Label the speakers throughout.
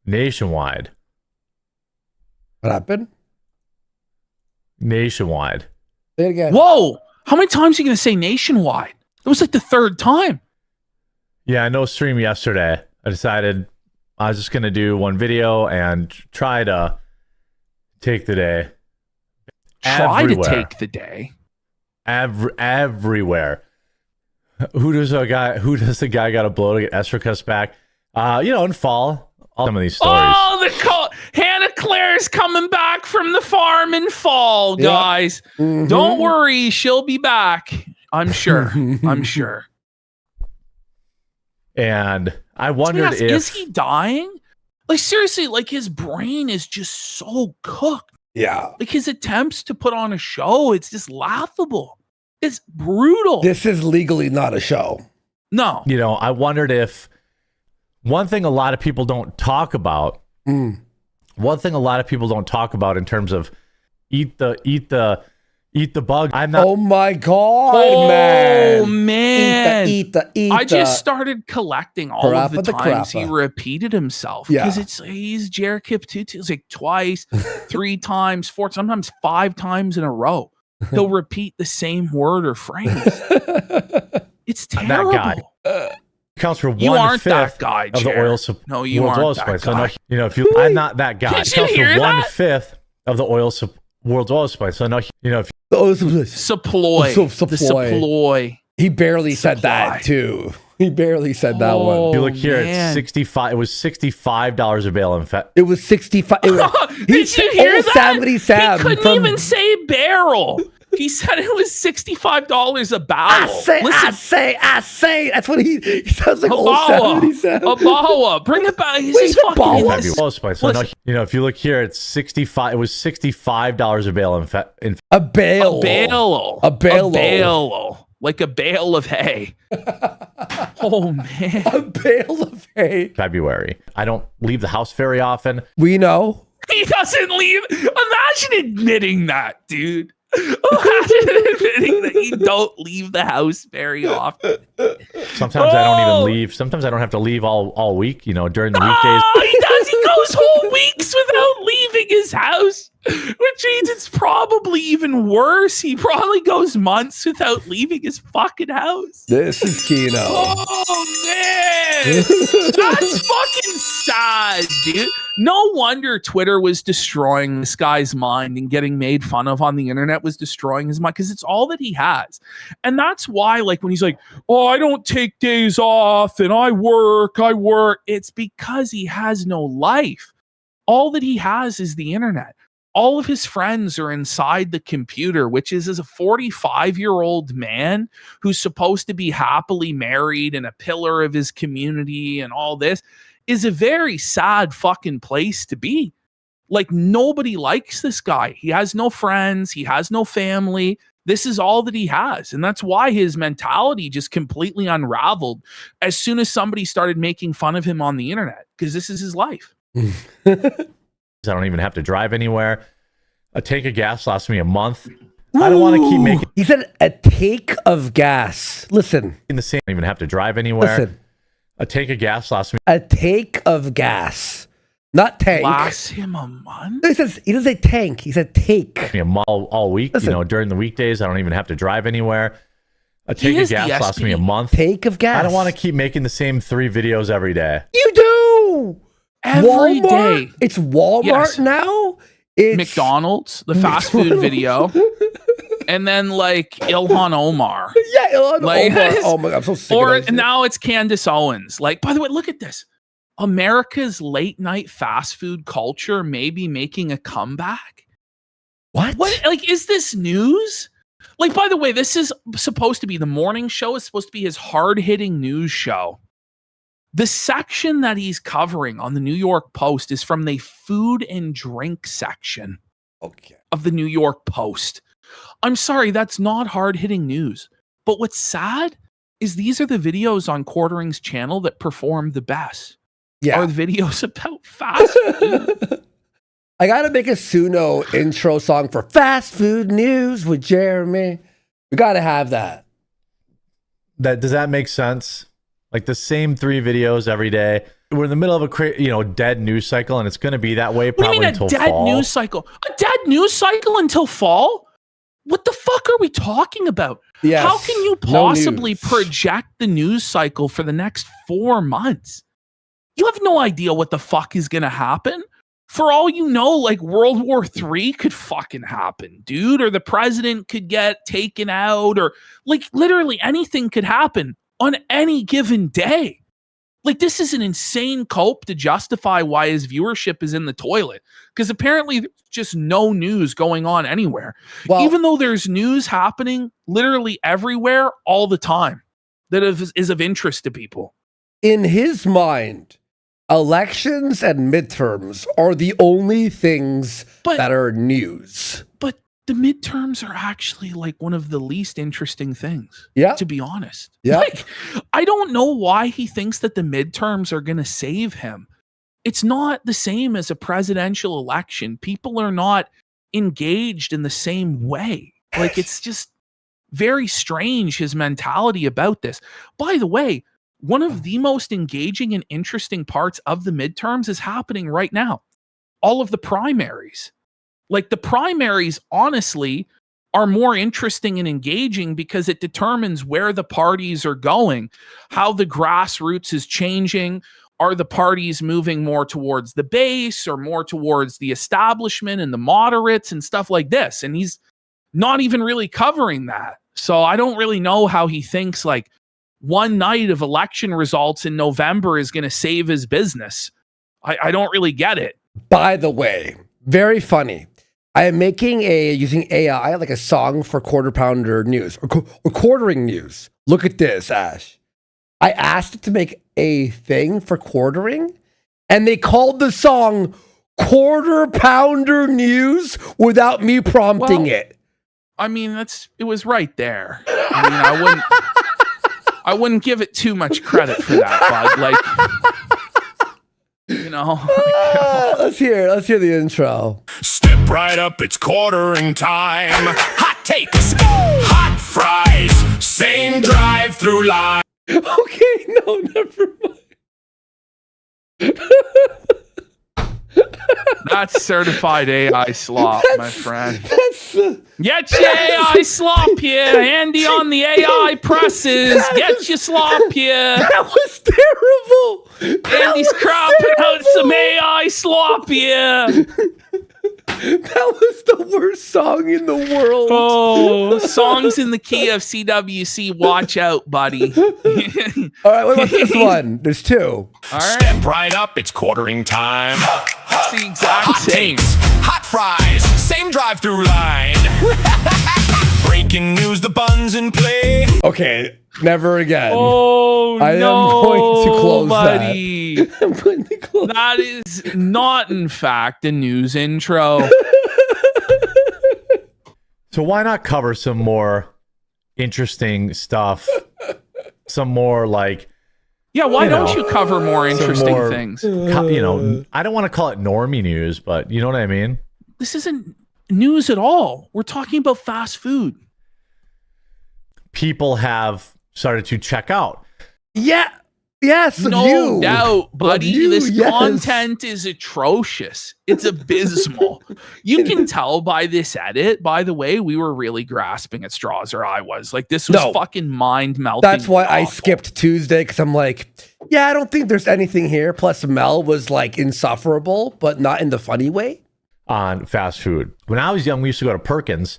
Speaker 1: nationwide.
Speaker 2: What happened?
Speaker 1: Nationwide.
Speaker 2: Say it again.
Speaker 3: Whoa! How many times are you going to say nationwide? It was like the third time.
Speaker 1: Yeah, no stream yesterday. I decided I was just going to do one video and try to take the day.
Speaker 3: Try
Speaker 1: Everywhere.
Speaker 3: to take the day.
Speaker 1: Everywhere. Who does the guy got to blow to get Estricus back? In fall. All some of these stories.
Speaker 3: Oh, Hannah Claire's coming back from the farm in fall, guys.
Speaker 2: Mm-hmm.
Speaker 3: Don't worry, she'll be back. I'm sure. I'm sure.
Speaker 1: And I wondered if...
Speaker 3: Is he dying? Like, seriously, like, his brain is just so cooked.
Speaker 2: Yeah.
Speaker 3: Like, his attempts to put on a show, it's just laughable. It's brutal.
Speaker 2: This is legally not a show.
Speaker 3: No.
Speaker 1: I wondered if one thing a lot of people don't talk about, one thing a lot of people don't talk about in terms of eat the bug. I'm not.
Speaker 2: Oh my God, man.
Speaker 3: Oh, man.
Speaker 2: Eat the.
Speaker 3: I just started collecting all of the times he
Speaker 2: crappa.
Speaker 3: repeated himself. Because he's Jerkip Tutu. It's like twice, 3 times, 4, sometimes 5 times in a row. He'll repeat the same word or phrase. It's terrible.
Speaker 1: That guy counts for 1/5
Speaker 3: You aren't that guy,
Speaker 1: of the oil supply.
Speaker 3: No, you aren't that guy.
Speaker 1: So I'm not that guy.
Speaker 3: Did
Speaker 1: It
Speaker 3: you
Speaker 1: counts
Speaker 3: hear
Speaker 1: for
Speaker 3: that?
Speaker 1: 1/5 of the world's oil supply. So if
Speaker 3: Supply. The supply.
Speaker 2: He barely said that too. He barely said that one.
Speaker 1: you look here,
Speaker 3: man.
Speaker 1: it's 65. It was $65 a bale. In fact,
Speaker 2: It was 65.
Speaker 3: Did you hear that?
Speaker 2: 77
Speaker 3: He couldn't even say barrel. He said it was $65 a barrel.
Speaker 2: I say. That's what he sounds like. Old 77.
Speaker 3: Abawa. Bring it back. He's
Speaker 2: Wait,
Speaker 3: just
Speaker 2: the
Speaker 3: fucking
Speaker 2: Abawa?
Speaker 3: this.
Speaker 1: oil supply. So if you look here, it's 65. It was $65 a bale. In fact,
Speaker 2: A bale.
Speaker 3: A bale. Like a bale of hay. Oh, man.
Speaker 2: A bale of hay.
Speaker 1: February. I don't leave the house very often.
Speaker 2: We know.
Speaker 3: He doesn't leave. Imagine admitting that, dude. Imagine admitting that you don't leave the house very often.
Speaker 1: Sometimes I don't even leave. Sometimes I don't have to leave all week, during the weekdays.
Speaker 3: Oh, he does. He goes whole weeks without leaving his house, which means it's probably even worse. He probably goes months without leaving his fucking house.
Speaker 2: This is Kino.
Speaker 3: Oh, man. That's fucking sad, dude. No wonder Twitter was destroying this guy's mind and getting made fun of on the internet was destroying his mind because it's all that he has. And that's why, like, when he's like, oh, I don't take days off and I work. It's because he has no life. All that he has is the internet. All of his friends are inside the computer, which is as a 45-year-old man who's supposed to be happily married and a pillar of his community and all this is a very sad fucking place to be. Like, nobody likes this guy. He has no friends. He has no family. This is all that he has. And that's why his mentality just completely unraveled as soon as somebody started making fun of him on the internet, because this is his life.
Speaker 1: I don't even have to drive anywhere. A tank of gas lasts me a month. I don't want to keep making
Speaker 2: He said a take of gas. Listen.
Speaker 1: the same. I don't even have to drive anywhere.
Speaker 2: Listen.
Speaker 1: A tank of gas lasts me
Speaker 2: A take of gas. Not tank.
Speaker 3: Lasts him a month?
Speaker 2: He doesn't say tank. He said take.
Speaker 1: a month all week.
Speaker 2: Listen.
Speaker 1: During the weekdays, I don't even have to drive anywhere. A tank of
Speaker 3: is the
Speaker 1: gas lasts me a
Speaker 3: SP.
Speaker 1: month.
Speaker 2: Take of gas.
Speaker 1: I don't want to keep making the same 3 videos every day.
Speaker 2: You do.
Speaker 3: Every day.
Speaker 2: It's Walmart
Speaker 3: Yes.
Speaker 2: now. It's
Speaker 3: McDonald's, the fast food video, and then like Ilhan Omar.
Speaker 2: Yeah, Elon.
Speaker 3: Like,
Speaker 2: Oh my God, I'm so sick
Speaker 3: Or
Speaker 2: of that shit.
Speaker 3: now it's Candace Owens. Like, by the way, look at this. America's late night fast food culture may be making a comeback.
Speaker 2: What?
Speaker 3: Like, is this news? Like, by the way, this is supposed to be the morning show. It's supposed to be his hard-hitting news show. The section that he's covering on the New York Post is from the food and drink section
Speaker 2: Okay.
Speaker 3: of the New York Post. I'm sorry, that's not hard-hitting news. But what's sad is these are the videos on Quartering's channel that perform the best.
Speaker 2: Yeah.
Speaker 3: Are the videos about fast food.
Speaker 2: I gotta make a Suno intro song for fast food news with Jeremy. We gotta have that.
Speaker 1: Does that make sense? Like the same 3 videos every day. we're in the middle of a dead news cycle, and it's going to be that way
Speaker 3: What do
Speaker 1: probably
Speaker 3: you mean
Speaker 1: until
Speaker 3: a dead
Speaker 1: fall.
Speaker 3: news cycle? A dead news cycle until fall? What the fuck are we talking about?
Speaker 2: Yes.
Speaker 3: How can you
Speaker 2: No
Speaker 3: possibly
Speaker 2: news.
Speaker 3: project the news cycle for the next 4 months? You have no idea what the fuck is going to happen. For all you know, like World War III could fucking happen, dude, or the president could get taken out, or like literally anything could happen on any given day. Like, this is an insane cope to justify why his viewership is in the toilet, because apparently there's just no news going on anywhere.
Speaker 2: Well,
Speaker 3: Even though there's news happening literally everywhere all the time that is of interest to people.
Speaker 2: in his mind, elections and midterms are the only things
Speaker 3: But-
Speaker 2: that are news.
Speaker 3: But the midterms are actually like one of the least interesting things,
Speaker 2: Yeah.
Speaker 3: to be honest.
Speaker 2: Yeah.
Speaker 3: Like, I don't know why he thinks that the midterms are going to save him. It's not the same as a presidential election. People are not engaged in the same way. Like, it's just very strange, his mentality about this. By the way, one of the most engaging and interesting parts of the midterms is happening right now. All of the primaries. Like, the primaries, honestly, are more interesting and engaging because it determines where the parties are going, how the grassroots is changing. Are the parties moving more towards the base or more towards the establishment and the moderates and stuff like this? And he's not even really covering that. So I don't really know how he thinks like one night of election results in November is going to save his business. I don't really get it.
Speaker 2: By the way, very funny. I am making using AI like a song for Quarter Pounder News or quartering news. Look at this, Ash. I asked it to make a thing for quartering, and they called the song Quarter Pounder News without me prompting it.
Speaker 3: I mean, it was right there. I mean, I wouldn't give it too much credit for that, bud. Like, you know.
Speaker 2: Let's hear the intro.
Speaker 4: Step right up, it's quartering time. Hot takes, hot fries, same drive-through line.
Speaker 2: Okay, no, never mind.
Speaker 3: That's certified AI slop, my friend.
Speaker 2: That's
Speaker 3: Get your AI slop here. Andy on the AI presses. Get your slop here.
Speaker 2: that was terrible.
Speaker 3: Andy's cropping out some AI slop here.
Speaker 2: That was the worst song in the world.
Speaker 3: Oh, songs in the key of CWC. Watch out, buddy.
Speaker 2: All right, what about this one? There's two.
Speaker 3: All right.
Speaker 4: Step right up, it's quartering time.
Speaker 3: It's the exact
Speaker 4: Hot
Speaker 3: same.
Speaker 4: takes, hot fries, same drive-through line. Breaking news, the bun's in play.
Speaker 2: Okay, never again.
Speaker 3: Oh,
Speaker 2: I am
Speaker 3: no,
Speaker 2: going to close that.
Speaker 3: buddy.
Speaker 2: I'm going to close.
Speaker 3: That is not, in fact, a news intro.
Speaker 1: So why not cover some more interesting stuff? Some more like,
Speaker 3: Yeah, why
Speaker 1: You
Speaker 3: don't
Speaker 1: know,
Speaker 3: you cover more interesting
Speaker 1: more-
Speaker 3: things?
Speaker 1: I don't want to call it normie news, but you know what I mean?
Speaker 3: This isn't news at all. We're talking about fast food.
Speaker 1: People have started to check out.
Speaker 2: Yeah. Yes, of
Speaker 3: No
Speaker 2: you.
Speaker 3: doubt, buddy.
Speaker 2: Of you,
Speaker 3: This
Speaker 2: yes.
Speaker 3: content is atrocious. It's abysmal. You can tell by this edit, by the way, we were really grasping at straws, or I was. Like, this was
Speaker 2: No.
Speaker 3: fucking mind melting.
Speaker 2: That's why I
Speaker 3: awful.
Speaker 2: skipped Tuesday, because I'm like, yeah, I don't think there's anything here. Plus, Mel was like insufferable, but not in the funny way.
Speaker 1: On fast food. When I was young, we used to go to Perkins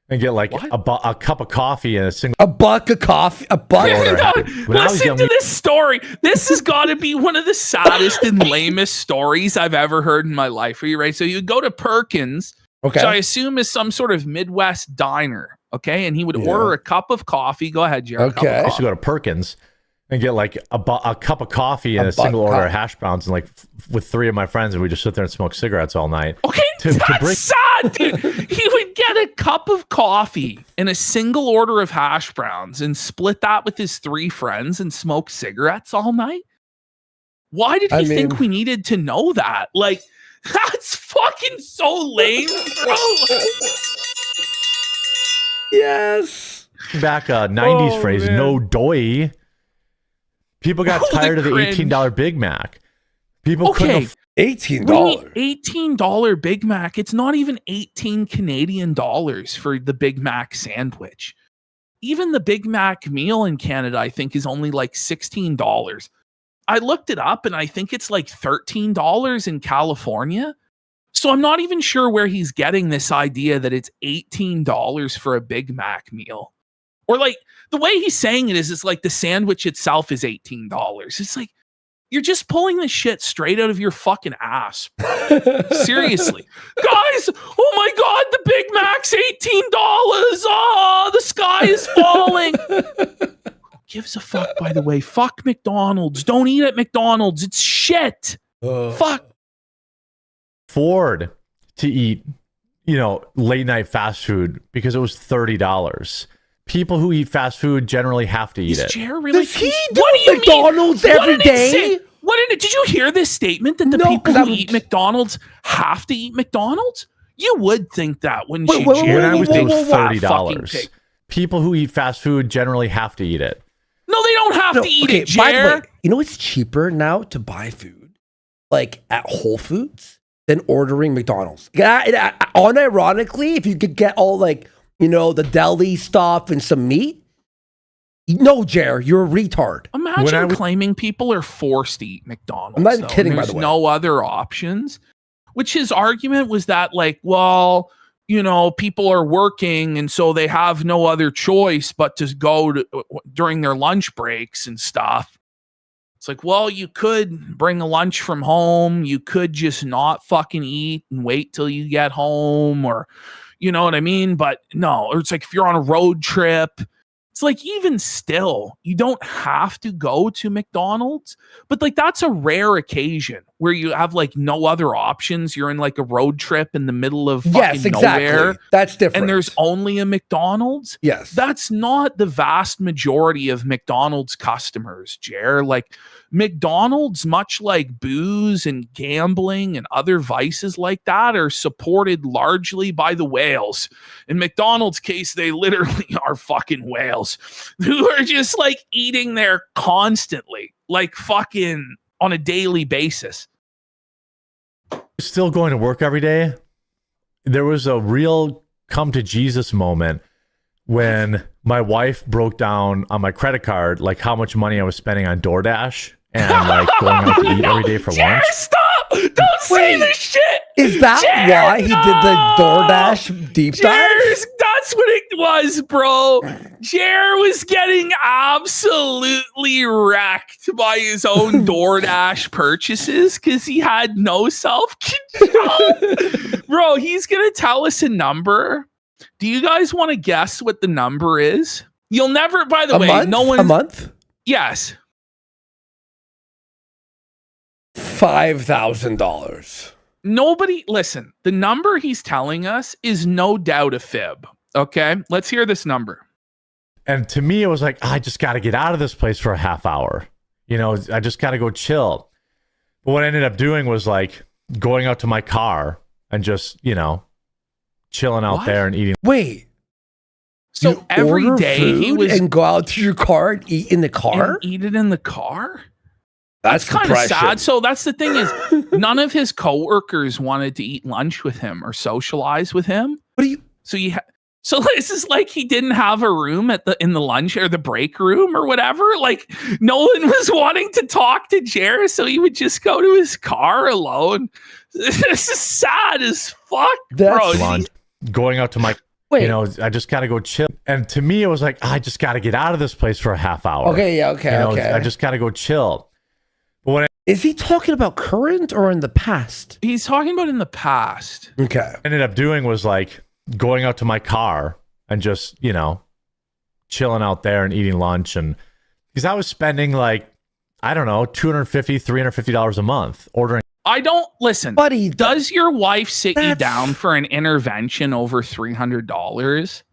Speaker 1: and get like a cup of coffee and a single
Speaker 2: A buck of coffee, a buck.
Speaker 1: order.
Speaker 3: No,
Speaker 1: When I was
Speaker 3: listen
Speaker 1: young,
Speaker 3: to
Speaker 1: we-
Speaker 3: this story. This has got to be one of the saddest and lamest stories I've ever heard in my life. Are you ready? So you go to Perkins,
Speaker 2: Okay.
Speaker 3: which I assume is some sort of Midwest diner, okay? And he would
Speaker 2: Yeah.
Speaker 3: order a cup of coffee. Go ahead, Jared.
Speaker 2: Okay.
Speaker 1: I used to go to Perkins and get like a cup of coffee and a single
Speaker 2: buck
Speaker 1: order
Speaker 2: cup.
Speaker 1: of hash browns, and like with three of my friends, and we just sit there and smoke cigarettes all night.
Speaker 3: Okay,
Speaker 1: To
Speaker 3: that's
Speaker 1: break-
Speaker 3: sad, dude. He would get a cup of coffee and a single order of hash browns and split that with his three friends and smoke cigarettes all night. Why did he
Speaker 2: I
Speaker 3: think
Speaker 2: mean-
Speaker 3: we needed to know that? Like, that's fucking so lame, bro.
Speaker 2: Yes.
Speaker 1: Back a 90s
Speaker 3: Oh,
Speaker 1: phrase,
Speaker 3: man.
Speaker 1: no doy. People got
Speaker 3: Oh, the
Speaker 1: tired of the
Speaker 3: cringe.
Speaker 1: $18 Big Mac. People couldn't
Speaker 3: Okay,
Speaker 2: $18.
Speaker 3: $18 Big Mac. It's not even 18 Canadian dollars for the Big Mac sandwich. Even the Big Mac meal in Canada, I think, is only like $16. I looked it up and I think it's like $13 in California. So I'm not even sure where he's getting this idea that it's $18 for a Big Mac meal. Or like the way he's saying it is, it's like the sandwich itself is $18. It's like, you're just pulling this shit straight out of your fucking ass. Seriously. Guys, oh my God, the Big Mac's $18. Oh, the sky is falling. Who gives a fuck, by the way? Fuck McDonald's. Don't eat at McDonald's. It's shit. Fuck.
Speaker 1: afford to eat, late night fast food because it was $30. People who eat fast food generally have to eat
Speaker 3: Is
Speaker 1: it.
Speaker 3: Jer really?
Speaker 2: Does he do McDonald's every day?
Speaker 3: Did you hear this statement that the people who eat McDonald's have to eat McDonald's? You would think that, wouldn't you, Jer?
Speaker 1: When I was
Speaker 3: You
Speaker 1: doing
Speaker 3: big fat fucking
Speaker 1: $30.
Speaker 3: pig.
Speaker 1: People who eat fast food generally have to eat it.
Speaker 3: No, they don't have to eat it,
Speaker 2: By the way,
Speaker 3: Jer.
Speaker 2: you know it's cheaper now to buy food, like at Whole Foods, than ordering McDonald's. Unironically, if you could get all like, the deli stuff and some meat, no, Jer, you're a retard.
Speaker 3: Imagine claiming people are forced to eat McDonald's.
Speaker 2: I'm not even kidding, by the way.
Speaker 3: There's no other options. Which his argument was that, like, well, people are working and so they have no other choice but to go during their lunch breaks and stuff. It's like, well, you could bring a lunch from home. You could just not fucking eat and wait till you get home, or, you know what I mean? But no, or it's like if you're on a road trip, it's like, even still, you don't have to go to McDonald's, but like that's a rare occasion where you have like no other options. You're in like a road trip in the middle of fucking nowhere.
Speaker 2: That's different.
Speaker 3: And there's only a McDonald's.
Speaker 2: Yes.
Speaker 3: That's not the vast majority of McDonald's customers, Jer. Like McDonald's, much like booze and gambling and other vices like that, are supported largely by the whales. In McDonald's case, they literally are fucking whales who are just like eating there constantly, like fucking on a daily basis.
Speaker 1: Still going to work every day. There was a real come to Jesus moment when my wife broke down on my credit card like how much money I was spending on DoorDash and like going out to eat every day for lunch.
Speaker 3: Stop! Don't say this shit!
Speaker 2: Is that why he did the DoorDash deep dive?
Speaker 3: That's what it was, bro. Jer was getting absolutely wrecked by his own DoorDash purchases because he had no self-control. Bro, he's going to tell us a number. Do you guys want to guess what the number is? You'll never, by the way, no one.
Speaker 2: A month?
Speaker 3: Yes.
Speaker 2: $5,000.
Speaker 3: Nobody, listen, the number he's telling us is no doubt a fib. Okay, let's hear this number.
Speaker 1: And to me, it was like, I just got to get out of this place for a half hour. I just got to go chill. But what I ended up doing was like going out to my car and just, chilling out there and eating.
Speaker 2: Wait.
Speaker 3: So every day he was.
Speaker 2: And go out to your car and eat in the car?
Speaker 3: And eat it in the car?
Speaker 2: That's
Speaker 3: kind of sad. So that's the thing is, none of his coworkers wanted to eat lunch with him or socialize with him.
Speaker 2: What do you?
Speaker 3: So this is like he didn't have a room in the lunch or the break room or whatever. Like no one was wanting to talk to Jer, so he would just go to his car alone. This is sad as fuck, bro.
Speaker 1: Going out to my.
Speaker 2: Wait.
Speaker 1: I just got to go chill. And to me, it was like, I just got to get out of this place for a half hour.
Speaker 2: Okay, yeah, okay.
Speaker 1: I just got to go chill.
Speaker 2: Is he talking about current or in the past?
Speaker 3: He's talking about in the past.
Speaker 2: Okay.
Speaker 1: Ended up doing was like going out to my car and just, chilling out there and eating lunch. And because I was spending like, I don't know, $250, $350 a month ordering.
Speaker 3: I don't listen,
Speaker 2: buddy.
Speaker 3: Does your wife sit you down for an intervention over $300?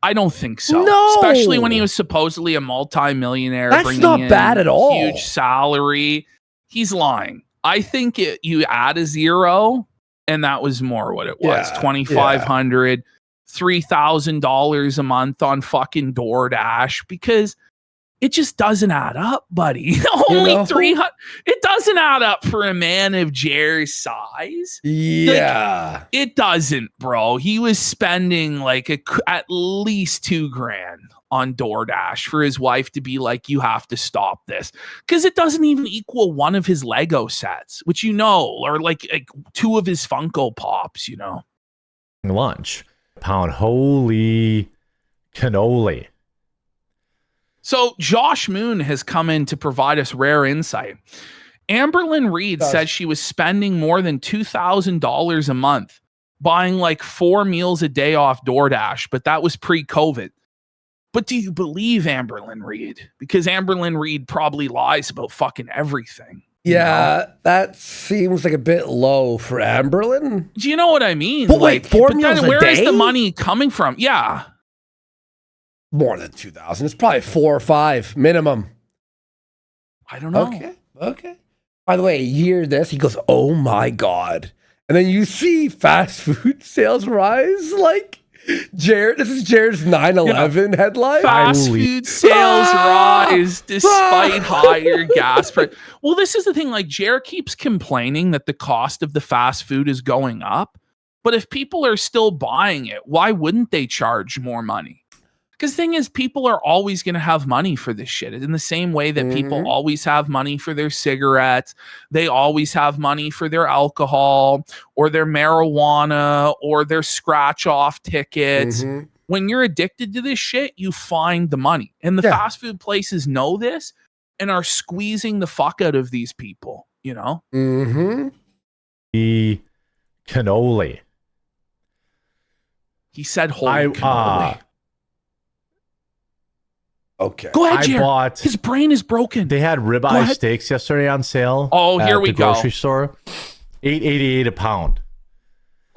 Speaker 3: I don't think so.
Speaker 2: No.
Speaker 3: Especially when he was supposedly a multi-millionaire.
Speaker 2: That's not bad at all.
Speaker 3: Huge salary. He's lying. I think you add a zero, and that was more what it was. $2,500, $3,000 a month on fucking DoorDash. Because It just doesn't add up, buddy. Only 300. It doesn't add up for a man of Jer's size.
Speaker 2: Yeah.
Speaker 3: Like, it doesn't, bro. He was spending like at least $2,000 on DoorDash for his wife to be like, you have to stop this. Because it doesn't even equal one of his Lego sets, which or like 2 of his Funko Pops,
Speaker 1: Lunch. Pound. Holy cannoli.
Speaker 3: So Josh Moon has come in to provide us rare insight. Amberlynn Reed says she was spending more than $2,000 a month buying like 4 meals a day off DoorDash, but that was pre-COVID. But do you believe Amberlynn Reed? Because Amberlynn Reed probably lies about fucking everything.
Speaker 2: Yeah, that seems like a bit low for Amberlynn.
Speaker 3: Do you know what I mean?
Speaker 2: But wait, 4 meals a day?
Speaker 3: Where is the money coming from? Yeah.
Speaker 2: More than 2,000. It's probably 4 or 5 minimum.
Speaker 3: I don't know.
Speaker 2: Okay. By the way, you hear this? He goes, oh my God. And then you see fast food sales rise like Jared. This is Jared's 9/11 headline.
Speaker 3: Fast food sales rise despite higher gas price. Well, this is the thing. Like, Jared keeps complaining that the cost of the fast food is going up. But if people are still buying it, why wouldn't they charge more money? Because the thing is, people are always going to have money for this shit. In the same way that people always have money for their cigarettes, they always have money for their alcohol or their marijuana or their scratch-off tickets. When you're addicted to this shit, you find the money. And the fast food places know this and are squeezing the fuck out of these people,
Speaker 1: The cannoli.
Speaker 3: He said holy cannoli.
Speaker 2: Okay.
Speaker 3: Go ahead, Jared. His brain is broken.
Speaker 1: They had ribeye steaks yesterday on sale.
Speaker 3: Oh, here we go.
Speaker 1: Grocery store, $8.88 a pound.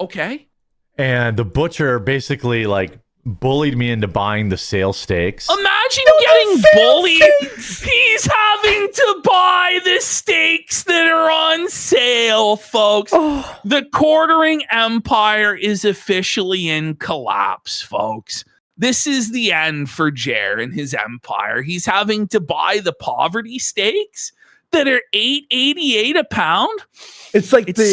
Speaker 3: Okay.
Speaker 1: And the butcher basically like bullied me into buying the sale steaks.
Speaker 3: Imagine getting bullied. He's having to buy the steaks that are on sale, folks. The quartering empire is officially in collapse, folks. This is the end for Jer and his empire. He's having to buy the poverty steaks that are $8.88 a pound.
Speaker 2: It's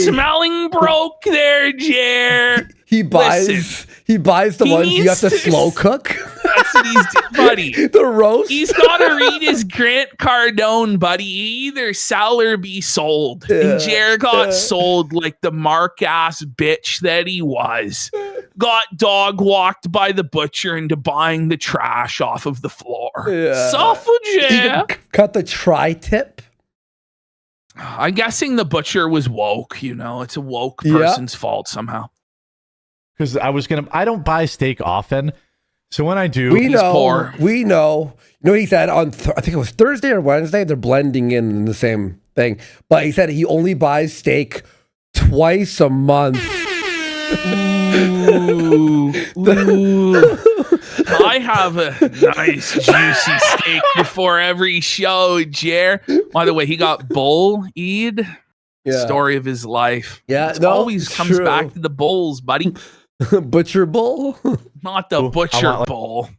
Speaker 3: smelling broke there, Jer.
Speaker 2: He buys the ones you have to slow cook.
Speaker 3: That's what he's doing, buddy.
Speaker 2: The roast.
Speaker 3: He's got to read his Grant Cardone, buddy. Either sell or be sold. And Jer got sold like the mark-ass bitch that he was. Got dog walked by the butcher into buying the trash off of the floor. Suffer, Jer.
Speaker 2: Cut the tri-tip.
Speaker 3: I'm guessing the butcher was woke, It's a woke person's fault somehow.
Speaker 1: Because I don't buy steak often. So when I do,
Speaker 2: we know. You know what he said on, I think it was Thursday or Wednesday, they're blending in the same thing. But he said he only buys steak twice a month.
Speaker 3: Ooh. I have a nice juicy steak before every show, Jer. By the way, he got bullied. Story of his life. It always comes back to the bulls, buddy.
Speaker 2: Butcher bull?
Speaker 3: Not the butcher bull.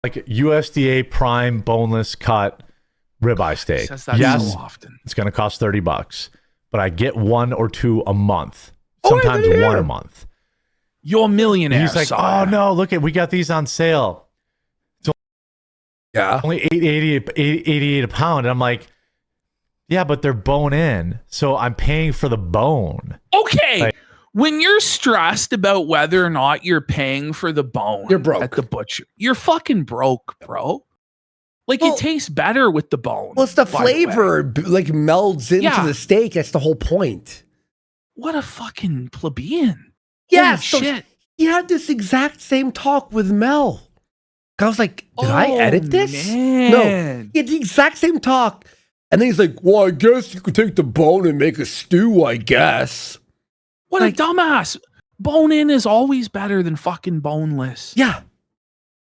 Speaker 1: Like USDA prime boneless cut ribeye steak.
Speaker 3: Says that so often.
Speaker 1: It's going to cost $30, but I get 1 or 2 a month. Sometimes 1 a month.
Speaker 3: You're a millionaire.
Speaker 1: He's like, oh no, look we got these on sale. It's only $8.88 a pound. And I'm like, yeah, but they're bone in, so I'm paying for the bone.
Speaker 3: Okay. When you're stressed about whether or not you're paying for the bone,
Speaker 2: you're broke
Speaker 3: at the butcher. You're fucking broke, bro. Like, it tastes better with the bone.
Speaker 2: Well, it's the flavor like melds into the steak. That's the whole point.
Speaker 3: What a fucking plebeian.
Speaker 2: Yeah,
Speaker 3: so shit.
Speaker 2: He had this exact same talk with Mel. I was like, did I edit this?
Speaker 3: Man.
Speaker 2: No. He had the exact same talk. And then he's like, well, I guess you could take the bone and make a stew, I guess.
Speaker 3: What a dumbass. Bone in is always better than fucking boneless.
Speaker 2: Yeah.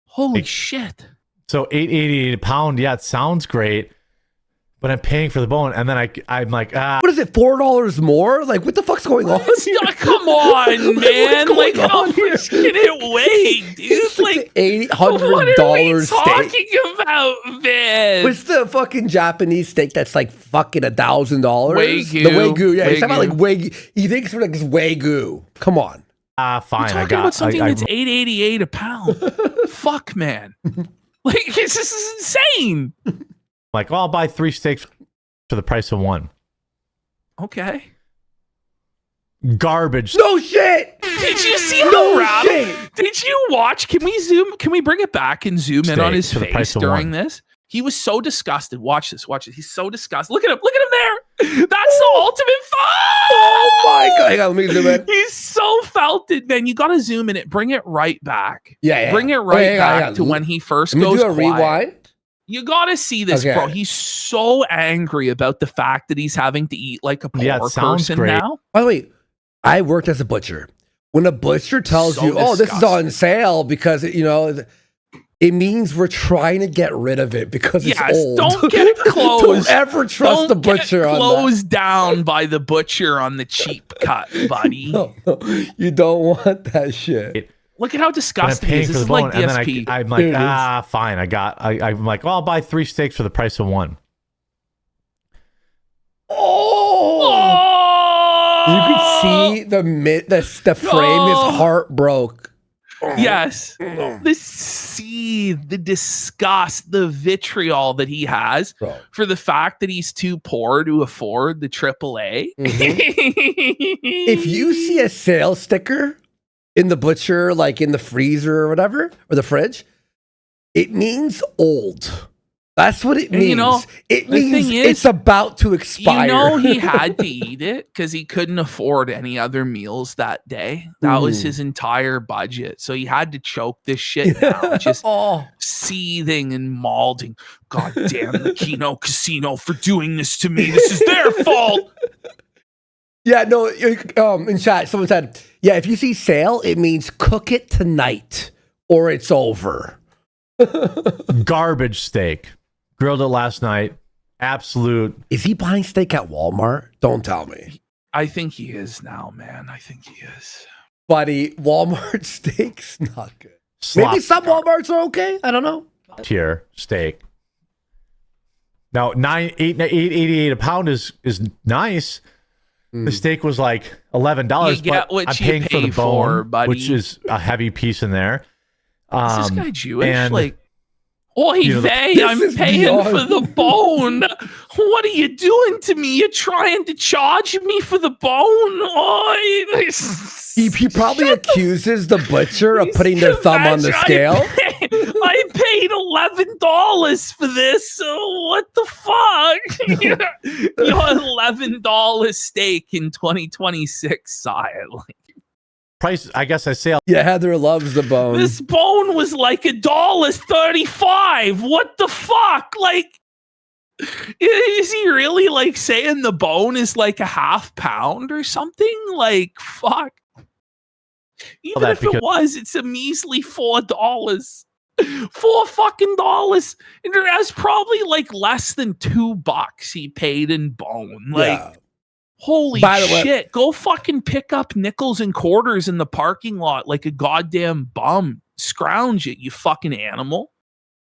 Speaker 3: Holy shit.
Speaker 1: So $8.88 a pound, yeah, it sounds great. but I'm paying for the bone. And then I'm like,
Speaker 2: What is it, $4 more? Like, what the fuck's going on?
Speaker 3: Come on, man.
Speaker 2: What's
Speaker 3: Like,
Speaker 2: going
Speaker 3: how
Speaker 2: on here?
Speaker 3: much can it weigh, dude?
Speaker 2: It's like
Speaker 3: Like,
Speaker 2: $800
Speaker 3: what are we
Speaker 2: steak.
Speaker 3: talking about, man?
Speaker 2: What's the fucking Japanese steak that's like fucking $1,000?
Speaker 3: Wagyu.
Speaker 2: The Wagyu. Yeah, he's talking about
Speaker 3: Wagyu.
Speaker 2: like Wagyu. He thinks we're like this Wagyu. Come on.
Speaker 1: fine.
Speaker 3: We're
Speaker 1: I
Speaker 3: talking
Speaker 1: got
Speaker 3: about something
Speaker 1: I,
Speaker 3: that's $8.88 a pound. Fuck, man. Like, this is insane.
Speaker 1: like, I'll buy 3 steaks for the price of 1.
Speaker 3: Okay.
Speaker 1: Garbage.
Speaker 2: No shit.
Speaker 3: Did you see how
Speaker 2: No
Speaker 3: rattled?
Speaker 2: shit.
Speaker 3: Did you watch? Can we bring it back and zoom in on
Speaker 1: Steak
Speaker 3: his
Speaker 1: for the
Speaker 3: face
Speaker 1: price of
Speaker 3: during
Speaker 1: 1.
Speaker 3: this? He was so disgusted. Watch this. He's so disgusted. Look at him there. That's the ultimate
Speaker 2: Oh my god. Hang on, let me zoom in.
Speaker 3: He's so felted, man. You gotta zoom in it. Bring it right back.
Speaker 2: Yeah.
Speaker 3: Bring it
Speaker 2: Wait,
Speaker 3: right
Speaker 2: hang on,
Speaker 3: back to when he first
Speaker 2: Let me
Speaker 3: goes
Speaker 2: do a
Speaker 3: quiet.
Speaker 2: rewind.
Speaker 3: You gotta see this,
Speaker 2: Okay.
Speaker 3: bro. He's so angry about the fact that he's having to eat like a poor
Speaker 1: Yeah, it sounds
Speaker 3: person
Speaker 1: great.
Speaker 3: now.
Speaker 2: By the way, I worked as a butcher. When a butcher tells
Speaker 3: So
Speaker 2: you, "Oh, this is
Speaker 3: disgusting.
Speaker 2: on sale," because it means we're trying to get rid of it because it's
Speaker 3: Yes,
Speaker 2: old.
Speaker 3: don't get close.
Speaker 2: Don't ever trust the butcher
Speaker 3: get
Speaker 2: on that.
Speaker 3: closed down by the butcher on the cheap cut, buddy.
Speaker 2: No, you don't want that shit.
Speaker 3: Look at how
Speaker 1: But I'm
Speaker 3: disgusting it
Speaker 1: paying
Speaker 3: is.
Speaker 1: for
Speaker 3: This
Speaker 1: the
Speaker 3: is
Speaker 1: bone.
Speaker 3: like
Speaker 1: And then
Speaker 3: DSP.
Speaker 1: I'm
Speaker 2: Here it
Speaker 1: like,
Speaker 2: is.
Speaker 1: fine. I'm like, I'll buy 3 steaks for the price of 1.
Speaker 2: Oh! You could see the frame. His heart broke.
Speaker 3: Yes. The disgust, the vitriol that he has
Speaker 2: Bro.
Speaker 3: for the fact that he's too poor to afford the AAA.
Speaker 2: If you see a sale sticker in the butcher, like in the freezer or whatever, or the fridge, it means old. That's what it
Speaker 3: And
Speaker 2: means.
Speaker 3: you know,
Speaker 2: it
Speaker 3: the
Speaker 2: means
Speaker 3: thing is,
Speaker 2: it's about to expire.
Speaker 3: You know, he had to eat it because he couldn't afford any other meals that day. That was his entire budget. So he had to choke this shit down, just seething and malding. God damn the Kino Casino for doing this to me. This is their fault.
Speaker 2: Yeah, no, in chat, someone said, yeah, if you see sale, it means cook it tonight or it's over.
Speaker 1: Garbage steak. Grilled it last night. Absolute.
Speaker 2: Is he buying steak at Walmart? Don't tell me.
Speaker 3: I think he is now, man. I think he is.
Speaker 2: Buddy, Walmart steak's not good.
Speaker 1: slop
Speaker 2: Maybe some Walmarts are okay. I don't know.
Speaker 1: tier steak. Now, $8.88 a pound is nice. The steak was like $11,
Speaker 3: You get
Speaker 1: but
Speaker 3: what
Speaker 1: I'm
Speaker 3: you
Speaker 1: paying for the
Speaker 3: pay for,
Speaker 1: bone,
Speaker 3: buddy.
Speaker 1: which is a heavy piece in there.
Speaker 3: Is this guy Jewish?
Speaker 1: and-
Speaker 3: Like, oi,
Speaker 1: You know,
Speaker 3: they,
Speaker 2: this
Speaker 3: I'm
Speaker 2: is
Speaker 3: paying
Speaker 2: beyond-
Speaker 3: for the bone. What are you doing to me? You're trying to charge me for the bone? Oi.
Speaker 2: He probably accuses the butcher of putting their thumb on the scale.
Speaker 3: I paid $11 for this. So what the fuck? Your $11 steak in 2026, sire.
Speaker 1: Price, I guess I say
Speaker 2: Yeah, Heather loves the bone.
Speaker 3: This bone was like $1.35. What the fuck? Like, is he really like saying the bone is like a half pound or something? Like, fuck. Even
Speaker 1: that
Speaker 3: if it
Speaker 1: because-
Speaker 3: was, it's a measly $4. $4 and that's probably like less than $2 he paid in bone. Like,
Speaker 2: Yeah.
Speaker 3: holy
Speaker 2: By the way-
Speaker 3: shit, go fucking pick up nickels and quarters in the parking lot like a goddamn bum. Scrounge it, you fucking animal.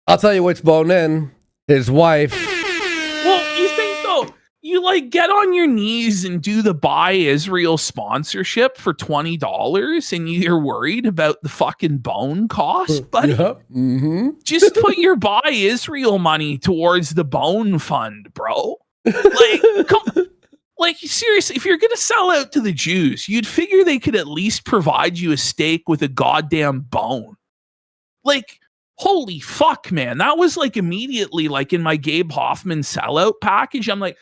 Speaker 2: I'll tell you what's bone in. His wife.
Speaker 3: Well, you think though, you like get on your knees and do the Buy Israel sponsorship for $20 and you're worried about the fucking bone cost, buddy?
Speaker 2: Yep. Mm-hmm.
Speaker 3: Just put your Buy Israel money towards the bone fund, bro. Like, come. Like, seriously, if you're going to sell out to the Jews, you'd figure they could at least provide you a steak with a goddamn bone. Like, holy fuck, man. That was like immediately like in my Gabe Hoffman sellout package. I'm like,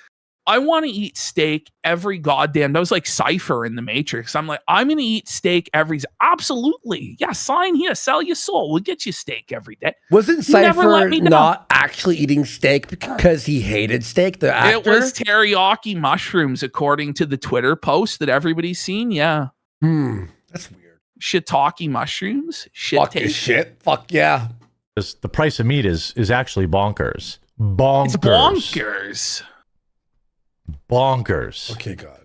Speaker 3: I want to eat steak every goddamn. That was like Cypher in the Matrix. I'm like, I'm going to eat steak every. Absolutely. Yeah, sign here. Sell your soul. We'll get you steak every day.
Speaker 2: Wasn't
Speaker 3: You never let
Speaker 2: Cypher
Speaker 3: me know.
Speaker 2: not actually eating steak because he hated steak? The actor?
Speaker 3: It was teriyaki mushrooms, according to the Twitter post that everybody's seen. Yeah.
Speaker 2: That's weird.
Speaker 3: Shiitake mushrooms. Shit
Speaker 2: Fuck your
Speaker 3: taste.
Speaker 2: shit. Fuck yeah.
Speaker 1: the price of meat is actually bonkers. Bonkers.
Speaker 3: It's bonkers.
Speaker 1: Bonkers.
Speaker 2: Okay, God.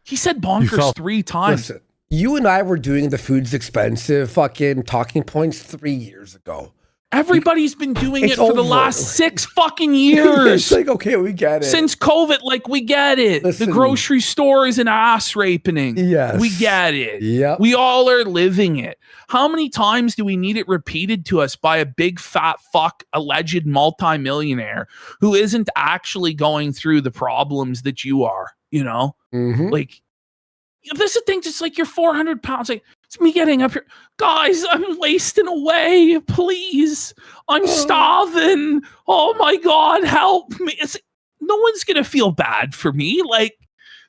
Speaker 3: He said bonkers 3 times.
Speaker 2: Listen, you and I were doing the food's expensive fucking talking points 3 years ago.
Speaker 3: Everybody's been doing
Speaker 2: It's
Speaker 3: it for the
Speaker 2: over.
Speaker 3: last 6 fucking
Speaker 2: It's
Speaker 3: years.
Speaker 2: like, okay, we get it.
Speaker 3: Since COVID, like, we get it.
Speaker 2: Listen.
Speaker 3: The grocery store is an ass raping.
Speaker 2: Yes.
Speaker 3: We get it.
Speaker 2: Yep.
Speaker 3: We all are living it. How many times do we need it repeated to us by a big fat fuck alleged multimillionaire who isn't actually going through the problems that you are, you know?
Speaker 2: Mhm.
Speaker 3: Like, this is the thing, just like you're 400 pounds. Like, it's me getting up here. Guys, I'm wasting away. Please. I'm starving. Oh my God, help me. It's, no one's going to feel bad for me. Like,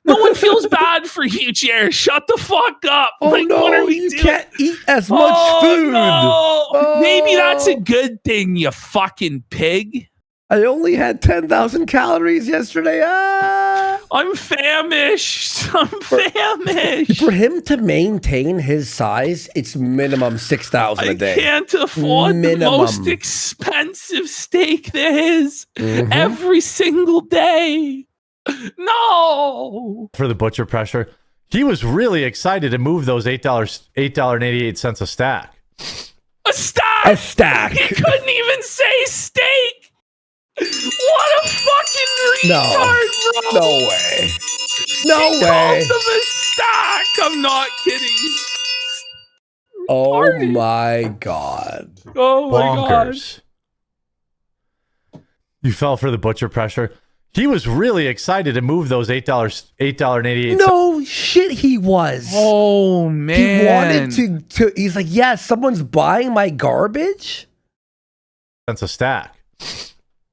Speaker 3: no one feels bad for you, Jer. Shut the fuck up.
Speaker 2: Oh
Speaker 3: Like,
Speaker 2: no,
Speaker 3: what are we
Speaker 2: you
Speaker 3: doing?
Speaker 2: can't eat as much food.
Speaker 3: No. Maybe that's a
Speaker 2: Oh.
Speaker 3: good thing, you fucking pig.
Speaker 2: I only had 10,000 calories yesterday.
Speaker 3: I'm famished. I'm famished.
Speaker 2: For him to maintain his size, it's minimum 6,000 a
Speaker 3: I
Speaker 2: day.
Speaker 3: can't afford the
Speaker 2: Minimum.
Speaker 3: most expensive steak there is
Speaker 2: Mhm.
Speaker 3: every single day. No.
Speaker 1: For the butcher pressure. He was really excited to move those $8.88 a stack.
Speaker 3: A stack.
Speaker 2: A stack.
Speaker 3: He couldn't even say steak. What a fucking
Speaker 2: No.
Speaker 3: retard, bro.
Speaker 2: No way. No
Speaker 3: He
Speaker 2: way.
Speaker 3: called them a stack. I'm not kidding.
Speaker 2: Oh
Speaker 3: Retarded.
Speaker 2: my God.
Speaker 3: Oh my God.
Speaker 1: Bonkers. You fell for the butcher pressure. He was really excited to move those $8.88.
Speaker 2: No shit, he was.
Speaker 3: Oh man.
Speaker 2: He wanted to. He's like, yeah, someone's buying my garbage.
Speaker 1: Cents a stack.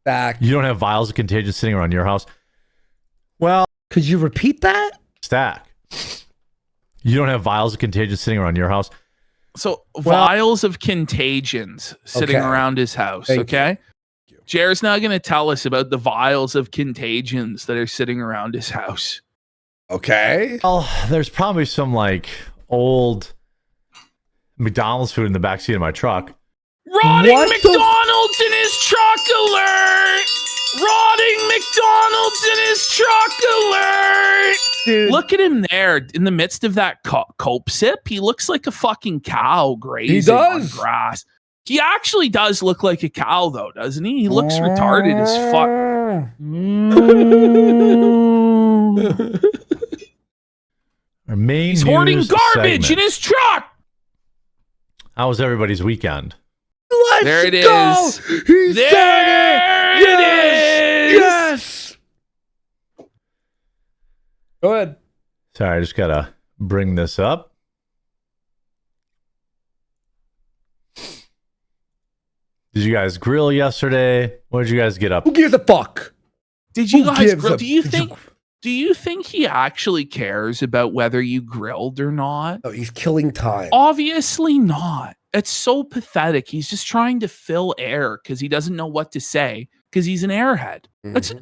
Speaker 2: Back.
Speaker 1: You don't have vials of contagion sitting around your house. Well,
Speaker 2: Could you repeat that?
Speaker 1: stack. You don't have vials of contagion sitting around your house.
Speaker 3: So vials of contagions sitting
Speaker 2: Okay.
Speaker 3: around his house.
Speaker 2: Thank
Speaker 3: Okay. Jared's now going to tell us about the vials of contagions that are sitting around his house.
Speaker 2: Okay.
Speaker 1: Well, there's probably some like old McDonald's food in the backseat of my truck.
Speaker 3: Rotting
Speaker 2: What the-
Speaker 3: McDonald's in his truck alert! Rotting McDonald's in his truck alert!
Speaker 2: Dude.
Speaker 3: Look at him there in the midst of that cope sip. He looks like a fucking cow grazing on
Speaker 2: does.
Speaker 3: grass. He actually does look like a cow, though, doesn't he? He looks retarded as fuck.
Speaker 1: Our main
Speaker 3: He's hoarding
Speaker 1: news
Speaker 3: garbage in
Speaker 1: segment.
Speaker 3: his truck.
Speaker 1: How was everybody's weekend?
Speaker 2: Let's
Speaker 3: There it
Speaker 2: go.
Speaker 3: is.
Speaker 2: He
Speaker 3: There
Speaker 2: said
Speaker 3: it
Speaker 2: it.
Speaker 3: is.
Speaker 2: Yes. Go ahead.
Speaker 1: Sorry, I just gotta bring this up. Did you guys grill yesterday? What did you guys get up?
Speaker 2: Who gives a fuck?
Speaker 3: Did you
Speaker 2: Who
Speaker 3: guys
Speaker 2: gives
Speaker 3: grill?
Speaker 2: a-
Speaker 3: Do you think he actually cares about whether you grilled or not?
Speaker 2: Oh, he's killing time.
Speaker 3: Obviously not. It's so pathetic. He's just trying to fill air because he doesn't know what to say because he's an airhead. It's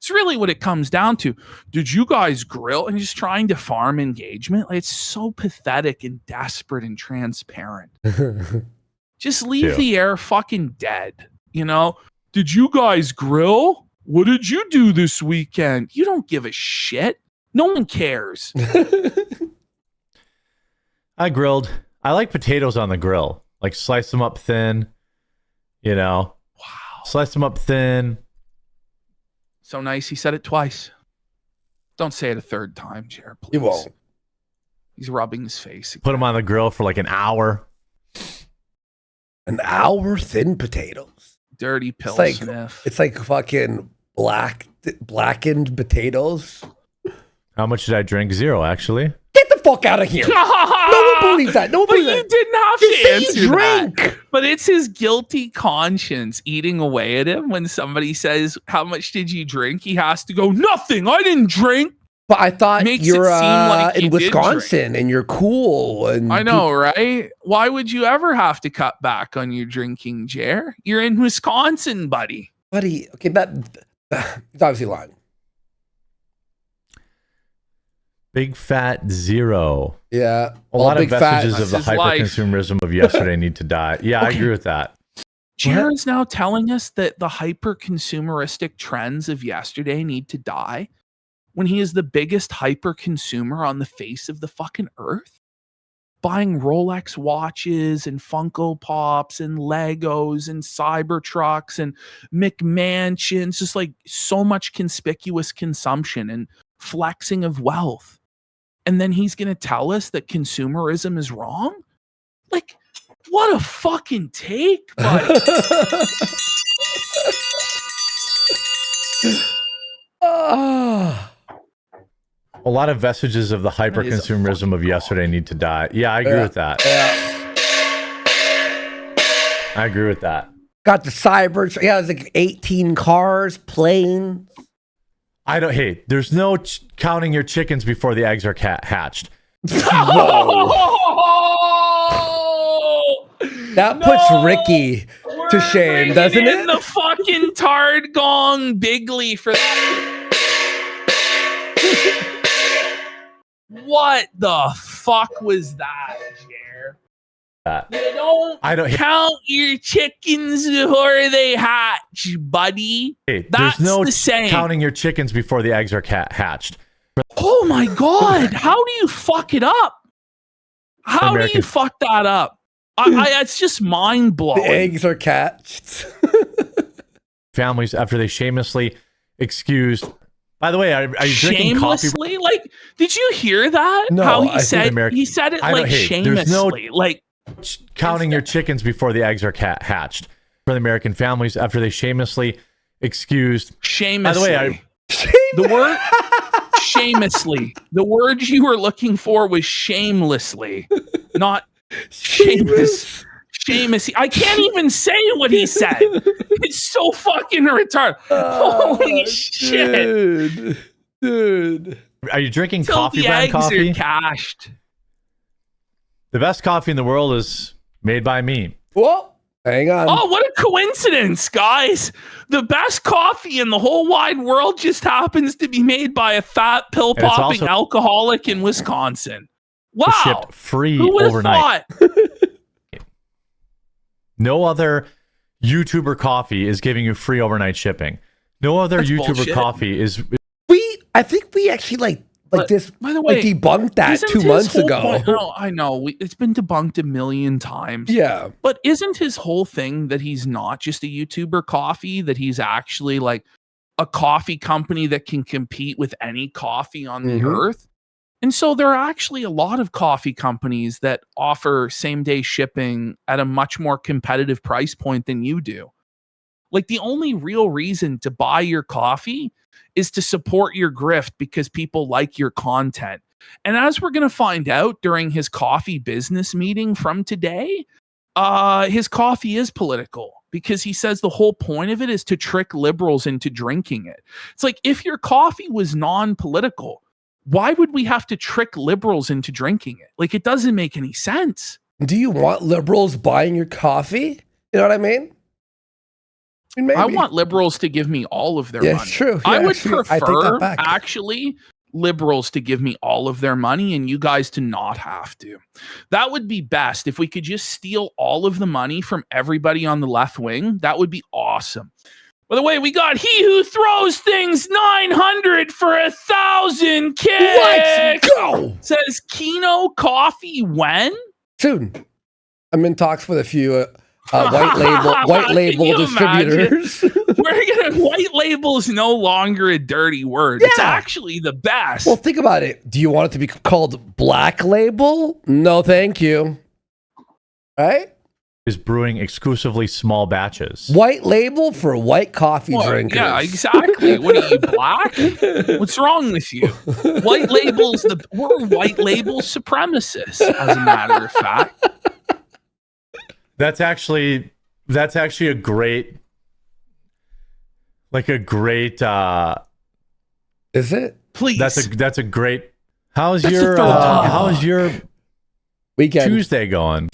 Speaker 3: really what it comes down to. Did you guys grill? And he's just trying to farm engagement. Like, it's so pathetic and desperate and transparent. Just leave
Speaker 1: Yeah.
Speaker 3: the air fucking dead. You know? Did you guys grill? What did you do this weekend? You don't give a shit. No one cares.
Speaker 1: I grilled. I like potatoes on the grill. Like slice them up thin, you know.
Speaker 3: Wow.
Speaker 1: Slice them up thin.
Speaker 3: So nice. He said it twice. Don't say it a third time, Jared, please.
Speaker 2: He won't.
Speaker 3: He's rubbing his face.
Speaker 1: Put them on the grill for like an hour.
Speaker 2: An hour thin potatoes.
Speaker 3: Dirty pill
Speaker 2: It's like
Speaker 3: sniff.
Speaker 2: it's like fucking blackened potatoes.
Speaker 1: How much did I drink? 0, actually.
Speaker 2: Get the fuck out of here. No one believes that. No one
Speaker 3: But
Speaker 2: believes
Speaker 3: you
Speaker 2: that.
Speaker 3: didn't have
Speaker 2: Just
Speaker 3: to
Speaker 2: say
Speaker 3: answer
Speaker 2: you
Speaker 3: that.
Speaker 2: drink.
Speaker 3: But it's his guilty conscience eating away at him when somebody says, "How much did you drink?" He has to go, "Nothing. I didn't drink."
Speaker 2: But I thought
Speaker 3: Makes
Speaker 2: you're
Speaker 3: it seem like you
Speaker 2: in
Speaker 3: did
Speaker 2: Wisconsin and you're cool. And
Speaker 3: I know, right? Why would you ever have to cut back on your drinking, Jer? You're in Wisconsin, buddy.
Speaker 2: buddy. Okay, that he's obviously lying.
Speaker 1: Big fat 0.
Speaker 2: Yeah,
Speaker 1: A lot of
Speaker 2: big fat-
Speaker 1: vestiges of the
Speaker 3: That's his life.
Speaker 1: hyper-consumerism of yesterday need to die. Yeah, I agree with that.
Speaker 3: Jared's now telling us that the hyper-consumeristic trends of yesterday need to die when he is the biggest hyper-consumer on the face of the fucking earth. Buying Rolex watches and Funko Pops and Legos and Cybertrucks and McMansions, just like so much conspicuous consumption and flexing of wealth. And then he's going to tell us that consumerism is wrong? Like, what a fucking take, buddy.
Speaker 1: A lot of vestiges of the hyper-consumerism of yesterday need to die. Yeah, I agree with that. I agree with that.
Speaker 2: Got the Cybertruck. Yeah, it was like 18 cars, planes.
Speaker 1: I don't hate. There's no counting your chickens before the eggs are hatched.
Speaker 2: That puts Ricky to shame, doesn't it?
Speaker 3: The fucking tard gong bigly for that. What the fuck was that, Jer? I don't count your chickens before they hatch, buddy.
Speaker 1: Hey,
Speaker 3: that's
Speaker 1: there's no
Speaker 3: the same.
Speaker 1: Counting your chickens before the eggs are hatched.
Speaker 3: Oh my god! How do you fuck it up? How do you fuck that up? It's just mind blowing.
Speaker 2: The eggs are hatched.
Speaker 1: Families after they shamelessly excused. By the way, are you drinking coffee?
Speaker 3: Shamelessly? Like, did you hear that?
Speaker 2: No,
Speaker 3: how he said it like shamelessly, like
Speaker 1: counting your chickens before the eggs are hatched. For the American families after they shamelessly excused.
Speaker 3: Shamelessly.
Speaker 1: By the way,
Speaker 3: the word shamelessly. The word you were looking for was shamelessly, not shameless. Seamus, I can't even say what he said. It's so fucking retarded. Holy shit.
Speaker 2: Dude.
Speaker 1: Are you drinking
Speaker 3: Till
Speaker 1: coffee
Speaker 3: the
Speaker 1: brand
Speaker 3: eggs
Speaker 1: coffee?
Speaker 3: are cashed.
Speaker 1: The best coffee in the world is made by me.
Speaker 2: Whoa. Hang on.
Speaker 3: Oh, what a coincidence, guys. The best coffee in the whole wide world just happens to be made by a fat pill-popping alcoholic in Wisconsin. Wow.
Speaker 1: Shipped free
Speaker 3: Who would have
Speaker 1: overnight.
Speaker 3: thought?
Speaker 1: No other YouTuber coffee is giving you free overnight shipping. No other
Speaker 3: That's
Speaker 1: YouTuber
Speaker 3: bullshit.
Speaker 1: coffee is.
Speaker 2: I think we actually this.
Speaker 3: By the way,
Speaker 2: debunked that
Speaker 3: isn't
Speaker 2: 2
Speaker 3: his
Speaker 2: months
Speaker 3: whole
Speaker 2: ago.
Speaker 3: point- no, I know it's been debunked a million times.
Speaker 2: Yeah.
Speaker 3: But isn't his whole thing that he's not just a YouTuber coffee, that he's actually like a coffee company that can compete with any coffee on the earth? And so there are actually a lot of coffee companies that offer same-day shipping at a much more competitive price point than you do. Like, the only real reason to buy your coffee is to support your grift because people like your content. And as we're going to find out during his coffee business meeting from today, his coffee is political because he says the whole point of it is to trick liberals into drinking it. It's like, if your coffee was non-political, why would we have to trick liberals into drinking it? Like, it doesn't make any sense.
Speaker 2: Do you want liberals buying your coffee? You know what I mean? Maybe.
Speaker 3: I want liberals to give me all of their money.
Speaker 2: It's true.
Speaker 3: I
Speaker 2: Yeah,
Speaker 3: would
Speaker 2: actually, I take
Speaker 3: prefer,
Speaker 2: that back.
Speaker 3: actually, liberals to give me all of their money and you guys to not have to. That would be best. If we could just steal all of the money from everybody on the left wing, that would be awesome. By the way, we got he who throws things 900 for 1,000 kicks.
Speaker 2: Let's go.
Speaker 3: Says Kino coffee when?
Speaker 2: Soon. I'm in talks with a few white label
Speaker 3: Can you
Speaker 2: distributors.
Speaker 3: White label is no longer a dirty word. It's actually the best.
Speaker 2: Well, think about it. Do you want it to be called Black Label? No, thank you. Right?
Speaker 1: Is brewing exclusively small batches.
Speaker 2: White label for white coffee drinkers.
Speaker 3: Yeah, exactly. What are you, black? What's wrong with you? White labels, we're white label supremacists, as a matter of fact.
Speaker 1: That's actually a great,
Speaker 2: Is it?
Speaker 3: Please.
Speaker 1: That's a great. How's your
Speaker 2: Weekend?
Speaker 1: Tuesday going?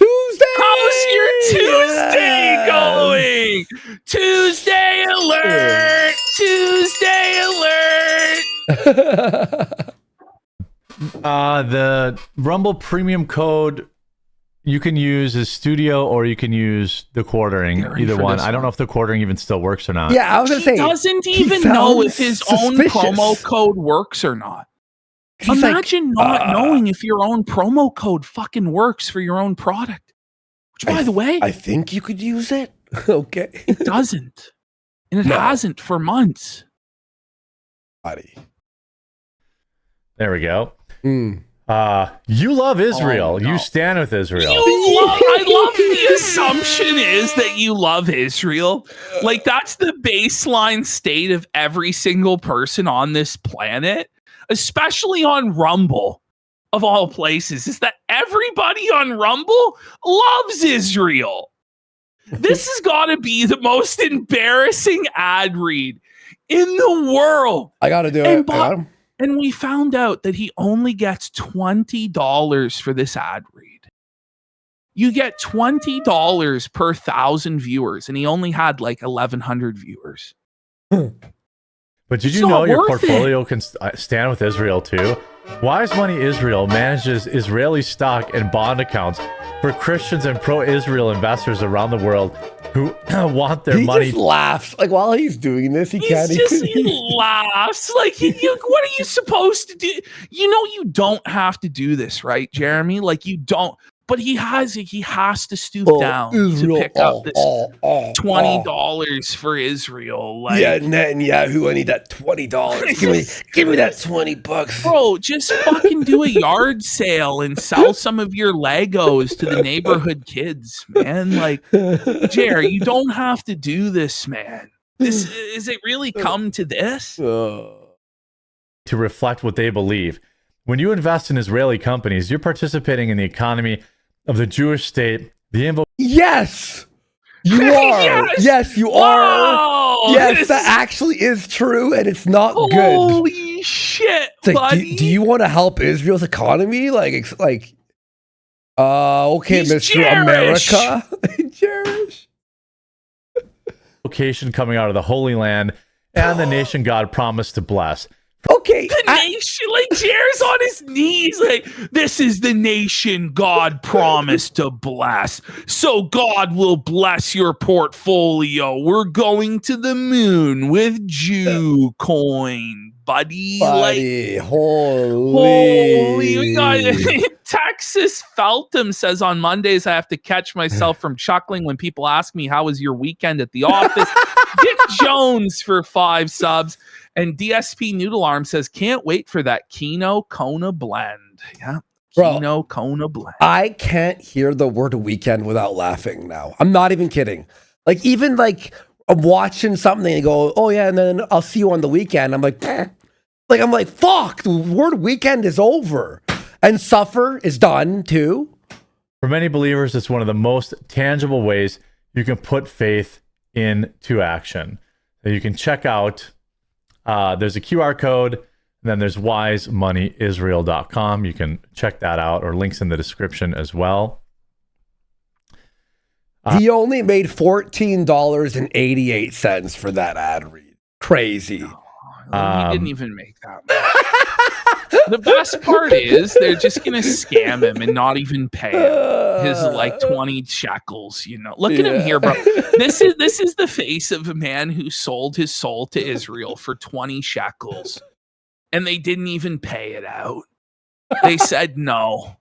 Speaker 3: How's your Tuesday going? Tuesday alert! Tuesday alert!
Speaker 1: The Rumble premium code You can use his studio or you can use the quartering,
Speaker 3: Gary,
Speaker 1: either
Speaker 3: for
Speaker 1: one.
Speaker 3: this
Speaker 1: I don't know if the quartering even still works or not.
Speaker 2: Yeah, I was gonna
Speaker 3: He
Speaker 2: say
Speaker 3: doesn't
Speaker 2: he
Speaker 3: even know if
Speaker 2: sounds
Speaker 3: his own
Speaker 2: suspicious.
Speaker 3: promo code works or not.
Speaker 2: He's like,
Speaker 3: Imagine not knowing if your own promo code fucking works for your own product. Which, by the way,
Speaker 2: I think you could use it. Okay.
Speaker 3: it doesn't. And it
Speaker 2: No.
Speaker 3: hasn't for months.
Speaker 2: Buddy.
Speaker 1: There we go.
Speaker 2: Mm.
Speaker 1: You love Israel.
Speaker 3: Oh, no.
Speaker 1: You stand with Israel.
Speaker 3: I love the assumption is that you love Israel. Like, that's the baseline state of every single person on this planet, especially on Rumble, of all places, is that everybody on Rumble loves Israel. This has got to be the most embarrassing ad read in the world.
Speaker 2: I gotta do
Speaker 3: And
Speaker 2: it. I got him.
Speaker 3: And we found out that he only gets $20 for this ad read. You get $20 per 1,000 viewers, and he only had like 1,100 viewers.
Speaker 1: But did
Speaker 3: It's
Speaker 1: you know
Speaker 3: not
Speaker 1: your
Speaker 3: worth
Speaker 1: portfolio can stand with Israel too? Wise Money Israel manages Israeli stock and bond accounts for Christians and pro-Israel investors around the world who want their
Speaker 2: He
Speaker 1: money.
Speaker 2: just laughs. Like while he's doing this, he can't
Speaker 3: He
Speaker 2: even.
Speaker 3: laughs. Like, what are you supposed to do? You know, you don't have to do this, right, Jeremy? Like, you don't. But he has to stoop down to pick up this $20 for Israel. Like,
Speaker 2: yeah, Netanyahu, I need that $20. give me that $20.
Speaker 3: bro, just fucking do a yard sale and sell some of your Legos to the neighborhood kids, man. Like, Jer, you don't have to do this, man. Is it really come to this?
Speaker 1: To reflect what they believe. When you invest in Israeli companies, you're participating in the economy of the Jewish state. The
Speaker 2: Yes, you are. Yes, you are.
Speaker 3: Whoa,
Speaker 2: Yes, that actually is true, and it's not good.
Speaker 3: Holy shit,
Speaker 2: It's like,
Speaker 3: buddy.
Speaker 2: do you want to help Israel's economy? Okay,
Speaker 3: He's
Speaker 2: Mr.
Speaker 3: Jerish.
Speaker 2: America. Jerish.
Speaker 1: location coming out of the Holy Land and the nation God promised to bless.
Speaker 2: Okay.
Speaker 3: The nation, like Jer's on his knees, like, this is the nation God promised to bless. So God will bless your portfolio. We're going to the moon with Jew coin, buddy.
Speaker 2: Buddy,
Speaker 3: Like,
Speaker 2: holy.
Speaker 3: we got Texas Feltham says on Mondays I have to catch myself from chuckling when people ask me how was your weekend at the office. Dick Jones for 5 subs. And DSP Noodle Arm says, can't wait for that Kino Kona blend. Yeah.
Speaker 2: Bro,
Speaker 3: Kino Kona blend.
Speaker 2: I can't hear the word weekend without laughing now. I'm not even kidding. Like, even like I'm watching something and go, oh yeah, and then I'll see you on the weekend. I'm like, eh. I'm like, fuck, the word weekend is over. And suffer is done too.
Speaker 1: For many believers, it's one of the most tangible ways you can put faith into action. So you can check out, there's a QR code, and then there's wisemoneyisrael.com. You can check that out, or links in the description as well.
Speaker 2: He only made $14.88 for that ad read. Crazy.
Speaker 3: He didn't even make that much. The best part is they're just gonna scam him and not even pay him his like 20 shekels. You know, look at him here, bro. This is the face of a man who sold his soul to Israel for 20 shekels, and they didn't even pay it out. They said no.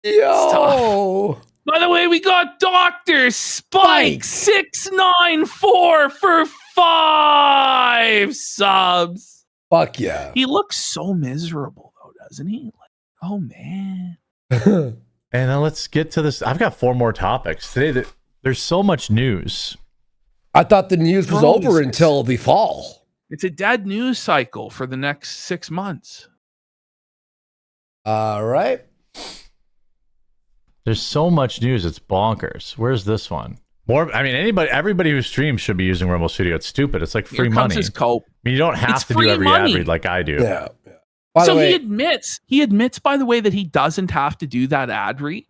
Speaker 2: Yo.
Speaker 3: By the way, we got Dr. Spike 694 for 5 subs.
Speaker 2: Fuck yeah.
Speaker 3: He looks so miserable though, doesn't he? Like, oh man.
Speaker 1: And then let's get to this. I've got 4 more topics today. There's so much news.
Speaker 2: I thought the news was
Speaker 3: Bro,
Speaker 2: over until the fall.
Speaker 3: It's a dead news cycle for the next 6 months.
Speaker 2: All right.
Speaker 1: There's so much news. It's bonkers. Where's this one? More. I mean, everybody who streams should be using Rumble Studio. It's stupid. It's like free
Speaker 3: Here comes
Speaker 1: money.
Speaker 3: his cope.
Speaker 1: I mean, you don't have
Speaker 3: It's
Speaker 1: to do
Speaker 3: free
Speaker 1: every
Speaker 3: money.
Speaker 1: ad read like I do.
Speaker 2: Yeah. By the
Speaker 3: So
Speaker 2: way,
Speaker 3: he admits, by the way, that he doesn't have to do that ad read,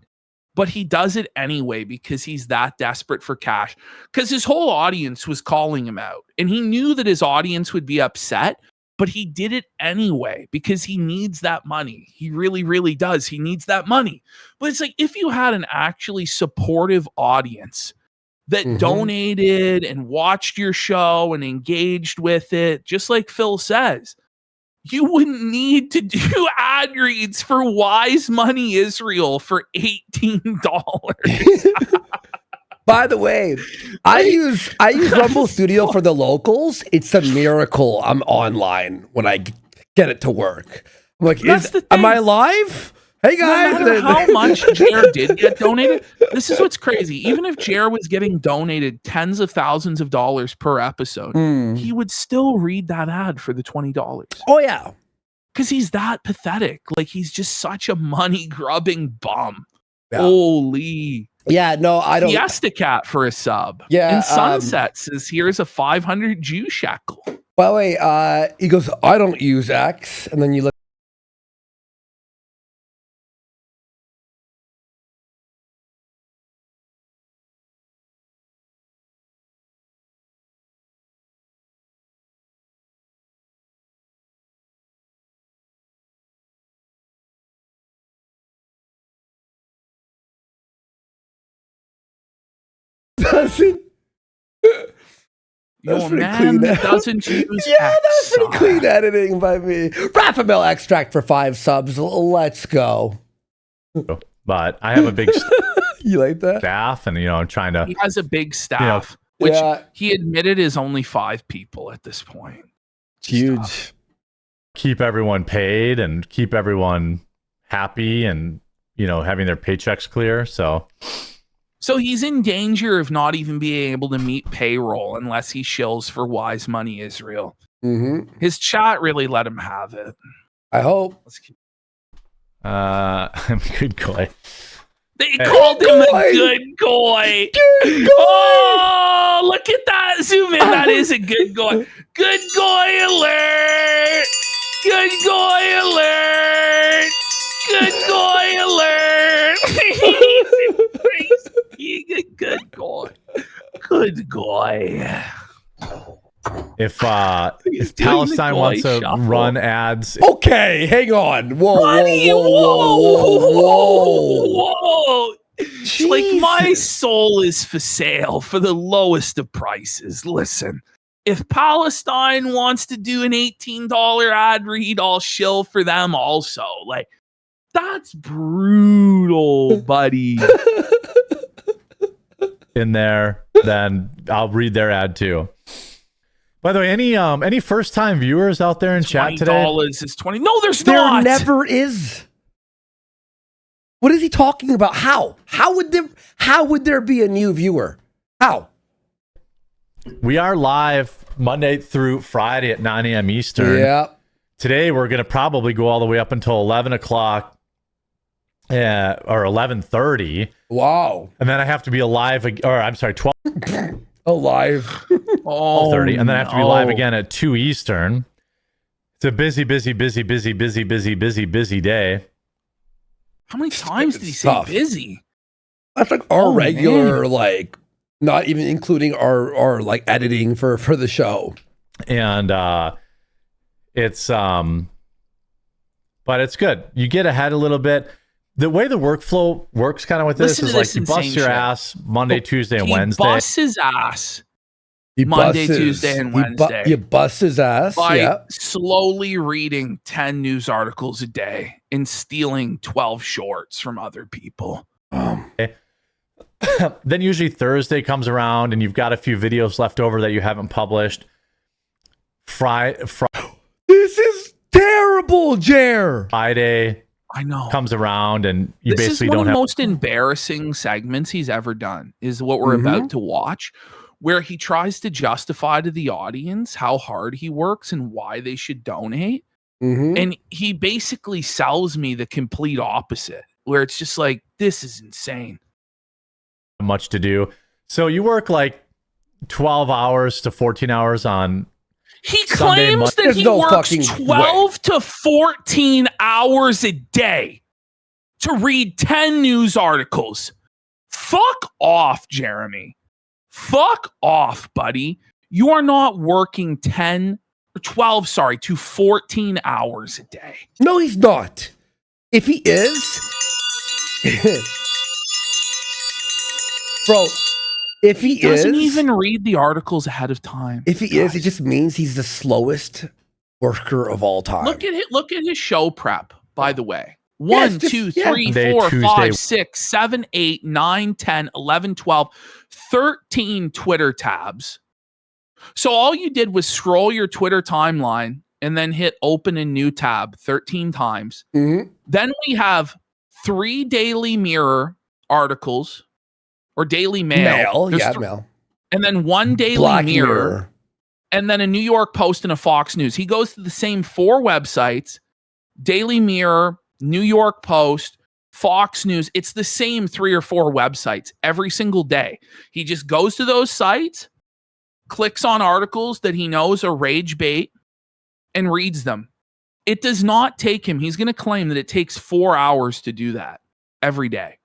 Speaker 3: but he does it anyway because he's that desperate for cash. Because his whole audience was calling him out, and he knew that his audience would be upset but he did it anyway because he needs that money. He really, really does. He needs that money. But it's like if you had an actually supportive audience that donated and watched your show and engaged with it, just like Phil says, you wouldn't need to do ad reads for Wise Money Israel for $18.
Speaker 2: By the way, I use Rumble Studio for the locals. It's a miracle I'm online when I get it to work. I'm like, am I live? Hey guys,
Speaker 3: no matter how much Jer did get donated, this is what's crazy. Even if Jer was getting donated tens of thousands of dollars per episode, he would still read that ad for the $20.
Speaker 2: Oh yeah,
Speaker 3: because he's that pathetic. Like he's just such a money grubbing bum.
Speaker 2: Yeah.
Speaker 3: Holy.
Speaker 2: Yeah, no, I don't.
Speaker 3: Fiesta Cat for a sub.
Speaker 2: Yeah,
Speaker 3: and Sunset says here's a 500 Jew shekel.
Speaker 2: By the way, he goes, I don't use X, and then you look. Doesn't.
Speaker 3: Your man doesn't use
Speaker 2: Yeah,
Speaker 3: X.
Speaker 2: that's pretty clean editing by me. Raphamel extract for 5 subs. Let's go.
Speaker 1: But I have a big
Speaker 2: You like that?
Speaker 1: staff, and I'm trying to.
Speaker 3: He has a big staff, which
Speaker 2: Yeah.
Speaker 3: he admitted is only 5 people at this point.
Speaker 2: Huge.
Speaker 1: Keep everyone paid and keep everyone happy and having their paychecks clear.
Speaker 3: So he's in danger of not even being able to meet payroll unless he shills for Wise Money Israel. His chat really let him have it.
Speaker 2: I hope.
Speaker 1: I'm a good guy.
Speaker 3: They called him a good guy. Oh, look at that. Zoom in. That is a good guy. Good guy alert. Good guy alert. Good guy alert. He's being a good guy. Good guy.
Speaker 1: If Palestine wants to run ads,
Speaker 2: Okay, hang on. Whoa,
Speaker 3: Buddy, whoa. Like my soul is for sale for the lowest of prices. Listen, if Palestine wants to do an $18 ad read, I'll shill for them also. Like, that's brutal, buddy.
Speaker 1: in there, then I'll read their ad too. By the way, any first time viewers out there in chat today?
Speaker 3: $20 is 20. No, there's
Speaker 2: There
Speaker 3: not.
Speaker 2: never is. What is he talking about? How? How would there be a new viewer? How?
Speaker 1: We are live Monday through Friday at 9 a.m. Eastern.
Speaker 2: Yeah.
Speaker 1: Today we're going to probably go all the way up until 11 o'clock or 11:30.
Speaker 2: Wow.
Speaker 1: And then I have to be alive, or I'm sorry, 12.
Speaker 2: Alive.
Speaker 1: 12:30, and then I have to be live again at 2 Eastern. It's a busy day.
Speaker 3: How many times did he say
Speaker 2: Tough.
Speaker 3: busy?
Speaker 2: That's like our regular,
Speaker 3: man.
Speaker 2: like, not even including our like editing for the show.
Speaker 1: And it's but it's good. You get ahead a little bit. The way the workflow works kind of with this
Speaker 3: Listen
Speaker 1: is
Speaker 3: to
Speaker 1: like
Speaker 3: this
Speaker 1: you bust
Speaker 3: insane
Speaker 1: your
Speaker 3: shit.
Speaker 1: ass Monday, Tuesday, and
Speaker 3: He
Speaker 1: Wednesday.
Speaker 3: busts his ass
Speaker 2: He
Speaker 3: Monday,
Speaker 2: busts-
Speaker 3: Tuesday, and
Speaker 2: he
Speaker 3: Wednesday.
Speaker 2: You bust his ass.
Speaker 3: by
Speaker 2: Yeah.
Speaker 3: slowly reading 10 news articles a day and stealing 12 shorts from other people.
Speaker 1: Then usually Thursday comes around and you've got a few videos left over that you haven't published.
Speaker 2: This is terrible, Jer.
Speaker 1: Friday
Speaker 3: I know.
Speaker 1: comes around and you
Speaker 3: This is
Speaker 1: basically
Speaker 3: one
Speaker 1: don't
Speaker 3: of the
Speaker 1: have.
Speaker 3: most embarrassing segments he's ever done, is what we're about to watch, where he tries to justify to the audience how hard he works and why they should donate. And he basically sells me the complete opposite, where it's just like, this is insane.
Speaker 1: Much to do. So you work like 12 hours to 14 hours on.
Speaker 3: He
Speaker 1: Sunday,
Speaker 3: claims that
Speaker 2: There's
Speaker 3: he
Speaker 2: no
Speaker 3: works
Speaker 2: fucking
Speaker 3: 12 to 14 hours a day to read 10 news articles. Fuck off, Jeremy. Fuck off, buddy. You are not working 10 or 12, sorry, to 14 hours a day.
Speaker 2: No, he's not. If he is, bro, if he
Speaker 3: Doesn't
Speaker 2: is,
Speaker 3: even read the articles ahead of time.
Speaker 2: if he is, it just means he's the slowest worker of all time.
Speaker 3: Look at his show prep, by the way.
Speaker 2: Yeah,
Speaker 3: 1,
Speaker 2: it's just-
Speaker 3: 2,
Speaker 2: yeah.
Speaker 3: 3,
Speaker 1: Monday,
Speaker 3: 4,
Speaker 1: Tuesday.
Speaker 3: 5, 6, 7, 8, 9, 10, 11, 12, 13 Twitter tabs. So all you did was scroll your Twitter timeline and then hit open a new tab 13 times.
Speaker 2: Mhm.
Speaker 3: Then we have 3 Daily Mirror articles or Daily Mail. There's
Speaker 2: Mail.
Speaker 3: and then 1 Daily
Speaker 2: Black
Speaker 3: Mirror,
Speaker 2: Mirror.
Speaker 3: and then a New York Post and a Fox News. He goes to the same 4 websites, Daily Mirror, New York Post, Fox News. It's the same 3 or 4 websites every single day. He just goes to those sites, clicks on articles that he knows are rage bait, and reads them. It does not take him. He's going to claim that it takes 4 hours to do that every day.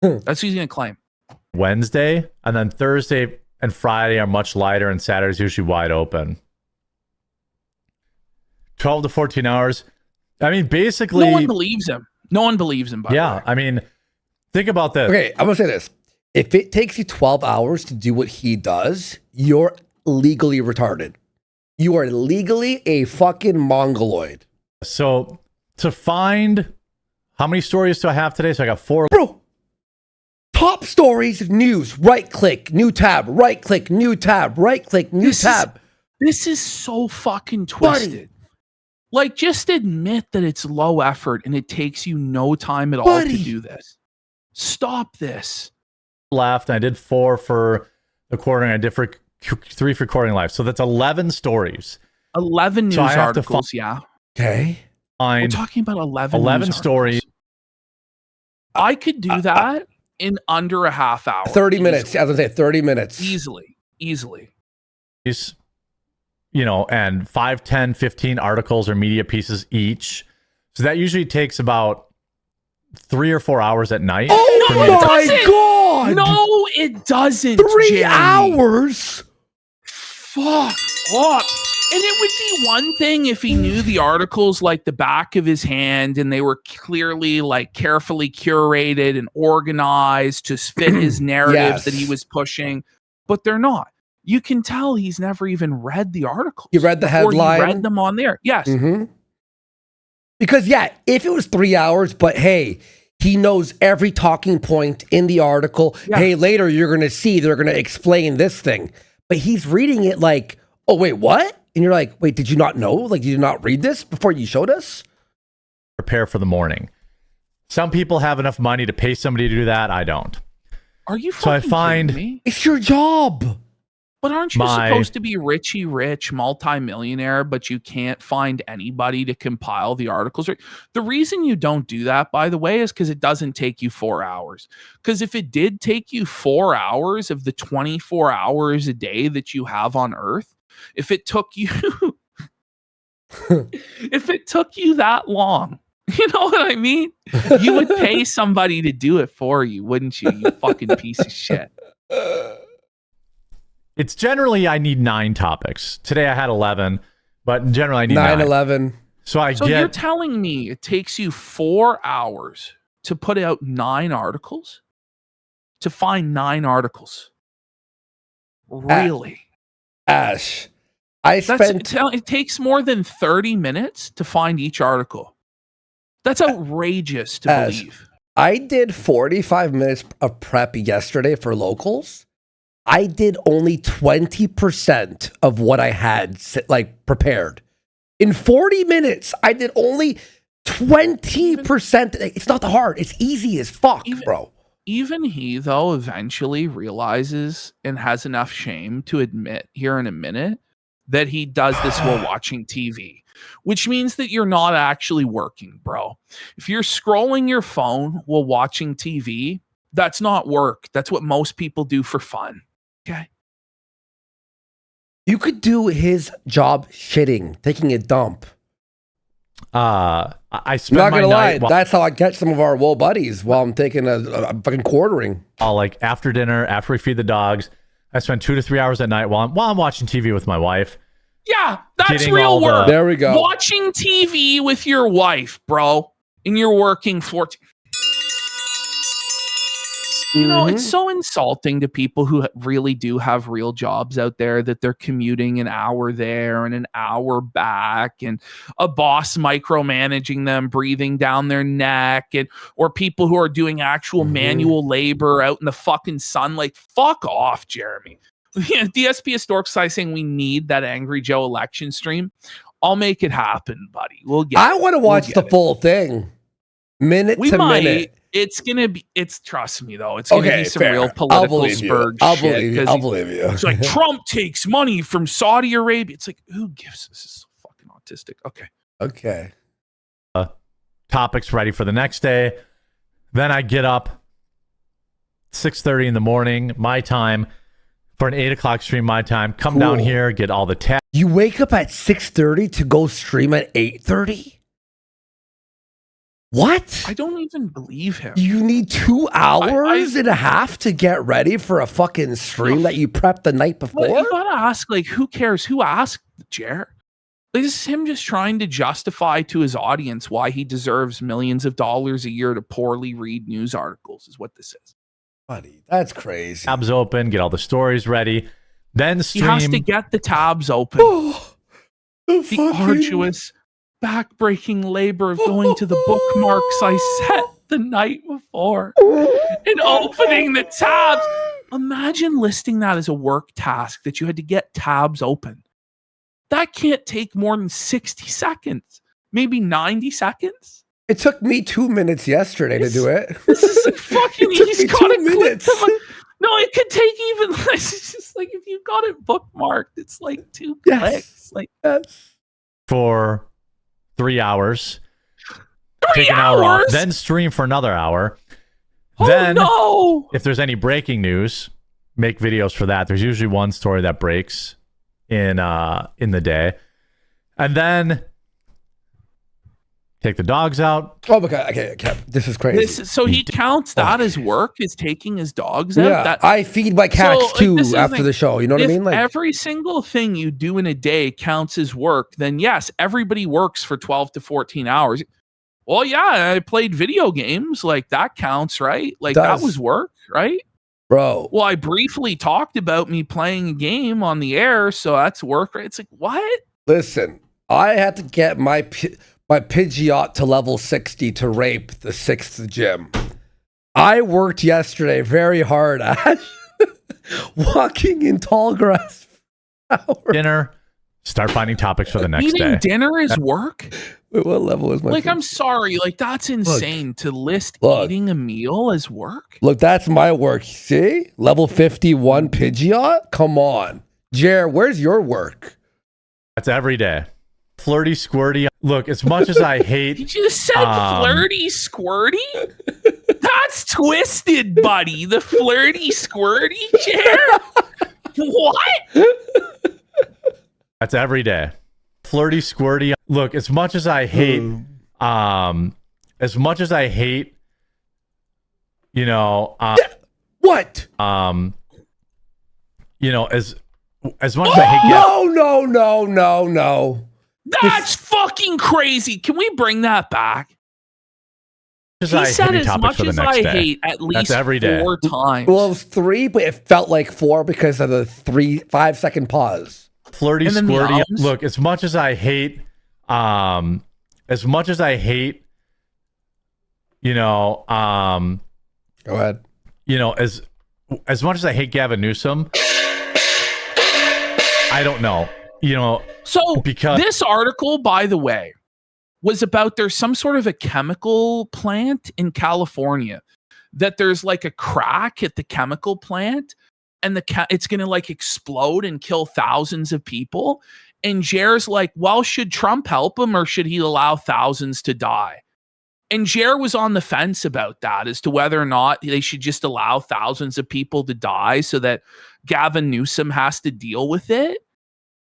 Speaker 3: That's what he's going to claim.
Speaker 1: Wednesday, and then Thursday and Friday are much lighter, and Saturday's usually wide open. 12 to 14 hours. I mean, basically,
Speaker 3: No one believes him. No one believes him, by the
Speaker 1: yeah.
Speaker 3: way.
Speaker 1: I mean, think about this.
Speaker 2: Okay, I'm gonna say this. If it takes you 12 hours to do what he does, you're legally retarded. You are legally a fucking mongoloid.
Speaker 1: So to find how many stories do I have today? So I got 4.
Speaker 2: Bro, top stories, news, right click, new tab, right click, new tab, right click, new tab.
Speaker 3: This is so fucking twisted.
Speaker 2: Buddy.
Speaker 3: Like, just admit that it's low effort and it takes you no time at all
Speaker 2: Buddy.
Speaker 3: to do this. Stop this.
Speaker 1: left, and I did 4 for the quartering. I did 3 for quartering live. So that's 11 stories.
Speaker 3: 11 news
Speaker 1: So I have to
Speaker 3: articles, yeah.
Speaker 2: Okay.
Speaker 3: We're
Speaker 1: Find
Speaker 3: talking about 11
Speaker 1: 11
Speaker 3: news
Speaker 1: stories.
Speaker 3: articles. I could do that in under a half hour.
Speaker 2: 30 minutes.
Speaker 3: Easily.
Speaker 2: I was gonna say 30 minutes.
Speaker 3: Easily.
Speaker 1: You know, and 5, 10, 15 articles or media pieces each. So that usually takes about 3 or 4 hours at night.
Speaker 2: Oh
Speaker 1: for me to-
Speaker 2: my god!
Speaker 3: No, it doesn't.
Speaker 2: 3
Speaker 3: Jeremy.
Speaker 2: hours?
Speaker 3: Fuck off. And it would be one thing if he knew the articles like the back of his hand and they were clearly like carefully curated and organized to fit his narratives that he
Speaker 2: Yes.
Speaker 3: was pushing, but they're not. You can tell he's never even read the articles.
Speaker 2: You read the
Speaker 3: before
Speaker 2: headline?
Speaker 3: He read them on there. Yes.
Speaker 2: Mm-hmm. Because yeah, if it was 3 hours, but hey, he knows every talking point in the article.
Speaker 3: Yeah.
Speaker 2: Hey, later you're gonna see they're gonna explain this thing. But he's reading it like, oh wait, what? And you're like, wait, did you not know? Like, did you not read this before you showed us?
Speaker 1: prepare for the morning. Some people have enough money to pay somebody to do that. I don't.
Speaker 3: Are you
Speaker 1: So I
Speaker 3: fucking
Speaker 1: find-
Speaker 3: kidding me?
Speaker 2: It's your job.
Speaker 3: But aren't you
Speaker 1: My-
Speaker 3: supposed to be richy rich, multimillionaire, but you can't find anybody to compile the articles? The reason you don't do that, by the way, is because it doesn't take you 4 hours. Because if it did take you 4 hours of the 24 hours a day that you have on Earth, if it took you if it took you that long, you know what I mean? You would pay somebody to do it for you, wouldn't you? You fucking piece of shit.
Speaker 1: It's generally I need 9 topics. Today I had 11, but generally I need 9.
Speaker 2: 9/11.
Speaker 1: So
Speaker 3: So you're
Speaker 1: get
Speaker 3: telling me it takes you 4 hours to put out 9 articles? To find 9 articles? Really?
Speaker 2: Ash, I
Speaker 3: That's
Speaker 2: spent
Speaker 3: it takes more than 30 minutes to find each article. That's outrageous to
Speaker 2: Ash.
Speaker 3: believe.
Speaker 2: I did 45 minutes of prep yesterday for locals. I did only 20% of what I had prepared. In 40 minutes, I did only 20%. It's not hard. It's easy as fuck,
Speaker 3: Even-
Speaker 2: bro.
Speaker 3: Even he, though, eventually realizes and has enough shame to admit here in a minute that he does this while watching TV, which means that you're not actually working, bro. If you're scrolling your phone while watching TV, that's not work. That's what most people do for fun. Okay.
Speaker 2: You could do his job shitting, taking a dump.
Speaker 1: I
Speaker 2: I'm
Speaker 1: spend
Speaker 2: not
Speaker 1: my
Speaker 2: gonna lie.
Speaker 1: night while,
Speaker 2: That's how I catch some of our woe buddies while I'm taking a fucking quartering.
Speaker 1: like after dinner, after we feed the dogs. I spend 2 to 3 hours at night while I'm watching TV with my wife.
Speaker 3: Yeah, that's
Speaker 1: Getting
Speaker 3: real
Speaker 1: all the-
Speaker 3: work.
Speaker 2: There we go.
Speaker 3: Watching TV with your wife, bro, and you're working 14. You know, it's so insulting to people who really do have real jobs out there that they're commuting an hour there and an hour back, and a boss micromanaging them, breathing down their neck, and or people who are doing actual manual labor out in the fucking sun. Like, fuck off, Jeremy. DSP Historic Society saying we need that Angry Joe election stream. I'll make it happen, buddy. We'll get
Speaker 2: I
Speaker 3: it.
Speaker 2: want to watch
Speaker 3: We'll
Speaker 2: the
Speaker 3: get it.
Speaker 2: full thing, minute
Speaker 3: We
Speaker 2: to
Speaker 3: might.
Speaker 2: minute.
Speaker 3: It's gonna be. It's trust me though. It's gonna
Speaker 2: Okay,
Speaker 3: be some
Speaker 2: fair.
Speaker 3: real
Speaker 2: I'll
Speaker 3: political
Speaker 2: believe you.
Speaker 3: spurge
Speaker 2: I'll
Speaker 3: shit.
Speaker 2: believe you.
Speaker 3: 'Cause
Speaker 2: I'll believe you.
Speaker 3: It's like Trump takes money from Saudi Arabia. It's like, who gives this? Is so fucking autistic. Okay.
Speaker 2: Okay.
Speaker 1: Topics ready for the next day. Then I get up 6:30 in the morning, my time, for an 8 o'clock stream, my time. Come down
Speaker 2: Cool.
Speaker 1: here, get all the tabs
Speaker 2: You wake up at 6:30 to go stream at 8:30? What?
Speaker 3: I don't even believe him.
Speaker 2: You need 2 hours and a half to get ready for a fucking stream that you prepped the night before?
Speaker 3: Well, you gotta ask, like, who cares? Who asked Jer? Like, this is him just trying to justify to his audience why he deserves millions of dollars a year to poorly read news articles, is what this is.
Speaker 2: Buddy, that's crazy.
Speaker 1: open, get all the stories ready. Then
Speaker 3: He
Speaker 1: stream.
Speaker 3: has to get the tabs open. The arduous, backbreaking labor of going to the bookmarks I set the night before and opening the tabs. Imagine listing that as a work task that you had to get tabs open. That can't take more than 60 seconds, maybe 90 seconds.
Speaker 2: It took me 2 minutes yesterday to do it.
Speaker 3: This is like fucking,
Speaker 2: It took
Speaker 3: he's
Speaker 2: me
Speaker 3: got
Speaker 2: 2
Speaker 3: to click
Speaker 2: minutes.
Speaker 3: no, it could take even less. It's just like if you got it bookmarked, it's like 2
Speaker 2: Yes.
Speaker 3: clicks. Like
Speaker 1: for 3 hours.
Speaker 3: 3
Speaker 1: Take an hour off.
Speaker 3: hours.
Speaker 1: Then stream for another hour.
Speaker 3: Oh
Speaker 1: then,
Speaker 3: no!
Speaker 1: if there's any breaking news, make videos for that. There's usually one story that breaks in the day. And then take the dogs out.
Speaker 2: Oh my God. Okay. This is crazy.
Speaker 3: So he counts that as work, is taking his dogs out.
Speaker 2: Yeah.
Speaker 3: That,
Speaker 2: I feed my cats
Speaker 3: So, like,
Speaker 2: too
Speaker 3: this is
Speaker 2: after
Speaker 3: like-
Speaker 2: the show. You know what I
Speaker 3: if
Speaker 2: mean? Like,
Speaker 3: every single thing you do in a day counts as work, then yes, everybody works for 12 to 14 hours. Well, yeah, I played video games. Like, that counts, right? Like, that
Speaker 2: Does.
Speaker 3: was work, right?
Speaker 2: bro.
Speaker 3: Well, I briefly talked about me playing a game on the air, so that's work, right? It's like, what?
Speaker 2: Listen, I had to get my Pidgeot to level 60 to rape the 6th gym. I worked yesterday very hard, Ash. Walking in tall grass for hours.
Speaker 1: Dinner. Start finding topics for the next
Speaker 3: Eating
Speaker 1: day.
Speaker 3: dinner is work?
Speaker 2: Wait, what level is my
Speaker 3: Like,
Speaker 2: Pidgeot?
Speaker 3: I'm sorry. Like, that's insane to list
Speaker 2: Look.
Speaker 3: eating a meal as work.
Speaker 2: Look, that's my work. See? Level 51 Pidgeot? Come on. Jer, where's your work?
Speaker 1: That's every day. Flirty, squirty. Look, as much as I
Speaker 3: You
Speaker 1: hate,
Speaker 3: just said flirty squirty? That's twisted, buddy. The flirty squirty chair? What?
Speaker 1: that's every day. Flirty, squirty. Look, as much as I hate, you know,
Speaker 2: What?
Speaker 1: you know, as much as I hate,
Speaker 2: No.
Speaker 3: That's fucking crazy. Can we bring that back?
Speaker 1: as
Speaker 3: He
Speaker 1: I
Speaker 3: said
Speaker 1: hate
Speaker 3: as
Speaker 1: topics
Speaker 3: much
Speaker 1: for the
Speaker 3: as
Speaker 1: next
Speaker 3: I
Speaker 1: day.
Speaker 3: hate at least
Speaker 1: every day.
Speaker 3: 4 times.
Speaker 2: Well, it was 3, but it felt like 4 because of the 5 second pause.
Speaker 1: Flirty,
Speaker 3: And then the
Speaker 1: squirty.
Speaker 3: ums?
Speaker 1: Look, as much as I hate, you know,
Speaker 2: Go ahead.
Speaker 1: you know, as much as I hate Gavin Newsom, I don't know, you know,
Speaker 3: So
Speaker 1: because-
Speaker 3: this article, by the way, was about there's some sort of a chemical plant in California that there's like a crack at the chemical plant and it's going to like explode and kill thousands of people. And Jer's like, well, should Trump help him or should he allow thousands to die? And Jer was on the fence about that as to whether or not they should just allow thousands of people to die so that Gavin Newsom has to deal with it.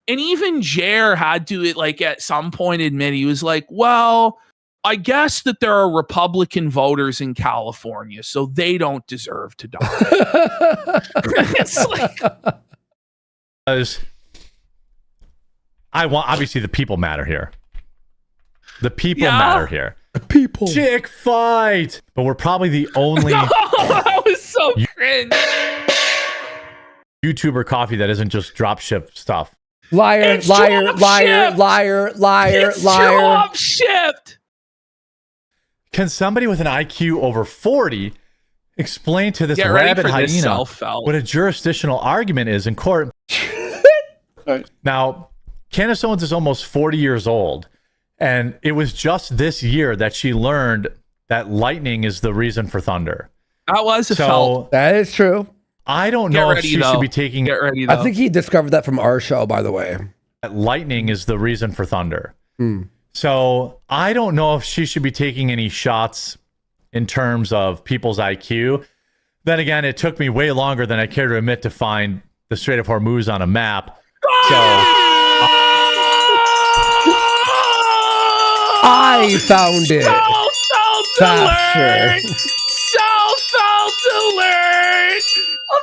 Speaker 3: And even Jer had to, like, at some point admit, he was like, well, I guess that there are Republican voters in California, so they don't deserve to die. It's like,
Speaker 1: because obviously the people matter here. The people
Speaker 3: Yeah.
Speaker 1: matter here.
Speaker 2: People.
Speaker 1: Chick fight. But we're probably the only
Speaker 3: That was so cringe.
Speaker 1: YouTuber coffee that isn't just drop ship stuff.
Speaker 2: Liar,
Speaker 3: It's
Speaker 2: liar,
Speaker 3: drop
Speaker 2: liar,
Speaker 3: shipped.
Speaker 2: liar, liar,
Speaker 3: It's
Speaker 2: liar.
Speaker 3: drop shipped.
Speaker 1: Can somebody with an IQ over 40 explain to this
Speaker 3: Get ready
Speaker 1: rabid
Speaker 3: for this
Speaker 1: hyena
Speaker 3: self-help.
Speaker 1: what a jurisdictional argument is in court? Now, Candace Owens is almost 40 years old, and it was just this year that she learned that lightning is the reason for thunder.
Speaker 3: That was a felt.
Speaker 1: So
Speaker 2: That is true.
Speaker 1: I don't
Speaker 3: Get
Speaker 1: know if
Speaker 3: ready,
Speaker 1: she
Speaker 3: though.
Speaker 1: should be taking
Speaker 3: Get ready, though.
Speaker 2: I think he discovered that from our show, by the way.
Speaker 1: that lightning is the reason for thunder. So I don't know if she should be taking any shots in terms of people's IQ. Then again, it took me way longer than I care to admit to find the Strait of Hormuz on a map. So
Speaker 2: I found it.
Speaker 3: Self-felt alert!
Speaker 2: Faster.
Speaker 3: Self-felt alert!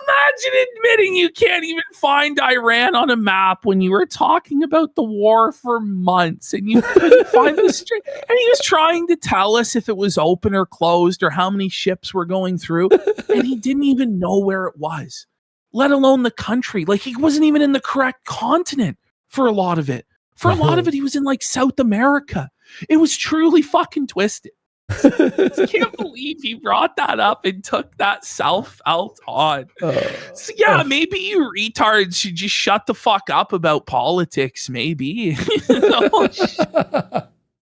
Speaker 3: Imagine admitting you can't even find Iran on a map when you were talking about the war for months and you couldn't find the strait. And he was trying to tell us if it was open or closed or how many ships were going through. And he didn't even know where it was, let alone the country. Like, he wasn't even in the correct continent for a lot of it. For a lot of it, he was in like South America. It was truly fucking twisted. I can't believe he brought that up and took that self-felt on. So yeah, maybe you retards should just shut the fuck up about politics, maybe. You know?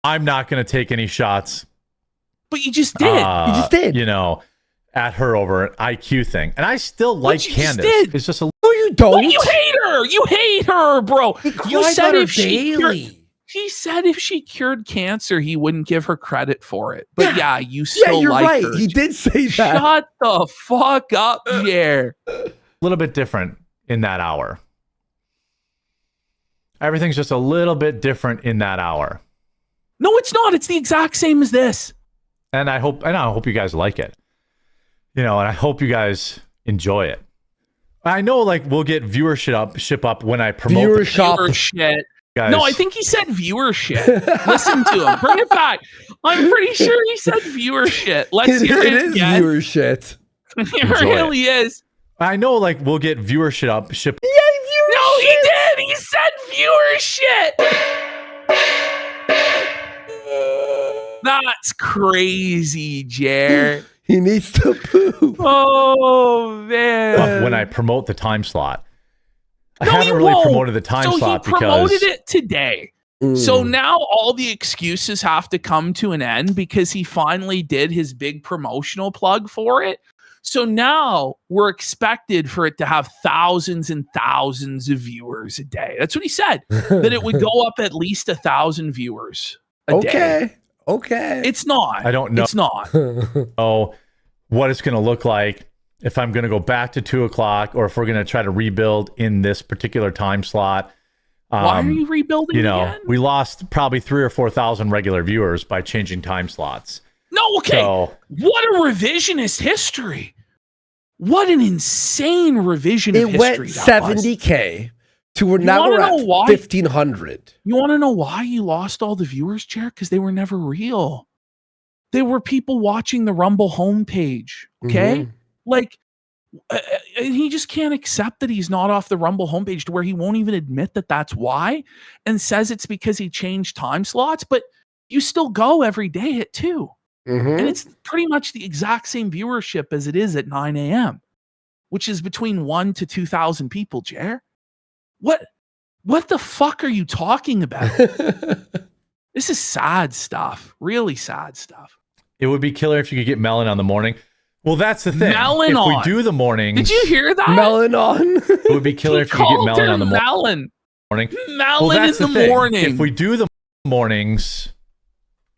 Speaker 1: I'm not going to take any shots.
Speaker 3: But you just did.
Speaker 2: You just did.
Speaker 1: You know, at her over an IQ thing. And I still like
Speaker 3: you just
Speaker 1: Candace.
Speaker 3: did.
Speaker 1: It's just a
Speaker 2: No, you don't.
Speaker 3: But you hate her. You hate her, bro.
Speaker 2: He
Speaker 3: You
Speaker 2: cries
Speaker 3: said
Speaker 2: about her
Speaker 3: if she cured,
Speaker 2: daily.
Speaker 3: he said if she cured cancer, he wouldn't give her credit for it. But yeah, you
Speaker 2: Yeah,
Speaker 3: still
Speaker 2: you're
Speaker 3: like
Speaker 2: right.
Speaker 3: her.
Speaker 2: He did say that.
Speaker 3: Shut the fuck up, Jer.
Speaker 1: little bit different in that hour. Everything's just a little bit different in that hour.
Speaker 3: No, it's not. It's the exact same as this.
Speaker 1: And I hope you guys like it. You know, and I hope you guys enjoy it. I know, like, we'll get viewership up when I promote the
Speaker 3: Viewership.
Speaker 1: guys.
Speaker 3: No, I think he said viewership. Listen to him. Bring it back. I'm pretty sure he said viewership. Let's hear
Speaker 2: It
Speaker 3: it
Speaker 2: is
Speaker 3: again.
Speaker 2: viewer shit.
Speaker 3: It
Speaker 1: Enjoy
Speaker 3: really is.
Speaker 1: I know, like, we'll get viewership up.
Speaker 3: No, he did. He said viewership. That's crazy, Jer.
Speaker 2: He needs to poop.
Speaker 3: Oh man.
Speaker 1: when I promote the time slot. I
Speaker 3: No,
Speaker 1: haven't
Speaker 3: you
Speaker 1: really
Speaker 3: won't.
Speaker 1: promoted the time slot
Speaker 3: he promoted
Speaker 1: because
Speaker 3: it today. So now all the excuses have to come to an end because he finally did his big promotional plug for it. So now we're expected for it to have thousands and thousands of viewers a day. That's what he said. That it would go up at least 1,000 viewers a day.
Speaker 2: Okay.
Speaker 3: It's not.
Speaker 1: I don't know.
Speaker 3: It's not.
Speaker 1: What it's going to look like if I'm going to go back to 2:00 or if we're going to try to rebuild in this particular time slot.
Speaker 3: Why are you rebuilding
Speaker 1: again?
Speaker 3: again?
Speaker 1: We lost probably 3,000 or 4,000 regular viewers by changing time slots.
Speaker 3: No, okay.
Speaker 1: So,
Speaker 3: what a revisionist history. What an insane revision of
Speaker 2: It
Speaker 3: history
Speaker 2: went
Speaker 3: that was.
Speaker 2: 70K to now
Speaker 3: wanna
Speaker 2: we're at
Speaker 3: know why?
Speaker 2: 1,500.
Speaker 3: You want to know why you lost all the viewers, Chair? Because they were never real. They were people watching the Rumble homepage. Okay. Like, and he just can't accept that he's not off the Rumble homepage to where he won't even admit that that's why and says it's because he changed time slots. But you still go every day at 2. And it's pretty much the exact same viewership as it is at 9 a.m., which is between 1 to 2,000 people, Jer. What the fuck are you talking about? This is sad stuff. Really sad stuff.
Speaker 1: it would be killer if you could get Melon on the morning. Well, that's the thing.
Speaker 3: Melon
Speaker 1: if we
Speaker 3: on.
Speaker 1: do the mornings,
Speaker 3: Did you hear that?
Speaker 2: Melon on.
Speaker 1: it would be killer if you could get
Speaker 3: Called
Speaker 1: Melon
Speaker 3: her
Speaker 1: on the
Speaker 3: Melon.
Speaker 1: morning.
Speaker 3: Melon in the
Speaker 1: thing.
Speaker 3: morning.
Speaker 1: If we do the mornings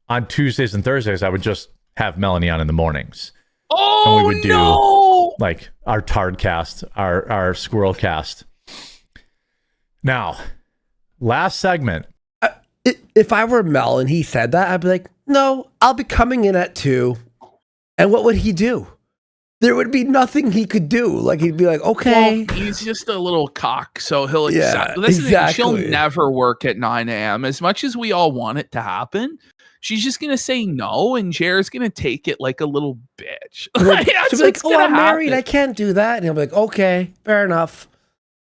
Speaker 1: on Tuesdays and Thursdays, I would just have Melanie on in the mornings.
Speaker 3: Oh,
Speaker 1: and we would do
Speaker 3: no.
Speaker 1: like our Tard cast, our Squirrel cast. Now, last segment.
Speaker 2: If I were Mel and he said that, I'd be like, no, I'll be coming in at 2. And what would he do? there would be nothing he could do. Like he'd be like, okay.
Speaker 3: Well, he's just a little cock, so he'll
Speaker 2: Yeah,
Speaker 3: accept. Listen,
Speaker 2: exactly.
Speaker 3: she'll never work at 9 a.m. As much as we all want it to happen, she's just gonna say no, and Jared's gonna take it like a little bitch.
Speaker 2: Like,
Speaker 3: That's
Speaker 2: she'll be like,
Speaker 3: what's
Speaker 2: oh,
Speaker 3: gonna
Speaker 2: I'm married. I
Speaker 3: happen.
Speaker 2: can't do that. And he'll be like, okay, fair enough.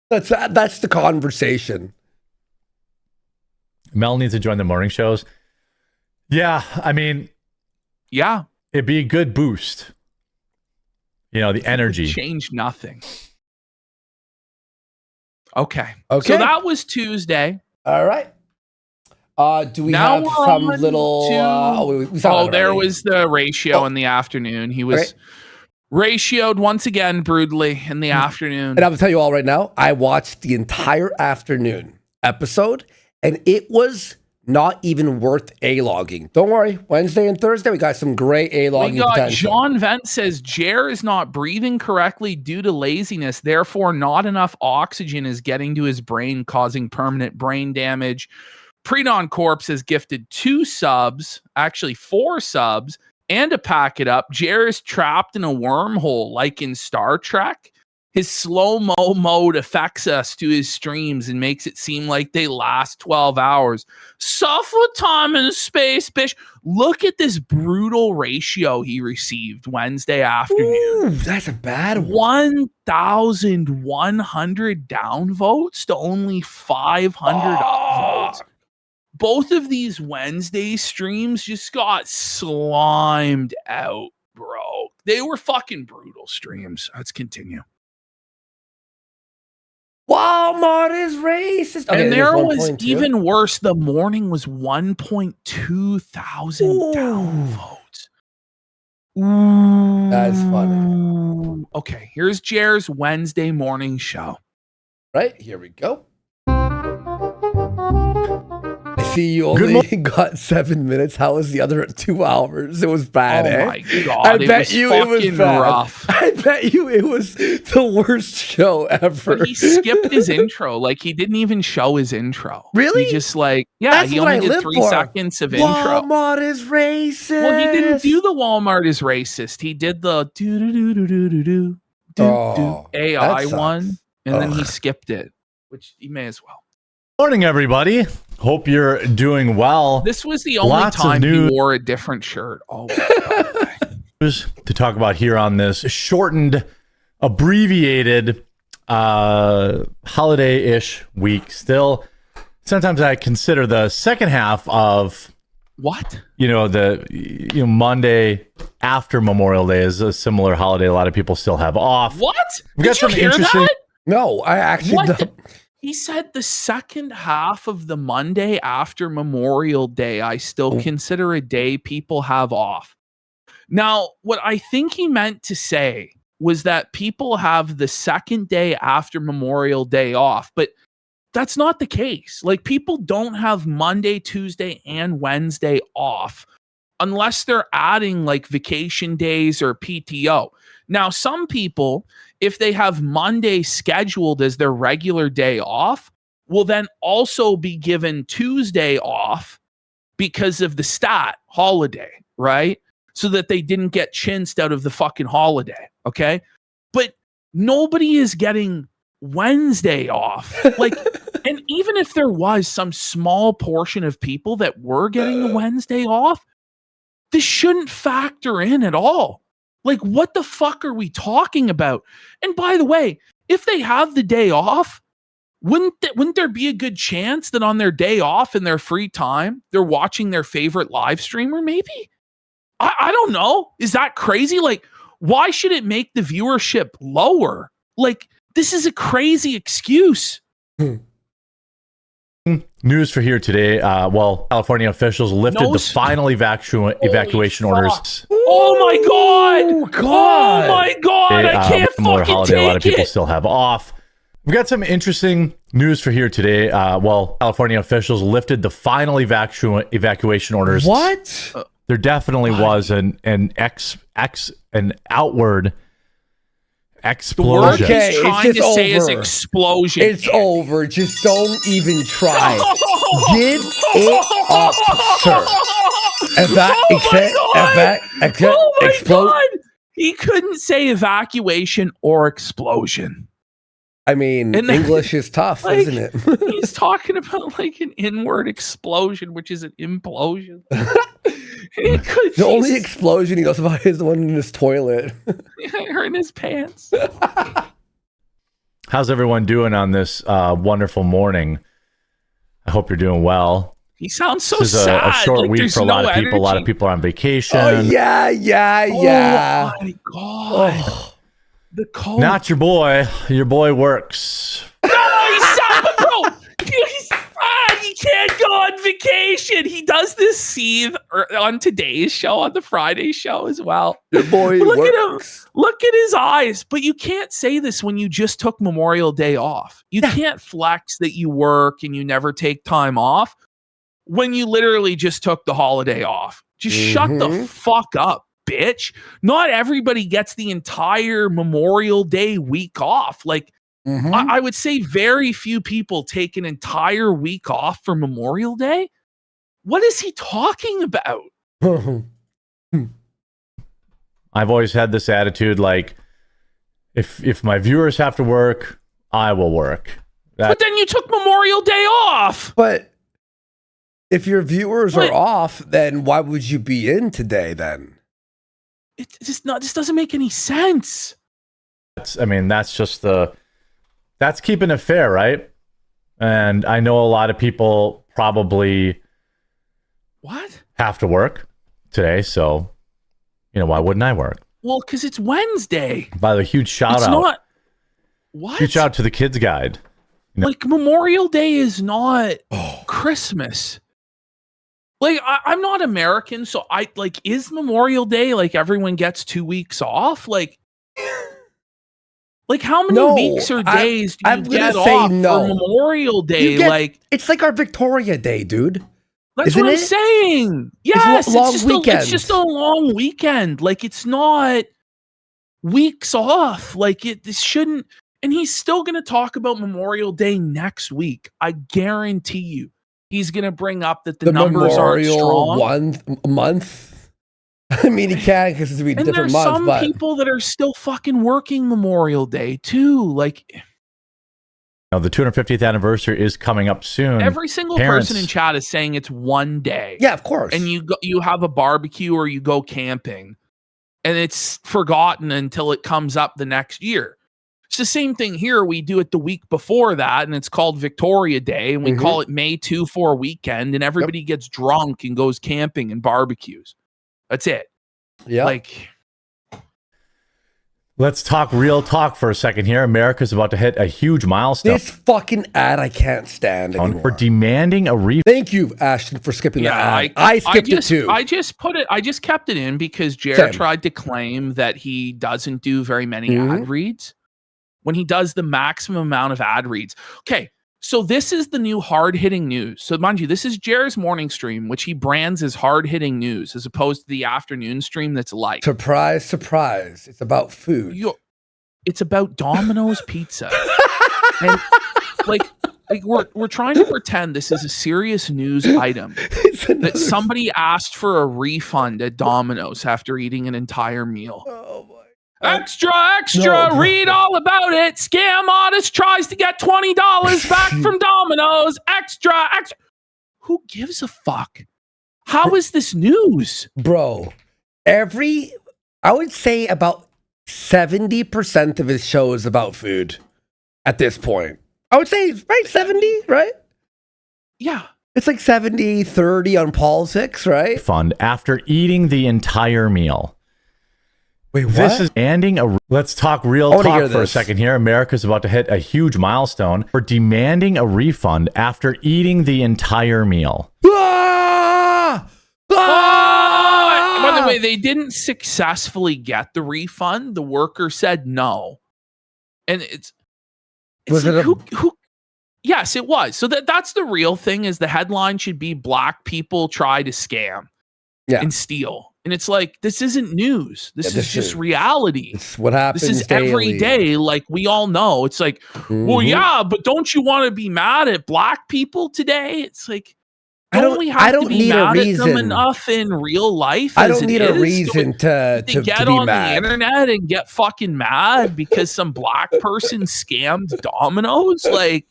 Speaker 2: That's the conversation.
Speaker 1: Mel needs to join the morning shows. Yeah, I mean,
Speaker 3: Yeah,
Speaker 1: it'd be a good boost. You know, the energy.
Speaker 3: change nothing. Okay.
Speaker 2: Okay.
Speaker 3: So that was Tuesday.
Speaker 2: All right. Do we
Speaker 3: Now
Speaker 2: have
Speaker 3: we're
Speaker 2: some
Speaker 3: on
Speaker 2: little?
Speaker 3: to-
Speaker 2: We saw that
Speaker 3: there
Speaker 2: already.
Speaker 3: was the ratio in the afternoon. He was ratioed once again brutally in the afternoon.
Speaker 2: And I'm gonna tell you all right now. I watched the entire afternoon episode, and it was not even worth A-logging. Don't worry. Wednesday and Thursday, we got some great
Speaker 3: We
Speaker 2: A-logging
Speaker 3: got
Speaker 2: potential.
Speaker 3: John Vent says Jer is not breathing correctly due to laziness. Therefore, not enough oxygen is getting to his brain, causing permanent brain damage. Predon Corpse has gifted 2 subs, actually 4 subs, and to pack it up, Jer is trapped in a wormhole like in Star Trek. His slow-mo mode affects us to his streams and makes it seem like they last 12 hours. Suffer time and space, bitch. Look at this brutal ratio he received Wednesday afternoon.
Speaker 2: Ooh, that's a bad one.
Speaker 3: 1,100 downvotes to only 500 upvotes. Both of these Wednesday streams just got slimed out, bro. They were fucking brutal streams. Let's continue.
Speaker 2: Walmart is racist. Okay,
Speaker 3: And
Speaker 2: there's
Speaker 3: there was
Speaker 2: 1.2.
Speaker 3: even worse. The morning was 1.2 thousand
Speaker 2: Ooh.
Speaker 3: downvotes. Ooh.
Speaker 2: That's funny.
Speaker 3: Okay, here's Jer's Wednesday morning show.
Speaker 2: Right, here we go. I see you only got 7 minutes. How was the other 2 hours? It was bad,
Speaker 3: Oh
Speaker 2: eh?
Speaker 3: my god,
Speaker 2: I
Speaker 3: it
Speaker 2: bet
Speaker 3: was
Speaker 2: you it was
Speaker 3: fucking
Speaker 2: bad.
Speaker 3: rough.
Speaker 2: I bet you it was the worst show ever.
Speaker 3: But he skipped his intro. Like, he didn't even show his intro.
Speaker 2: Really?
Speaker 3: He just like, yeah,
Speaker 2: That's
Speaker 3: he
Speaker 2: what I
Speaker 3: only did
Speaker 2: live
Speaker 3: 3
Speaker 2: for.
Speaker 3: seconds of intro.
Speaker 2: Walmart is racist.
Speaker 3: Well, he didn't do the Walmart is racist. He did the do do do do do do do
Speaker 2: Oh,
Speaker 3: AI
Speaker 2: that sucks.
Speaker 3: one, and then he
Speaker 2: Ugh.
Speaker 3: skipped it, which he may as well.
Speaker 1: Morning, everybody. Hope you're doing well.
Speaker 3: This was the only
Speaker 1: Lots of
Speaker 3: time he
Speaker 1: news.
Speaker 3: wore a different shirt. Oh,
Speaker 1: To talk about here on this shortened, abbreviated, holiday-ish week. Still, sometimes I consider the second half of
Speaker 3: what?
Speaker 1: the Monday after Memorial Day is a similar holiday. A lot of people still have off.
Speaker 3: What?
Speaker 1: We
Speaker 3: Did
Speaker 1: got
Speaker 3: you
Speaker 1: some
Speaker 3: hear
Speaker 1: interesting-
Speaker 3: that?
Speaker 2: No, I actually
Speaker 3: What?
Speaker 2: don't.
Speaker 3: He said the second half of the Monday after Memorial Day, I still consider a day people have off. Now, what I think he meant to say was that people have the second day after Memorial Day off, but that's not the case. Like, people don't have Monday, Tuesday, and Wednesday off unless they're adding like vacation days or PTO. Now, some people, if they have Monday scheduled as their regular day off, will then also be given Tuesday off because of the stat holiday, right? So that they didn't get chinsed out of the fucking holiday, okay? But nobody is getting Wednesday off. Like, and even if there was some small portion of people that were getting the Wednesday off, this shouldn't factor in at all. Like, what the fuck are we talking about? And by the way, if they have the day off, wouldn't there be a good chance that on their day off in their free time, they're watching their favorite live streamer maybe? I don't know. Is that crazy? Like, why should it make the viewership lower? Like, this is a crazy excuse.
Speaker 1: News for here today. California officials lifted the final evacuation orders.
Speaker 3: Oh my god!
Speaker 2: Oh, God.
Speaker 3: Oh my god! I can't
Speaker 1: Similar
Speaker 3: fucking
Speaker 1: holiday,
Speaker 3: take
Speaker 1: a lot of people
Speaker 3: it.
Speaker 1: still have off. We've got some interesting news for here today. California officials lifted the final evacuation orders.
Speaker 2: What?
Speaker 1: There definitely was an outward
Speaker 3: The word
Speaker 1: explosion.
Speaker 2: Okay,
Speaker 3: he's
Speaker 2: it's
Speaker 3: trying
Speaker 2: just
Speaker 3: to say is
Speaker 2: over.
Speaker 3: explosion.
Speaker 2: It's over. Just don't even try. Give it up, sir.
Speaker 3: Oh my God!
Speaker 2: Explode.
Speaker 3: God! He couldn't say evacuation or explosion.
Speaker 2: I mean,
Speaker 3: And then,
Speaker 2: English is tough,
Speaker 3: like,
Speaker 2: isn't it?
Speaker 3: He's talking about like an inward explosion, which is an implosion.
Speaker 2: The only explosion he knows about is the one in his toilet.
Speaker 3: or in his pants.
Speaker 1: How's everyone doing on this wonderful morning? I hope you're doing well.
Speaker 3: He sounds so
Speaker 1: This is
Speaker 3: sad.
Speaker 1: a short
Speaker 3: like,
Speaker 1: week
Speaker 3: there's
Speaker 1: for a lot
Speaker 3: no
Speaker 1: of people. A lot of
Speaker 3: energy.
Speaker 1: people are on vacation.
Speaker 2: Oh, yeah.
Speaker 3: Oh my god.
Speaker 2: Oh.
Speaker 3: The cold.
Speaker 1: Not your boy. Your boy works.
Speaker 3: No, bro. You can't go on vacation. He does this seethe on today's show, on the Friday show as well.
Speaker 2: Your boy
Speaker 3: Look
Speaker 2: works.
Speaker 3: at him. Look at his eyes. But you can't say this when you just took Memorial Day off. You can't flex that you work and you never take time off when you literally just took the holiday off. Just shut the fuck up, bitch. Not everybody gets the entire Memorial Day week off. Like, I would say very few people take an entire week off for Memorial Day. What is he talking about?
Speaker 1: I've always had this attitude, like, if my viewers have to work, I will work.
Speaker 3: But then you took Memorial Day off.
Speaker 2: But if your viewers are off, then why would you be in today then?
Speaker 3: It just this doesn't make any sense.
Speaker 1: That's keeping it fair, right? And I know a lot of people probably have to work today, so why wouldn't I work?
Speaker 3: Well, because it's Wednesday.
Speaker 1: By the way, huge shout
Speaker 3: It's
Speaker 1: out.
Speaker 3: not. What?
Speaker 1: Huge shout out to the Kids Guide.
Speaker 3: Like, Memorial Day is not Christmas. Like, I'm not American, so is Memorial Day like everyone gets 2 weeks off? Like how many weeks or days do you get off for Memorial Day?
Speaker 2: It's like our Victoria Day, dude.
Speaker 3: That's
Speaker 2: Isn't
Speaker 3: what I'm
Speaker 2: it?
Speaker 3: saying. Yes,
Speaker 2: it's
Speaker 3: just a long weekend. Like, it's not weeks off. Like, this shouldn't. And he's still going to talk about Memorial Day next week. I guarantee you, he's going to bring up that the numbers aren't strong.
Speaker 2: One month. I mean, he can because it's going to be different months.
Speaker 3: And there's some people that are still fucking working Memorial Day too. Like,
Speaker 1: the 250th anniversary is coming up soon.
Speaker 3: every single person in chat is saying it's one day.
Speaker 2: Yeah, of course.
Speaker 3: And you have a barbecue or you go camping, and it's forgotten until it comes up the next year. It's the same thing here. We do it the week before that, and it's called Victoria Day, and we call it May 2-4 weekend, and everybody gets drunk and goes camping and barbecues. That's it.
Speaker 2: Yeah.
Speaker 3: Like,
Speaker 1: let's talk real talk for a second here. America's about to hit a huge milestone.
Speaker 2: This fucking ad I can't stand anymore.
Speaker 1: We're demanding a refund.
Speaker 2: Thank you, Ashton, for skipping that ad. I skipped it too.
Speaker 3: I just kept it in because Jared tried to claim that he doesn't do very many ad reads when he does the maximum amount of ad reads. Okay. So this is the new hard-hitting news. So mind you, this is Jared's morning stream, which he brands as hard-hitting news, as opposed to the afternoon stream that's light.
Speaker 2: Surprise, surprise. It's about food.
Speaker 3: It's about Domino's pizza. And we're trying to pretend this is a serious news item. That somebody asked for a refund at Domino's after eating an entire meal.
Speaker 2: Oh my.
Speaker 3: Extra, no. Read all about it. Scam artist tries to get $20 back from Domino's. Extra. Who gives a fuck? How is this news?
Speaker 2: Bro, I would say about 70% of his show is about food at this point. I would say, right? 70, right?
Speaker 3: Yeah.
Speaker 2: It's like 70-30 on politics, right?
Speaker 1: Fund after eating the entire meal.
Speaker 2: Wait, what?
Speaker 1: This is ending let's talk real talk for a second here. America's about to hit a huge milestone. We're demanding a refund after eating the entire meal.
Speaker 2: Ah! Ah!
Speaker 3: By the way, they didn't successfully get the refund. The worker said no. And it's
Speaker 2: was
Speaker 3: like,
Speaker 2: it
Speaker 3: who yes, it was. So that's the real thing. Is the headline should be black people try to scam and steal. And it's like, this isn't news. This is just reality.
Speaker 2: It's what happens.
Speaker 3: This is every day. Like, we all know. It's like, well, yeah, but don't you want to be mad at black people today? It's like, Don't we have
Speaker 2: I don't
Speaker 3: to be
Speaker 2: need a
Speaker 3: mad at them
Speaker 2: reason.
Speaker 3: enough in real life?
Speaker 2: I
Speaker 3: as
Speaker 2: don't
Speaker 3: it
Speaker 2: need a
Speaker 3: is?
Speaker 2: reason to
Speaker 3: Get
Speaker 2: be
Speaker 3: on
Speaker 2: mad.
Speaker 3: the internet and get fucking mad because some black person scammed Domino's. Like,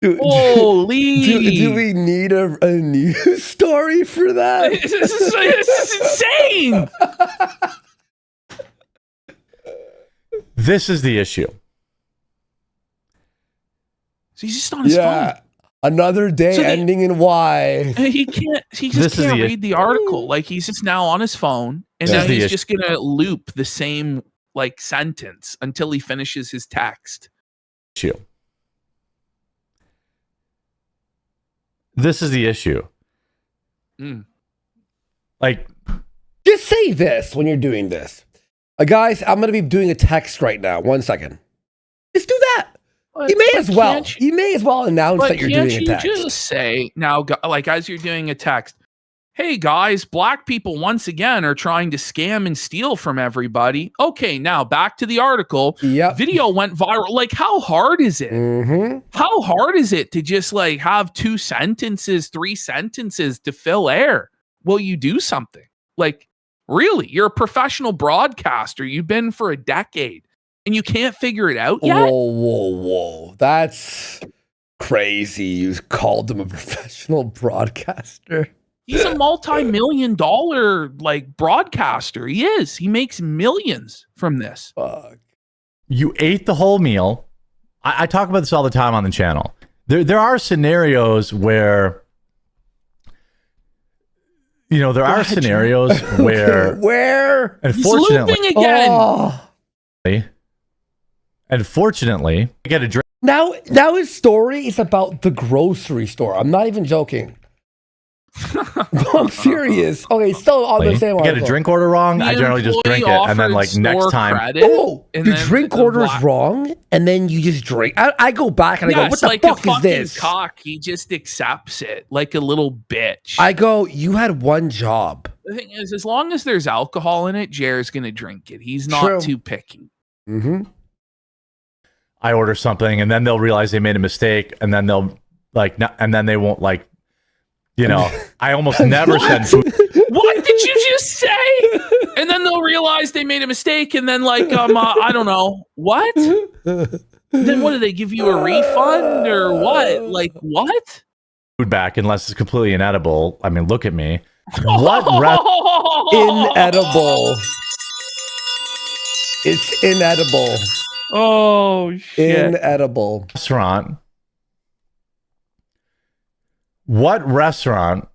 Speaker 3: holy!
Speaker 2: Do we need a news story for that?
Speaker 3: This is insane.
Speaker 1: This is the issue.
Speaker 3: So he's just on his phone.
Speaker 2: Another day
Speaker 3: So
Speaker 2: ending in Y.
Speaker 3: He can't. He just can't read the article. Like, he's just now on his phone, and now he's just gonna loop the same like sentence until he finishes his text.
Speaker 1: This is the issue. Like,
Speaker 2: just say this when you're doing this. Guys, I'm gonna be doing a text right now. 1 second. Just do that. You may as well. You may as well announce that you're doing a text.
Speaker 3: Just say now, like, as you're doing a text, hey guys, black people once again are trying to scam and steal from everybody. Okay, now back to the article.
Speaker 2: Yep.
Speaker 3: Video went viral. Like, how hard is it?
Speaker 2: Mm-hmm.
Speaker 3: How hard is it to just like have 2 sentences, 3 sentences to fill air? Will you do something? Like, really? You're a professional broadcaster. You've been for a decade. And you can't figure it out yet?
Speaker 2: Whoa. That's crazy. You called him a professional broadcaster.
Speaker 3: He's a multi-million-dollar like broadcaster. He is. He makes millions from this.
Speaker 2: Fuck.
Speaker 1: you ate the whole meal. I talk about this all the time on the channel. There are scenarios where, you know, there are scenarios where unfortunately,
Speaker 3: he's looping again.
Speaker 1: Unfortunately, I get a drink.
Speaker 2: Now his story is about the grocery store. I'm not even joking. I'm serious. Okay, still on the same
Speaker 1: I get a drink order wrong. I generally just drink it, and then like next time,
Speaker 2: the drink order is wrong, and then you just drink. I go back and I go, what the
Speaker 3: like
Speaker 2: fuck
Speaker 3: a
Speaker 2: is this?
Speaker 3: Cock. He just accepts it like a little bitch.
Speaker 2: I go, you had one job.
Speaker 3: The thing is, as long as there's alcohol in it, Jer's gonna drink it. He's not too picky.
Speaker 2: Mm-hmm.
Speaker 1: I order something, and then they'll realize they made a mistake, and then they'll like, and then they won't like. You know, I almost never send food.
Speaker 3: What did you just say? And then they'll realize they made a mistake, and then like, I don't know what. Then what do they give you a refund or what? Like what?
Speaker 1: Food back unless it's completely inedible. I mean, look at me.
Speaker 2: Inedible. It's inedible.
Speaker 3: Oh shit!
Speaker 2: Inedible.
Speaker 1: Restaurant. What restaurant?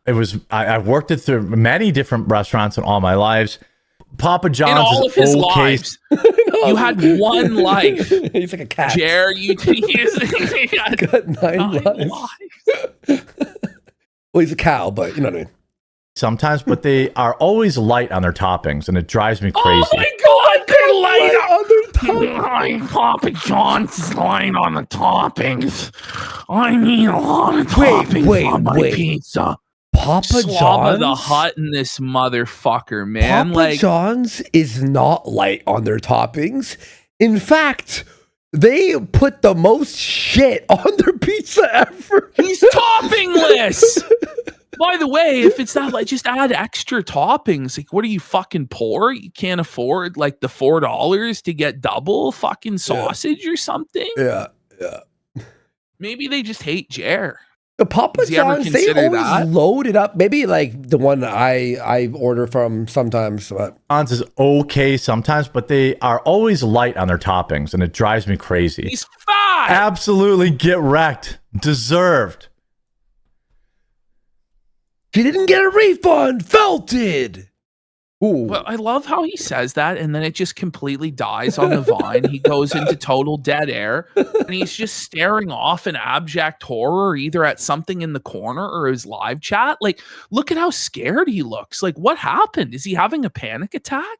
Speaker 1: It was. I've worked it through many different restaurants in all my lives. Papa John's.
Speaker 3: In all of his lives, you had one life.
Speaker 2: He's like a cat.
Speaker 3: Jer, you
Speaker 2: got 9 lives. Well, he's a cow, but you know what I mean.
Speaker 1: Sometimes, but they are always light on their toppings, and it drives me crazy.
Speaker 3: Oh my god, they're light
Speaker 2: on their toppings.
Speaker 3: Papa John's is light on the toppings. I need a lot of toppings on my pizza.
Speaker 2: Papa John's,
Speaker 3: the Hut in this motherfucker, man.
Speaker 2: Papa John's is not light on their toppings. In fact, they put the most shit on their pizza ever.
Speaker 3: He's toppingless. By the way, if it's not like, just add extra toppings. Like, what are you, fucking poor? You can't afford like the $4 to get double fucking sausage or something?
Speaker 2: Yeah.
Speaker 3: Maybe they just hate Jer.
Speaker 2: The Papa John's, they always load it up. Maybe like the one I order from sometimes. But
Speaker 1: John's is okay sometimes, but they are always light on their toppings, and it drives me crazy.
Speaker 3: He's fat.
Speaker 1: Absolutely get wrecked. Deserved.
Speaker 2: She didn't get a refund. Felted. Ooh.
Speaker 3: Well, I love how he says that, and then it just completely dies on the vine. He goes into total dead air, and he's just staring off in abject horror, either at something in the corner or his live chat. Like, look at how scared he looks. Like, what happened? Is he having a panic attack?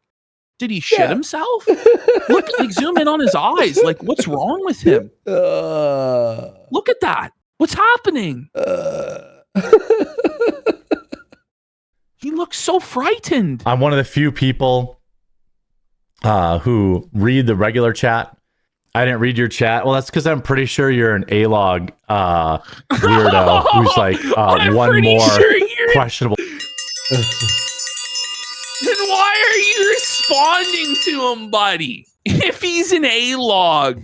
Speaker 3: Did he shit himself? Look, like, zoom in on his eyes. Like, what's wrong with him? Look at that. What's happening? He looks so frightened.
Speaker 1: I'm one of the few people who read the regular chat. I didn't read your chat. Well, that's because I'm pretty sure you're an A-log weirdo who's like
Speaker 3: I'm
Speaker 1: one
Speaker 3: pretty
Speaker 1: more
Speaker 3: sure you're-
Speaker 1: questionable.
Speaker 3: Then why are you responding to him, buddy? If he's an A-log,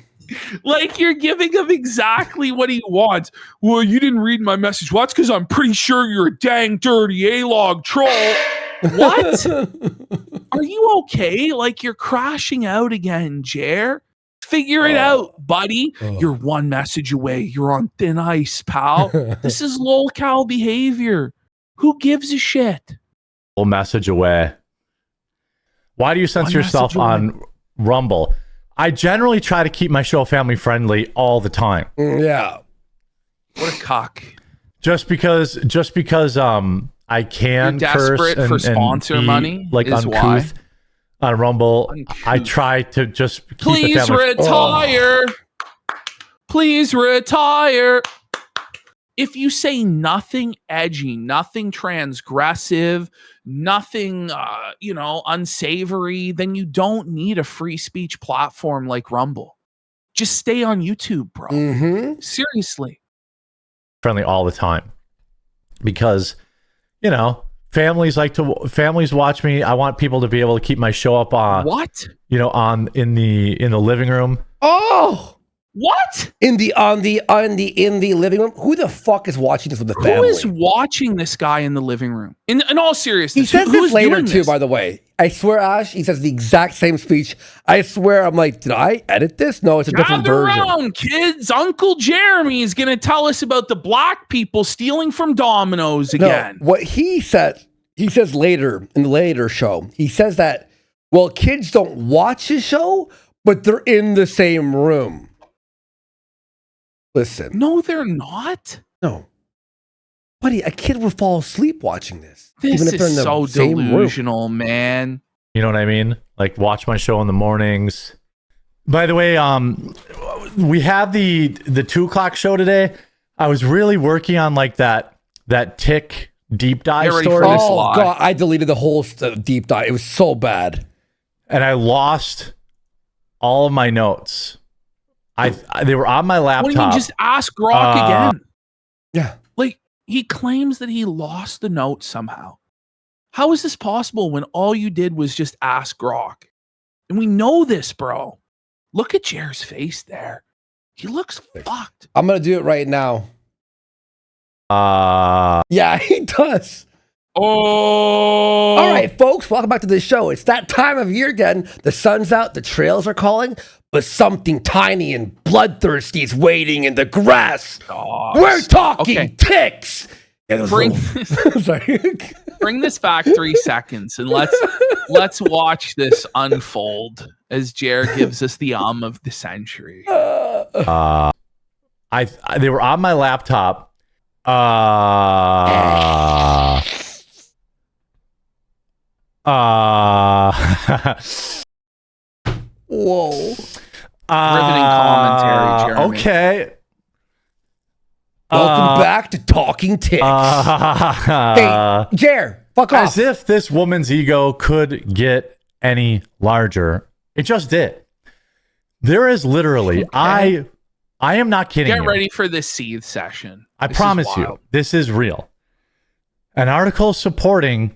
Speaker 3: like you're giving him exactly what he wants. Well, you didn't read my message. Well, that's because I'm pretty sure you're a dang dirty A-log troll. What? Are you okay? Like you're crashing out again, Jer. Figure it out, buddy. You're one message away. You're on thin ice, pal. This is lol-cal behavior. Who gives a shit?
Speaker 1: Message away. Why do you censor yourself on Rumble? I generally try to keep my show family friendly all the time.
Speaker 2: Yeah.
Speaker 3: What a cock.
Speaker 1: Just because I can
Speaker 3: You're
Speaker 1: curse
Speaker 3: desperate for sponsor
Speaker 1: be,
Speaker 3: money
Speaker 1: like
Speaker 3: is
Speaker 1: uncouth on Rumble.
Speaker 3: Uncouth.
Speaker 1: I try to just keep the
Speaker 3: Please
Speaker 1: family.
Speaker 3: retire. Please retire. If you say nothing edgy, nothing transgressive, nothing, unsavory, then you don't need a free speech platform like Rumble. Just stay on YouTube, bro.
Speaker 2: Mm-hmm.
Speaker 3: Seriously.
Speaker 1: Friendly all the time because families watch me. I want people to be able to keep my show up on
Speaker 3: What?
Speaker 1: in the living room.
Speaker 2: Oh,
Speaker 3: What?
Speaker 2: in the living room. Who the fuck is watching this with the family?
Speaker 3: Who is watching this guy in the living room? In all seriousness,
Speaker 2: He says
Speaker 3: who
Speaker 2: this
Speaker 3: is
Speaker 2: later
Speaker 3: doing
Speaker 2: too,
Speaker 3: this?
Speaker 2: by the way. I swear, Ash, he says the exact same speech. I swear, I'm like, did I edit this? No, it's a different
Speaker 3: Gather
Speaker 2: version.
Speaker 3: around, kids. Uncle Jeremy is going to tell us about the black people stealing from Domino's again.
Speaker 2: No, what he says later in the later show, he says that, well, kids don't watch his show, but they're in the same room. Listen.
Speaker 3: No, they're not.
Speaker 2: No. Buddy, a kid would fall asleep watching this.
Speaker 3: This
Speaker 2: even if they're in
Speaker 3: is
Speaker 2: the
Speaker 3: so
Speaker 2: same room.
Speaker 3: delusional, man.
Speaker 1: You know what I mean? Like watch my show in the mornings. By the way, we have the 2:00 show today. I was really working on like that tick deep dive
Speaker 3: Get ready
Speaker 1: story,
Speaker 3: for this.
Speaker 2: Oh,
Speaker 3: lie.
Speaker 2: God, I deleted the whole deep dive. It was so bad.
Speaker 1: and I lost all of my notes. They were on my laptop.
Speaker 3: What do you mean? Just ask Grok again.
Speaker 2: Yeah.
Speaker 3: Like, he claims that he lost the note somehow. How is this possible when all you did was just ask Grok? And we know this, bro. Look at Jer's face there. He looks fucked.
Speaker 2: I'm going to do it right now.
Speaker 1: Uh,
Speaker 2: Yeah, he does.
Speaker 3: Oh.
Speaker 2: All right, folks, welcome back to the show. It's that time of year again. The sun's out, the trails are calling, but something tiny and bloodthirsty is waiting in the grass.
Speaker 3: Dogs.
Speaker 2: We're talking
Speaker 3: Okay.
Speaker 2: ticks. Yeah, those
Speaker 3: Bring
Speaker 2: little- Sorry.
Speaker 3: bring this back 3 seconds and let's watch this unfold as Jer gives us the of the century.
Speaker 1: they were on my laptop.
Speaker 2: Whoa.
Speaker 3: Riveting commentary, Jeremy.
Speaker 1: Okay.
Speaker 2: Welcome back to Talking Ticks. Hey, Jer, fuck off.
Speaker 1: As if this woman's ego could get any larger. It just did. There is literally, I am not kidding
Speaker 3: Get
Speaker 1: you.
Speaker 3: ready for this seethe session.
Speaker 1: I
Speaker 3: This is
Speaker 1: promise you,
Speaker 3: wild.
Speaker 1: this is real. An article supporting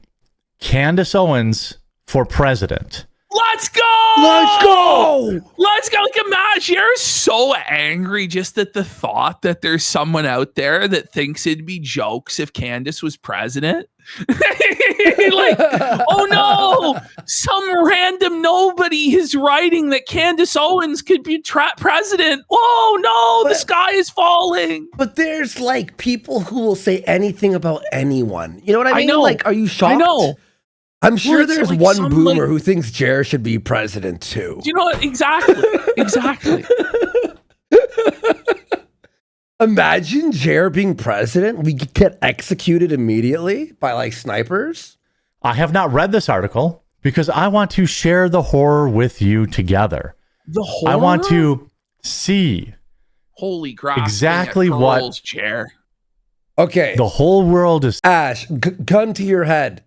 Speaker 1: Candace Owens for president.
Speaker 3: Let's go!
Speaker 2: Let's go.
Speaker 3: Let's go! Like, imagine you're so angry just at the thought that there's someone out there that thinks it'd be jokes if Candace was president. Like, oh no, some random nobody is writing that Candace Owens could be president. Oh no, the sky is falling.
Speaker 2: But there's like people who will say anything about anyone. You know what I
Speaker 3: I
Speaker 2: mean?
Speaker 3: know.
Speaker 2: Like, are you shocked?
Speaker 3: I know.
Speaker 2: I'm sure
Speaker 3: it's
Speaker 2: there's
Speaker 3: like
Speaker 2: one
Speaker 3: some,
Speaker 2: boomer
Speaker 3: like-
Speaker 2: who thinks Jer should be president too.
Speaker 3: Do you know what? Exactly. Exactly.
Speaker 2: Imagine Jer being president. We could get executed immediately by like snipers.
Speaker 1: I have not read this article because I want to share the horror with you together.
Speaker 3: The horror.
Speaker 1: I want to see
Speaker 3: Holy grasping
Speaker 1: exactly
Speaker 3: at
Speaker 1: what-
Speaker 3: girls, Jer.
Speaker 2: Okay,
Speaker 1: the whole world is.
Speaker 2: Ash, gun to your head.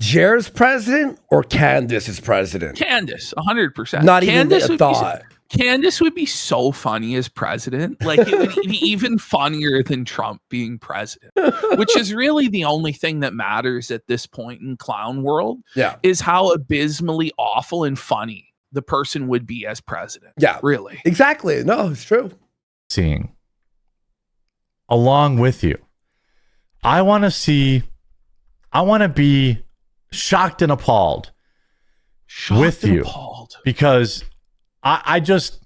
Speaker 2: Jer's president or Candace is president?
Speaker 3: Candace, 100%.
Speaker 2: Not
Speaker 3: Candace
Speaker 2: even a
Speaker 3: would be-
Speaker 2: thought.
Speaker 3: Candace would be so funny as president. Like, it would be even funnier than Trump being president, which is really the only thing that matters at this point in clown world.
Speaker 2: Yeah.
Speaker 3: Is how abysmally awful and funny the person would be as president.
Speaker 2: Yeah.
Speaker 3: Really.
Speaker 2: Exactly. No, it's true.
Speaker 1: Seeing along with you. I want to be shocked and appalled
Speaker 3: Shocked
Speaker 1: with
Speaker 3: and
Speaker 1: you
Speaker 3: appalled.
Speaker 1: because I just,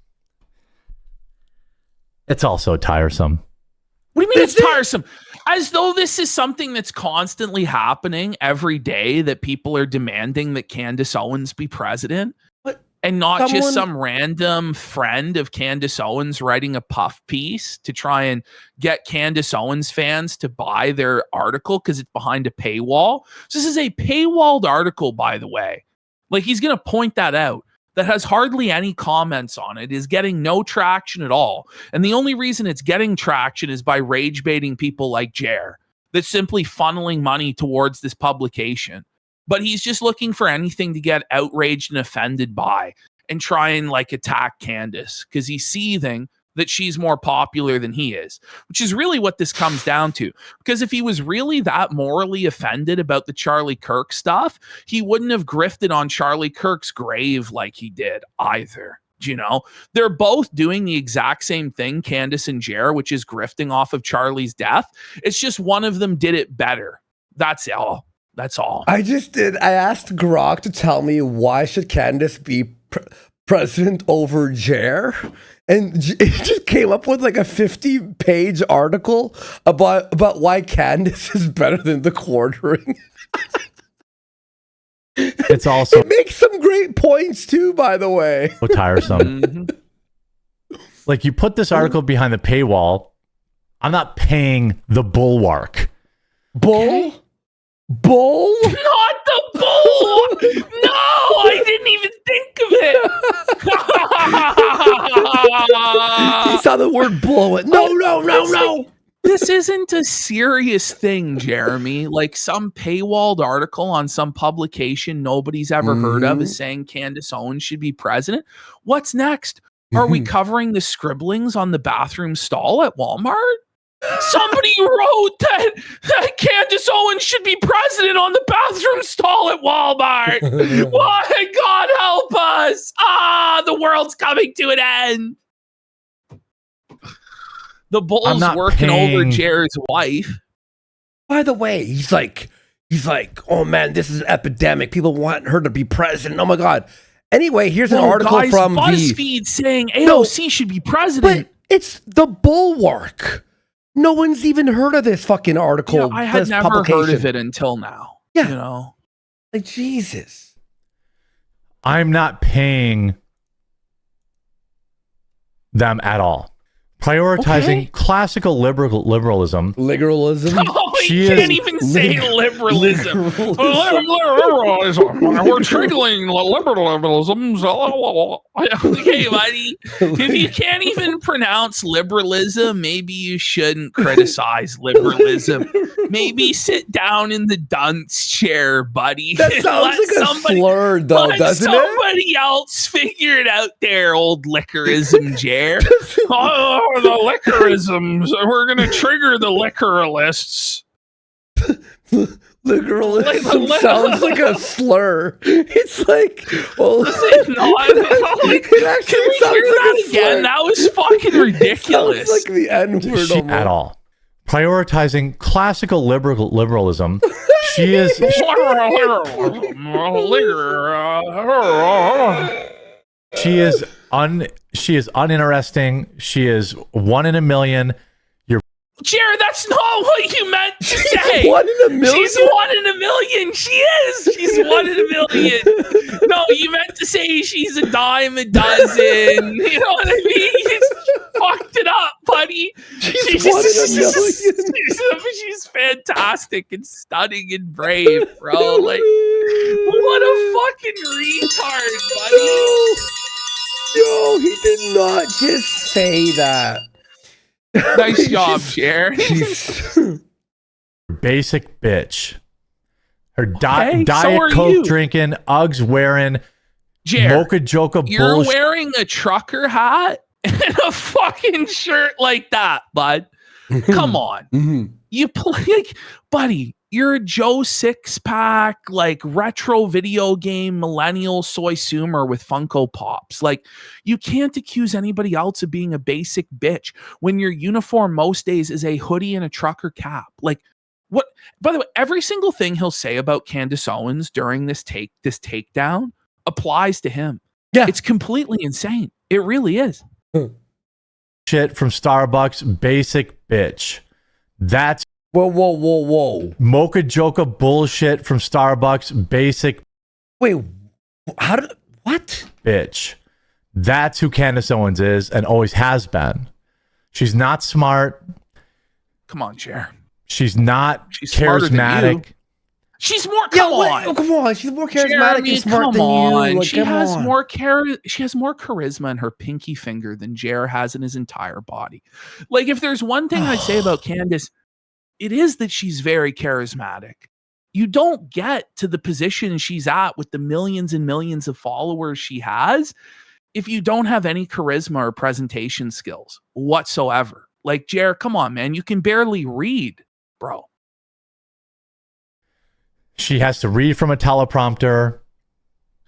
Speaker 1: it's all so tiresome.
Speaker 3: What do you mean it's tiresome? As though this is something that's constantly happening every day, that people are demanding that Candace Owens be president.
Speaker 2: But
Speaker 3: and not just some random friend of Candace Owens writing a puff piece to try and get Candace Owens fans to buy their article because it's behind a paywall. So this is a paywalled article, by the way. Like, he's going to point that out. That has hardly any comments on it, is getting no traction at all. And the only reason it's getting traction is by rage baiting people like Jer, that's simply funneling money towards this publication. But he's just looking for anything to get outraged and offended by and try and like attack Candace because he's seething that she's more popular than he is, which is really what this comes down to. Because if he was really that morally offended about the Charlie Kirk stuff, he wouldn't have grifted on Charlie Kirk's grave like he did either. Do you know? They're both doing the exact same thing, Candace and Jer, which is grifting off of Charlie's death. It's just one of them did it better. That's all. That's all.
Speaker 2: I asked Grok to tell me why should Candace be president over Jer, and it just came up with like a 50-page article about why Candace is better than the quartering.
Speaker 1: It's also
Speaker 2: it makes some great points too, by the way.
Speaker 1: so tiresome. Like, you put this article behind the paywall. I'm not paying the bulwark.
Speaker 2: Bull?
Speaker 3: Okay.
Speaker 2: Bull?
Speaker 3: Not the bull! No, I didn't even think of it.
Speaker 2: He saw the word bull. No.
Speaker 3: This isn't a serious thing, Jeremy. Like, some paywalled article on some publication nobody's ever heard of is saying Candace Owens should be president. What's next? Are we covering the scribblings on the bathroom stall at Walmart? Somebody wrote that Candace Owens should be president on the bathroom stall at Walmart. Why? God help us. The world's coming to an end. The bull's working over Jer's wife.
Speaker 2: By the way, he's like, oh man, this is an epidemic. People want her to be president. Oh my God. Anyway, here's an article from
Speaker 3: BuzzFeed saying AOC should be president.
Speaker 2: But it's the Bulwark. No one's even heard of this fucking article.
Speaker 3: Yeah, I had never heard of it until now.
Speaker 2: Yeah.
Speaker 3: You know?
Speaker 2: Like, Jesus.
Speaker 1: I'm not paying them at all. Prioritizing classical liberalism.
Speaker 2: Liberalism?
Speaker 3: Oh, you can't even say liberalism. Liberalism. We're triggering liberalism. Okay, buddy. If you can't even pronounce liberalism, maybe you shouldn't criticize liberalism. Maybe sit down in the dunce chair, buddy.
Speaker 2: That sounds like a slur, though, doesn't it?
Speaker 3: Let somebody else figure it out there, old liquorism, Jer. Oh, the liquorisms. We're going to trigger the liquoralists.
Speaker 2: Liberalism sounds like a slur. It's like, well,
Speaker 3: it can we hear that again? That was fucking ridiculous.
Speaker 2: Sounds like the N-word
Speaker 1: At all. Prioritizing classical liberalism. She is uninteresting. She is one in a million.
Speaker 3: Jared, that's not what you meant to say.
Speaker 2: 1 in a million?
Speaker 3: She's 1 in a million. She is. She's 1 in a million. No, you meant to say she's a dime a dozen. You know what I mean? You fucked it up, buddy.
Speaker 2: She's 1 in a million.
Speaker 3: She's fantastic and stunning and brave, bro. Like, what a fucking retard, buddy.
Speaker 2: Yo, he did not just say that.
Speaker 3: Nice job, Jer.
Speaker 1: Basic bitch. Her
Speaker 3: Okay,
Speaker 1: Diet
Speaker 3: so are
Speaker 1: Coke
Speaker 3: you.
Speaker 1: drinking, Uggs wearing, Mocha Joker
Speaker 3: you're
Speaker 1: bullshit.
Speaker 3: wearing a trucker hat and a fucking shirt like that, bud. Come on. You play like, buddy, you're a Joe Six-Pack, like retro video game millennial soy sumer with Funko Pops. Like, you can't accuse anybody else of being a basic bitch when your uniform most days is a hoodie and a trucker cap. Like, what? By the way, every single thing he'll say about Candace Owens during this takedown applies to him.
Speaker 2: Yeah.
Speaker 3: It's completely insane. It really is.
Speaker 1: Shit from Starbucks, basic bitch. That's
Speaker 2: Whoa.
Speaker 1: Mocha Joker bullshit from Starbucks, basic
Speaker 2: Wait, what?
Speaker 1: bitch. That's who Candace Owens is and always has been. She's not smart.
Speaker 3: Come on, Jer.
Speaker 1: She's not
Speaker 3: She's smarter than you.
Speaker 1: charismatic.
Speaker 3: She's more. Come on.
Speaker 2: She's more charismatic
Speaker 3: Jeremy,
Speaker 2: and smart than
Speaker 3: come
Speaker 2: you.
Speaker 3: on.
Speaker 2: Like,
Speaker 3: She
Speaker 2: come
Speaker 3: has
Speaker 2: on.
Speaker 3: more She has more charisma in her pinky finger than Jer has in his entire body. Like, if there's one thing I'd say about Candace, it is that she's very charismatic. You don't get to the position she's at with the millions and millions of followers she has if you don't have any charisma or presentation skills whatsoever. Like, Jer, come on, man. You can barely read, bro.
Speaker 1: She has to read from a teleprompter.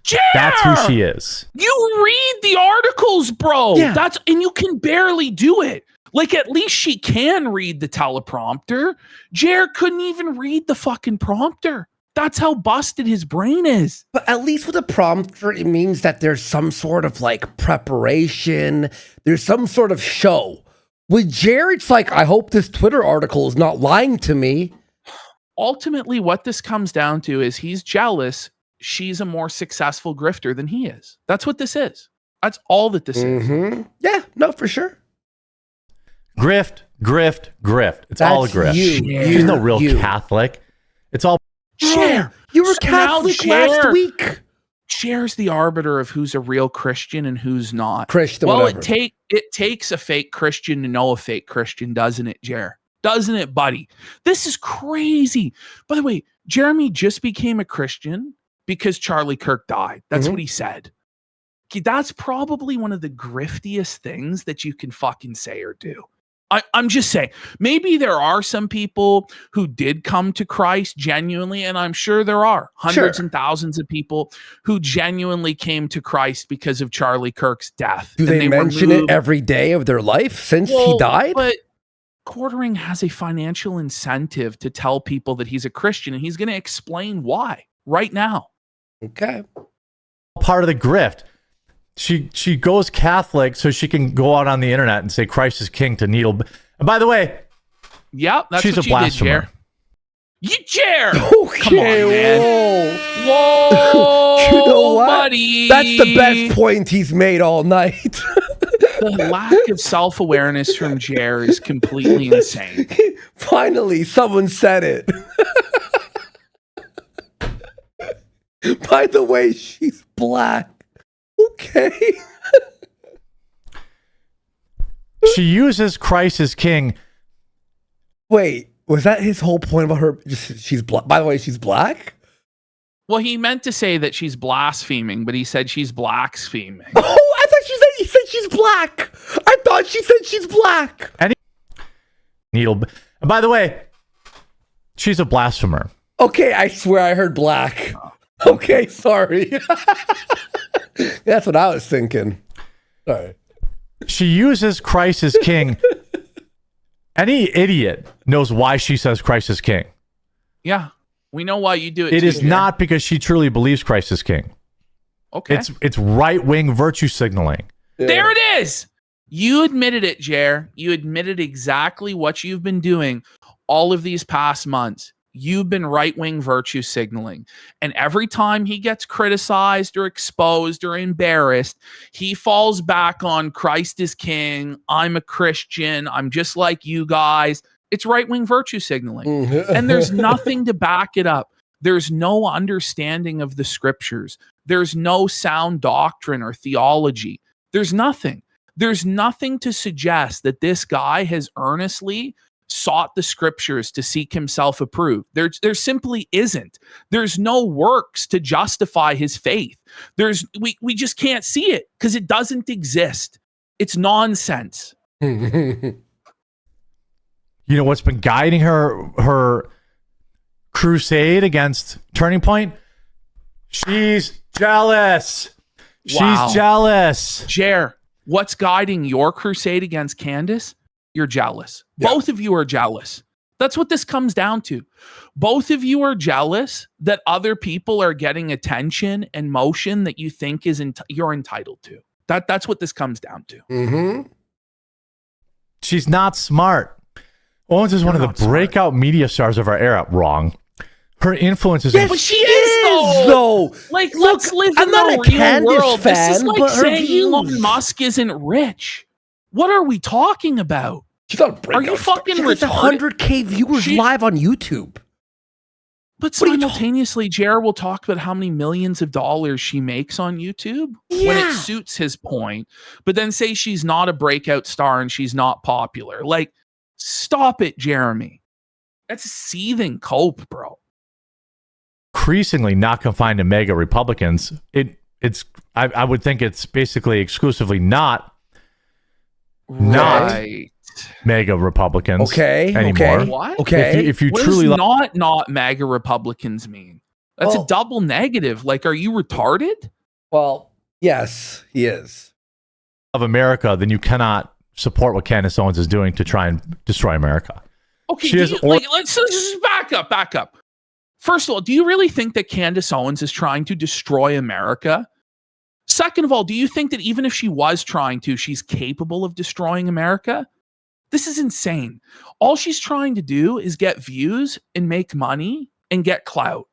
Speaker 3: Jer!
Speaker 1: That's who she is.
Speaker 3: You read the articles, bro.
Speaker 2: Yeah.
Speaker 3: And you can barely do it. Like, at least she can read the teleprompter. Jer couldn't even read the fucking prompter. That's how busted his brain is.
Speaker 2: But at least with a prompter, it means that there's some sort of like preparation. There's some sort of show. With Jared, it's like, I hope this Twitter article is not lying to me.
Speaker 3: Ultimately, what this comes down to is he's jealous she's a more successful grifter than he is. That's what this is. That's all that this is.
Speaker 2: Yeah, no, for sure.
Speaker 1: Grift. It's all a
Speaker 2: That's
Speaker 1: grift.
Speaker 2: you.
Speaker 1: She's no real
Speaker 2: You.
Speaker 1: Catholic. It's all
Speaker 3: Jer,
Speaker 2: You were
Speaker 3: so now
Speaker 2: Catholic
Speaker 3: Jer-
Speaker 2: last week.
Speaker 3: Jer's the arbiter of who's a real Christian and who's not.
Speaker 2: Christian,
Speaker 3: Well,
Speaker 2: whatever.
Speaker 3: it takes a fake Christian to know a fake Christian, doesn't it, Jer? Doesn't it, buddy? This is crazy. By the way, Jeremy just became a Christian because Charlie Kirk died. That's what he said. Okay, that's probably one of the griftiest things that you can fucking say or do. I'm just saying, maybe there are some people who did come to Christ genuinely, and I'm sure there are hundreds and thousands of people who genuinely came to Christ because of Charlie Kirk's death.
Speaker 2: Do
Speaker 3: And
Speaker 2: they
Speaker 3: were
Speaker 2: mention it
Speaker 3: moved.
Speaker 2: every day of their life since he
Speaker 3: Well,
Speaker 2: died?
Speaker 3: But Quartering has a financial incentive to tell people that he's a Christian, and he's going to explain why right now.
Speaker 2: Okay.
Speaker 1: part of the grift. She goes Catholic so she can go out on the internet and say Christ is king to needle. And by the way,
Speaker 3: Yeah, that's
Speaker 1: she's
Speaker 3: what
Speaker 1: a
Speaker 3: you did,
Speaker 1: blasphemer.
Speaker 3: Jer. You Jer!
Speaker 2: Okay,
Speaker 3: Come on, man. Whoa,
Speaker 2: You know what?
Speaker 3: buddy.
Speaker 2: That's the best point he's made all night.
Speaker 3: The lack of self-awareness from Jer is completely insane.
Speaker 2: Finally, someone said it. By the way, she's black. Okay.
Speaker 1: She uses Christ as king.
Speaker 2: Wait, was that his whole point about her? Just, she's black. By the way, she's black?
Speaker 3: Well, he meant to say that she's blaspheming, but he said she's blaspheming.
Speaker 2: Oh, I thought he said she's black. I thought she said she's black.
Speaker 1: Needle. And by the way, she's a blasphemer.
Speaker 2: Okay, I swear I heard black. Okay, sorry. That's what I was thinking. Sorry.
Speaker 1: She uses Christ as king. Any idiot knows why she says Christ is king.
Speaker 3: Yeah, we know why you do it.
Speaker 1: It
Speaker 3: too,
Speaker 1: is
Speaker 3: Jer.
Speaker 1: not because she truly believes Christ is king.
Speaker 3: Okay.
Speaker 1: It's right-wing virtue signaling.
Speaker 2: Yeah.
Speaker 3: There it is. You admitted it, Jer. You admitted exactly what you've been doing all of these past months. You've been right-wing virtue signaling. And every time he gets criticized or exposed or embarrassed, he falls back on Christ is king. I'm a Christian. I'm just like you guys. It's right-wing virtue signaling. And there's nothing to back it up. There's no understanding of the scriptures. There's no sound doctrine or theology. There's nothing. There's nothing to suggest that this guy has earnestly sought the scriptures to seek himself approved. There simply isn't. There's no works to justify his faith. We just can't see it because it doesn't exist. It's nonsense.
Speaker 1: You know what's been guiding her crusade against Turning Point? She's jealous.
Speaker 3: Wow.
Speaker 1: She's jealous.
Speaker 3: Jer, what's guiding your crusade against Candace? You're jealous.
Speaker 2: Yeah.
Speaker 3: Both of you are jealous. That's what this comes down to. Both of you are jealous that other people are getting attention and motion that you think you're entitled to. That's what this comes down to.
Speaker 2: Mm-hmm.
Speaker 1: She's not smart. Owens is one of the breakout media stars of our era. Wrong. Her influence is
Speaker 2: Yes,
Speaker 3: But she is though. Like, let's live
Speaker 2: I'm
Speaker 3: in
Speaker 2: not
Speaker 3: the
Speaker 2: a
Speaker 3: real
Speaker 2: Candace
Speaker 3: world. This is
Speaker 2: fan,
Speaker 3: like
Speaker 2: but her
Speaker 3: saying
Speaker 2: views.
Speaker 3: Elon Musk isn't rich. What are we talking about?
Speaker 2: She's not a breakout
Speaker 3: Are you
Speaker 2: star.
Speaker 3: fucking
Speaker 2: She has
Speaker 3: retarded?
Speaker 2: 100K viewers
Speaker 3: She-
Speaker 2: live on YouTube.
Speaker 3: But
Speaker 2: What are you
Speaker 3: simultaneously, Jared will talk about how many millions of dollars she makes on YouTube when
Speaker 2: Yeah.
Speaker 3: it suits his point, but then say she's not a breakout star and she's not popular. Like, stop it, Jeremy. That's a seething cope, bro.
Speaker 1: increasingly not confined to mega Republicans. I would think it's basically exclusively not
Speaker 3: Right.
Speaker 1: mega Republicans
Speaker 2: Okay.
Speaker 1: anymore.
Speaker 2: Okay.
Speaker 3: What?
Speaker 2: Okay.
Speaker 1: If you
Speaker 3: What
Speaker 1: truly
Speaker 3: does
Speaker 1: love
Speaker 3: not MAGA Republicans mean? That's
Speaker 2: Well-
Speaker 3: a double negative. Like, are you retarded?
Speaker 2: Well, yes, he is.
Speaker 1: America, then you cannot support what Candace Owens is doing to try and destroy America.
Speaker 3: Okay,
Speaker 1: She has
Speaker 3: let's just back up. First of all, do you really think that Candace Owens is trying to destroy America? Second of all, do you think that even if she was trying to, she's capable of destroying America? This is insane. All she's trying to do is get views and make money and get clout.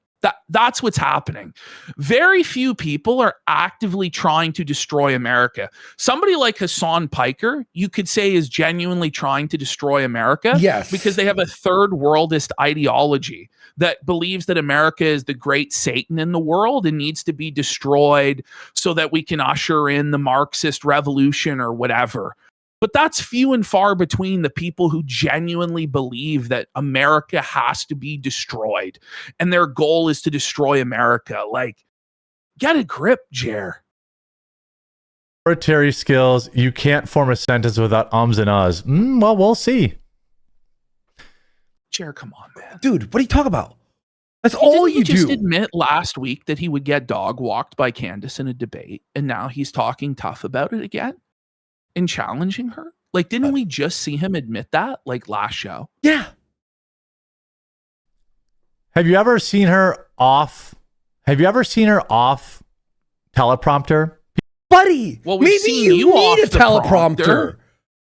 Speaker 3: That's what's happening. Very few people are actively trying to destroy America. Somebody like Hassan Piker, you could say, is genuinely trying to destroy America.
Speaker 2: Yes.
Speaker 3: Because they have a third worldist ideology that believes that America is the great Satan in the world and needs to be destroyed so that we can usher in the Marxist revolution or whatever. But that's few and far between the people who genuinely believe that America has to be destroyed and their goal is to destroy America. Like, get a grip, Jer.
Speaker 1: oratory skills, you can't form a sentence without ums and uhs. Well, we'll see.
Speaker 3: Jer, come on, man.
Speaker 2: Dude, what are you talking about? That's all
Speaker 3: Didn't
Speaker 2: you
Speaker 3: he just
Speaker 2: do.
Speaker 3: admit last week that he would get dog walked by Candace in a debate, and now he's talking tough about it again and challenging her? Like, didn't we just see him admit that, like, last show?
Speaker 2: Yeah.
Speaker 1: Have you ever seen her off teleprompter?
Speaker 2: Buddy,
Speaker 3: Well, we've
Speaker 2: maybe
Speaker 3: seen
Speaker 2: you
Speaker 3: you
Speaker 2: need
Speaker 3: off
Speaker 2: a
Speaker 3: the
Speaker 2: teleprompter.
Speaker 3: prompter.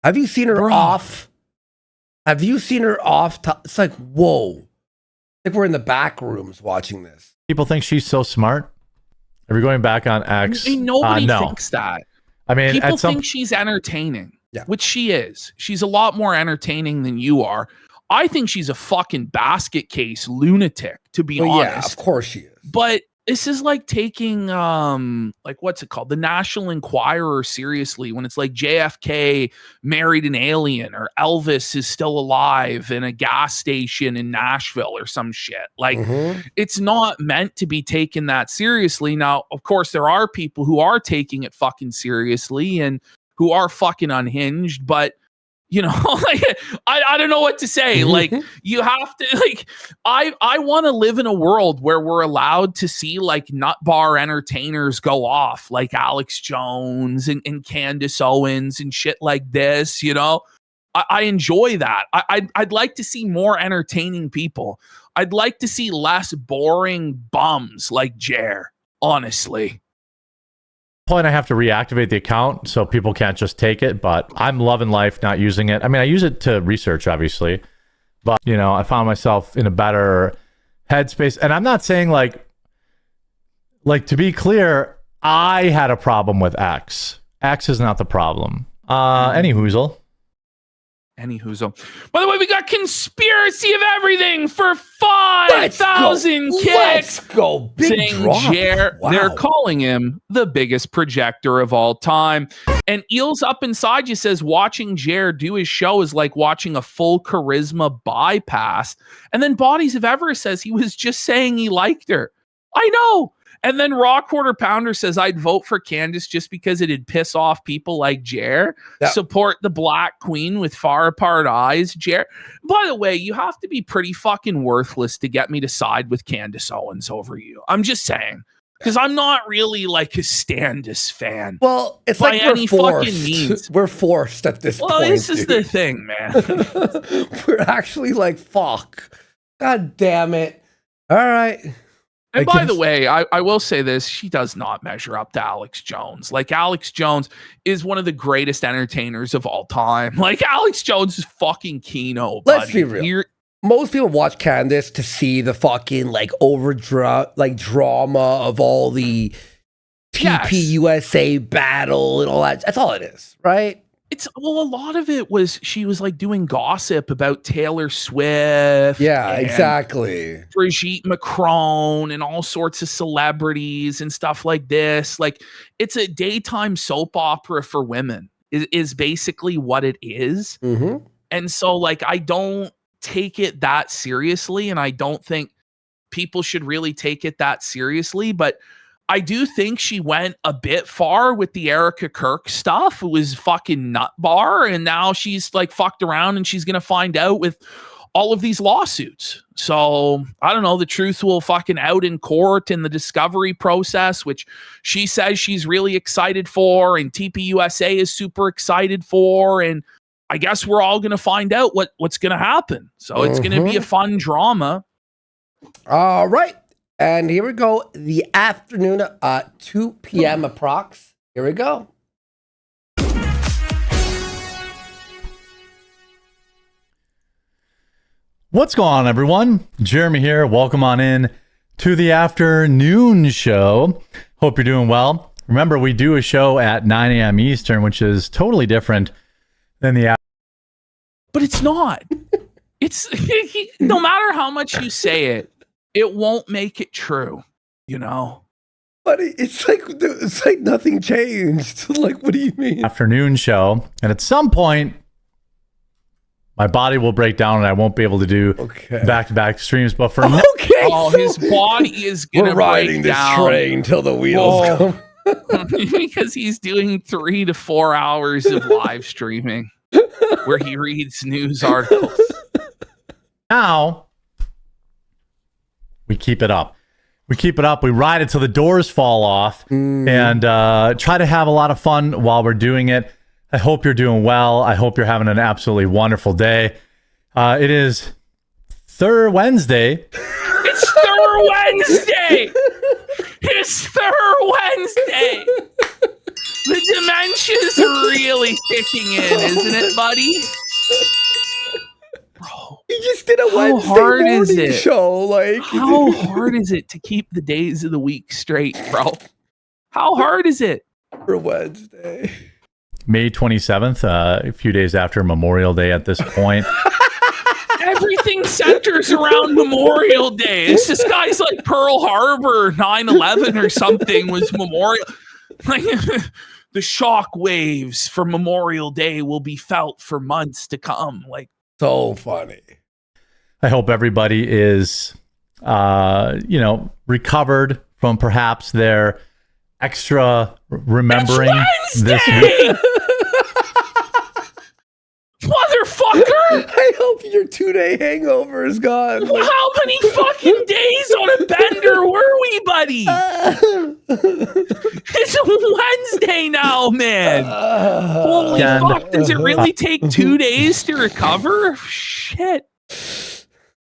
Speaker 2: Have you seen her
Speaker 3: Bro.
Speaker 2: off? Have you seen her off? It's like, whoa. Like we're in the back rooms watching this.
Speaker 1: People think she's so smart. Are we going back on X?
Speaker 3: I mean, nobody
Speaker 1: No.
Speaker 3: thinks that.
Speaker 1: I mean,
Speaker 3: People
Speaker 1: at some
Speaker 3: think she's entertaining,
Speaker 2: Yeah.
Speaker 3: which she is. She's a lot more entertaining than you are. I think she's a fucking basket case lunatic, to be
Speaker 2: Well, yeah,
Speaker 3: honest.
Speaker 2: of course she is.
Speaker 3: But this is like taking like, what's it called, the National Enquirer seriously when it's like JFK married an alien or Elvis is still alive in a gas station in Nashville or some shit. Like,
Speaker 2: Mhm.
Speaker 3: it's not meant to be taken that seriously. Now, of course, there are people who are taking it fucking seriously and who are fucking unhinged, but you know, like, I don't know what to say. Like, you have to, like, I want to live in a world where we're allowed to see like nut bar entertainers go off, like Alex Jones and Candace Owens and shit like this. You know, I enjoy that. I'd like to see more entertaining people. I'd like to see less boring bums like Jer, honestly.
Speaker 1: point I have to reactivate the account so people can't just take it, but I'm loving life not using it. I mean, I use it to research, obviously, but you know, I found myself in a better headspace. And I'm not saying like to be clear, I had a problem with X. X is not the problem. Any hoozle.
Speaker 3: Anywho, by the way, we got Conspiracy of Everything for 5,000 kicks.
Speaker 2: Let's go. Big
Speaker 3: Saying
Speaker 2: drop. Wow.
Speaker 3: They're calling him the biggest projector of all time. And Eels Up Inside you says watching Jer do his show is like watching a full charisma bypass. And then Bodies of Ever says he was just saying he liked her. I know. And then Raw Quarter Pounder says I'd vote for Candace just because it'd piss off people like Jer.
Speaker 2: Yep.
Speaker 3: Support the Black Queen with far apart eyes. Jer. By the way, you have to be pretty fucking worthless to get me to side with Candace Owens over you. I'm just saying. Because I'm not really like a Standish fan.
Speaker 2: Well, it's
Speaker 3: by
Speaker 2: like
Speaker 3: any
Speaker 2: we're
Speaker 3: fucking
Speaker 2: forced.
Speaker 3: means.
Speaker 2: We're forced at this point.
Speaker 3: Well, this is
Speaker 2: dude.
Speaker 3: the thing, man.
Speaker 2: We're actually like, fuck. God damn it. All right.
Speaker 3: And by the way, I will say this, she does not measure up to Alex Jones. Like, Alex Jones is one of the greatest entertainers of all time. Like, Alex Jones is fucking Kino, buddy.
Speaker 2: Let's be real. Most people watch Candace to see the fucking like drama of all the TPUSA battle and all that. That's all it is, right?
Speaker 3: A lot of it was she was like doing gossip about Taylor Swift.
Speaker 2: Yeah, exactly.
Speaker 3: Brigitte Macron and all sorts of celebrities and stuff like this. Like, it's a daytime soap opera for women is basically what it is.
Speaker 2: Mm-hmm.
Speaker 3: And so like, I don't take it that seriously. And I don't think people should really take it that seriously, but I do think she went a bit far with the Erica Kirk stuff. It was fucking nut bar. And now she's like fucked around and she's going to find out with all of these lawsuits. So I don't know. The truth will fucking out in court in the discovery process, which she says she's really excited for. And TPUSA is super excited for. And I guess we're all going to find out what's going to happen. So it's going to be a fun drama.
Speaker 2: All right. And here we go. The afternoon, 2 p.m. approx. Here we go.
Speaker 1: What's going on, everyone? Jeremy here. Welcome on in to the afternoon show. Hope you're doing well. Remember, we do a show at 9 a.m. Eastern, which is totally different than the
Speaker 3: But it's not. It's no matter how much you say it, it won't make it true, you know?
Speaker 2: But it's like nothing changed. Like, what do you mean?
Speaker 1: afternoon show. And at some point, my body will break down and I won't be able to do back-to-back streams. But for now,
Speaker 3: his body is gonna
Speaker 2: we're riding
Speaker 3: break
Speaker 2: this
Speaker 3: down.
Speaker 2: train till the wheels come.
Speaker 3: Because he's doing 3 to 4 hours of live streaming where he reads news articles.
Speaker 1: now we keep it up. We keep it up. We ride it till the doors fall off and try to have a lot of fun while we're doing it. I hope you're doing well. I hope you're having an absolutely wonderful day. It is Third Wednesday.
Speaker 3: It's Third Wednesday. It's Third Wednesday. The dementia's really kicking in, isn't it, buddy? Bro,
Speaker 2: He just did a
Speaker 3: how
Speaker 2: Wednesday
Speaker 3: hard is
Speaker 2: morning
Speaker 3: it?
Speaker 2: show. Like,
Speaker 3: How hard is it to keep the days of the week straight, bro? How hard is it?
Speaker 2: for Wednesday?
Speaker 1: May 27th, a few days after Memorial Day at this point.
Speaker 3: Everything centers around Memorial Day. This guy's like Pearl Harbor, 9/11 or something was Memorial. Like, the shock waves for Memorial Day will be felt for months to come. Like,
Speaker 2: So funny.
Speaker 1: I hope everybody is, recovered from perhaps their extra remembering this week.
Speaker 3: motherfucker!
Speaker 2: I hope your 2-day hangover is gone. Like,
Speaker 3: How many fucking days on a bender were we, buddy? It's Wednesday now, man. Holy
Speaker 1: And-
Speaker 3: fuck, does it really take 2 days to recover? Shit.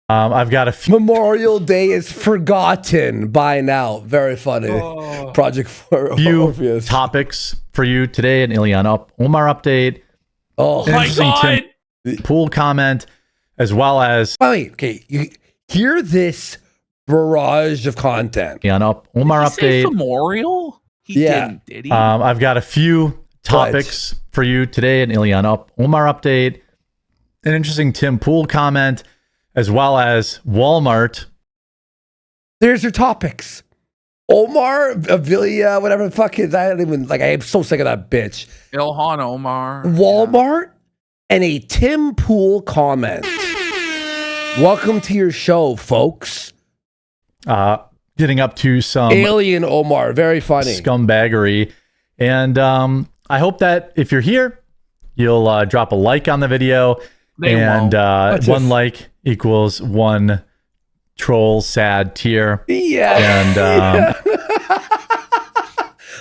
Speaker 1: I've got a few
Speaker 2: Memorial Day is forgotten by now. Very funny. Project for Orpheus.
Speaker 1: topics for you today. An Ileana Omar update,
Speaker 2: Oh,
Speaker 3: My
Speaker 1: Interesting,
Speaker 3: God.
Speaker 1: Tim Pool comment, as well as
Speaker 2: wait. Okay, you hear this barrage of content.
Speaker 1: Ileana Omar
Speaker 3: Did he say
Speaker 1: update.
Speaker 3: Memorial? He
Speaker 2: Yeah.
Speaker 3: didn't, did he?
Speaker 1: I've got a few topics for you today. An Ileana Omar update, an interesting Tim Pool comment, as well as Walmart.
Speaker 2: There's your topics. Omar, Avilia, whatever the fuck is. I don't even like. I am so sick of that bitch.
Speaker 3: Ilhan Omar.
Speaker 2: Walmart and a Tim Pool comment. Welcome to your show, folks.
Speaker 1: Getting up to some
Speaker 2: Alien Omar, very funny.
Speaker 1: scumbaggery. And I hope that if you're here, you'll drop a like on the video.
Speaker 3: They
Speaker 1: and
Speaker 3: won't.
Speaker 1: one like equals one troll sad tear.
Speaker 2: Yeah.
Speaker 1: And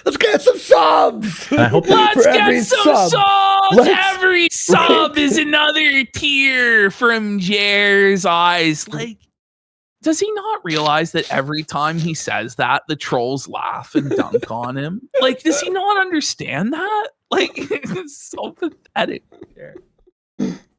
Speaker 2: let's get some subs.
Speaker 1: I hope
Speaker 3: Let's
Speaker 2: For
Speaker 3: get
Speaker 2: every
Speaker 3: some
Speaker 2: sub.
Speaker 3: subs.
Speaker 2: Let's-
Speaker 3: Every sub is another tear from Jer's eyes. Like, does he not realize that every time he says that, the trolls laugh and dunk on him? Like, does he not understand that? Like, it's so pathetic.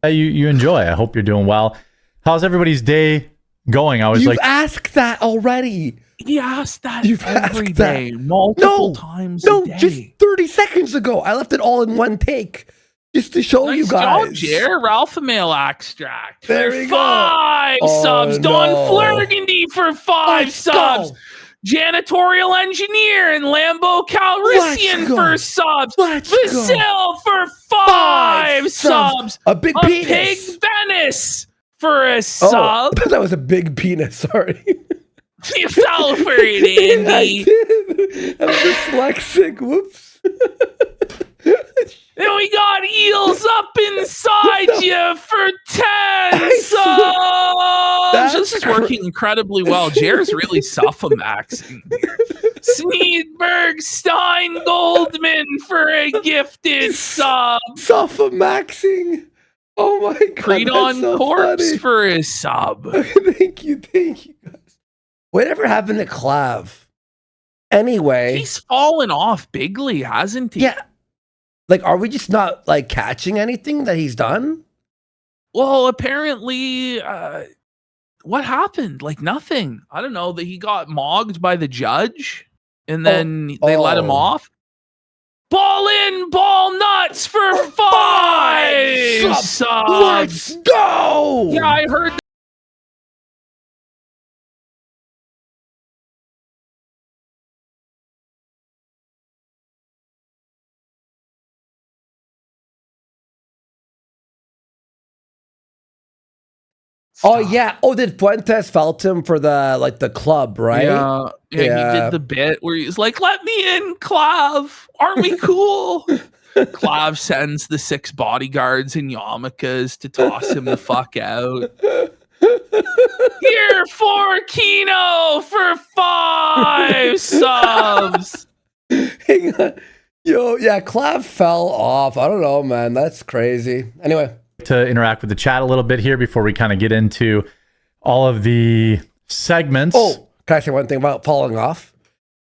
Speaker 1: you enjoy. I hope you're doing well. How's everybody's day going? I was
Speaker 2: You've
Speaker 1: like,
Speaker 2: asked that already.
Speaker 3: He asked that
Speaker 2: You've
Speaker 3: every
Speaker 2: asked that.
Speaker 3: day, multiple times
Speaker 2: No,
Speaker 3: a day.
Speaker 2: just 30 seconds ago. I left it all in one take just to show you
Speaker 3: Nice
Speaker 2: guys.
Speaker 3: job, Jer. Ralph Mail Extract.
Speaker 2: There
Speaker 3: for
Speaker 2: we go.
Speaker 3: 5
Speaker 2: Oh,
Speaker 3: subs. Don
Speaker 2: no.
Speaker 3: Flurgandy for 5
Speaker 2: Let's
Speaker 3: subs.
Speaker 2: go.
Speaker 3: Janitorial Engineer and Lambo
Speaker 2: Let's
Speaker 3: Calrissian
Speaker 2: go.
Speaker 3: for subs.
Speaker 2: Let's go.
Speaker 3: Vasil for
Speaker 2: 5
Speaker 3: 5 subs.
Speaker 2: A big
Speaker 3: A
Speaker 2: penis.
Speaker 3: Pig Venice for a
Speaker 2: Oh,
Speaker 3: sub.
Speaker 2: that was a big penis. Sorry.
Speaker 3: You fell for it,
Speaker 2: I
Speaker 3: Andy.
Speaker 2: did. I'm dyslexic. Whoops.
Speaker 3: And we got eels up inside you for 10 subs.
Speaker 2: That's
Speaker 3: This is working incredibly well. Jer's really suffamaxing. Sneedberg Stein Goldman for a gifted sub.
Speaker 2: Sophamaxing. Oh my god.
Speaker 3: Creedon
Speaker 2: that's so
Speaker 3: Corpse
Speaker 2: funny.
Speaker 3: for a sub.
Speaker 2: Thank you guys. Whatever happened to Clav? Anyway,
Speaker 3: He's fallen off bigly, hasn't he?
Speaker 2: yeah. Like, are we just not like catching anything that he's done?
Speaker 3: Well, apparently, what happened? Like nothing. I don't know that he got mogged by the judge, and then they let him
Speaker 2: oh.
Speaker 3: off. Ball in, ball nuts for 5 subs.
Speaker 2: Let's go.
Speaker 3: Yeah, I heard.
Speaker 2: Oh yeah. Oh, did Fuentes felt him for the club, right?
Speaker 3: Yeah, he
Speaker 2: Yeah.
Speaker 3: did the bit where he's like, "Let me in, Clav. Aren't we cool?" Clav sends the 6 bodyguards and yarmulkes to toss him the fuck out. Here for Kino for 5 subs.
Speaker 2: Hang on. Yo, yeah, Clav fell off. I don't know, man. That's crazy. Anyway.
Speaker 1: to interact with the chat a little bit here before we kind of get into all of the segments.
Speaker 2: Oh, can I say one thing about falling off?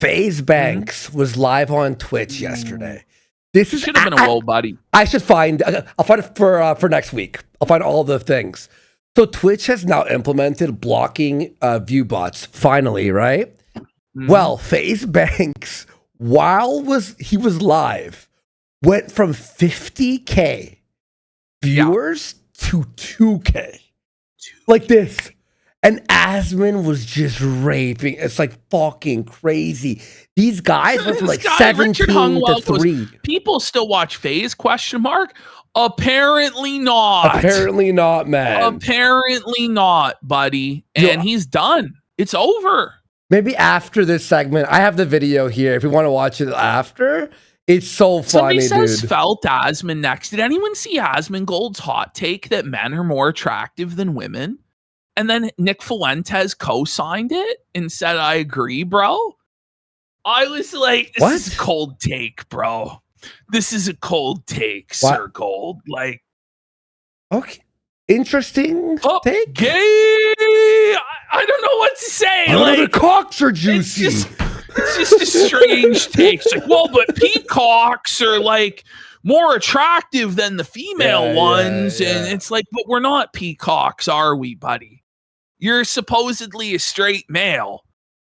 Speaker 2: FaZe Banks was live on Twitch yesterday. This is
Speaker 3: Should have been a whoa, buddy.
Speaker 2: I should find. I'll find it for next week. I'll find all the things. So Twitch has now implemented blocking view bots. Finally, right? Well, FaZe Banks, while he was live, went from 50K viewers to 2K, like this. And Asman was just raping. It's like fucking crazy. These guys went from like
Speaker 3: This guy,
Speaker 2: 17
Speaker 3: Richard
Speaker 2: to
Speaker 3: Hungwell, goes,
Speaker 2: 3.
Speaker 3: People still watch FaZe? Question mark. Apparently not.
Speaker 2: Apparently not, man.
Speaker 3: Apparently not, buddy. And he's done. It's over.
Speaker 2: Maybe after this segment, I have the video here. If you want to watch it after, it's so funny,
Speaker 3: Somebody says
Speaker 2: dude.
Speaker 3: felt Asman next. Did anyone see Asmongold's hot take that men are more attractive than women? And then Nick Fuentes co-signed it and said, I agree, bro. I was like, this is a cold take, bro. This is a cold take, Sir Gold. Like,
Speaker 2: okay. Interesting take.
Speaker 3: Gay. I don't know what to say.
Speaker 2: The cocks are juicy.
Speaker 3: It's just a strange take. It's like, well, but peacocks are like more attractive than the female ones. And it's like, but we're not peacocks, are we, buddy? You're supposedly a straight male.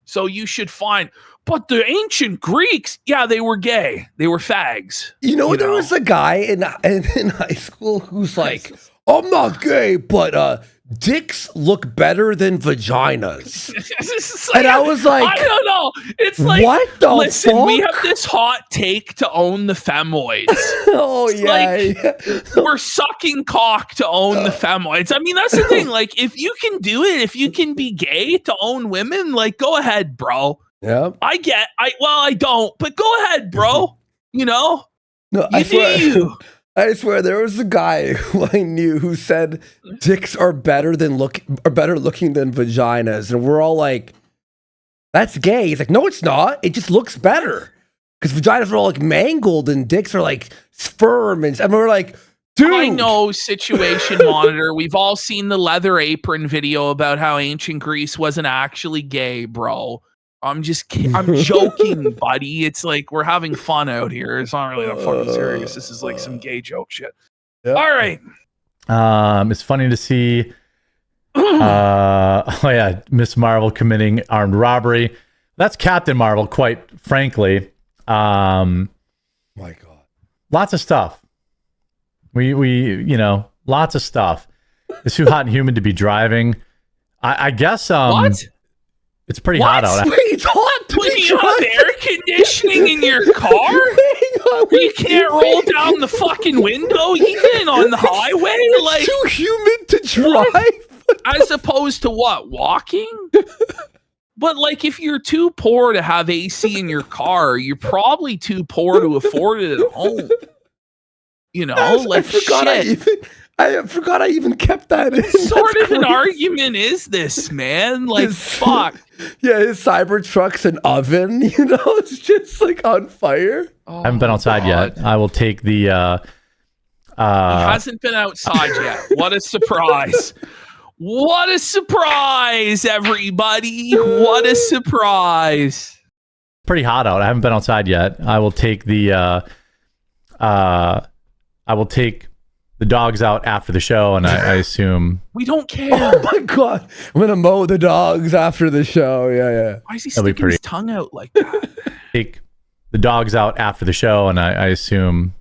Speaker 3: So you should find. But the ancient Greeks, yeah, they were gay. They were fags.
Speaker 2: You know, there was a guy in high school who's like, I'm not gay, but dicks look better than vaginas. And I was like,
Speaker 3: I don't know. It's like,
Speaker 2: what the
Speaker 3: listen,
Speaker 2: fuck?
Speaker 3: we have this hot take to own the femoids.
Speaker 2: Oh,
Speaker 3: It's
Speaker 2: yeah.
Speaker 3: We're sucking cock to own the femoids. I mean, that's the thing. Like, if you can do it, if you can be gay to own women, like, go ahead, bro.
Speaker 2: Yeah.
Speaker 3: I don't, but go ahead, bro. You know?
Speaker 2: No,
Speaker 3: You do you.
Speaker 2: I swear there was a guy who I knew who said dicks are better looking than vaginas, and we're all like, "That's gay." He's like, "No, it's not. It just looks better because vaginas are all like mangled and dicks are like firm." And we're like, "Dude,
Speaker 3: I know, Situation Monitor. We've all seen the leather apron video about how ancient Greece wasn't actually gay, bro. I'm joking, buddy. It's like we're having fun out here. It's not really that fucking serious. This is like some gay joke shit.
Speaker 2: Yep.
Speaker 3: All right.
Speaker 1: It's funny to see. Miss Marvel committing armed robbery. That's Captain Marvel, quite frankly.
Speaker 2: my God,
Speaker 1: Lots of stuff. We lots of stuff. It's too hot and humid to be driving. I guess.
Speaker 3: What?
Speaker 1: It's pretty hot out.
Speaker 2: Wait, it's hot to
Speaker 3: When
Speaker 2: be
Speaker 3: you have air conditioning in your car? You can't roll down the fucking window even on the highway? Like,
Speaker 2: too humid to drive.
Speaker 3: as opposed to what? Walking? But like, if you're too poor to have AC in your car, you're probably too poor to afford it at home. You know, like,
Speaker 2: I forgot I even kept that in.
Speaker 3: what sort of an argument is this, man? Like, fuck.
Speaker 2: Yeah, his Cybertruck's an oven, you know? It's just like on fire.
Speaker 3: Oh,
Speaker 1: I haven't been outside yet. I will take the
Speaker 3: he hasn't been outside yet. What a surprise. What a surprise, everybody. What a surprise.
Speaker 1: pretty hot out. I haven't been outside yet. I will take the dogs out after the show, and I assume
Speaker 3: We don't care.
Speaker 2: Oh my God. I'm going to mow the dogs after the show. Yeah.
Speaker 3: Why is he
Speaker 1: That'll be
Speaker 3: sticking his
Speaker 1: pretty-
Speaker 3: tongue out like that?
Speaker 1: take the dogs out after the show, and I assume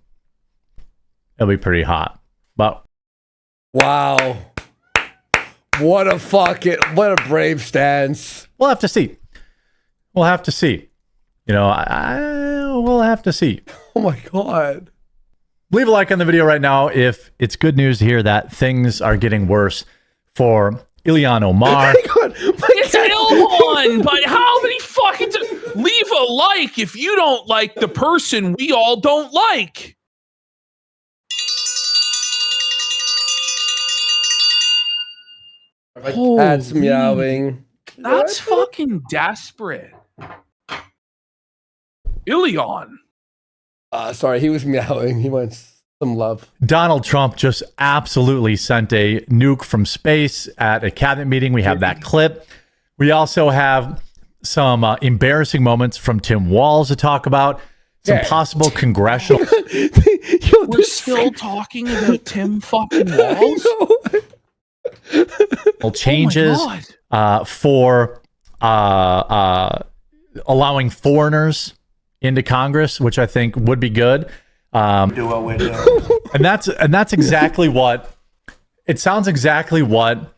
Speaker 1: it'll be pretty hot. But
Speaker 2: Wow. What a brave stance.
Speaker 1: we'll have to see. We'll have to see. You know, we'll have to see.
Speaker 2: Oh my God.
Speaker 1: Leave a like on the video right now if it's good news to hear that things are getting worse for Ilhan Omar.
Speaker 2: Hang on.
Speaker 3: It's Ilhan, but how many fucking leave a like if you don't like the person we all don't like.
Speaker 2: Cat's
Speaker 3: Holy,
Speaker 2: meowing.
Speaker 3: That's fucking desperate. Ilhan.
Speaker 2: Sorry, he was meowing. He wants some love.
Speaker 1: Donald Trump just absolutely sent a nuke from space at a cabinet meeting. We have that clip. We also have some embarrassing moments from Tim Walz to talk about. Some possible congressional
Speaker 3: We're still talking about Tim fucking Walz?
Speaker 1: changes for allowing foreigners into Congress, which I think would be good. Do what we do. And that's exactly what it sounds exactly what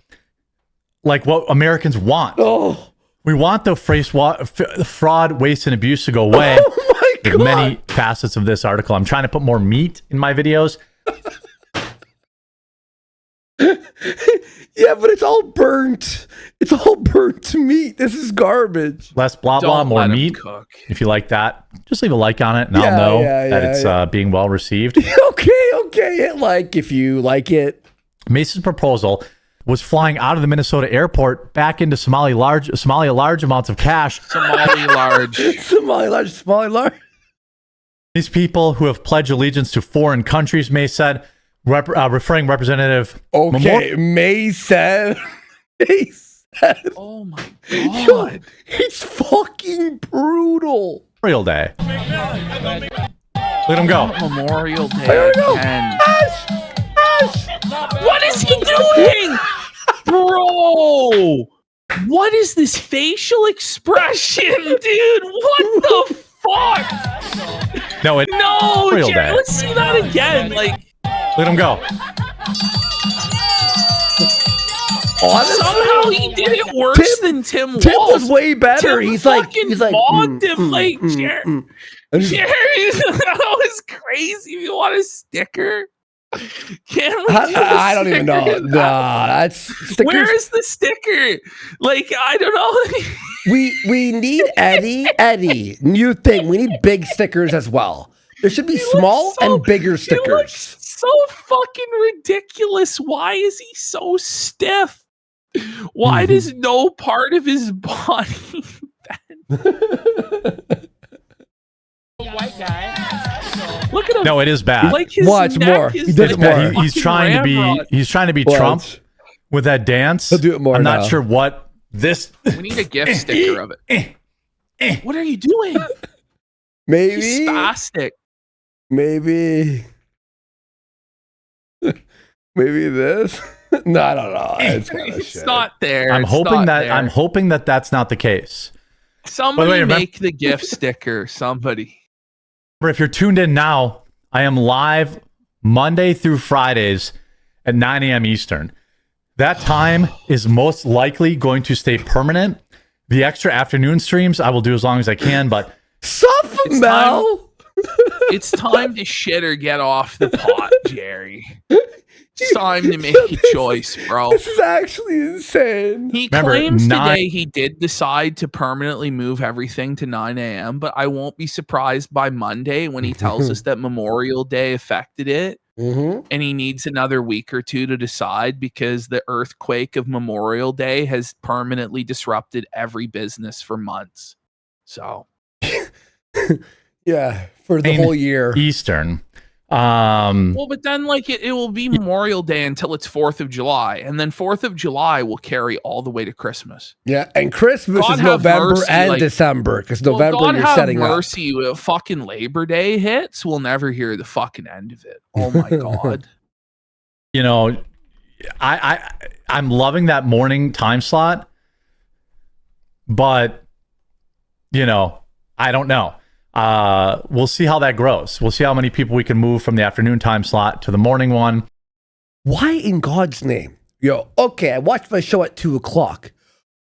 Speaker 1: Americans want.
Speaker 2: Oh,
Speaker 1: We want the fraud, waste, and abuse to go away.
Speaker 2: oh my
Speaker 1: There's
Speaker 2: God.
Speaker 1: many facets of this article. I'm trying to put more meat in my videos.
Speaker 2: Yeah, but it's all burnt. It's all burnt meat. This is garbage.
Speaker 1: Less blah blah,
Speaker 3: Don't
Speaker 1: more
Speaker 3: let him
Speaker 1: meat.
Speaker 3: cook.
Speaker 1: If you like that, just leave a like on it, and
Speaker 2: Yeah,
Speaker 1: I'll know
Speaker 2: yeah,
Speaker 1: that
Speaker 2: yeah,
Speaker 1: it's
Speaker 2: yeah.
Speaker 1: being well received.
Speaker 2: Okay. Hit like if you like it.
Speaker 1: Mason's proposal was flying out of the Minnesota airport back into Somalia large amounts of cash.
Speaker 3: Somali large.
Speaker 2: Somali large.
Speaker 1: These people who have pledged allegiance to foreign countries, May said, referring Representative
Speaker 2: Okay, May said. May said.
Speaker 3: Oh my
Speaker 2: Yo,
Speaker 3: God.
Speaker 2: it's fucking brutal.
Speaker 1: Memorial Day. Let him go.
Speaker 3: Memorial Day.
Speaker 2: Here we go.
Speaker 3: And
Speaker 2: Ash.
Speaker 3: what is he doing? Bro. What is this facial expression, dude? What the fuck?
Speaker 1: No, it.
Speaker 3: No,
Speaker 1: Memorial
Speaker 3: Jared,
Speaker 1: Day.
Speaker 3: let's see that again. Like,
Speaker 1: Let him go.
Speaker 2: honestly,
Speaker 3: Somehow he did it worse than Tim
Speaker 2: Tim
Speaker 3: Walsh.
Speaker 2: was way better.
Speaker 3: Tim
Speaker 2: he's like,
Speaker 3: mocked him like Jerry.
Speaker 2: And he's-
Speaker 3: Jerry, that was crazy. You want a sticker? Can we?
Speaker 2: I don't even know. Nah, that's stickers.
Speaker 3: Where is the sticker? Like, I don't know.
Speaker 2: We need Eddie. New thing. We need big stickers as well. There should be small and bigger
Speaker 3: He
Speaker 2: stickers.
Speaker 3: looks so fucking ridiculous. Why is he so stiff? Why does no part of his body
Speaker 5: White guy.
Speaker 3: look at him?
Speaker 1: No, it is bad.
Speaker 3: Like his
Speaker 2: Watch
Speaker 3: neck
Speaker 2: more.
Speaker 3: is
Speaker 2: He does
Speaker 1: It's
Speaker 2: more.
Speaker 1: bad. He's
Speaker 3: fucking
Speaker 1: trying to be.
Speaker 3: ramrod.
Speaker 1: He's trying to be
Speaker 2: Watch.
Speaker 1: Trump with that dance.
Speaker 2: He'll do it more
Speaker 1: I'm not
Speaker 2: now.
Speaker 1: sure what this.
Speaker 3: We need a gift sticker of it. What are you doing?
Speaker 2: Maybe.
Speaker 3: He's spastic.
Speaker 2: Maybe this. No, I don't know. It's kind of
Speaker 3: It's
Speaker 2: shit.
Speaker 3: not there.
Speaker 1: I'm
Speaker 3: It's
Speaker 1: hoping
Speaker 3: not
Speaker 1: that.
Speaker 3: there.
Speaker 1: I'm hoping that that's not the case.
Speaker 3: Somebody
Speaker 1: By the way,
Speaker 3: make the gift sticker. Somebody.
Speaker 1: Remember, if you're tuned in now, I am live Monday through Fridays at 9 a.m. Eastern. That time is most likely going to stay permanent. The extra afternoon streams I will do as long as I can, but
Speaker 2: Suffer,
Speaker 3: It's
Speaker 2: Mel.
Speaker 3: It's time to shit or get off the pot, Jerry. It's time to make a choice, bro.
Speaker 2: This is actually insane.
Speaker 3: He
Speaker 1: Remember,
Speaker 3: claims
Speaker 1: nine-
Speaker 3: today he did decide to permanently move everything to 9 a.m., but I won't be surprised by Monday when he tells us that Memorial Day affected it
Speaker 2: Mm-hmm.
Speaker 3: and he needs another week or two to decide because the earthquake of Memorial Day has permanently disrupted every business for months. So,
Speaker 2: Yeah, for the
Speaker 1: Nine
Speaker 2: whole year.
Speaker 1: Eastern.
Speaker 3: well, but then like it will be Memorial Day until it's 4th of July, and then 4th of July will carry all the way to Christmas.
Speaker 2: Yeah, and Christmas
Speaker 3: God
Speaker 2: is
Speaker 3: have
Speaker 2: November
Speaker 3: mercy,
Speaker 2: and
Speaker 3: like-
Speaker 2: December because
Speaker 3: Well,
Speaker 2: November
Speaker 3: God
Speaker 2: you're
Speaker 3: have
Speaker 2: setting
Speaker 3: mercy. When fucking Labor Day hits, we'll never hear the fucking end of it. Oh my god.
Speaker 1: You know, I'm loving that morning time slot, but you know, I don't know. We'll see how that grows. We'll see how many people we can move from the afternoon time slot to the morning one.
Speaker 2: Why in God's name? Yo, okay, I watched my show at 2:00.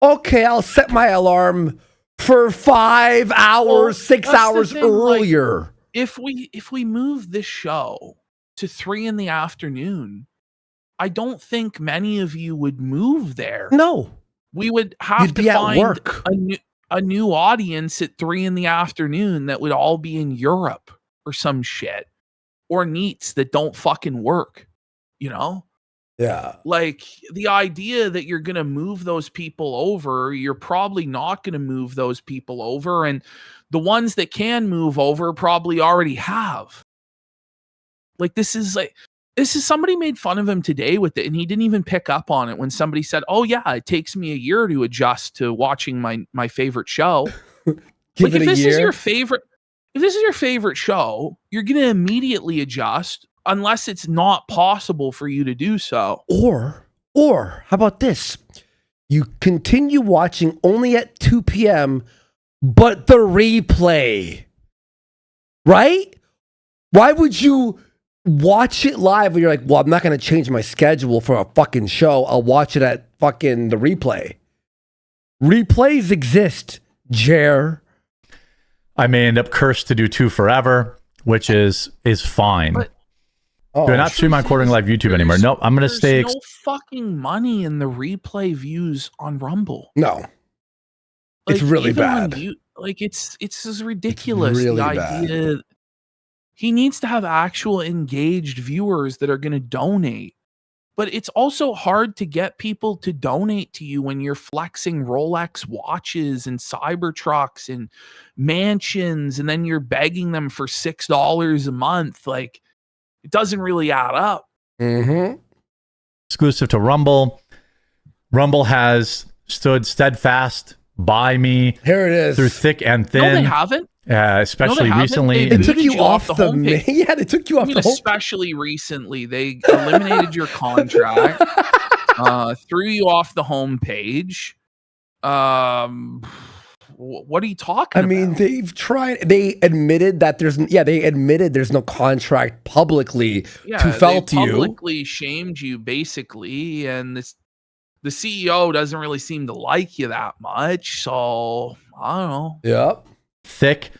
Speaker 2: Okay, I'll set my alarm for 5 hours,
Speaker 3: Well,
Speaker 2: 6
Speaker 3: that's the
Speaker 2: hours
Speaker 3: thing, like-
Speaker 2: earlier.
Speaker 3: If we move this show to 3 in the afternoon, I don't think many of you would move there.
Speaker 2: No,
Speaker 3: We would have
Speaker 2: you'd
Speaker 3: to
Speaker 2: be at
Speaker 3: find
Speaker 2: work.
Speaker 3: a new audience at 3 in the afternoon that would all be in Europe or some shit, or neats that don't fucking work, you know?
Speaker 2: Yeah.
Speaker 3: Like the idea that you're going to move those people over, you're probably not going to move those people over. And the ones that can move over probably already have. Like this is somebody made fun of him today with it, and he didn't even pick up on it when somebody said, "Oh yeah, it takes me a year to adjust to watching my favorite show."
Speaker 2: Give
Speaker 3: Like
Speaker 2: it
Speaker 3: if
Speaker 2: a
Speaker 3: this
Speaker 2: year.
Speaker 3: is your favorite show, you're going to immediately adjust unless it's not possible for you to do so.
Speaker 2: Or how about this? You continue watching only at 2 p.m., but the replay. Right? Why would you watch it live when you're like, well, I'm not going to change my schedule for a fucking show. I'll watch it at fucking the replay. Replays exist, Jer.
Speaker 1: I may end up cursed to do 2 forever, which is fine.
Speaker 3: But-
Speaker 2: Oh,
Speaker 1: Do I not stream on Quartering Live YouTube anymore? Nope. I'm gonna
Speaker 3: There's
Speaker 1: stay.
Speaker 3: no fucking money in the replay views on Rumble.
Speaker 2: no. It's really
Speaker 3: even when
Speaker 2: bad.
Speaker 3: it's just ridiculous.
Speaker 2: really
Speaker 3: the
Speaker 2: bad.
Speaker 3: idea he needs to have actual engaged viewers that are going to donate. But it's also hard to get people to donate to you when you're flexing Rolex watches and Cybertrucks and mansions, and then you're begging them for $6 a month. Like, it doesn't really add up.
Speaker 2: Mm-hmm.
Speaker 1: Exclusive to Rumble. Rumble has stood steadfast by me
Speaker 2: Here it is.
Speaker 1: through thick and
Speaker 3: No, they
Speaker 1: thin,
Speaker 3: haven't.
Speaker 1: especially
Speaker 3: haven't.
Speaker 1: recently.
Speaker 2: They
Speaker 3: They
Speaker 2: took
Speaker 3: booted
Speaker 2: you
Speaker 3: you
Speaker 2: off
Speaker 3: off
Speaker 2: the
Speaker 3: the homepage.
Speaker 2: yeah, they took you
Speaker 3: I
Speaker 2: off
Speaker 3: mean,
Speaker 2: the home.
Speaker 3: especially recently, they eliminated your contract, threw you off the homepage. What are you talking
Speaker 2: I
Speaker 3: about?
Speaker 2: mean, they've tried. They admitted that there's no contract publicly to
Speaker 3: they
Speaker 2: felt you.
Speaker 3: publicly shamed you basically, and this the CEO doesn't really seem to like you that much. So I don't know.
Speaker 2: Yep.
Speaker 1: Thick,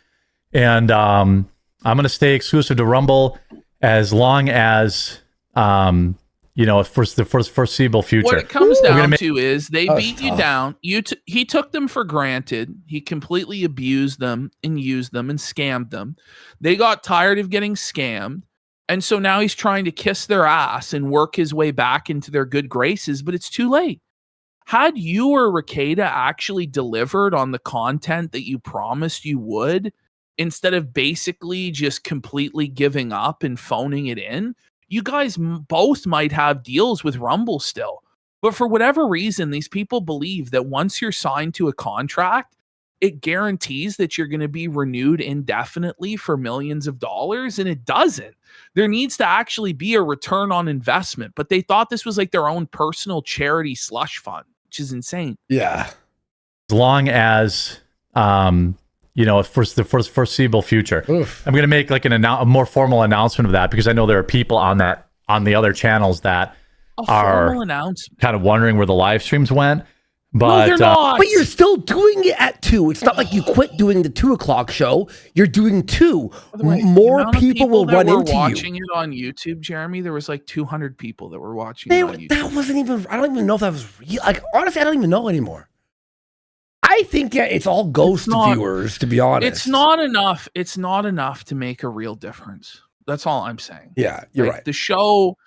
Speaker 1: and I'm gonna stay exclusive to Rumble as long as for the foreseeable future.
Speaker 3: What it comes
Speaker 1: We're gonna
Speaker 3: down
Speaker 1: make-
Speaker 3: to is they
Speaker 2: That's
Speaker 3: beat you
Speaker 2: tough.
Speaker 3: down. He took them for granted. He completely abused them and used them and scammed them. They got tired of getting scammed. And so now he's trying to kiss their ass and work his way back into their good graces, but it's too late. Had you or Ricada actually delivered on the content that you promised you would, instead of basically just completely giving up and phoning it in, you guys both might have deals with Rumble still. But for whatever reason, these people believe that once you're signed to a contract, it guarantees that you're going to be renewed indefinitely for millions of dollars, and it doesn't. There needs to actually be a return on investment, but they thought this was like their own personal charity slush fund, which is insane.
Speaker 2: Yeah.
Speaker 1: as long as for the foreseeable future.
Speaker 2: Oof.
Speaker 1: I'm going to make like a more formal announcement of that, because I know there are people on the other channels that
Speaker 3: A
Speaker 1: are
Speaker 3: formal announcement.
Speaker 1: kind of wondering where the live streams went.
Speaker 3: No,
Speaker 1: But
Speaker 3: they're not.
Speaker 2: But you're still doing it at 2. It's not like you quit doing the 2 o'clock show. You're doing 2.
Speaker 3: By the way, the
Speaker 2: More
Speaker 3: amount of
Speaker 2: people will
Speaker 3: that
Speaker 2: run
Speaker 3: were
Speaker 2: into
Speaker 3: watching
Speaker 2: you.
Speaker 3: it on YouTube, Jeremy. There was like 200 people that were watching it on YouTube.
Speaker 2: That wasn't even, I don't even know if that was real. Like, honestly, I don't even know anymore. I think it's all ghost viewers, to be honest.
Speaker 3: It's not enough. It's not enough to make a real difference. That's all I'm saying.
Speaker 2: Yeah, you're
Speaker 3: Like,
Speaker 2: right.
Speaker 3: The show,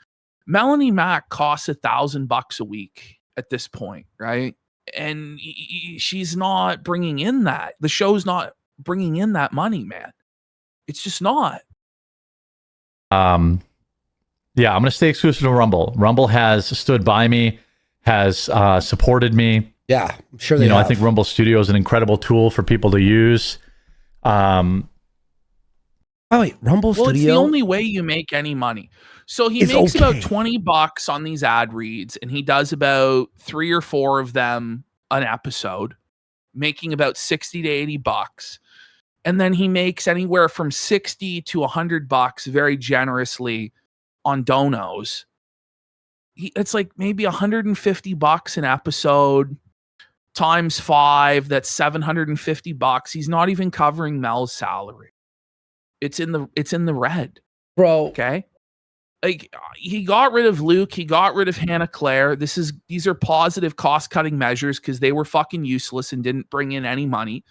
Speaker 3: Melanie Mack costs $1,000 a week at this point, right? And she's not bringing in that. The show's not bringing in that money, man. It's just not.
Speaker 1: yeah, I'm going to stay exclusive to Rumble. Rumble has stood by me, has supported me.
Speaker 2: Yeah, I'm sure they have.
Speaker 1: I think Rumble Studio is an incredible tool for people to use.
Speaker 2: Oh, wait, Rumble
Speaker 3: Well, it's the
Speaker 2: Studio?
Speaker 3: only way you make any money. So he
Speaker 2: It's
Speaker 3: makes about
Speaker 2: okay.
Speaker 3: $20 on these ad reads, and he does about 3 or 4 of them an episode, making about $60 to $80. And then he makes anywhere from $60 to $100 very generously on donos. It's like maybe $150 an episode times 5. That's $750. He's not even covering Mel's salary. It's in the red.
Speaker 2: Bro,
Speaker 3: Okay. Like, he got rid of Luke, he got rid of Hannah Claire. These are positive cost-cutting measures because they were fucking useless and didn't bring in any money.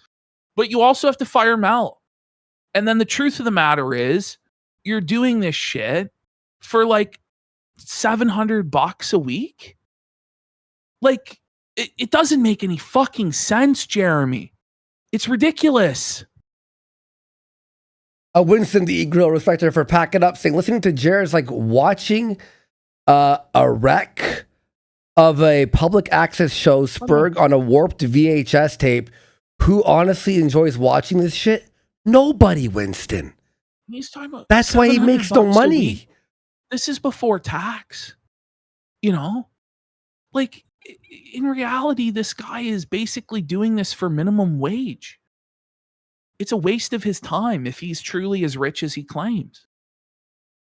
Speaker 3: But you also have to fire Mel. And then the truth of the matter is, you're doing this shit for like $700 a week. Like, it doesn't make any fucking sense, Jeremy. It's ridiculous.
Speaker 2: Winston the E-Grill respecter for packing up, saying listening to Jared's like watching a wreck of a public access show Spurg on a warped VHS tape. Who honestly enjoys watching this shit? Nobody, Winston.
Speaker 3: He's talking about
Speaker 2: That's why he makes no
Speaker 3: $700 a
Speaker 2: money.
Speaker 3: week. This is before tax. Like, in reality, this guy is basically doing this for minimum wage. It's a waste of his time if he's truly as rich as he claims.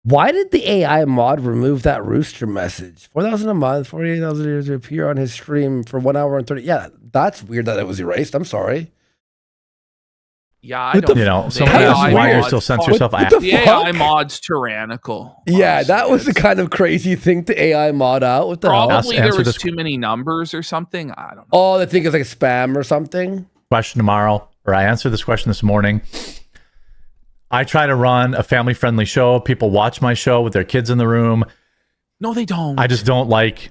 Speaker 2: Why did the AI mod remove that rooster message? 4,000 a month, 48,000 years to appear on his stream for 1 hour and 30. Yeah, that's weird that it was erased. I'm sorry.
Speaker 3: Yeah, I
Speaker 2: What the
Speaker 3: don't know. The
Speaker 1: someone
Speaker 2: asked
Speaker 3: AI
Speaker 1: why you're
Speaker 3: mod's
Speaker 1: still censor
Speaker 3: fuck-
Speaker 1: yourself.
Speaker 2: What the
Speaker 3: The AI
Speaker 2: fuck?
Speaker 3: mod's tyrannical.
Speaker 2: Yeah,
Speaker 3: honestly.
Speaker 2: that was the
Speaker 3: It's-
Speaker 2: kind of crazy thing to AI mod out. What the hell?
Speaker 3: Probably there
Speaker 1: Answer
Speaker 3: was
Speaker 1: this-
Speaker 3: too many numbers or something. I don't know.
Speaker 2: Oh, they think it's like spam or something.
Speaker 1: Question tomorrow, or I answered this question this morning. I try to run a family-friendly show. People watch my show with their kids in the room.
Speaker 3: No, they don't.
Speaker 1: I just don't like,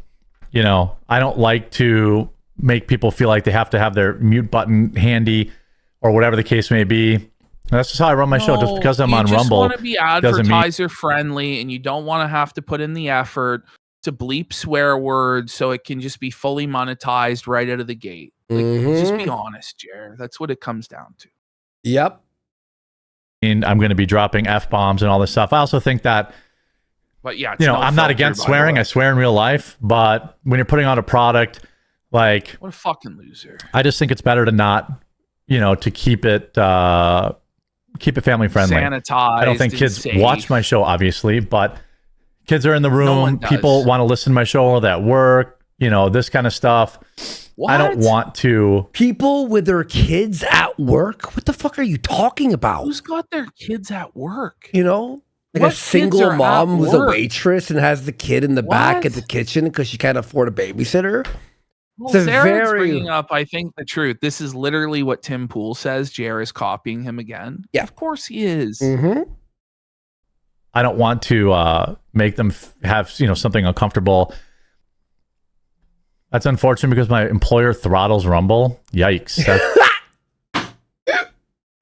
Speaker 1: I don't like to make people feel like they have to have their mute button handy or whatever the case may be. That's just how I run my show. Just because I'm on
Speaker 3: You just
Speaker 1: Rumble
Speaker 3: want to be
Speaker 1: doesn't mean
Speaker 3: advertiser friendly, and you don't want to have to put in the effort to bleep swear words so it can just be fully monetized right out of the gate. Like, just be honest, Jared. That's what it comes down to.
Speaker 2: Yep.
Speaker 1: I'm going to be dropping F-bombs and all this stuff. I also think that,
Speaker 3: But yeah, it's
Speaker 1: I'm not against swearing. I swear in real life. But when you're putting out a product, like,
Speaker 3: What a fucking loser.
Speaker 1: I just think it's better to not, to keep it family friendly.
Speaker 3: Sanitized.
Speaker 1: I don't think
Speaker 3: and
Speaker 1: kids
Speaker 3: safe.
Speaker 1: watch my show, obviously, but kids are in the
Speaker 3: one
Speaker 1: room.
Speaker 3: does.
Speaker 1: People want to listen to my show while they're at work, this kind of stuff. I don't
Speaker 3: What?
Speaker 1: want to.
Speaker 2: People with their kids at work? What the fuck are you talking about?
Speaker 3: Who's got their kids at work?
Speaker 2: Like
Speaker 3: What
Speaker 2: a
Speaker 3: kids
Speaker 2: single
Speaker 3: are at
Speaker 2: mom who's a
Speaker 3: work?
Speaker 2: waitress and has the kid in the back
Speaker 3: What?
Speaker 2: at the kitchen because she can't afford a babysitter.
Speaker 3: Well,
Speaker 2: It's a
Speaker 3: Sarah's
Speaker 2: very-
Speaker 3: bringing up, I think, the truth. This is literally what Tim Pool says. JR is copying him again.
Speaker 2: Yeah.
Speaker 3: Of course he is.
Speaker 2: Mm-hmm.
Speaker 1: I don't want to make them have something uncomfortable. That's unfortunate because my employer throttles Rumble. Yikes! That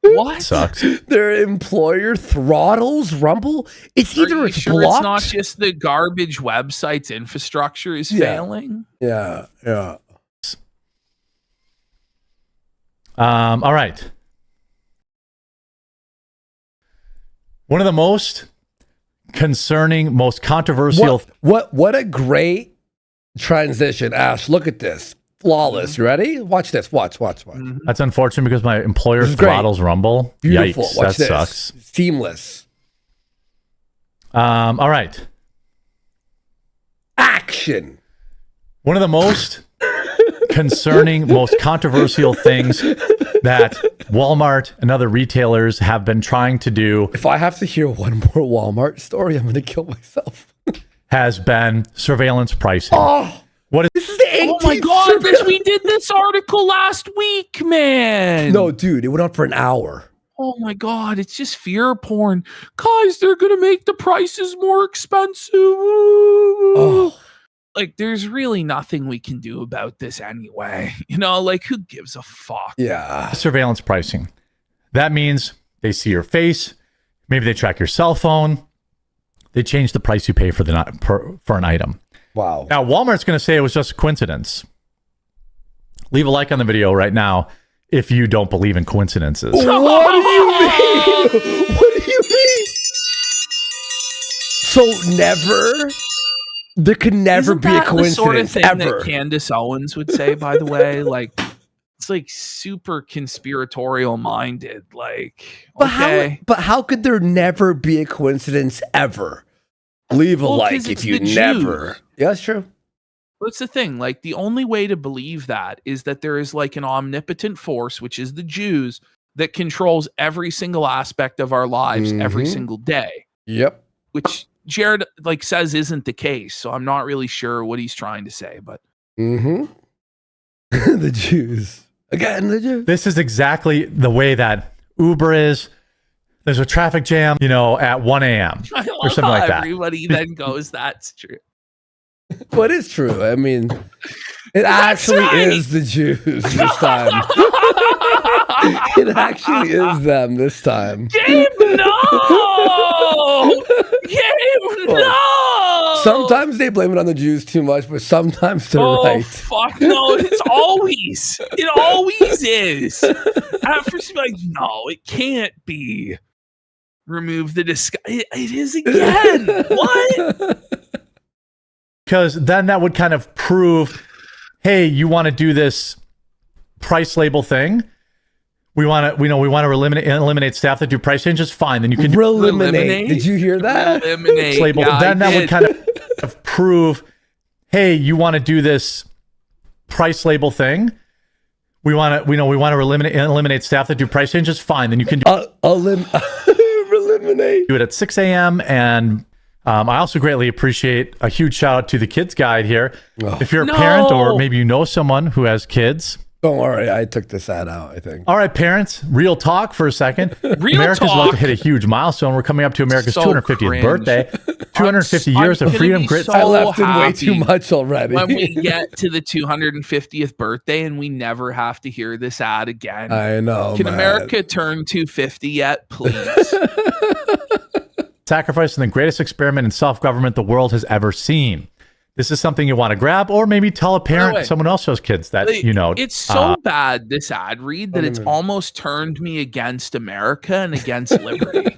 Speaker 3: What?
Speaker 1: sucks.
Speaker 2: Their employer throttles Rumble. It's
Speaker 3: Are
Speaker 2: either
Speaker 3: you
Speaker 2: it's
Speaker 3: sure
Speaker 2: blocked.
Speaker 3: it's not just the garbage website's infrastructure is failing?
Speaker 2: Yeah.
Speaker 1: All right. One of the most concerning, most controversial.
Speaker 2: What a great transition, Ash. Look at this. Flawless. You ready? Watch this. Watch.
Speaker 3: Mhm.
Speaker 1: That's unfortunate because my employer
Speaker 2: This is great.
Speaker 1: throttles Rumble.
Speaker 2: Beautiful.
Speaker 1: Yikes!
Speaker 2: Watch
Speaker 1: That
Speaker 2: this.
Speaker 1: sucks.
Speaker 2: Seamless.
Speaker 1: All right.
Speaker 2: Action.
Speaker 1: One of the most concerning, most controversial things that Walmart and other retailers have been trying to do
Speaker 2: If I have to hear one more Walmart story, I'm going to kill myself.
Speaker 1: has been surveillance pricing.
Speaker 2: Oh,
Speaker 1: What is
Speaker 2: this is the 18th.
Speaker 3: Oh my god, we did this article last week, man.
Speaker 2: No, dude, it went on for an hour.
Speaker 3: Oh my god, it's just fear porn. Guys, they're gonna make the prices more expensive.
Speaker 2: Oh,
Speaker 3: Like, there's really nothing we can do about this anyway. Like, who gives a fuck?
Speaker 2: yeah.
Speaker 1: surveillance pricing? That means they see your face. Maybe they track your cell phone. They change the price you pay for for an item.
Speaker 2: Wow.
Speaker 1: Now, Walmart's going to say it was just a coincidence. Leave a like on the video right now if you don't believe in coincidences.
Speaker 2: What do you mean? What do you mean? So never? There can never
Speaker 3: Isn't
Speaker 2: be a
Speaker 3: that the sort of
Speaker 2: coincidence
Speaker 3: thing
Speaker 2: ever.
Speaker 3: that Candace Owens would say, by the way. Like, it's like super conspiratorial minded. Like,
Speaker 2: But
Speaker 3: okay.
Speaker 2: how could there never be a coincidence ever? Leave a
Speaker 3: Well, 'cause
Speaker 2: like
Speaker 3: it's
Speaker 2: if you
Speaker 3: the
Speaker 2: never.
Speaker 3: Jews.
Speaker 2: Yeah, that's true.
Speaker 3: What's the thing? Like, the only way to believe that is that there is like an omnipotent force, which is the Jews, that controls every single aspect of our lives every
Speaker 2: Mhm.
Speaker 3: single day,
Speaker 2: Yep.
Speaker 3: which Jared says isn't the case. So I'm not really sure what he's trying to say, but
Speaker 2: Mm-hmm. The Jews. Again, the Jews.
Speaker 1: This is exactly the way that Uber is. There's a traffic jam, at 1 a.m.
Speaker 3: I
Speaker 1: or
Speaker 3: love
Speaker 1: something
Speaker 3: how
Speaker 1: like that.
Speaker 3: everybody then goes, "That's true."
Speaker 2: What is true? I mean, it
Speaker 3: That's
Speaker 2: actually
Speaker 3: right.
Speaker 2: is the Jews this time. It actually is them this time.
Speaker 3: Gabe, no! Gabe, no!
Speaker 2: Sometimes they blame it on the Jews too much, but sometimes they're
Speaker 3: Oh
Speaker 2: right.
Speaker 3: fuck no! It always is. At first, you're like, no, it can't be. Remove the disguise. It is again. What?
Speaker 1: Because then that would kind of prove, hey, you want to do this price label thing? We want to eliminate staff that do price changes. Fine, then you can do
Speaker 2: Eliminate. Did you hear that?
Speaker 3: Eliminate.
Speaker 1: price label.
Speaker 3: Yeah,
Speaker 1: then
Speaker 3: I
Speaker 1: that would
Speaker 3: did.
Speaker 1: kind of prove, hey, you want to do this price label thing? We want to eliminate staff that do price changes. Fine, then you can
Speaker 2: Eliminate.
Speaker 1: do it at 6 a.m. And I also greatly appreciate a huge shout out to the kids guide here.
Speaker 2: Oh.
Speaker 1: If you're a
Speaker 3: No.
Speaker 1: parent or maybe you know someone who has kids,
Speaker 2: Don't worry, I took this ad out, I think.
Speaker 1: all right, parents, real talk for a second.
Speaker 3: Real
Speaker 1: America's about to
Speaker 3: talk.
Speaker 1: hit a huge milestone. We're coming up to America's
Speaker 3: So
Speaker 1: 250th
Speaker 3: cringe.
Speaker 1: birthday. 250 years
Speaker 3: I'm
Speaker 1: of
Speaker 3: gonna
Speaker 1: freedom,
Speaker 3: be
Speaker 1: grit.
Speaker 3: so
Speaker 2: I left him way too
Speaker 3: happy
Speaker 2: much already.
Speaker 3: when we get to the 250th birthday and we never have to hear this ad again.
Speaker 2: I know.
Speaker 3: Can
Speaker 2: man.
Speaker 3: America turn 250 yet, please?
Speaker 1: Sacrifice in the greatest experiment in self-government the world has ever seen. This is something you want to grab, or maybe tell a parent,
Speaker 3: way,
Speaker 1: someone else who has kids that,
Speaker 3: It's so bad, this ad read, that it's almost turned me against America and against liberty.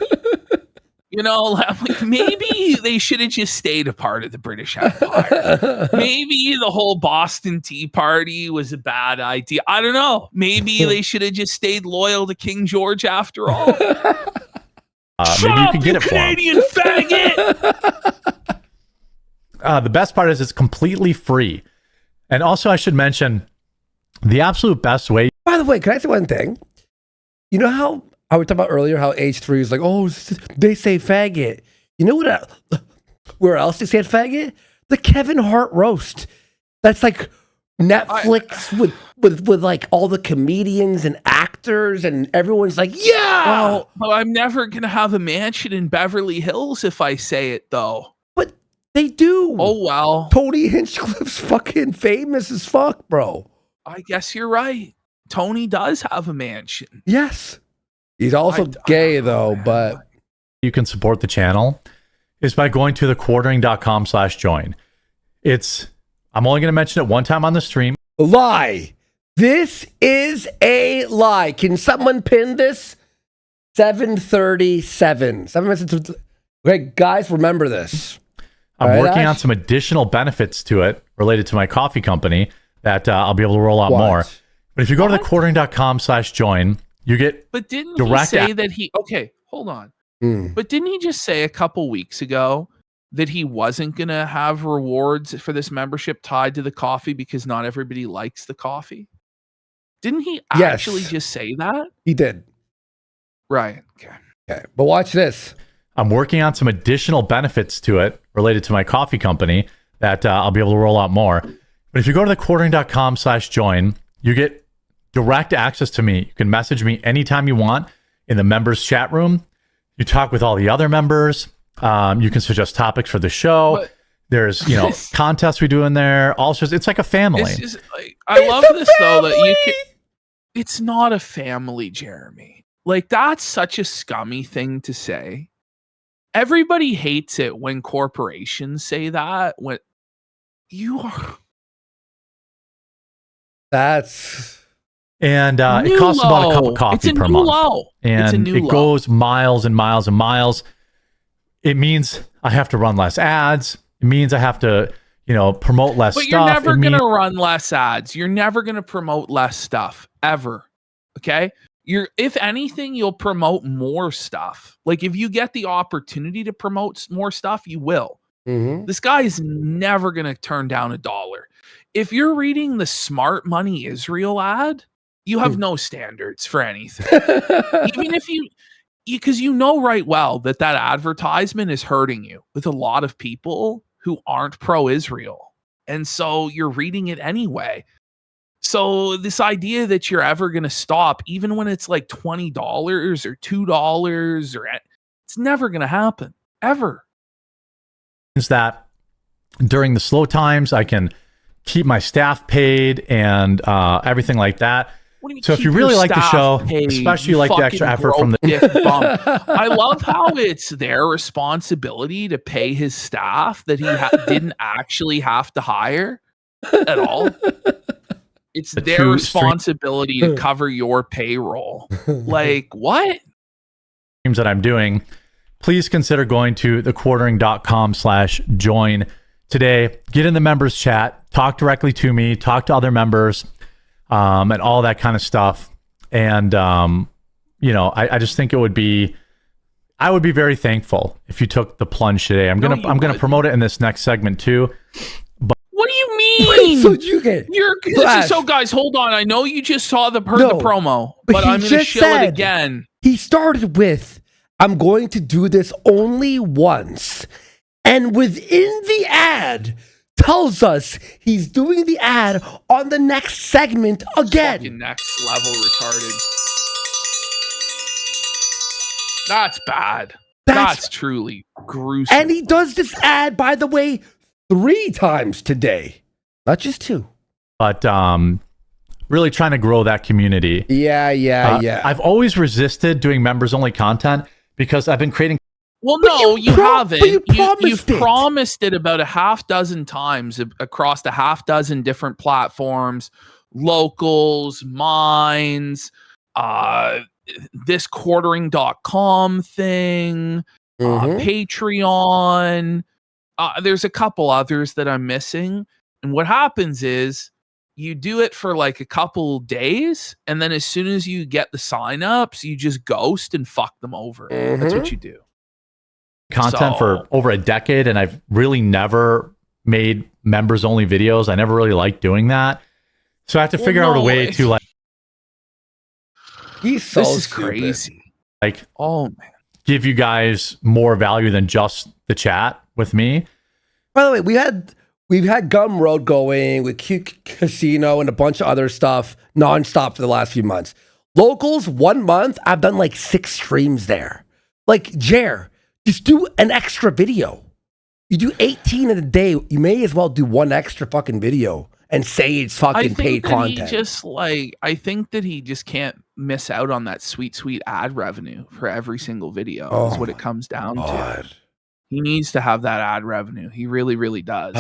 Speaker 3: I'm like, maybe they should have just stayed a part of the British Empire. Maybe the whole Boston Tea Party was a bad idea. I don't know. Maybe they should have just stayed loyal to King George after all.
Speaker 1: maybe you can get it for 'em.
Speaker 3: Canadian faggot.
Speaker 1: The best part is it's completely free. And also, I should mention the absolute best way.
Speaker 2: By the way, can I say one thing? You know how I was talking about earlier how H3 is like, oh, they say faggot. You know what? Where else they say faggot? The Kevin Hart roast. That's like Netflix with like all the comedians and actors, and everyone's like, yeah.
Speaker 3: Well, I'm never gonna have a mansion in Beverly Hills if I say it, though.
Speaker 2: But they do.
Speaker 3: Oh well.
Speaker 2: Tony Hinchcliffe's fucking famous as fuck, bro.
Speaker 3: I guess you're right. Tony does have a mansion.
Speaker 2: Yes. He's also gay though, but
Speaker 1: You can support the channel is by going to thequartering.com/join. I'm only going to mention it one time on the stream.
Speaker 2: lie. This is a lie. Can someone pin this? 7:37. 7 minutes. Okay, guys, remember this.
Speaker 1: I'm
Speaker 2: All right,
Speaker 1: working on
Speaker 2: Ash?
Speaker 1: some additional benefits to it related to my coffee company that I'll be able to roll out
Speaker 2: What?
Speaker 1: more. But if you go to thequartering.com/join, you get
Speaker 3: But didn't
Speaker 1: Direct
Speaker 3: he say
Speaker 1: ac-
Speaker 3: that he? Okay, hold on.
Speaker 2: Hmm.
Speaker 3: But didn't he just say a couple weeks ago that he wasn't gonna have rewards for this membership tied to the coffee because not everybody likes the coffee? Didn't he
Speaker 2: Yes.
Speaker 3: actually just say that?
Speaker 2: He did.
Speaker 3: Right. Okay.
Speaker 2: Okay, but watch this.
Speaker 1: I'm working on some additional benefits to it related to my coffee company that I'll be able to roll out more. But if you go to thequartering.com/join, you get direct access to me. You can message me anytime you want in the members chat room. You talk with all the other members. You can suggest topics for the show.
Speaker 3: But
Speaker 1: There's, contests we do in there. Also, it's like a family.
Speaker 3: This is like, I love this though that you can. It's not a family, Jeremy. Like that's such a scummy thing to say. Everybody hates it when corporations say that. When you are
Speaker 2: That's
Speaker 1: And it costs about a cup of
Speaker 3: It's
Speaker 1: coffee
Speaker 3: a
Speaker 1: per
Speaker 3: new
Speaker 1: month.
Speaker 3: low. It's a
Speaker 1: And
Speaker 3: new
Speaker 1: it
Speaker 3: low.
Speaker 1: goes miles and miles and miles. It means I have to run less ads. It means I have to, promote less
Speaker 3: But
Speaker 1: stuff.
Speaker 3: you're never
Speaker 1: It
Speaker 3: going
Speaker 1: means-
Speaker 3: to run less ads. You're never going to promote less stuff ever. Okay? If anything, you'll promote more stuff. Like if you get the opportunity to promote more stuff, you will.
Speaker 2: mhm.
Speaker 3: This guy is never going to turn down $1. If you're reading the Smart Money Israel ad, you have no standards for anything. Even if because you know right well that advertisement is hurting you with a lot of people who aren't pro-Israel. And so you're reading it anyway. So this idea that you're ever going to stop, even when it's like $20 or $2 it's never going to happen ever.
Speaker 1: means that during the slow times, I can keep my staff paid and everything like that.
Speaker 3: What do you
Speaker 1: So if
Speaker 3: keep
Speaker 1: you really
Speaker 3: your
Speaker 1: like the
Speaker 3: staff
Speaker 1: show,
Speaker 3: paid,
Speaker 1: especially
Speaker 3: you
Speaker 1: like the
Speaker 3: fucking
Speaker 1: extra effort from
Speaker 3: broke
Speaker 1: the
Speaker 3: dick bum? I love how it's their responsibility to pay his staff that he didn't actually have to hire at all. It's
Speaker 1: The
Speaker 3: their
Speaker 1: two
Speaker 3: responsibility to cover your payroll. Like what?
Speaker 1: streams that I'm doing, please consider going to thequartering.com/join today. Get in the members chat, talk directly to me, talk to other members, and all that kind of stuff. And I just think I would be very thankful if you took the plunge today. I'm gonna
Speaker 3: would.
Speaker 1: promote it in this next segment too.
Speaker 3: What do you mean?
Speaker 2: So you get Flash.
Speaker 3: So guys, hold on. I know you just heard the
Speaker 2: No,
Speaker 3: promo,
Speaker 2: but
Speaker 3: but
Speaker 2: he
Speaker 3: I'm going to
Speaker 2: just
Speaker 3: show it
Speaker 2: said-
Speaker 3: again.
Speaker 2: He started with, I'm going to do this only once. And within the ad, tells us he's doing the ad on the next segment again.
Speaker 3: Fucking next level retarded. That's bad. That's truly gruesome.
Speaker 2: And he does this ad, by the way, 3 times today, not just 2.
Speaker 1: But really trying to grow that community.
Speaker 2: Yeah.
Speaker 1: I've always resisted doing members only content because I've been creating.
Speaker 3: Well,
Speaker 2: But
Speaker 3: no,
Speaker 2: you
Speaker 3: you haven't.
Speaker 2: but you
Speaker 3: You've
Speaker 2: promised it.
Speaker 3: promised it about a half dozen times across a half dozen different platforms, locals, mines, this quartering.com thing,
Speaker 2: Mhm.
Speaker 3: Patreon. There's a couple others that I'm missing. And what happens is you do it for like a couple days, and then as soon as you get the signups, you just ghost and fuck them over. That's what you do.
Speaker 1: Content for over a decade, and I've really never made members only videos. I never really liked doing that. So I have to figure out a way to like
Speaker 2: He's so
Speaker 3: This is
Speaker 2: stupid.
Speaker 3: crazy.
Speaker 1: like
Speaker 3: Oh man.
Speaker 1: give you guys more value than just the chat with me.
Speaker 2: By the way, we've had Gumroad going with Casino and a bunch of other stuff nonstop for the last few months. Locals, 1 month, I've done like 6 streams there. Like, Jer, just do an extra video. You do 18 in a day. You may as well do 1 extra fucking video and say it's fucking paid content.
Speaker 3: I think that he just can't miss out on that sweet ad revenue for every single video. Is what it comes down to. He needs to have that ad revenue. He really, really does.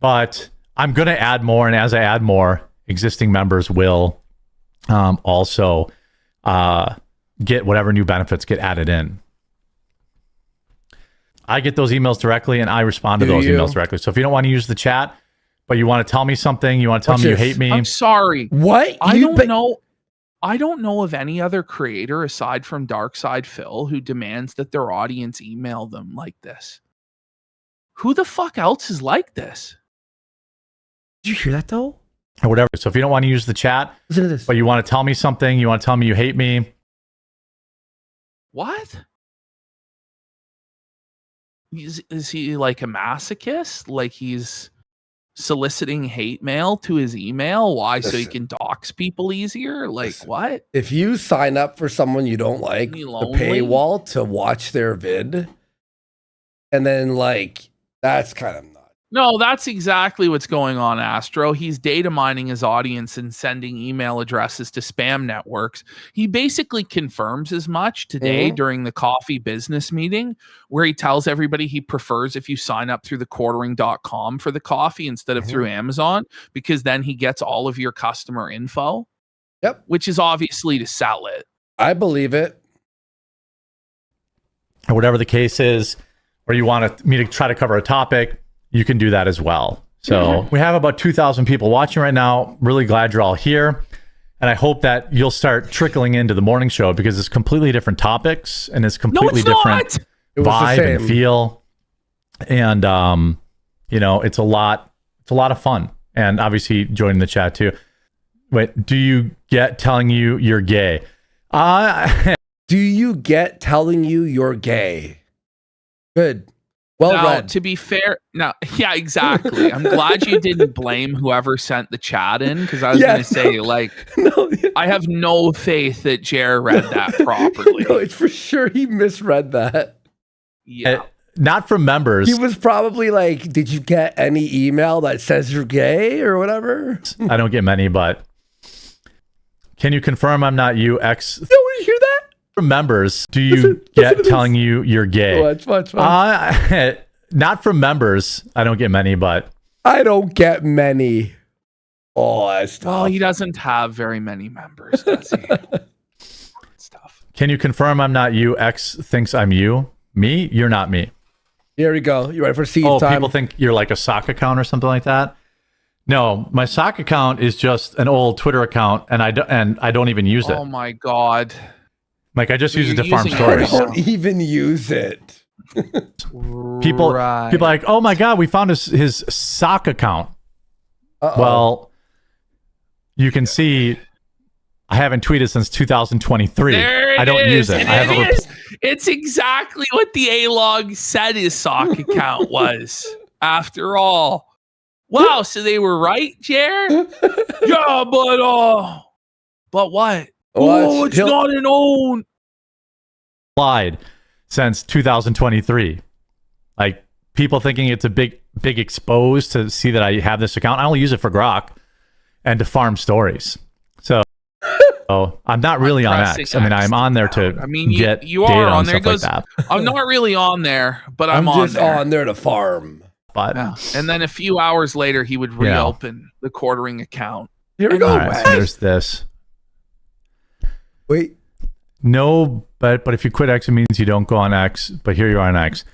Speaker 1: But I'm going to add more. And as I add more, existing members will also get whatever new benefits get added in. I get those emails directly and I respond to those emails directly. So if you don't want to use the chat, but you want to tell me something, you want to tell me you hate me.
Speaker 3: I'm sorry.
Speaker 2: What?
Speaker 3: I don't know. I don't know of any other creator aside from Darkside Phil who demands that their audience email them like this. Who the fuck else is like this?
Speaker 2: Did you hear that though?
Speaker 1: Or whatever. So if you don't want to use the chat,
Speaker 2: Listen to this.
Speaker 1: but you want to tell me something, you want to tell me you hate me.
Speaker 3: What? Is he like a masochist? Like he's soliciting hate mail to his email? Why? So he can dox people easier? Like what?
Speaker 2: If you sign up for someone you don't like,
Speaker 3: You
Speaker 2: the
Speaker 3: lonely?
Speaker 2: paywall to watch their vid, and then like that's kind of nuts.
Speaker 3: No, that's exactly what's going on, Astro. He's data mining his audience and sending email addresses to spam networks. He basically confirms as much today during the coffee business meeting, where he tells everybody he prefers if you sign up through the quartering.com for the coffee instead of through Amazon, because then he gets all of your customer info.
Speaker 2: Yep.
Speaker 3: Which is obviously to sell it.
Speaker 2: I believe it.
Speaker 1: Or whatever the case is, or you want me to try to cover a topic, you can do that as well. So we have about 2,000 people watching right now. Really glad you're all here. And I hope that you'll start trickling into the morning show because it's completely different topics and it's completely different vibe and feel. And, you know, it's a lot of fun. And obviously joining the chat too. Wait, do you get telling you you're gay?
Speaker 2: Do you get telling you you're gay? Good. Well
Speaker 3: now,
Speaker 2: read.
Speaker 3: to be fair, now, yeah, exactly. I'm glad you didn't blame whoever sent the chat in, because I was going to say, like, I have no faith that Jer read that properly.
Speaker 2: No, it's for sure he misread that.
Speaker 3: Yeah.
Speaker 1: Not from members.
Speaker 2: He was probably like, did you get any email that says you're gay or whatever?
Speaker 1: I don't get many, but can you confirm I'm not you, ex?
Speaker 2: No, you hear that?
Speaker 1: From members, do you get telling you you're gay?
Speaker 2: Watch.
Speaker 1: Not from members. I don't get many, but
Speaker 2: I don't get many. Oh, that's tough.
Speaker 3: Well, he doesn't have very many members, does he? It's tough.
Speaker 1: Can you confirm I'm not you? X thinks I'm you. Me? You're not me.
Speaker 2: Here we go. You ready for seed
Speaker 1: Oh,
Speaker 2: time?
Speaker 1: people think you're like a sock account or something like that. No, my sock account is just an old Twitter account, and I don't even use it.
Speaker 3: Oh my god.
Speaker 1: Like I just
Speaker 3: So
Speaker 1: use it
Speaker 3: you're
Speaker 1: to farm
Speaker 3: using it
Speaker 1: stories.
Speaker 3: right
Speaker 2: Don't even use it.
Speaker 1: People
Speaker 3: Right.
Speaker 1: are like, oh my god, we found his sock account.
Speaker 2: Uh-oh.
Speaker 1: Well, you can see I haven't tweeted since 2023.
Speaker 3: There
Speaker 1: I don't
Speaker 3: is,
Speaker 1: use it.
Speaker 3: and
Speaker 1: I haven't
Speaker 3: it is. It's exactly what the A-log said his sock account was. After all, wow. So they were right, Jer. Yeah, but what? Oh, it's not an own.
Speaker 1: applied since 2023. Like people thinking it's a big expose to see that I have this account. I only use it for Grok and to farm stories. So I'm not really on X. I mean, I'm on there to get
Speaker 3: you
Speaker 1: data
Speaker 3: are on
Speaker 1: and
Speaker 3: there. It
Speaker 1: stuff
Speaker 3: goes,
Speaker 1: like that.
Speaker 3: I'm not really on there, but
Speaker 2: I'm
Speaker 3: on
Speaker 2: just
Speaker 3: there.
Speaker 2: on there to farm.
Speaker 1: But
Speaker 3: Yeah. And then a few hours later, he would reopen the quartering account.
Speaker 2: Here we go.
Speaker 1: all right, so there's this.
Speaker 2: Wait.
Speaker 1: No, but if you quit X, it means you don't go on X. But here you are on X.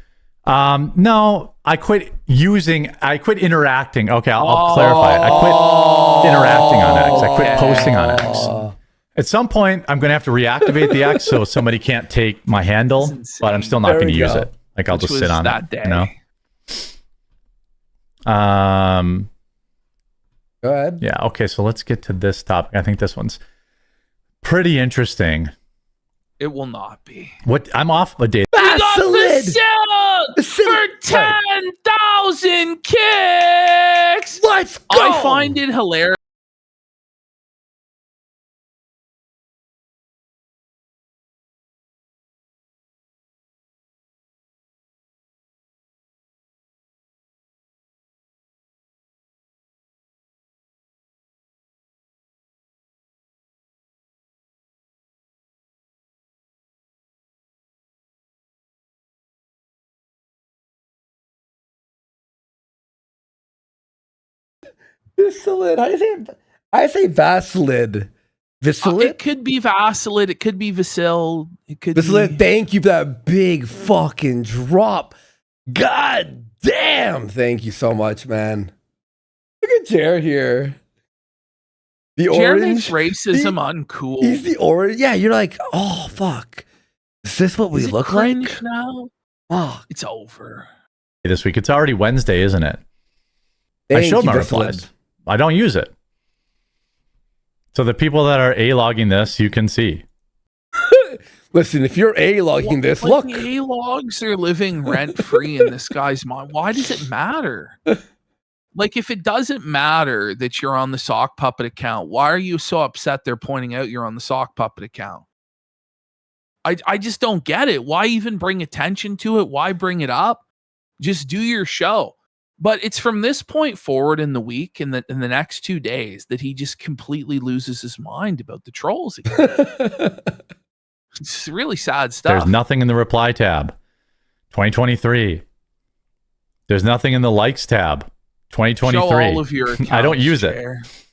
Speaker 1: No, I quit interacting. Okay, I'll clarify. I quit interacting on X. I quit posting on X. At some point, I'm going to have to reactivate the X so somebody can't take my handle, but I'm still not
Speaker 2: There
Speaker 1: going to
Speaker 2: we
Speaker 1: use
Speaker 2: go.
Speaker 1: it. Like I'll
Speaker 3: Which
Speaker 1: just sit
Speaker 3: was
Speaker 1: on
Speaker 3: that
Speaker 1: it.
Speaker 3: day.
Speaker 1: You know? Go
Speaker 2: ahead.
Speaker 1: Yeah. Okay. So let's get to this topic. I think this one's pretty interesting.
Speaker 3: It will not be.
Speaker 1: What? I'm off a day.
Speaker 3: You got
Speaker 2: The
Speaker 3: for 10,000 kicks.
Speaker 2: Let's go.
Speaker 3: I find it hilarious.
Speaker 2: Vaseline. How do you say it? I say Vaseline. Vaseline?
Speaker 3: It could be Vaseline. It could be Vasil. It could
Speaker 2: Vaseline,
Speaker 3: be.
Speaker 2: thank you for that big fucking drop. God damn. Thank you so much, man. Look at Jer here. The
Speaker 3: Jer
Speaker 2: orange.
Speaker 3: makes racism uncool.
Speaker 2: He's the orange. Yeah, you're like, oh, fuck. Is this what we
Speaker 3: Is it
Speaker 2: look
Speaker 3: cringe
Speaker 2: like?
Speaker 3: now?
Speaker 2: Fuck.
Speaker 3: It's over.
Speaker 1: This week. It's already Wednesday, isn't it? I
Speaker 2: Thank
Speaker 1: showed
Speaker 2: you,
Speaker 1: my
Speaker 2: Vaseline.
Speaker 1: replies. I don't use it. So the people that are A-logging this, you can see.
Speaker 2: Listen, if you're A-logging this,
Speaker 3: Like,
Speaker 2: look.
Speaker 3: the A-logs are living rent-free in this guy's mind. Why does it matter? Like, if it doesn't matter that you're on the sock puppet account, why are you so upset they're pointing out you're on the sock puppet account? I just don't get it. Why even bring attention to it? Why bring it up? Just do your show. But it's from this point forward in the week, in the next 2 days, that he just completely loses his mind about the trolls again. It's really sad stuff.
Speaker 1: There's nothing in the reply tab. 2023. There's nothing in the likes tab. 2023.
Speaker 3: Show all of your accounts,
Speaker 1: I don't use
Speaker 3: Jer.
Speaker 1: it.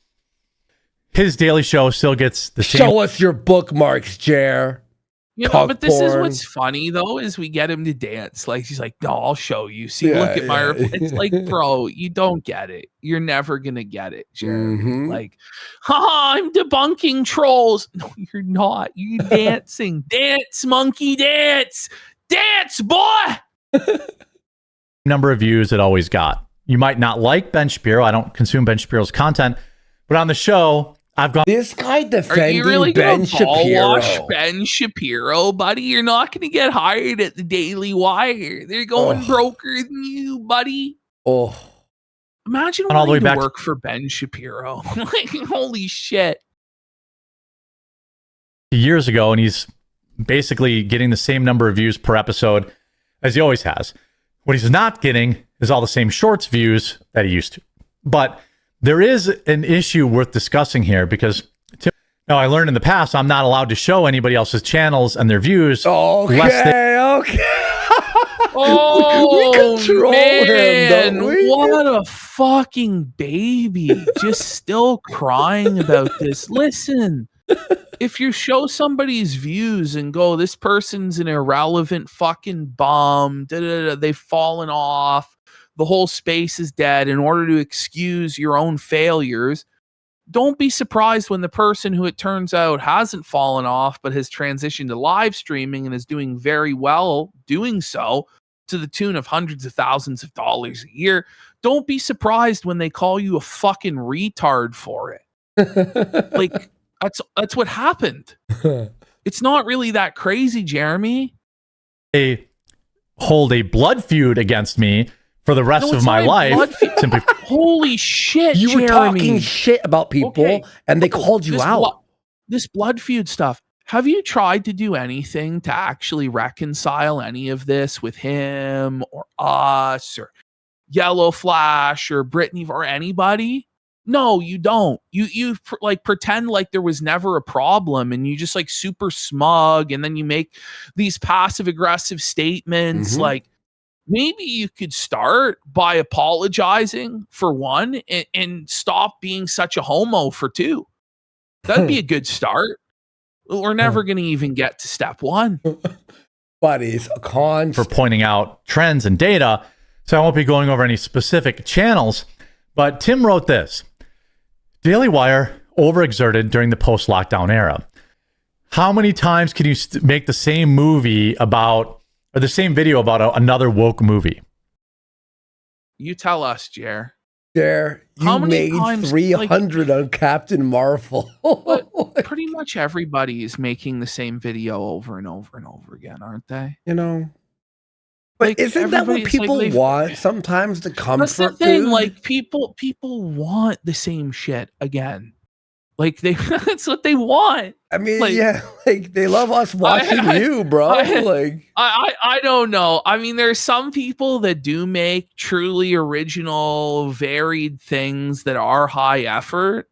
Speaker 1: His daily show still gets the same.
Speaker 2: Show us your bookmarks, Jer.
Speaker 3: You know, but this is what's funny though, is we get him to dance. Like he's like, no, I'll show you. See,
Speaker 2: Yeah,
Speaker 3: look at my
Speaker 2: yeah,
Speaker 3: reply. It's
Speaker 2: yeah.
Speaker 3: like, bro, you don't get it. You're never gonna get it, Jeremy.
Speaker 2: Mhm.
Speaker 3: Like, haha, I'm debunking trolls. No, you're not. You're dancing. Dance, monkey, dance. Dance, boy.
Speaker 1: Number of views it always got. You might not like Ben Shapiro. I don't consume Ben Shapiro's content, but on the show, I've gone.
Speaker 2: This guy
Speaker 3: Are
Speaker 2: defending
Speaker 3: you really
Speaker 2: Ben
Speaker 3: gonna ball
Speaker 2: Shapiro.
Speaker 3: wash Ben Shapiro, buddy? You're not gonna get hired at the Daily Wire. They're going
Speaker 2: Ugh.
Speaker 3: broker than you, buddy.
Speaker 2: Oh,
Speaker 3: Imagine
Speaker 1: And all the
Speaker 3: wanting
Speaker 1: way
Speaker 3: to
Speaker 1: back-
Speaker 3: work for Ben Shapiro. Like, holy shit.
Speaker 1: Years ago, and he's basically getting the same number of views per episode as he always has. What he's not getting is all the same shorts views that he used to. But there is an issue worth discussing here because now I learned in the past I'm not allowed to show anybody else's channels and their views.
Speaker 2: okay, okay.
Speaker 3: Oh,
Speaker 2: we control him,
Speaker 3: man,
Speaker 2: don't we?
Speaker 3: what a fucking baby. Just still crying about this. Listen, if you show somebody's views and go, this person's an irrelevant fucking bum, they've fallen off, the whole space is dead, in order to excuse your own failures, don't be surprised when the person who it turns out hasn't fallen off but has transitioned to live streaming and is doing very well doing so to the tune of hundreds of thousands of dollars a year. Don't be surprised when they call you a fucking retard for it. Like, that's what happened. It's not really that crazy, Jeremy.
Speaker 1: They hold a blood feud against me for the rest
Speaker 3: No,
Speaker 1: of
Speaker 3: it's
Speaker 1: my
Speaker 3: not a
Speaker 1: life.
Speaker 3: blood feud.
Speaker 1: Simply,
Speaker 3: Holy shit,
Speaker 2: You were
Speaker 3: Jeremy.
Speaker 2: talking shit about people,
Speaker 3: Okay.
Speaker 2: and they called you
Speaker 3: This
Speaker 2: out.
Speaker 3: this blood feud stuff. Have you tried to do anything to actually reconcile any of this with him or us or Yellow Flash or Brittany or anybody? No, you don't. You like pretend like there was never a problem, and you just like super smug, and then you make these passive aggressive statements.
Speaker 2: Mhm.
Speaker 3: Like, maybe you could start by apologizing for one, and stop being such a homo for two. That'd be a good start. We're never going to even get to step one.
Speaker 2: Buddies, a con.
Speaker 1: for pointing out trends and data. So I won't be going over any specific channels, but Tim wrote this. Daily Wire overexerted during the post-lockdown era. How many times can you make the same movie about, or the same video about another woke movie?
Speaker 3: You tell us, Jer.
Speaker 2: There,
Speaker 3: How
Speaker 2: you
Speaker 3: many
Speaker 2: made
Speaker 3: times,
Speaker 2: 300 on Captain Marvel.
Speaker 3: But pretty much everybody is making the same video over and over and over again, aren't they?
Speaker 2: You know, but
Speaker 3: Like,
Speaker 2: isn't that what
Speaker 3: everybody's like,
Speaker 2: people
Speaker 3: they've-
Speaker 2: want? Sometimes the
Speaker 3: That's the
Speaker 2: comfort
Speaker 3: thing.
Speaker 2: food.
Speaker 3: Like people want the same shit again. Like that's what they want.
Speaker 2: I mean,
Speaker 3: like-
Speaker 2: yeah, like they love us watching you, bro. Like,
Speaker 3: I don't know. I mean, there's some people that do make truly original, varied things that are high effort,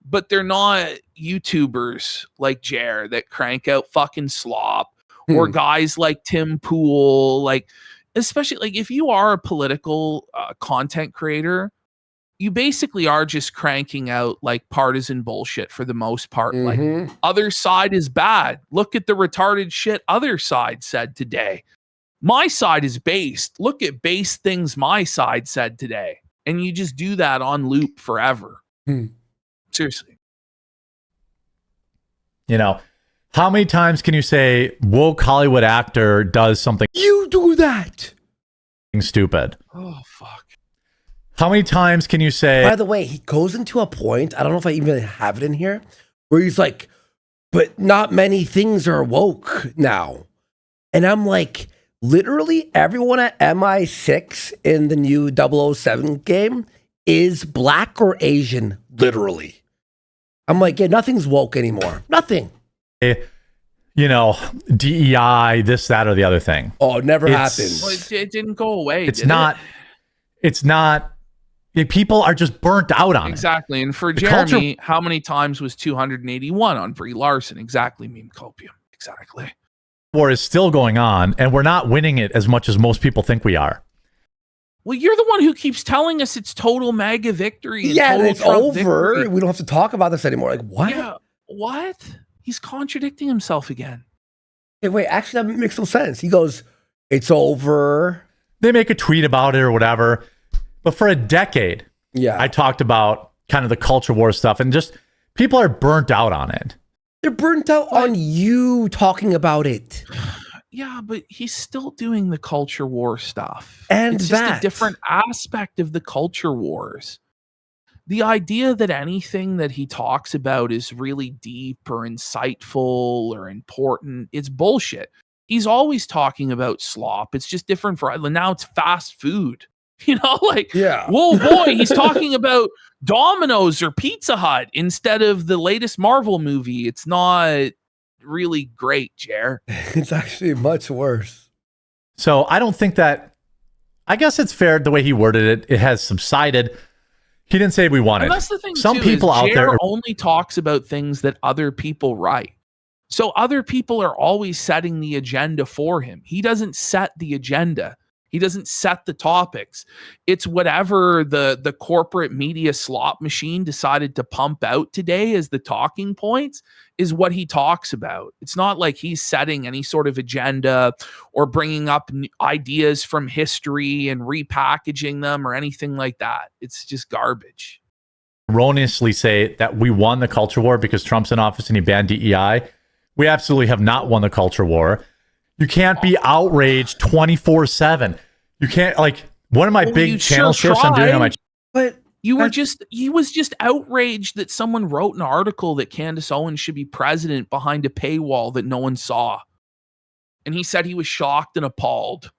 Speaker 3: but they're not YouTubers like Jer that crank out fucking slop, or guys like Tim Pool. Like, especially like if you are a political content creator, you basically are just cranking out like partisan bullshit for the most part. Like, other side is bad. Look at the retarded shit other side said today. My side is based. Look at base things my side said today. And you just do that on loop forever. Seriously.
Speaker 1: You know, how many times can you say woke Hollywood actor does something
Speaker 2: you do that.
Speaker 1: stupid?
Speaker 3: Oh, fuck.
Speaker 1: How many times can you say,
Speaker 2: By the way, he goes into a point, I don't know if I even have it in here, where he's like, but not many things are woke now. And I'm like, literally everyone at MI6 in the new 007 game is black or Asian, literally. I'm like, yeah, nothing's woke anymore. Nothing.
Speaker 1: you know, DEI, this, that, or the other thing?
Speaker 2: Oh, it never
Speaker 1: It's-
Speaker 2: happened.
Speaker 3: Well, it didn't go away.
Speaker 1: It's
Speaker 3: did
Speaker 1: not.
Speaker 3: it?
Speaker 1: It's not. People are just burnt out on it.
Speaker 3: Exactly. And for
Speaker 1: The
Speaker 3: Jeremy, how many times was 281 on Brie Larson? Exactly, meme copium. Exactly.
Speaker 1: War is still going on, and we're not winning it as much as most people think we are.
Speaker 3: Well, you're the one who keeps telling us it's total MAGA victory. And
Speaker 2: Yeah, and
Speaker 3: total
Speaker 2: it's
Speaker 3: Trump
Speaker 2: over.
Speaker 3: victory.
Speaker 2: We don't have to talk about this anymore. Like, what?
Speaker 3: Yeah. What? He's contradicting himself again.
Speaker 2: Hey, wait, actually, that makes no sense. He goes, it's over.
Speaker 1: They make a tweet about it or whatever, but for a decade,
Speaker 2: Yeah.
Speaker 1: I talked about kind of the culture war stuff, and just people are burnt out on it.
Speaker 2: They're burnt out on you talking about it.
Speaker 3: Yeah, but he's still doing the culture war stuff.
Speaker 2: And
Speaker 3: it's just
Speaker 2: that.
Speaker 3: a different aspect of the culture wars. The idea that anything that he talks about is really deep or insightful or important, it's bullshit. He's always talking about slop. It's just different for now. It's fast food. You know, like,
Speaker 2: Yeah.
Speaker 3: whoa, boy, he's talking about Domino's or Pizza Hut instead of the latest Marvel movie. It's not really great, Jer.
Speaker 2: It's actually much worse.
Speaker 1: So I don't think that. I guess it's fair the way he worded it. It has subsided. He didn't say we won
Speaker 3: And
Speaker 1: it.
Speaker 3: that's the thing.
Speaker 1: Some
Speaker 3: too,
Speaker 1: people
Speaker 3: is
Speaker 1: out
Speaker 3: Jer
Speaker 1: there.
Speaker 3: only talks about things that other people write. So other people are always setting the agenda for him. He doesn't set the agenda. He doesn't set the topics. It's whatever the corporate media slot machine decided to pump out today as the talking points is what he talks about. It's not like he's setting any sort of agenda or bringing up ideas from history and repackaging them or anything like that. It's just garbage.
Speaker 1: Erroneously say that we won the culture war because Trump's in office and he banned DEI. We absolutely have not won the culture war. You can't be outraged 24/7. You can't, like, one of my
Speaker 3: Well,
Speaker 1: big
Speaker 3: you
Speaker 1: channel
Speaker 3: sure
Speaker 1: shifts I'm doing on my
Speaker 3: tried.
Speaker 2: But
Speaker 3: He was just outraged that someone wrote an article that Candace Owens should be president behind a paywall that no one saw. And he said he was shocked and appalled.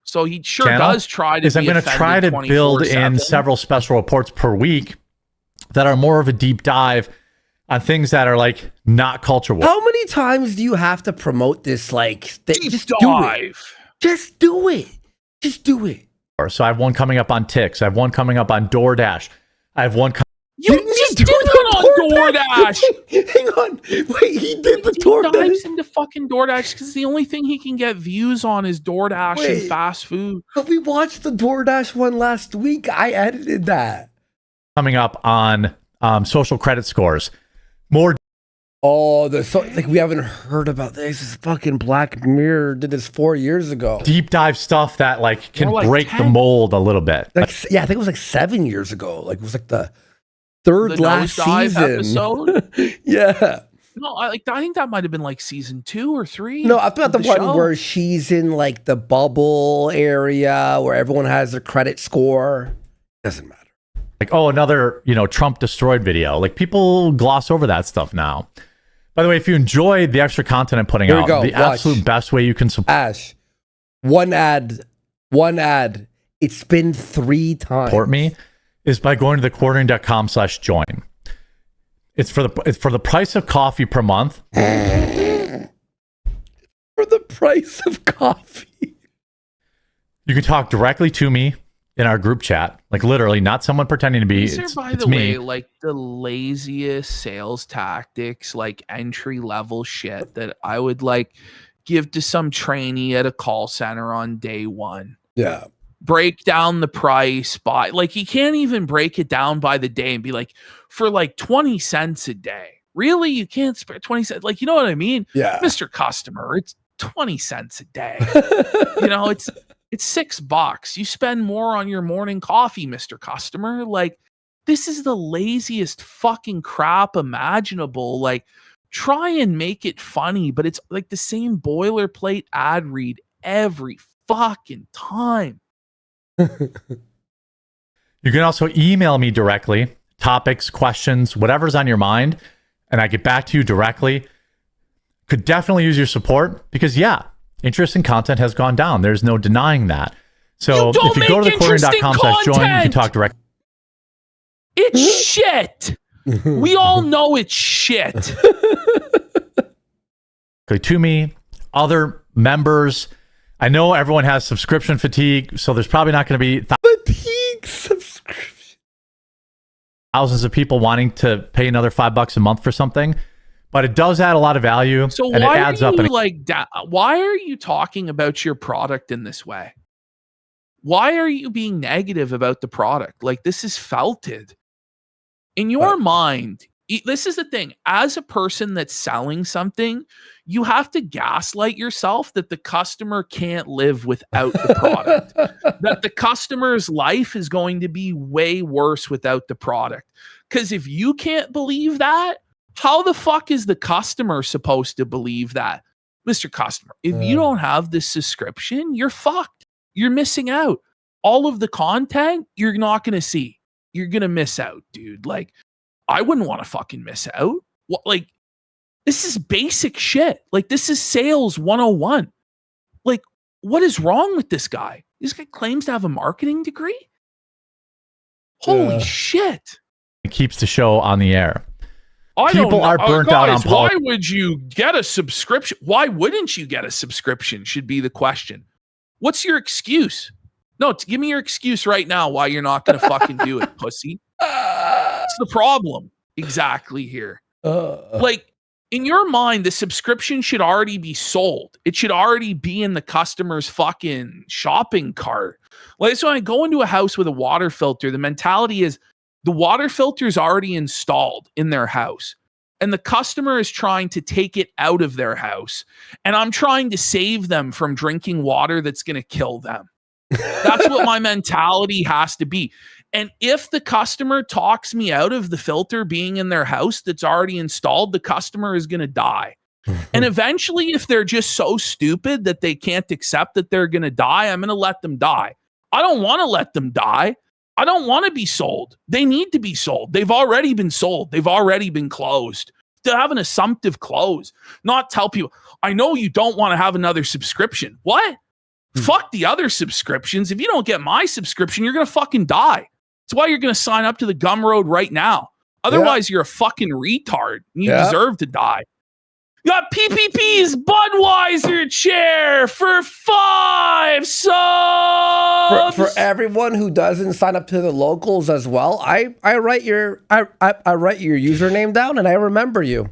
Speaker 3: So he sure
Speaker 1: channel
Speaker 3: does try to
Speaker 1: is I'm
Speaker 3: be
Speaker 1: going to try to
Speaker 3: offended
Speaker 1: build in
Speaker 3: 24/7.
Speaker 1: several special reports per week that are more of a deep dive on things that are like not culture war.
Speaker 2: how many times do you have to promote this? Like,
Speaker 3: Deep
Speaker 2: just do it.
Speaker 3: dive.
Speaker 2: Just do it. Just do it.
Speaker 1: So I have one coming up on Tix. I have one coming up on DoorDash. I have one.
Speaker 3: You just did one on DoorDash.
Speaker 2: Hang on. Wait, he did the
Speaker 3: He
Speaker 2: DoorDash.
Speaker 3: dives into fucking DoorDash because the only thing he can get views on is DoorDash
Speaker 2: Wait.
Speaker 3: and fast food.
Speaker 2: But we watched the DoorDash one last week. I edited that.
Speaker 1: Coming up on social credit scores. More
Speaker 2: Oh, like we haven't heard about this. This fucking Black Mirror did this 4 years ago.
Speaker 1: deep dive stuff that like can
Speaker 3: More like
Speaker 1: break the
Speaker 3: 10.
Speaker 1: mold a little bit.
Speaker 2: Like, yeah, I think it was like 7 years ago. Like it was like the third
Speaker 3: The
Speaker 2: last
Speaker 3: nosedive
Speaker 2: season.
Speaker 3: episode?
Speaker 2: Yeah.
Speaker 3: No, I think that might have been like season 2 or 3.
Speaker 2: No, I'm talking about
Speaker 3: of
Speaker 2: the one
Speaker 3: show.
Speaker 2: where she's in like the bubble area where everyone has their credit score. Doesn't matter.
Speaker 1: Like, oh, another, Trump destroyed video. Like, people gloss over that stuff now. By the way, if you enjoy the extra content I'm putting
Speaker 2: Here we
Speaker 1: out,
Speaker 2: go.
Speaker 1: the
Speaker 2: Watch.
Speaker 1: absolute best way you can support
Speaker 2: Ash, one ad. It's been 3 times.
Speaker 1: me is by going to thequartering.com/join. It's for the price of coffee per month.
Speaker 2: For the price of coffee.
Speaker 1: You can talk directly to me in our group chat, like literally, not someone pretending to be.
Speaker 3: These are,
Speaker 1: It's
Speaker 3: by
Speaker 1: it's
Speaker 3: the
Speaker 1: me.
Speaker 3: way, like the laziest sales tactics, like entry level shit that I would like give to some trainee at a call center on day 1.
Speaker 2: Yeah.
Speaker 3: Break down the price by, like, he can't even break it down by the day and be like, for like 20 cents a day. Really? You can't spare 20 cents? Like, you know what I mean?
Speaker 2: Yeah.
Speaker 3: Mr. Customer, it's 20 cents a day. It's $6. You spend more on your morning coffee, Mr. Customer. Like, this is the laziest fucking crap imaginable. Like, try and make it funny, but it's like the same boilerplate ad read every fucking time.
Speaker 1: You can also email me directly, topics, questions, whatever's on your mind, and I get back to you directly. Could definitely use your support because, interest in content has gone down. There's no denying that. So if you go to thequartering.com/join, you can talk directly.
Speaker 3: It's shit. We all know it's shit.
Speaker 1: To me, other members. I know everyone has subscription fatigue, so there's probably not going to be
Speaker 2: Fatigue subscription.
Speaker 1: thousands of people wanting to pay another $5 a month for something, but it does add a lot of value.
Speaker 3: So
Speaker 1: and
Speaker 3: why
Speaker 1: it adds
Speaker 3: are
Speaker 1: up.
Speaker 3: you
Speaker 1: And
Speaker 3: why are you talking about your product in this way? Why are you being negative about the product? Like, this is felted. In your mind, this is the thing. As a person that's selling something, you have to gaslight yourself that the customer can't live without the product. That the customer's life is going to be way worse without the product. Because if you can't believe that, how the fuck is the customer supposed to believe that? Mr. Customer, if you don't have this subscription, you're fucked. You're missing out. All of the content you're not going to see. You're going to miss out, dude. Like, I wouldn't want to fucking miss out. What, like, this is basic shit. Like, this is sales 101. Like, what is wrong with this guy? This guy claims to have a marketing degree? Holy shit.
Speaker 1: it keeps the show on the air.
Speaker 3: I
Speaker 1: People
Speaker 3: don't know.
Speaker 1: are burnt out on
Speaker 3: Guys, why
Speaker 1: politics.
Speaker 3: would you get a subscription? Why wouldn't you get a subscription should be the question. What's your excuse? No, give me your excuse right now why you're not going to fucking do it, pussy. That's the problem exactly here. Like, in your mind, the subscription should already be sold. It should already be in the customer's fucking shopping cart. Like, so when I go into a house with a water filter, the mentality is the water filter is already installed in their house. And the customer is trying to take it out of their house. And I'm trying to save them from drinking water that's going to kill them. That's what my mentality has to be. And if the customer talks me out of the filter being in their house that's already installed, the customer is going to die. And eventually, if they're just so stupid that they can't accept that they're going to die, I'm going to let them die. I don't want to let them die. I don't want to be sold. They need to be sold. They've already been sold. They've already been closed. To have an assumptive close, not tell people, I know you don't want to have another subscription. What? Fuck the other subscriptions. If you don't get my subscription, you're going to fucking die. That's why you're going to sign up to the Gumroad right now. Otherwise, you're a fucking retard. You deserve to die. You got PPP's Budweiser chair for 5 subs.
Speaker 2: For everyone who doesn't sign up to the locals as well, I write your username down and I remember you.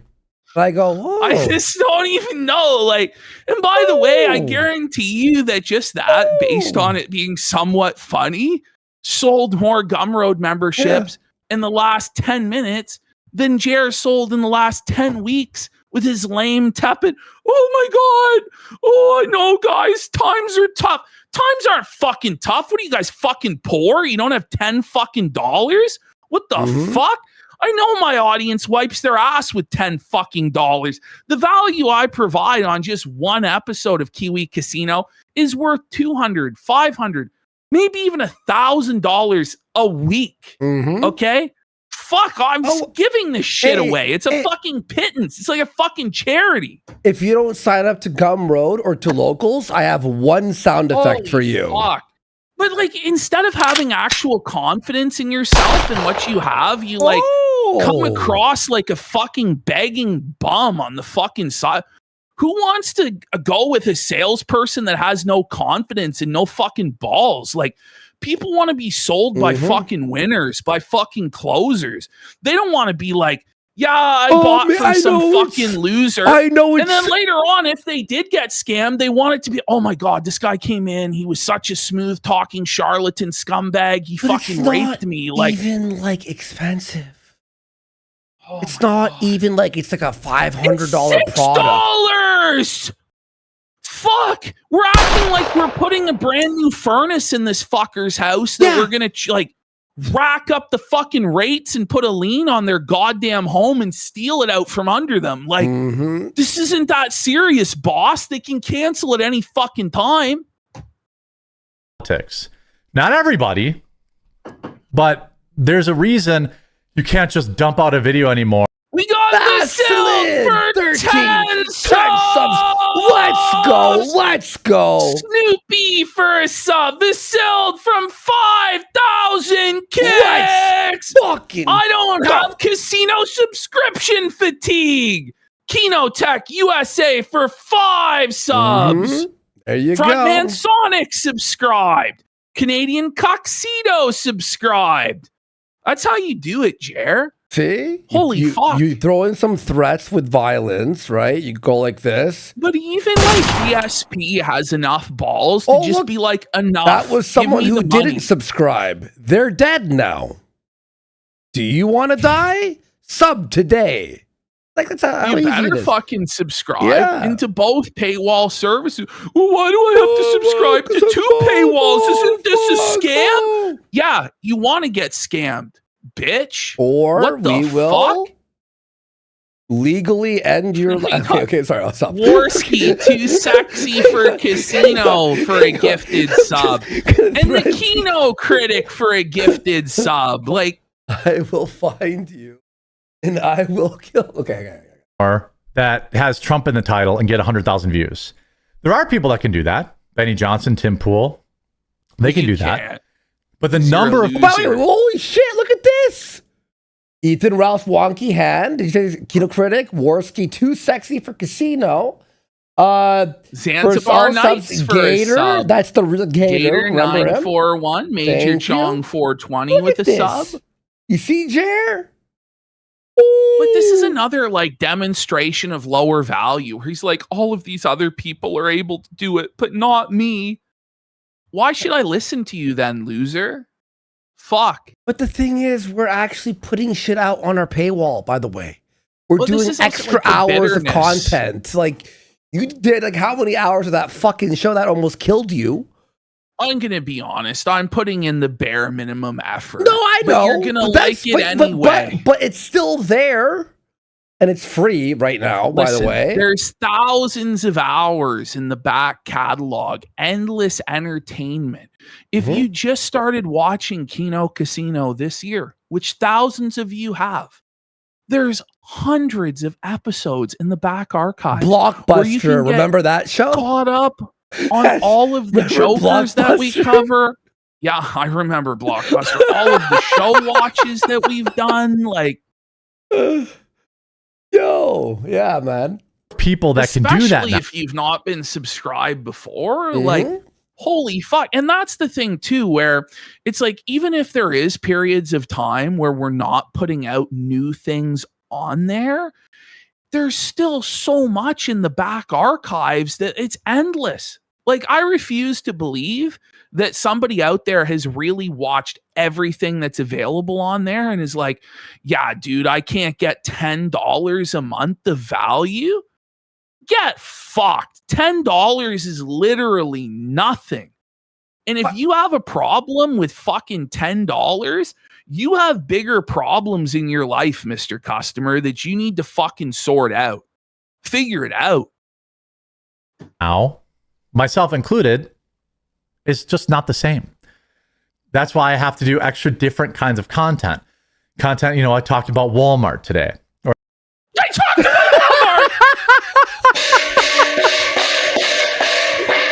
Speaker 2: And I go, whoa.
Speaker 3: I just don't even know. Like, and by the way, I guarantee you that just that, based on it being somewhat funny, sold more Gumroad memberships in the last 10 minutes than Jer sold in the last 10 weeks with his lame tepid. Oh my God. Oh, I know, guys. Times are tough. Times aren't fucking tough. What are you guys, fucking poor? You don't have $10 fucking dollars? What the fuck? I know my audience wipes their ass with $10 fucking dollars. The value I provide on just one episode of Kiwi Casino is worth $200, $500, maybe even $1,000 a week.
Speaker 2: Mhm.
Speaker 3: Okay? Fuck, I'm giving this shit away. It's a fucking pittance. It's like a fucking charity.
Speaker 2: If you don't sign up to Gumroad or to Locals, I have one sound effect for you.
Speaker 3: Fuck. But like, instead of having actual confidence in yourself and what you have, you like come across like a fucking begging bum on the fucking side. Who wants to go with a salesperson that has no confidence and no fucking balls? Like, people want to be sold by fucking winners, by fucking closers. They don't want to be like, yeah, I bought from some fucking loser.
Speaker 2: I know.
Speaker 3: And then later on, if they did get scammed, they want it to be, oh my God, this guy came in. He was such a smooth talking charlatan scumbag. He fucking raped me. Like,
Speaker 2: even like expensive. It's not even like it's like a $500 product.
Speaker 3: $6. Fuck, we're acting like we're putting a brand new furnace in this fucker's house that we're gonna like rack up the fucking rates and put a lien on their goddamn home and steal it out from under them. Like, this isn't that serious, boss. They can cancel at any fucking time.
Speaker 1: Politics. Not everybody, but there's a reason you can't just dump out a video anymore.
Speaker 3: We got the silver 13 subs.
Speaker 2: Let's go.
Speaker 3: Snoopy for a sub. The Sild from 5,000 kicks. I don't have casino subscription fatigue. Kino Tech USA for 5 subs.
Speaker 2: There you
Speaker 3: Frontman
Speaker 2: go.
Speaker 3: Sonic subscribed. Canadian Coxido subscribed. That's how you do it, Jer.
Speaker 2: See?
Speaker 3: Holy fuck.
Speaker 2: You throw in some threats with violence, right? You go like this.
Speaker 3: But even like DSP has enough balls to just be like, enough.
Speaker 2: That was someone who didn't
Speaker 3: money.
Speaker 2: subscribe. They're dead now. Do you want to die? Sub today. Like, that's how
Speaker 3: You
Speaker 2: easy
Speaker 3: better
Speaker 2: it is.
Speaker 3: fucking subscribe into both paywall services. Well, why do I have to subscribe to 2 paywalls? Isn't this a scam? Yeah, you want to get scammed, bitch.
Speaker 2: Or
Speaker 3: what the
Speaker 2: we will
Speaker 3: fuck?
Speaker 2: legally end your life. Okay, sorry, I'll stop.
Speaker 3: Warski, too sexy for casino for a gifted sub. And the Kino critic for a gifted sub. Like,
Speaker 2: I will find you and I will kill. Okay.
Speaker 1: That has Trump in the title and get 100,000 views. There are people that can do that. Benny Johnson, Tim Pool, they can do that. But the number of
Speaker 2: holy shit! Look at this. Ethan Ralph Wonky Hand. Did you say Kino Critic? Warski too sexy for casino.
Speaker 3: Zanzibar Nights for
Speaker 2: Gator.
Speaker 3: a sub.
Speaker 2: That's the real Gator.
Speaker 3: Gator 941, Major Chong 420 with a sub.
Speaker 2: You see, Jer?
Speaker 3: But this is another like demonstration of lower value. He's like, all of these other people are able to do it, but not me. Why should I listen to you then, loser? Fuck.
Speaker 2: But the thing is, we're actually putting shit out on our paywall, by the way. We're doing extra hours of content. Like, you did, like, how many hours of that fucking show that almost killed you?
Speaker 3: I'm going to be honest. I'm putting in the bare minimum effort.
Speaker 2: No, I know.
Speaker 3: But you're going to like it anyway.
Speaker 2: But it's still there. And it's free right now, by the way.
Speaker 3: There's thousands of hours in the back catalog. Endless entertainment. If you just started watching Kino Casino this year, which thousands of you have, there's hundreds of episodes in the back archive.
Speaker 2: Blockbuster. Remember that show?
Speaker 3: Caught up on all of the Jokers that we cover. Yeah, I remember Blockbuster. All of the show watches that we've done. Like,
Speaker 2: yo, yeah, man.
Speaker 1: People that can do that.
Speaker 3: Especially if you've not been subscribed before. Like, holy fuck. And that's the thing, too, where it's like, even if there is periods of time where we're not putting out new things on there, there's still so much in the back archives that it's endless. Like, I refuse to believe that somebody out there has really watched everything that's available on there and is like, yeah, dude, I can't get $10 a month of value. Get fucked. $10 is literally nothing. And if you have a problem with fucking $10, You have bigger problems in your life, Mr. Customer, that you need to fucking sort out. Figure it out.
Speaker 1: Now, myself included, is just not the same. That's why I have to do extra different kinds of content. Content, I talked about Walmart today.
Speaker 3: I talked about Walmart!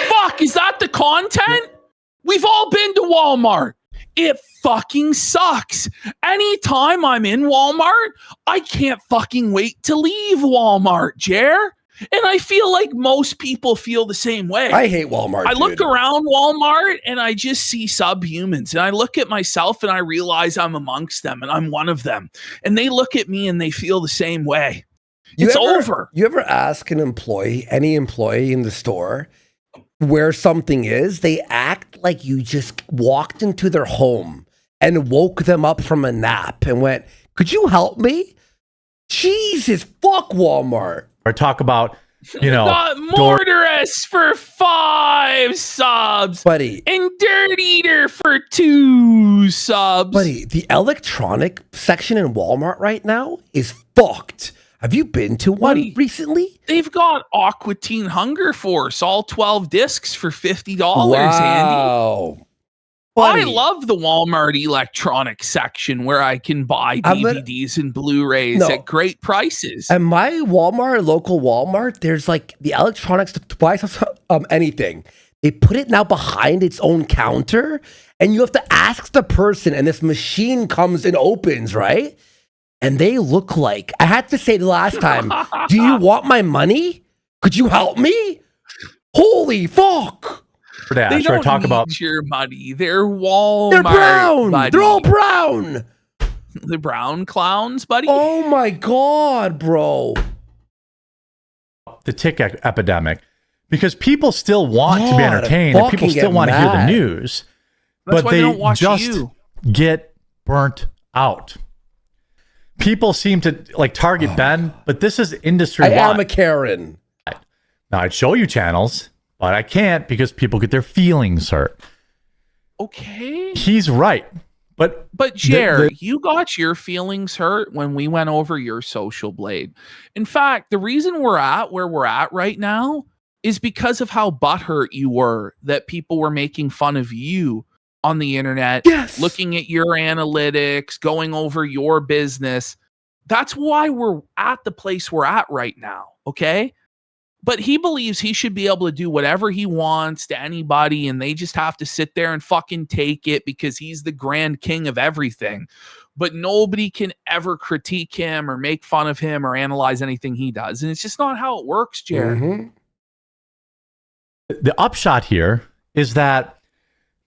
Speaker 3: Fuck, is that the content? We've all been to Walmart. It fucking sucks. Anytime I'm in Walmart, I can't fucking wait to leave Walmart, Jer. And I feel like most people feel the same way.
Speaker 2: I hate Walmart.
Speaker 3: I look around Walmart and I just see subhumans. And I look at myself and I realize I'm amongst them and I'm one of them. And they look at me and they feel the same way. It's over.
Speaker 2: You ever ask an employee, any employee in the store, where something is? They act like you just walked into their home and woke them up from a nap and went, "Could you help me?" Jesus, fuck Walmart.
Speaker 1: Or talk about,
Speaker 3: Got Mortarus for 5 subs.
Speaker 2: Buddy.
Speaker 3: And Dirt Eater for 2 subs.
Speaker 2: Buddy, the electronic section in Walmart right now is fucked. Have you been to one recently?
Speaker 3: They've got Aqua Teen Hunger Force, all 12 discs for $50,
Speaker 2: wow.
Speaker 3: Andy. I love the Walmart electronic section where I can buy DVDs and Blu-rays at great prices.
Speaker 2: At my Walmart, local Walmart, there's like the electronics to buy anything. They put it now behind its own counter, and you have to ask the person, and this machine comes and opens, right? And they look like, I had to say the last time, "Do you want my money? Could you help me?" Holy fuck.
Speaker 3: They don't need your money. They're Walmart.
Speaker 2: They're brown.
Speaker 3: Buddy.
Speaker 2: They're all brown.
Speaker 3: The brown clowns, buddy.
Speaker 2: Oh my God, bro.
Speaker 1: The tick epidemic, because people still want to be entertained and people still want to hear the news,
Speaker 3: That's
Speaker 1: but
Speaker 3: why
Speaker 1: they
Speaker 3: don't watch
Speaker 1: just get burnt out. People seem to target Ben, but this is industry-wide.
Speaker 2: I am a Karen.
Speaker 1: Now, I'd show you channels, but I can't because people get their feelings hurt.
Speaker 3: Okay.
Speaker 1: He's right. But
Speaker 3: Jer, you got your feelings hurt when we went over your social blade. In fact, the reason we're at where we're at right now is because of how butthurt you were that people were making fun of you on the internet, looking at your analytics, going over your business. That's why we're at the place we're at right now, okay? But he believes he should be able to do whatever he wants to anybody, and they just have to sit there and fucking take it because he's the grand king of everything. But nobody can ever critique him or make fun of him or analyze anything he does. And it's just not how it works, Jared.
Speaker 2: Mm-hmm.
Speaker 1: The upshot here is that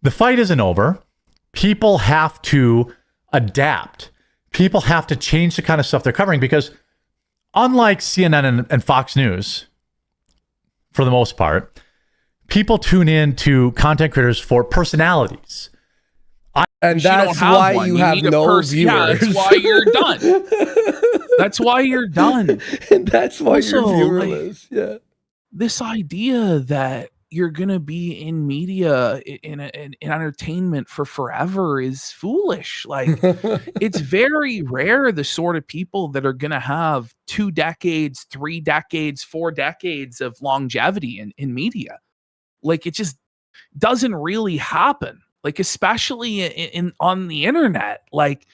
Speaker 1: the fight isn't over. People have to adapt. People have to change the kind of stuff they're covering because unlike CNN and Fox News, for the most part, people tune in to content creators for personalities.
Speaker 2: And that's why you have no viewers.
Speaker 3: Yeah, that's why you're done. That's why you're done.
Speaker 2: And that's why
Speaker 3: Also,
Speaker 2: you're viewerless. Yeah.
Speaker 3: This idea that you're going to be in media, in entertainment for forever is foolish. Like, it's very rare the sort of people that are going to have 2 decades, 3 decades, 4 decades of longevity in media. Like, it just doesn't really happen. Like, especially on the internet. Like,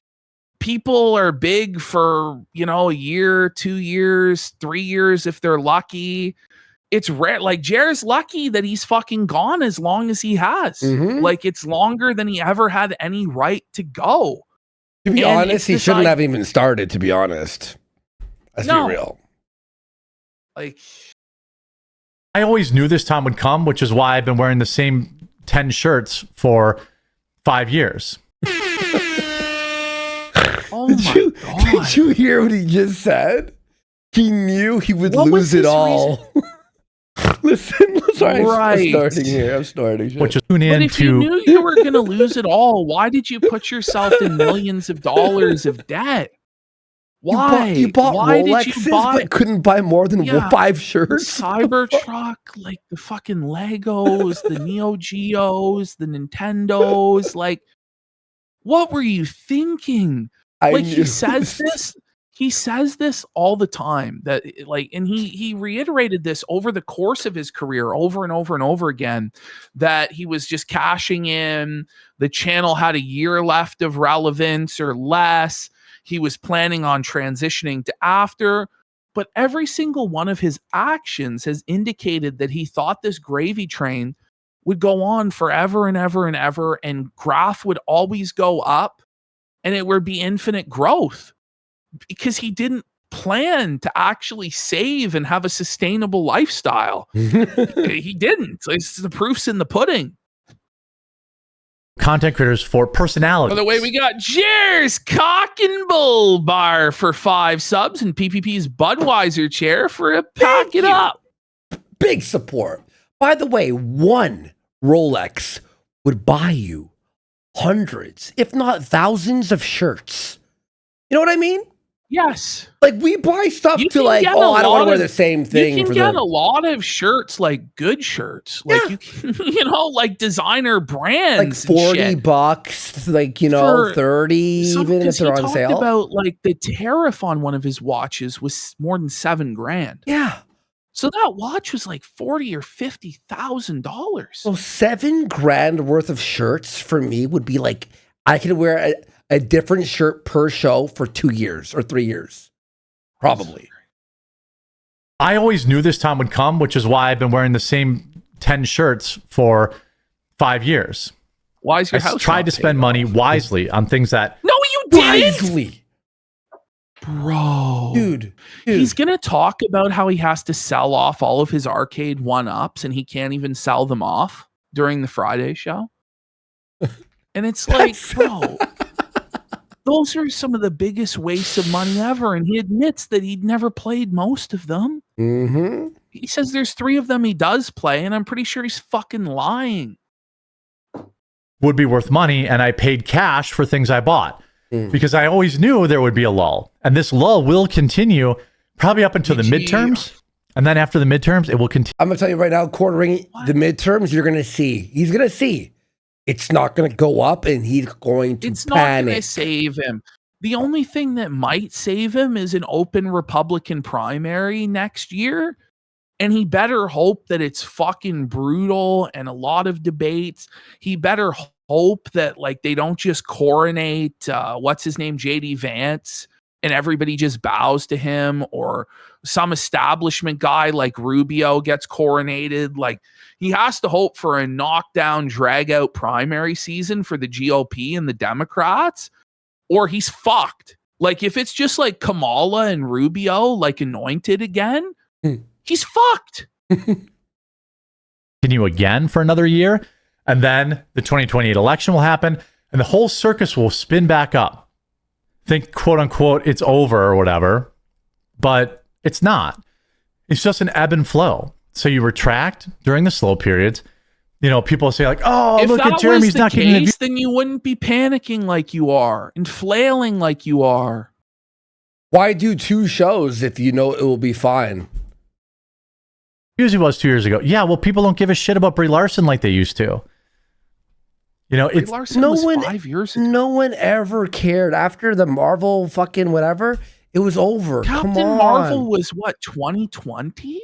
Speaker 3: people are big for, a year, 2 years, 3 years if they're lucky. It's rare. Like, Jared's lucky that he's fucking gone as long as he has.
Speaker 2: Mm-hmm.
Speaker 3: Like, it's longer than he ever had any right to go.
Speaker 2: To be honest, he shouldn't have even started, to be honest. Let's be real.
Speaker 3: Like,
Speaker 1: I always knew this time would come, which is why I've been wearing the same 10 shirts for 5 years.
Speaker 2: Did you hear what he just said? He knew he would lose it all. Listen, sorry, I'm starting here.
Speaker 1: Which is tune in
Speaker 3: but if you knew you were going to lose it all, why did you put yourself in millions of dollars of debt? Why?
Speaker 2: You bought Rolexes, but couldn't buy more than 5 shirts?
Speaker 3: The Cybertruck, like the fucking Legos, the Neo Geos, the Nintendos. Like, What were you thinking?
Speaker 2: I
Speaker 3: Like
Speaker 2: knew.
Speaker 3: he says this all the time, that like, and he reiterated this over the course of his career over and over and over again, that he was just cashing in. The channel had a year left of relevance or less. He was planning on transitioning to after, but every single one of his actions has indicated that he thought this gravy train would go on forever and ever and ever, and graph would always go up, and it would be infinite growth, because he didn't plan to actually save and have a sustainable lifestyle. He didn't. It's the proof's in the pudding.
Speaker 1: Content creators for personality.
Speaker 3: By the way, we got Cheers Cock and Bull Bar for 5 subs, and PPP's Budweiser chair for a pack it up.
Speaker 2: Big support. By the way, one Rolex would buy you hundreds, if not thousands of shirts. You know what I mean?
Speaker 3: Yes.
Speaker 2: Like, we buy stuff
Speaker 3: You
Speaker 2: to
Speaker 3: can
Speaker 2: like,
Speaker 3: get
Speaker 2: oh,
Speaker 3: a
Speaker 2: I don't want
Speaker 3: lot
Speaker 2: to wear
Speaker 3: of-
Speaker 2: the same thing.
Speaker 3: You can
Speaker 2: for
Speaker 3: get
Speaker 2: the
Speaker 3: a lot of shirts, like good shirts, like
Speaker 2: Yeah.
Speaker 3: you can, you know, like designer
Speaker 2: like
Speaker 3: brands,
Speaker 2: $40, like, you know,
Speaker 3: For
Speaker 2: 30, even if they're on
Speaker 3: talked
Speaker 2: sale.
Speaker 3: about like the tariff on one of his watches was more than $7,000.
Speaker 2: Yeah.
Speaker 3: So that watch was like $40,000 or $50,000.
Speaker 2: So $7,000 worth of shirts for me would be like, I could wear a different shirt per show for 2 years or 3 years. Probably.
Speaker 1: I always knew this time would come, which is why I've been wearing the same 10 shirts for 5 years.
Speaker 3: Why is your
Speaker 1: I
Speaker 3: house?
Speaker 1: tried
Speaker 3: not
Speaker 1: to spend
Speaker 3: paid
Speaker 1: money
Speaker 3: off?
Speaker 1: wisely on things that
Speaker 3: No, you didn't,
Speaker 2: Wisely.
Speaker 3: bro.
Speaker 2: Dude.
Speaker 3: He's gonna talk about how he has to sell off all of his arcade one-ups, and he can't even sell them off during the Friday show. And it's like, bro, those are some of the biggest wastes of money ever. And he admits that he'd never played most of them.
Speaker 2: Mm-hmm.
Speaker 3: He says there's 3 of them he does play, and I'm pretty sure he's fucking lying.
Speaker 1: would be worth money, and I paid cash for things I bought because I always knew there would be a lull. And this lull will continue probably up until the
Speaker 3: GG.
Speaker 1: midterms. And then after the midterms, it will continue.
Speaker 2: I'm going to tell you right now, quartering the midterms, you're going to see. He's going to see. It's not going to go up, and he's going to
Speaker 3: It's not going
Speaker 2: panic.
Speaker 3: to save him. The only thing that might save him is an open Republican primary next year. And he better hope that it's fucking brutal and a lot of debates. He better hope that like they don't just coronate what's his name, JD Vance, and everybody just bows to him, or some establishment guy like Rubio gets coronated. Like, he has to hope for a knockdown, drag out primary season for the GOP and the Democrats, or he's fucked. Like, if it's just like Kamala and Rubio like anointed again, he's fucked.
Speaker 1: Continue again for another year. And then the 2028 election will happen, and the whole circus will spin back up. Think, quote unquote, it's over or whatever, but it's not. It's just an ebb and flow. So you retract during the slow periods. You know, people say like, "Oh,
Speaker 3: If
Speaker 1: look
Speaker 3: that
Speaker 1: at Jeremy's
Speaker 3: was the
Speaker 1: not getting the
Speaker 3: case, then you wouldn't be panicking like you are and flailing like you are.
Speaker 2: Why do 2 shows if you know it will be fine?
Speaker 1: views he was 2 years ago." Yeah, well, people don't give a shit about Brie Larson like they used to. You know,
Speaker 3: Brie
Speaker 1: it's
Speaker 3: Larson
Speaker 2: no
Speaker 3: was
Speaker 2: one-
Speaker 3: 5 years ago.
Speaker 2: No one ever cared. After the Marvel fucking whatever, it was over.
Speaker 3: Captain
Speaker 2: Come on.
Speaker 3: Marvel was what, 2020?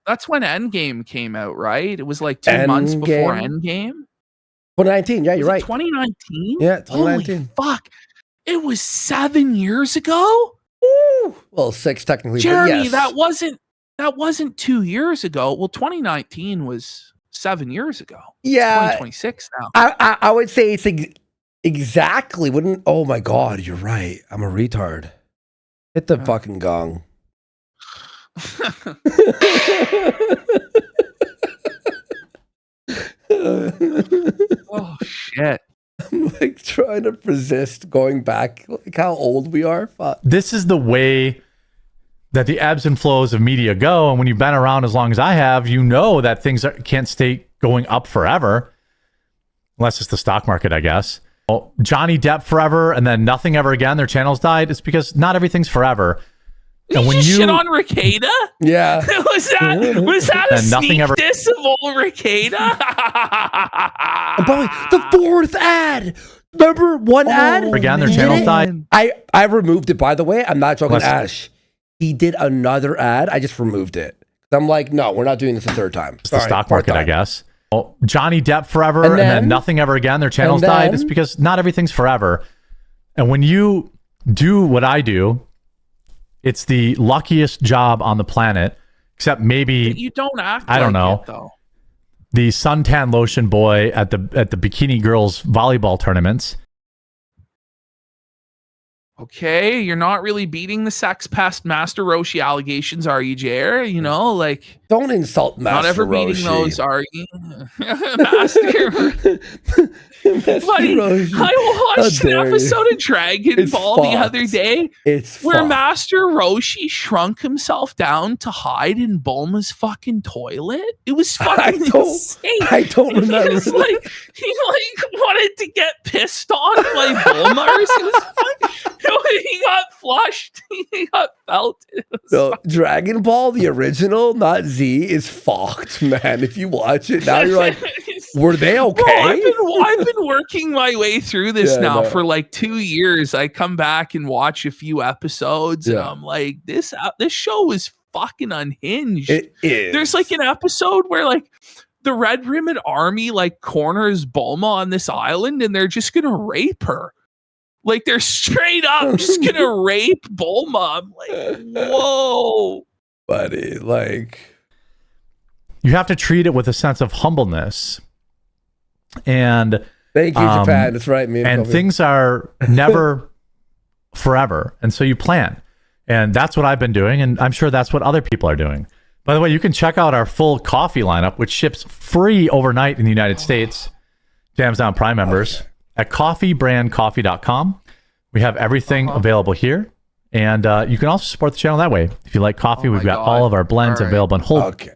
Speaker 3: That's when Endgame came out, right? It was like 2 months before Endgame.
Speaker 2: 2019. Yeah, you're
Speaker 3: Was it
Speaker 2: right.
Speaker 3: 2019?
Speaker 2: Yeah,
Speaker 3: Holy
Speaker 2: 2019.
Speaker 3: fuck. It was 7 years ago?
Speaker 2: Woo. Well, 6 technically.
Speaker 3: Jeremy,
Speaker 2: but yes.
Speaker 3: that wasn't 2 years ago. Well, 2019 was 7 years ago.
Speaker 2: Yeah.
Speaker 3: It's 2026 now.
Speaker 2: I would say it's exactly. Wouldn't? Oh my god, you're right. I'm a retard. Hit the fucking gong.
Speaker 3: Oh shit.
Speaker 2: I'm like trying to resist going back, like how old we are. Fuck.
Speaker 1: this is the way that the ebbs and flows of media go. And when you've been around as long as I have, you know that things can't stay going up forever, unless it's the stock market, I guess. Well, Johnny Depp forever and then nothing ever again. Their channels died. It's because not everything's forever.
Speaker 3: Did you just shit on Ricada?
Speaker 2: Yeah.
Speaker 3: was that a
Speaker 1: And nothing
Speaker 3: sneak
Speaker 1: ever-
Speaker 3: diss of old Ricada?
Speaker 2: And by the way, the fourth ad. Remember one ad?
Speaker 1: Again, their
Speaker 2: He
Speaker 1: channel
Speaker 2: did it.
Speaker 1: died.
Speaker 2: I removed it, by the way. I'm not joking,
Speaker 1: Listen.
Speaker 2: Ash. He did another ad. I just removed it. I'm like, no, we're not doing this a third time.
Speaker 1: It's the stock market, I guess. Well, Johnny Depp forever,
Speaker 2: And
Speaker 1: and then
Speaker 2: then-
Speaker 1: nothing ever again. Their channels
Speaker 2: and
Speaker 1: died.
Speaker 2: then-
Speaker 1: It's because not everything's forever. And when you do what I do, it's the luckiest job on the planet, except maybe
Speaker 3: You don't act.
Speaker 1: I don't
Speaker 3: like
Speaker 1: know.
Speaker 3: It, though.
Speaker 1: the suntan lotion boy at the bikini girls volleyball tournaments.
Speaker 3: Okay, you're not really beating the sex pest Master Roshi allegations, are you, Jer? You know, like
Speaker 2: Don't insult Master
Speaker 3: not ever beating
Speaker 2: Roshi.
Speaker 3: those, are you? Master.
Speaker 2: Master
Speaker 3: Buddy,
Speaker 2: Roshi.
Speaker 3: I watched
Speaker 2: How
Speaker 3: an
Speaker 2: dare you.
Speaker 3: episode of Dragon
Speaker 2: It's
Speaker 3: Ball the
Speaker 2: fucked.
Speaker 3: other day
Speaker 2: It's
Speaker 3: where
Speaker 2: fucked.
Speaker 3: Master Roshi shrunk himself down to hide in Bulma's fucking toilet. It was fucking insane.
Speaker 2: I don't remember.
Speaker 3: He was like, he wanted to get pissed on by Bulma or something. He got flushed. He got felt. It was
Speaker 2: No, Dragon Ball, the original, not Z, is fucked, man. If you watch it now, you're like, were they okay?
Speaker 3: Bro, I've been working my way through this
Speaker 2: Yeah,
Speaker 3: now
Speaker 2: no.
Speaker 3: for like 2 years. I come back and watch a few episodes, and
Speaker 2: Yeah.
Speaker 3: I'm like, this show is fucking unhinged.
Speaker 2: It is.
Speaker 3: There's like an episode where like the Red Ribbon Army like corners Bulma on this island, and they're just gonna rape her. Like they're straight up just gonna rape Bulma. I'm like, whoa.
Speaker 2: buddy. Like,
Speaker 1: You have to treat it with a sense of humbleness. And
Speaker 2: thank you, Japan. That's right, me.
Speaker 1: and things are never forever. And so you plan. And that's what I've been doing. And I'm sure that's what other people are doing. By the way, you can check out our full coffee lineup, which ships free overnight in the United States. Jams Down Prime members at coffeebrandcoffee.com. We have everything available here. And you can also support the channel that way. If you like coffee,
Speaker 3: Oh
Speaker 1: we've
Speaker 3: my
Speaker 1: got
Speaker 3: God.
Speaker 1: all of our blends
Speaker 3: All right.
Speaker 1: available on hold.
Speaker 2: Okay.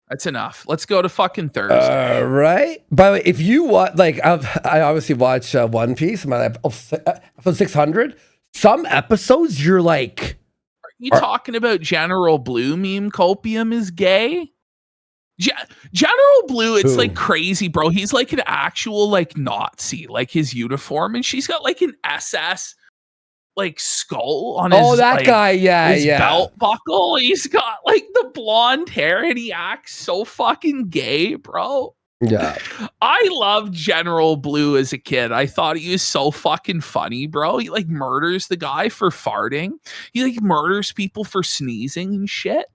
Speaker 3: That's enough. Let's go to fucking Thursday.
Speaker 2: Right. By the way, if you watch, like, I obviously watch One Piece. My episode 600. Some episodes, you're like,
Speaker 3: You talking about General Blue meme copium is gay? General Blue, it's
Speaker 2: Who?
Speaker 3: like crazy, bro. He's like an actual like Nazi, like his uniform, and she's got like an SS like skull on his.
Speaker 2: oh, that
Speaker 3: like,
Speaker 2: guy, yeah,
Speaker 3: his
Speaker 2: yeah.
Speaker 3: belt buckle. He's got like the blonde hair, and he acts so fucking gay, bro.
Speaker 2: Yeah.
Speaker 3: I loved General Blue as a kid. I thought he was so fucking funny, bro. He like murders the guy for farting. He like murders people for sneezing and shit.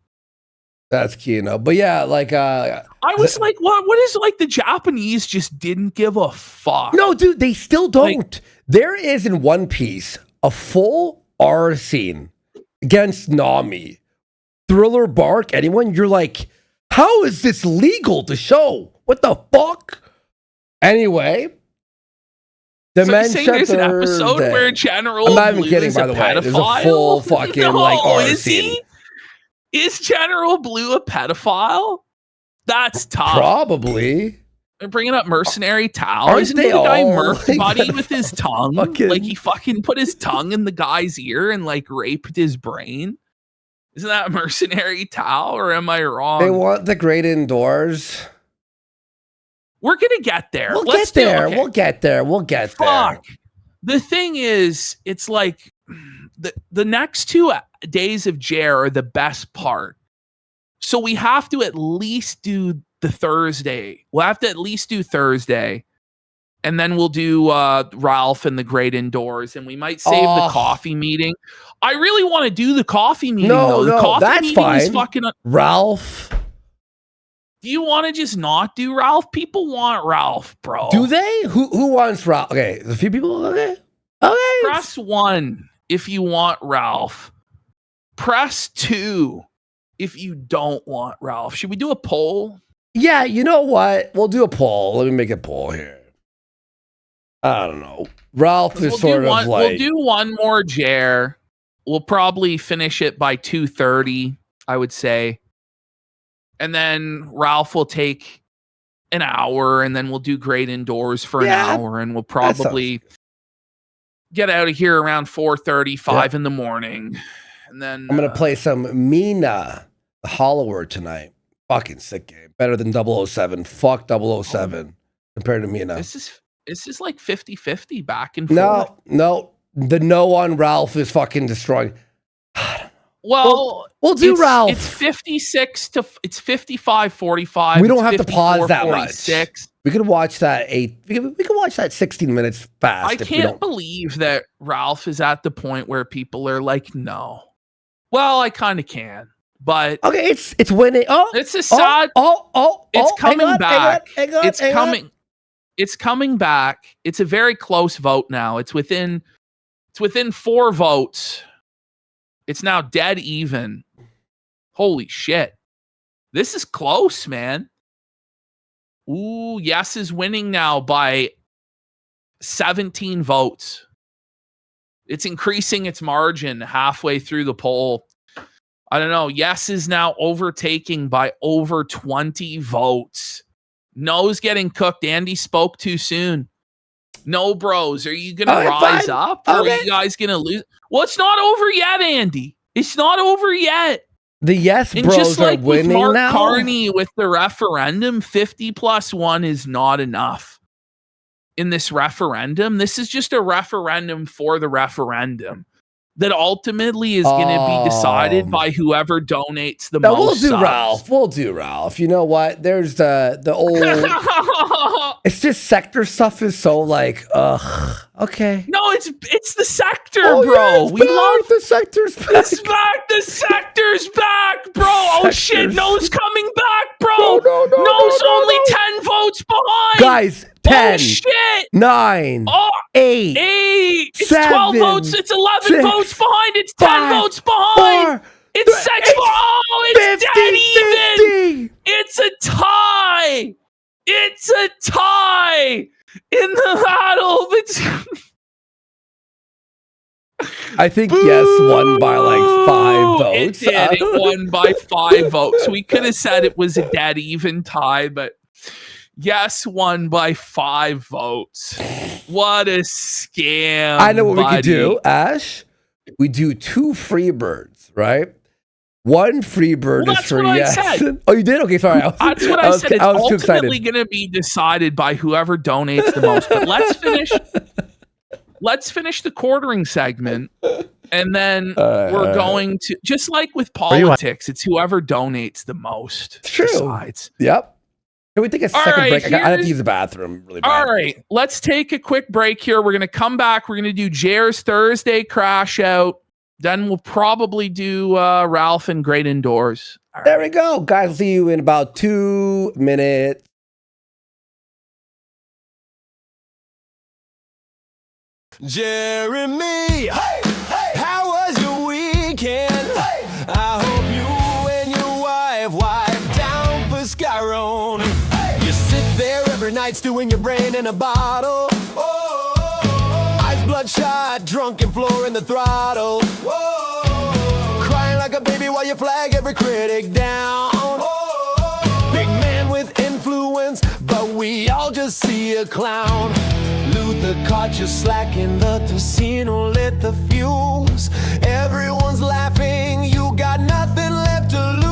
Speaker 2: That's Kino. But yeah, like,
Speaker 3: I was like, what is like the Japanese just didn't give a fuck.
Speaker 2: no, dude, they still don't. There is in One Piece a full R scene against Nami. Thriller Bark, anyone? You're like, how is this legal to show? What the fuck? Anyway,
Speaker 3: So you're
Speaker 2: Dementia
Speaker 3: saying there's an episode
Speaker 2: Thursday.
Speaker 3: where General
Speaker 2: I'm not even
Speaker 3: Blue
Speaker 2: kidding,
Speaker 3: is
Speaker 2: by
Speaker 3: a
Speaker 2: the way.
Speaker 3: pedophile?
Speaker 2: There's a full fucking,
Speaker 3: no,
Speaker 2: like, R
Speaker 3: is
Speaker 2: scene.
Speaker 3: he? Is General Blue a pedophile? That's tough.
Speaker 2: Probably.
Speaker 3: They're bringing up Mercenary Tao.
Speaker 2: Aren't
Speaker 3: Isn't
Speaker 2: they
Speaker 3: he the guy
Speaker 2: all,
Speaker 3: murked
Speaker 2: like,
Speaker 3: Buddy with his tongue?
Speaker 2: fucking-
Speaker 3: Like he fucking put his tongue in the guy's ear and like raped his brain. Isn't that Mercenary Tao, or am I wrong?
Speaker 2: They want the great indoors.
Speaker 3: We're gonna get there.
Speaker 2: We'll
Speaker 3: Let's
Speaker 2: get there.
Speaker 3: do, okay.
Speaker 2: We'll get there. We'll get
Speaker 3: Fuck. The thing is, it's like the next 2 days of Jer are the best part. So we have to at least do the Thursday. We'll have to at least do Thursday. And then we'll do Ralph and the Great Indoors. And we might save the
Speaker 2: Oh.
Speaker 3: coffee meeting. I really want to do the coffee meeting,
Speaker 2: No,
Speaker 3: though. The
Speaker 2: no,
Speaker 3: coffee
Speaker 2: that's
Speaker 3: meeting is
Speaker 2: fine.
Speaker 3: fucking...
Speaker 2: there. Ralph.
Speaker 3: Do you want to just not do Ralph? People want Ralph, bro.
Speaker 2: Do they? Who wants Ralph? Okay, there's a few people. Okay. Okay.
Speaker 3: Press 1 if you want Ralph. Press 2 if you don't want Ralph. Should we do a poll?
Speaker 2: Yeah, you know what? We'll do a poll. Let me make a poll here. I don't know. Ralph is sort of like.
Speaker 3: We'll do one more Jer. We'll probably finish it by 2:30, I would say. And then Ralph will take an hour, and then we'll do Great Indoors for an
Speaker 2: Yeah,
Speaker 3: hour, and we'll
Speaker 2: that sounds
Speaker 3: probably get out of here around 4:35 in the morning. And then
Speaker 2: I'm going to play some Mina, the Hollower tonight. Fucking sick game. Better than 007. Fuck 007 compared to Mina.
Speaker 3: This is like 50-50 back and forth.
Speaker 2: No. The no on Ralph is fucking destroying.
Speaker 3: Well,
Speaker 2: we'll do Ralph.
Speaker 3: It's 55-45.
Speaker 2: We don't have to pause that
Speaker 3: 46.
Speaker 2: much. We could watch that we can watch that 16 minutes fast.
Speaker 3: I can't believe that Ralph is at the point where people are like, no. Well, I kind of can, but
Speaker 2: okay, it's winning. Oh,
Speaker 3: it's a sad. It's coming back. It's coming. It's coming back. It's a very close vote now. It's within 4 votes. It's now dead even. Holy shit. This is close, man. Ooh, Yes is winning now by 17 votes. It's increasing its margin halfway through the poll. I don't know. Yes is now overtaking by over 20 votes. No's getting cooked. Andy spoke too soon. No, bros. Are you going to rise up? Or are you guys going to lose? Well, it's not over yet, Andy. It's not over yet.
Speaker 2: The yes bros
Speaker 3: just like
Speaker 2: are winning
Speaker 3: with Mark
Speaker 2: now.
Speaker 3: Carney with the referendum, 50+1 is not enough. In this referendum, this is just a referendum for the referendum that ultimately is going to be decided by whoever donates the most.
Speaker 2: We'll do
Speaker 3: subs.
Speaker 2: Ralph. We'll do Ralph. You know what? There's the old. It's just sector stuff is so like, okay.
Speaker 3: No, it's the sector, bro. We love
Speaker 2: the sector's back.
Speaker 3: It's back. The sector's back, bro. Oh shit, No's coming back, bro. No's only 10 votes behind.
Speaker 2: Guys, 10.
Speaker 3: Oh shit.
Speaker 2: 9. 8.
Speaker 3: It's
Speaker 2: 7,
Speaker 3: 12 votes. It's 11
Speaker 2: 6,
Speaker 3: votes behind. It's 10
Speaker 2: 5,
Speaker 3: votes behind.
Speaker 2: 4,
Speaker 3: It's 6. It's
Speaker 2: 50,
Speaker 3: dead even.
Speaker 2: 50.
Speaker 3: It's a tie. It's a tie in the battle between.
Speaker 2: I think yes won by like 5 votes.
Speaker 3: It did. It won by 5 votes. We could have said it was a dead even tie, but yes won by 5 votes. What a scam.
Speaker 2: I know what we could
Speaker 3: buddy.
Speaker 2: do, Ash. We do 2 free birds, right? 1 free bird is for yes.
Speaker 3: I said.
Speaker 2: Oh, you did? Okay, sorry.
Speaker 3: That's what I said. It's
Speaker 2: I was too
Speaker 3: ultimately
Speaker 2: excited.
Speaker 3: going to be decided by whoever donates the most. But let's finish the quartering segment, and then we're going to, just like with politics, it's whoever donates the most.
Speaker 2: It's true.
Speaker 3: Decides.
Speaker 2: Yep. Can we take a second
Speaker 3: right,
Speaker 2: break? I have to use the bathroom really bad.
Speaker 3: All right, let's take a quick break here. We're going to come back. We're going to do Jer's Thursday crash out. Then we'll probably do Ralph and Great Indoors. All right.
Speaker 2: There we go. Guys, I'll see you in about 2 minutes.
Speaker 6: Jeremy, how was your weekend? I hope you and your wife wiped down for Skyron. You sit there every night stewing your brain in a bottle. Eyes bloodshot, drunken floor in the throttle. Crying like a baby while you flag every critic down. Big man with influence, but we all just see a clown. Luther caught you slacking, the casino lit the fuse. Everyone's laughing, you got nothing left to lose.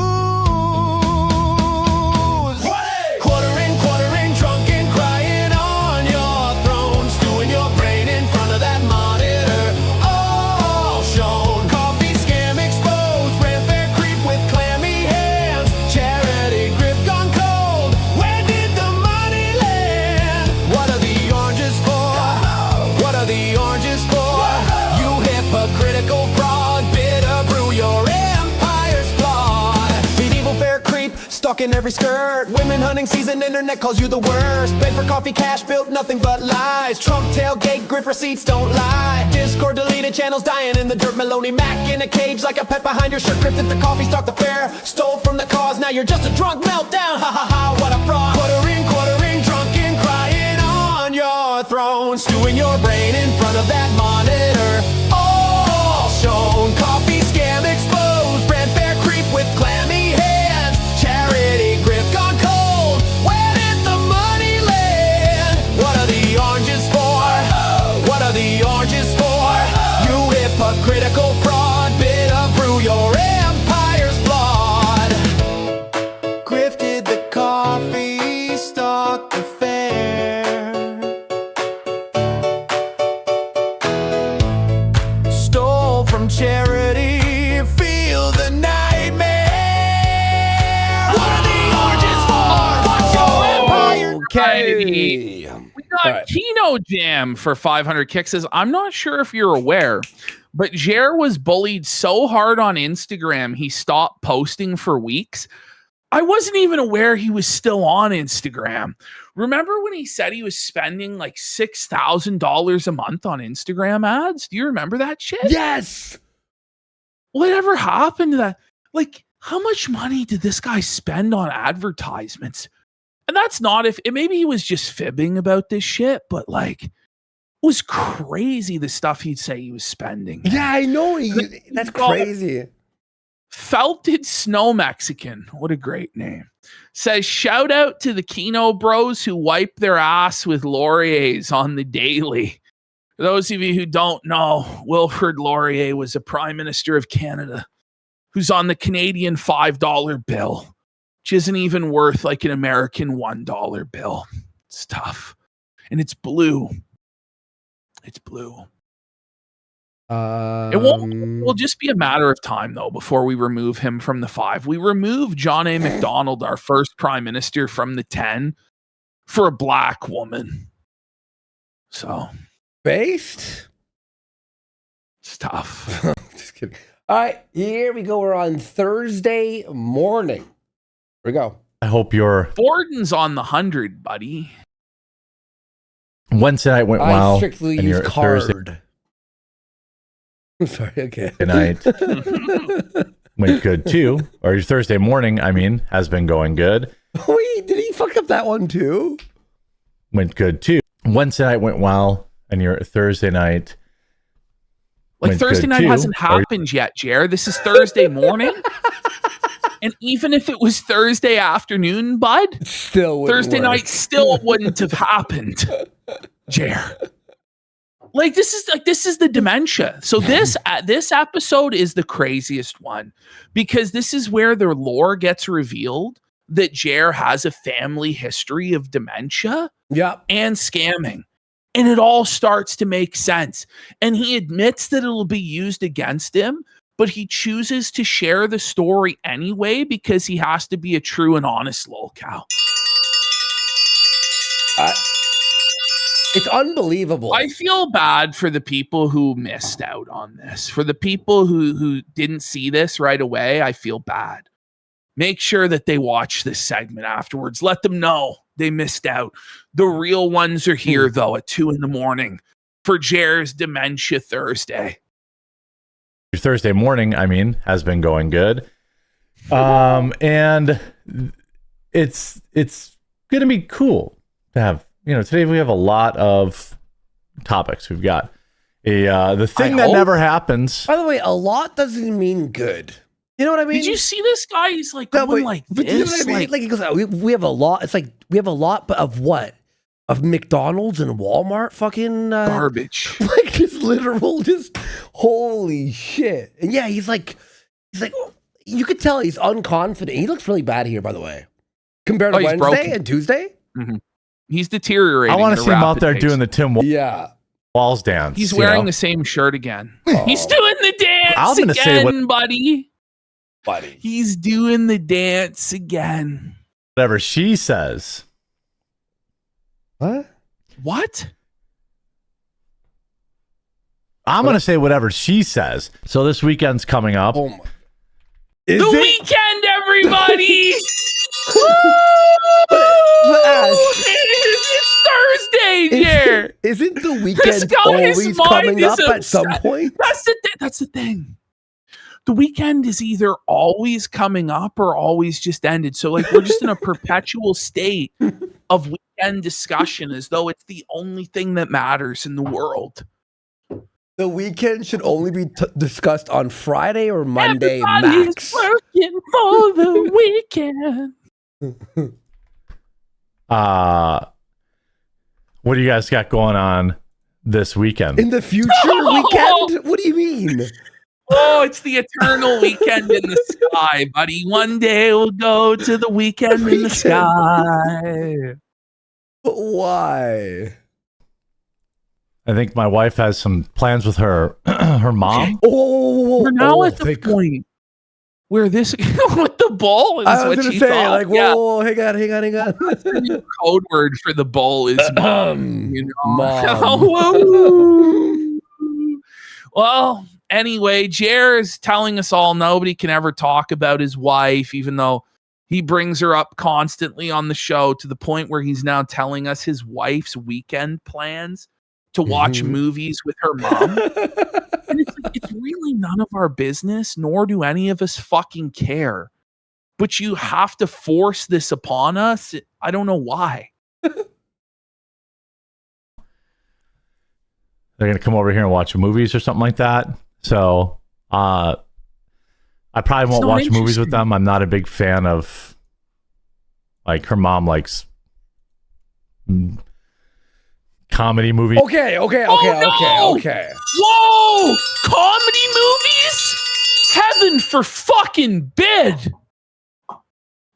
Speaker 6: Quartering, drunken, crying on your throne, stewing your brain in front of that monitor. All shown, coffee scam exposed, rent fair creep with clammy hands, charity grip gone cold. Where did the money land? What are the oranges for? What are the oranges for? You hypocritical fraud, bitter brew, your empire's flawed. Medieval fair creep, stuck in every skirt. Women hunting season, internet calls you the worst. Paid for coffee, cash built, nothing but lies. Trump tailgate, grip receipts don't lie. Discord deleted channels, dying in the dirt. Maloney Mac in a cage like a pet behind your shirt. Crypted the coffee, start the fair. Stole from the cause, now you're just a drunk meltdown. Ha ha ha, what a fraud. Quartering, drunken, crying on your throne, stewing your brain in front of that monitor. All shown, coffee scam exposed, rent fair creep with clammy hands, charity grip gone cold. Where did the money land? What are the oranges for? What are the oranges for? You hypocritical fraud, bitter brew,
Speaker 2: Okay.
Speaker 3: We got
Speaker 2: All right.
Speaker 3: Kino Jam for 500 kicks. Says, I'm not sure if you're aware, but Jer was bullied so hard on Instagram, he stopped posting for weeks. I wasn't even aware he was still on Instagram. Remember when he said he was spending like $6,000 a month on Instagram ads? Do you remember that shit?
Speaker 2: Yes.
Speaker 3: Whatever happened to that? Like, how much money did this guy spend on advertisements? And that's not if maybe he was just fibbing about this shit, but like, it was crazy the stuff he'd say he was spending.
Speaker 2: Yeah, I know. That's crazy.
Speaker 3: Felted Snow Mexican, what a great name, says, shout out to the Kino bros who wipe their ass with Laurier's on the daily. For those of you who don't know, Wilfrid Laurier was a Prime Minister of Canada who's on the Canadian $5 bill, which isn't even worth like an American $1 bill. It's tough. And it's blue. It's blue. It will just be a matter of time, though, before we remove him from the 5. We removed John A. Macdonald, our first prime minister, from the 10 for a black woman. So,
Speaker 2: Based?
Speaker 3: it's tough.
Speaker 2: Just kidding. All right, here we go. We're on Thursday morning. Here we go.
Speaker 1: I hope your
Speaker 3: Borden's on the 100, buddy.
Speaker 1: Wednesday night went
Speaker 2: I
Speaker 1: well.
Speaker 2: strictly
Speaker 1: and
Speaker 2: use
Speaker 1: your
Speaker 2: card. I'm sorry, okay.
Speaker 1: Thursday night went good too. Or your Thursday morning, I mean, has been going good.
Speaker 2: Wait, did he fuck up that one too?
Speaker 1: Went good too. Wednesday night went well. And your Thursday night
Speaker 3: Like,
Speaker 1: went
Speaker 3: Thursday
Speaker 1: good
Speaker 3: night
Speaker 1: too.
Speaker 3: hasn't happened yet, Jer. This is Thursday morning. And even if it was Thursday afternoon, bud,
Speaker 2: Still wouldn't
Speaker 3: Thursday
Speaker 2: work.
Speaker 3: night still wouldn't have happened, Jer. Like, this is the dementia. So this episode is the craziest one, because this is where their lore gets revealed that Jer has a family history of dementia
Speaker 2: Yep.
Speaker 3: and scamming. And it all starts to make sense. And he admits that it'll be used against him, but he chooses to share the story anyway because he has to be a true and honest lolcow.
Speaker 2: It's unbelievable.
Speaker 3: I feel bad for the people who missed out on this. For the people who didn't see this right away, I feel bad. Make sure that they watch this segment afterwards. Let them know they missed out. The real ones are here, though, at 2 a.m. for Jer's Dementia Thursday.
Speaker 1: Your Thursday morning, I mean, has been going good. And it's gonna be cool to have, today we have a lot of topics. We've got the thing that never happens.
Speaker 2: By the way, a lot doesn't mean good. You know what I mean?
Speaker 3: Did you see this guy? He's like going like
Speaker 2: but
Speaker 3: this.
Speaker 2: you know what I mean? Like he goes, we have a lot. It's like we have a lot, but of what? Of McDonald's and Walmart fucking
Speaker 3: garbage.
Speaker 2: Like just literal, just holy shit. And yeah, he's like, you could tell he's unconfident. He looks really bad here, by the way, compared to
Speaker 3: he's
Speaker 2: Wednesday
Speaker 3: broken.
Speaker 2: and Tuesday.
Speaker 3: Mm-hmm. He's deteriorating.
Speaker 1: I want to
Speaker 3: at a
Speaker 1: see him out
Speaker 3: rapid
Speaker 1: there
Speaker 3: pace.
Speaker 1: doing the Tim
Speaker 2: Yeah.
Speaker 1: Walls dance.
Speaker 3: He's
Speaker 1: you
Speaker 3: wearing
Speaker 1: know?
Speaker 3: the same shirt again.
Speaker 2: Oh.
Speaker 3: He's doing the dance
Speaker 1: I'm gonna
Speaker 3: again,
Speaker 1: say what-
Speaker 3: buddy.
Speaker 2: Buddy.
Speaker 3: He's doing the dance again.
Speaker 1: Whatever she says.
Speaker 2: What?
Speaker 3: What?
Speaker 1: I'm going to say whatever she says. So this weekend's coming up.
Speaker 2: Oh my.
Speaker 3: The weekend, everybody!
Speaker 2: But Ash,
Speaker 3: It's Thursday, Jer.
Speaker 2: Isn't the
Speaker 3: This
Speaker 2: weekend
Speaker 3: guy's
Speaker 2: always
Speaker 3: mind
Speaker 2: coming
Speaker 3: is
Speaker 2: up at some
Speaker 3: upset.
Speaker 2: point?
Speaker 3: That's the thing. The weekend is either always coming up or always just ended. So like we're just in a perpetual state of weekend discussion as though it's the only thing that matters in the world.
Speaker 2: The weekend should only be discussed on Friday or Monday
Speaker 3: Everybody's
Speaker 2: max.
Speaker 3: working for the weekend.
Speaker 1: What do you guys got going on this weekend?
Speaker 2: In the future weekend? What do you mean?
Speaker 3: Oh, it's the eternal weekend in the sky, buddy. One day we'll go to the weekend in the sky.
Speaker 2: But why?
Speaker 1: I think my wife has some plans with her her mom.
Speaker 2: Oh,
Speaker 3: We're now at the
Speaker 2: thank-
Speaker 3: point where this with the bull is
Speaker 2: I was
Speaker 3: what
Speaker 2: gonna
Speaker 3: you
Speaker 2: say,
Speaker 3: thought?
Speaker 2: like, whoa, hang on.
Speaker 3: The new code word for the bull is mom. You know?
Speaker 2: Mom.
Speaker 3: Well, anyway, Jer is telling us all nobody can ever talk about his wife, even though he brings her up constantly on the show, to the point where he's now telling us his wife's weekend plans to watch movies with her mom. And it's really none of our business, nor do any of us fucking care. But you have to force this upon us. I don't know why.
Speaker 1: They're going to come over here and watch movies or something like that. So I probably won't watch movies with them. I'm not a big fan of, like, her mom likes comedy movies.
Speaker 2: Okay.
Speaker 3: Whoa! Comedy movies? Heaven for fucking bid.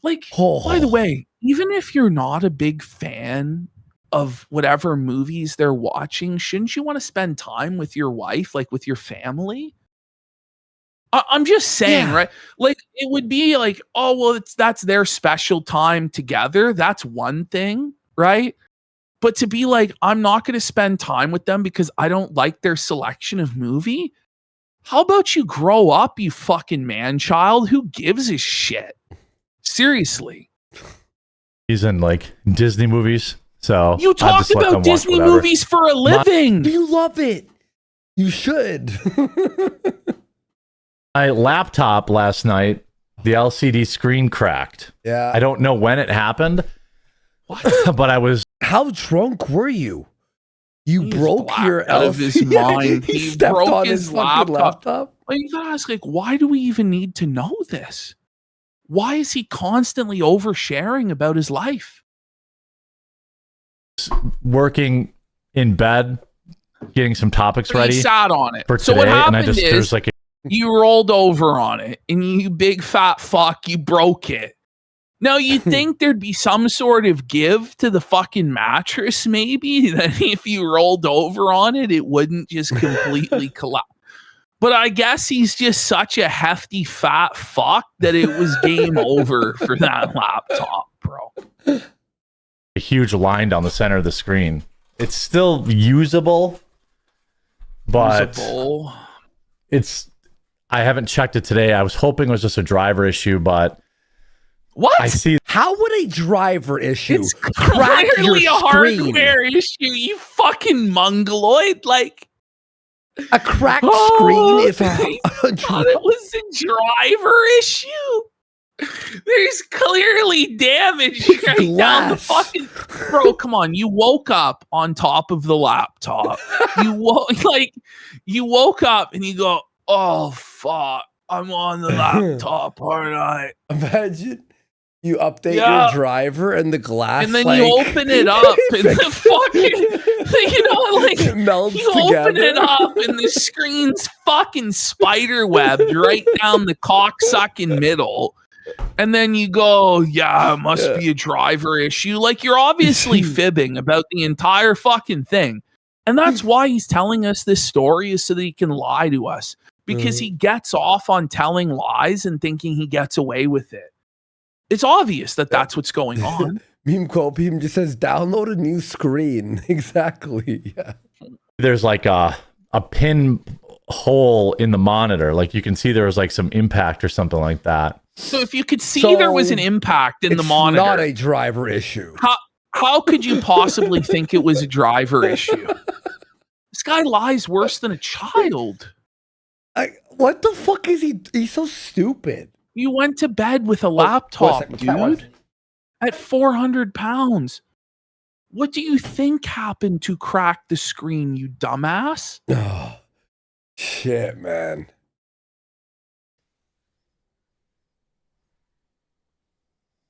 Speaker 3: Like, by the way, even if you're not a big fan of whatever movies they're watching, shouldn't you want to spend time with your wife, like with your family? I'm just saying, right? Like, it would be like, oh, well, that's their special time together. That's one thing, right? But to be like, I'm not going to spend time with them because I don't like their selection of movie. How about you grow up, you fucking man child? Who gives a shit? Seriously.
Speaker 1: He's in, like, Disney movies. So
Speaker 3: you talk about Disney movies for a living.
Speaker 2: You love it. You should.
Speaker 1: My laptop last night, the LCD screen cracked.
Speaker 2: Yeah.
Speaker 1: I don't know when it happened. What? But I was.
Speaker 2: How drunk were you? You broke your
Speaker 3: out of his mind.
Speaker 2: He stepped
Speaker 3: broke
Speaker 2: on his fucking laptop.
Speaker 3: Well, you gotta ask, like, why do we even need to know this? Why is he constantly oversharing about his life?
Speaker 1: Working in bed, getting some topics ready.
Speaker 3: He sat on it.
Speaker 1: For
Speaker 3: so
Speaker 1: today,
Speaker 3: what happened
Speaker 1: and
Speaker 3: is you rolled over on it, and you big fat fuck, you broke it. Now, you think there'd be some sort of give to the fucking mattress, maybe, that if you rolled over on it, it wouldn't just completely collapse. But I guess he's just such a hefty fat fuck that it was game over for that laptop, bro.
Speaker 1: A huge line down the center of the screen. It's still usable, but it's. I haven't checked it today. I was hoping it was just a driver issue, but
Speaker 3: what?
Speaker 1: I see.
Speaker 2: How would a driver issue
Speaker 3: it's
Speaker 2: crack
Speaker 3: clearly
Speaker 2: your
Speaker 3: a
Speaker 2: screen?
Speaker 3: hardware issue, you fucking mongoloid. Like,
Speaker 2: a cracked screen is
Speaker 3: I thought it was a driver issue. There's clearly damage right down the fucking. Bro, come on! You woke up on top of the laptop. You woke up and you go, "Oh fuck! I'm on the laptop, aren't I?"
Speaker 2: Imagine you update your driver and the glass,
Speaker 3: and then you open it up and the fucking, you know, like
Speaker 2: it melts
Speaker 3: you
Speaker 2: together.
Speaker 3: open it up and the screen's fucking spider webbed right down the cocksucking middle. And then you go, yeah, it must be a driver issue. Like, you're obviously fibbing about the entire fucking thing. And that's why he's telling us this story, is so that he can lie to us. Because he gets off on telling lies and thinking he gets away with it. It's obvious that that's what's going on.
Speaker 2: Meme quote just says, download a new screen. Exactly. Yeah.
Speaker 1: There's like a pin hole in the monitor. Like, you can see there was like some impact or something like that.
Speaker 3: So if you could see there was an impact in the monitor.
Speaker 2: It's not a driver issue.
Speaker 3: How could you possibly think it was a driver issue? This guy lies worse than a child.
Speaker 2: What the fuck is he? He's so stupid.
Speaker 3: You went to bed with a laptop, dude, at 400 pounds. What do you think happened to crack the screen, you dumbass?
Speaker 2: Oh, shit, man.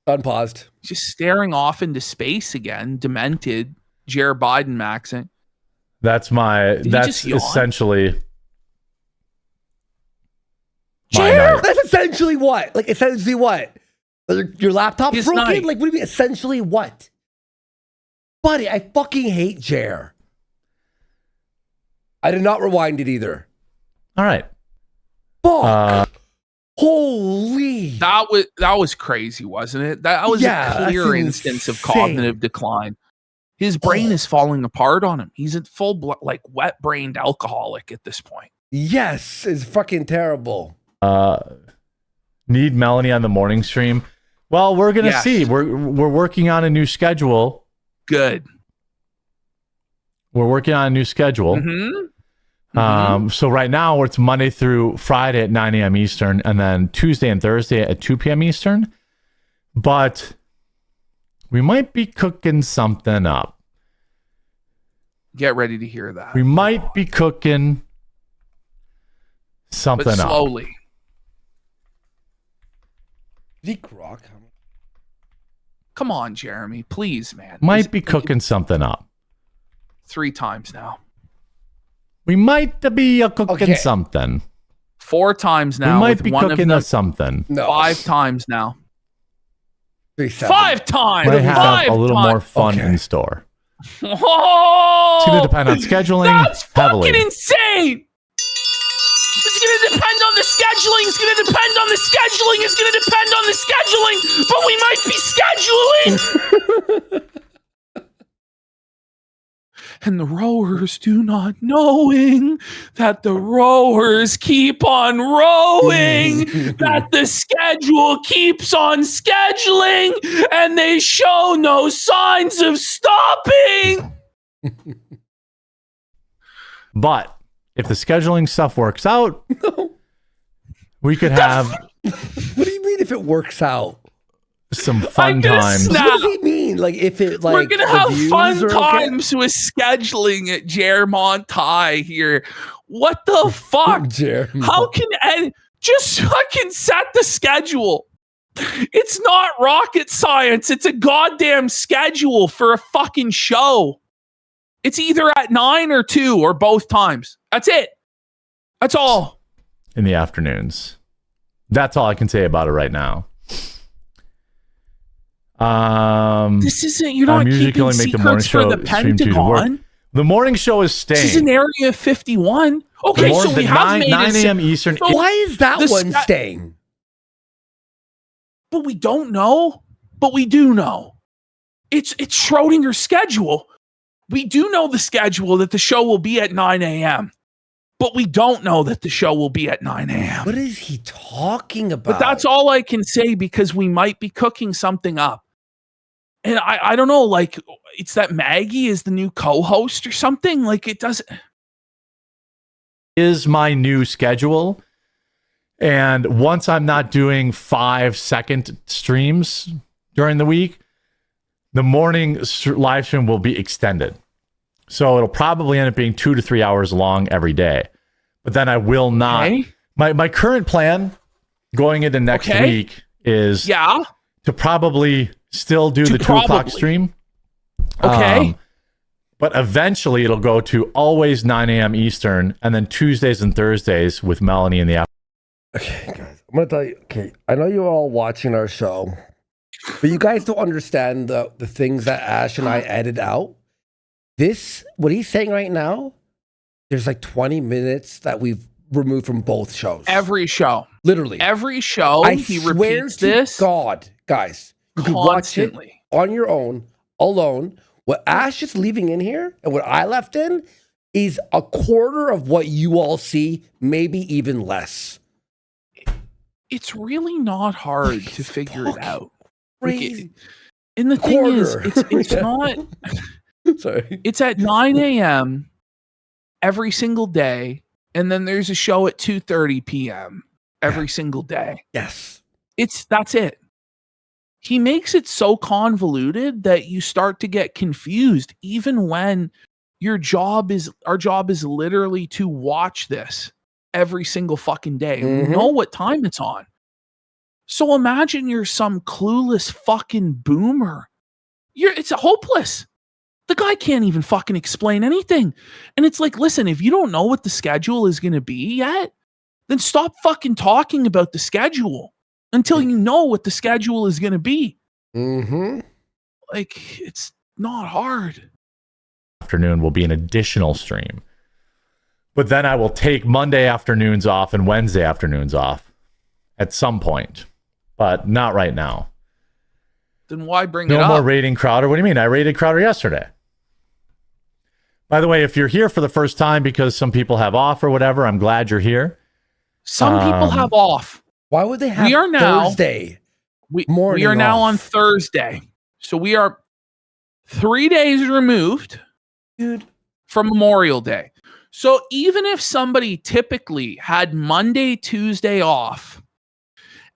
Speaker 2: Unpaused.
Speaker 3: Just staring off into space again, demented, Jared Biden maxing.
Speaker 1: That's essentially.
Speaker 2: Jared, that's essentially what? Like, essentially what? Your laptop's broken?
Speaker 3: Night.
Speaker 2: Like, what do you mean, essentially what? Buddy, I fucking hate Jer. I did not rewind it either.
Speaker 1: All right.
Speaker 2: Fuck. Holy.
Speaker 3: That was crazy, wasn't it? That was
Speaker 2: Yeah,
Speaker 3: a clear
Speaker 2: that's
Speaker 3: instance of
Speaker 2: insane.
Speaker 3: cognitive decline. His brain is falling apart on him. He's a full like wet-brained alcoholic at this point.
Speaker 2: Yes, it's fucking terrible.
Speaker 1: Need Melanie on the morning stream. Well, we're gonna
Speaker 3: Yes.
Speaker 1: see. We're working on a new schedule.
Speaker 3: Good.
Speaker 1: We're working on a new schedule.
Speaker 3: Mm-hmm.
Speaker 1: So right now it's Monday through Friday at 9 a.m. Eastern, and then Tuesday and Thursday at 2 p.m. Eastern. But we might be cooking something up.
Speaker 3: Get ready to hear that.
Speaker 1: We might be cooking something
Speaker 3: But
Speaker 1: up.
Speaker 3: slowly.
Speaker 2: Zeke Rock.
Speaker 3: Come on, Jeremy. Please, man.
Speaker 1: Might be cooking something up.
Speaker 3: 3 times now.
Speaker 1: We might be cooking
Speaker 2: Okay.
Speaker 1: something.
Speaker 3: 4 times now.
Speaker 1: We might
Speaker 3: with
Speaker 1: be
Speaker 3: one
Speaker 1: cooking
Speaker 3: of them.
Speaker 1: something.
Speaker 2: No.
Speaker 3: 5 times now.
Speaker 2: 3, 7.
Speaker 3: 5 times.
Speaker 1: Might have
Speaker 3: 5
Speaker 1: a little more
Speaker 3: times.
Speaker 1: fun
Speaker 2: Okay.
Speaker 1: in store.
Speaker 3: Oh,
Speaker 1: It's going to depend on scheduling
Speaker 3: that's
Speaker 1: heavily.
Speaker 3: fucking insane. It's going to depend on the scheduling. It's going to depend on the scheduling. It's going to depend on the scheduling. But we might be scheduling. And the rowers do not knowing that the rowers keep on rowing, that the schedule keeps on scheduling, and they show no signs of stopping.
Speaker 1: But if the scheduling stuff works out, we could have
Speaker 2: What do you mean if it works out?
Speaker 1: some fun
Speaker 3: gonna
Speaker 1: times.
Speaker 3: snap.
Speaker 2: What does he mean? Like if it like
Speaker 3: We're gonna
Speaker 2: the
Speaker 3: have
Speaker 2: views
Speaker 3: fun
Speaker 2: are okay?
Speaker 3: times with scheduling at Jermont High here. What the fuck?
Speaker 2: Jeremy.
Speaker 3: How can just fucking set the schedule? It's not rocket science. It's a goddamn schedule for a fucking show. It's either at 9 or 2 or both times. That's it. That's all.
Speaker 1: In the afternoons. That's all I can say about it right now.
Speaker 3: This isn't. You're not
Speaker 1: I'm usually
Speaker 3: keeping
Speaker 1: only make the morning
Speaker 3: secrets for
Speaker 1: show
Speaker 3: the
Speaker 1: stream 2 to work.
Speaker 3: Pentagon.
Speaker 1: The morning show is
Speaker 3: This is
Speaker 1: staying.
Speaker 3: an Area 51. Okay, so we have made
Speaker 1: 9
Speaker 3: it.
Speaker 1: a.m. Eastern.
Speaker 3: So-
Speaker 2: Why is that
Speaker 3: The
Speaker 2: one
Speaker 3: sta-
Speaker 2: staying?
Speaker 3: But we don't know. But we do know. It's Schrodinger's schedule. We do know the schedule that the show will be at 9 a.m. But we don't know that the show will be at 9 a.m.
Speaker 2: What is he talking about?
Speaker 3: But that's all I can say because we might be cooking something up. And I don't know, like, it's that Maggie is the new co-host or something. Like, it doesn't.
Speaker 1: Is my new schedule. And once I'm not doing 5-second streams during the week, the morning live stream will be extended. So it'll probably end up being 2 to 3 hours long every day. But then I will not.
Speaker 3: Okay.
Speaker 1: My current plan going into next
Speaker 3: Okay.
Speaker 1: week is
Speaker 3: Yeah.
Speaker 1: to probably still do the 2 o'clock
Speaker 3: probably.
Speaker 1: stream.
Speaker 3: Okay.
Speaker 1: But eventually it'll go to always 9 a.m. Eastern, and then Tuesdays and Thursdays with Melanie in the afternoon.
Speaker 2: Okay, guys. I'm gonna tell you. Okay, I know you're all watching our show, but you guys don't understand the things that Ash and I edit out. What he's saying right now, there's like 20 minutes that we've removed from both shows.
Speaker 3: Every show.
Speaker 2: Literally.
Speaker 3: Every show,
Speaker 2: I
Speaker 3: he
Speaker 2: swear
Speaker 3: repeats
Speaker 2: to
Speaker 3: this
Speaker 2: God, guys, you can watch it
Speaker 3: constantly.
Speaker 2: on your own, alone. What Ash is leaving in here and what I left in is a quarter of what you all see, maybe even less.
Speaker 3: It's really not hard to figure it out. Like,
Speaker 2: Crazy.
Speaker 3: and the thing is,
Speaker 2: Quarter.
Speaker 3: it's not.
Speaker 2: Sorry.
Speaker 3: It's at 9 a.m. every single day, and then there's a show at 2:30 p.m. every single day.
Speaker 2: Yes.
Speaker 3: That's it. He makes it so convoluted that you start to get confused, even when our job is literally to watch this every single fucking day. And
Speaker 2: Mhm.
Speaker 3: we know what time it's on. So imagine you're some clueless fucking boomer. It's hopeless. The guy can't even fucking explain anything. And it's like, listen, if you don't know what the schedule is going to be yet, then stop fucking talking about the schedule until you know what the schedule is going to be.
Speaker 2: Mm-hmm.
Speaker 3: Like, it's not hard.
Speaker 1: Afternoon will be an additional stream. But then I will take Monday afternoons off and Wednesday afternoons off. at some point, but not right now.
Speaker 3: Then why bring it
Speaker 1: No
Speaker 3: up?
Speaker 1: more rating Crowder. What do you mean? I rated Crowder yesterday. By the way, if you're here for the first time because some people have off or whatever, I'm glad you're here.
Speaker 3: Some people have off.
Speaker 2: Why would they have
Speaker 3: We are now-
Speaker 2: Thursday
Speaker 3: We
Speaker 2: morning
Speaker 3: are now
Speaker 2: off?
Speaker 3: on Thursday. So we are 3 days removed,
Speaker 2: Dude.
Speaker 3: from Memorial Day. So even if somebody typically had Monday, Tuesday off,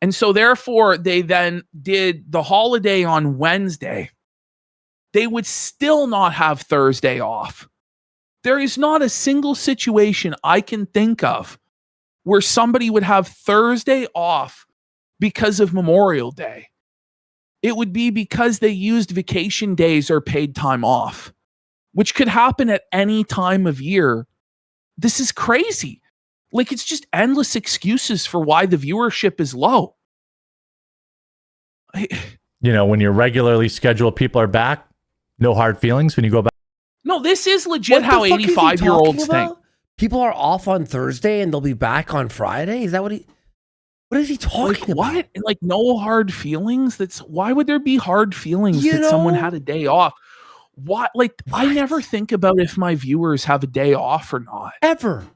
Speaker 3: and so therefore they then did the holiday on Wednesday, they would still not have Thursday off. There is not a single situation I can think of where somebody would have Thursday off because of Memorial Day. It would be because they used vacation days or paid time off, which could happen at any time of year. This is crazy. Like, it's just endless excuses for why the viewership is low.
Speaker 1: You know, when your regularly scheduled people are back, no hard feelings when you go back.
Speaker 3: No, this is legit
Speaker 2: What the
Speaker 3: how
Speaker 2: fuck is he
Speaker 3: 85-year-olds
Speaker 2: talking
Speaker 3: think.
Speaker 2: about? People are off on Thursday and they'll be back on Friday? Is that what he... What is he talking
Speaker 3: Like,
Speaker 2: about?
Speaker 3: what? Like, no hard feelings? Why would there be hard feelings
Speaker 2: You
Speaker 3: that someone
Speaker 2: know-
Speaker 3: had a day off? What? Like, I never think about if my viewers have a day off or not.
Speaker 2: Ever.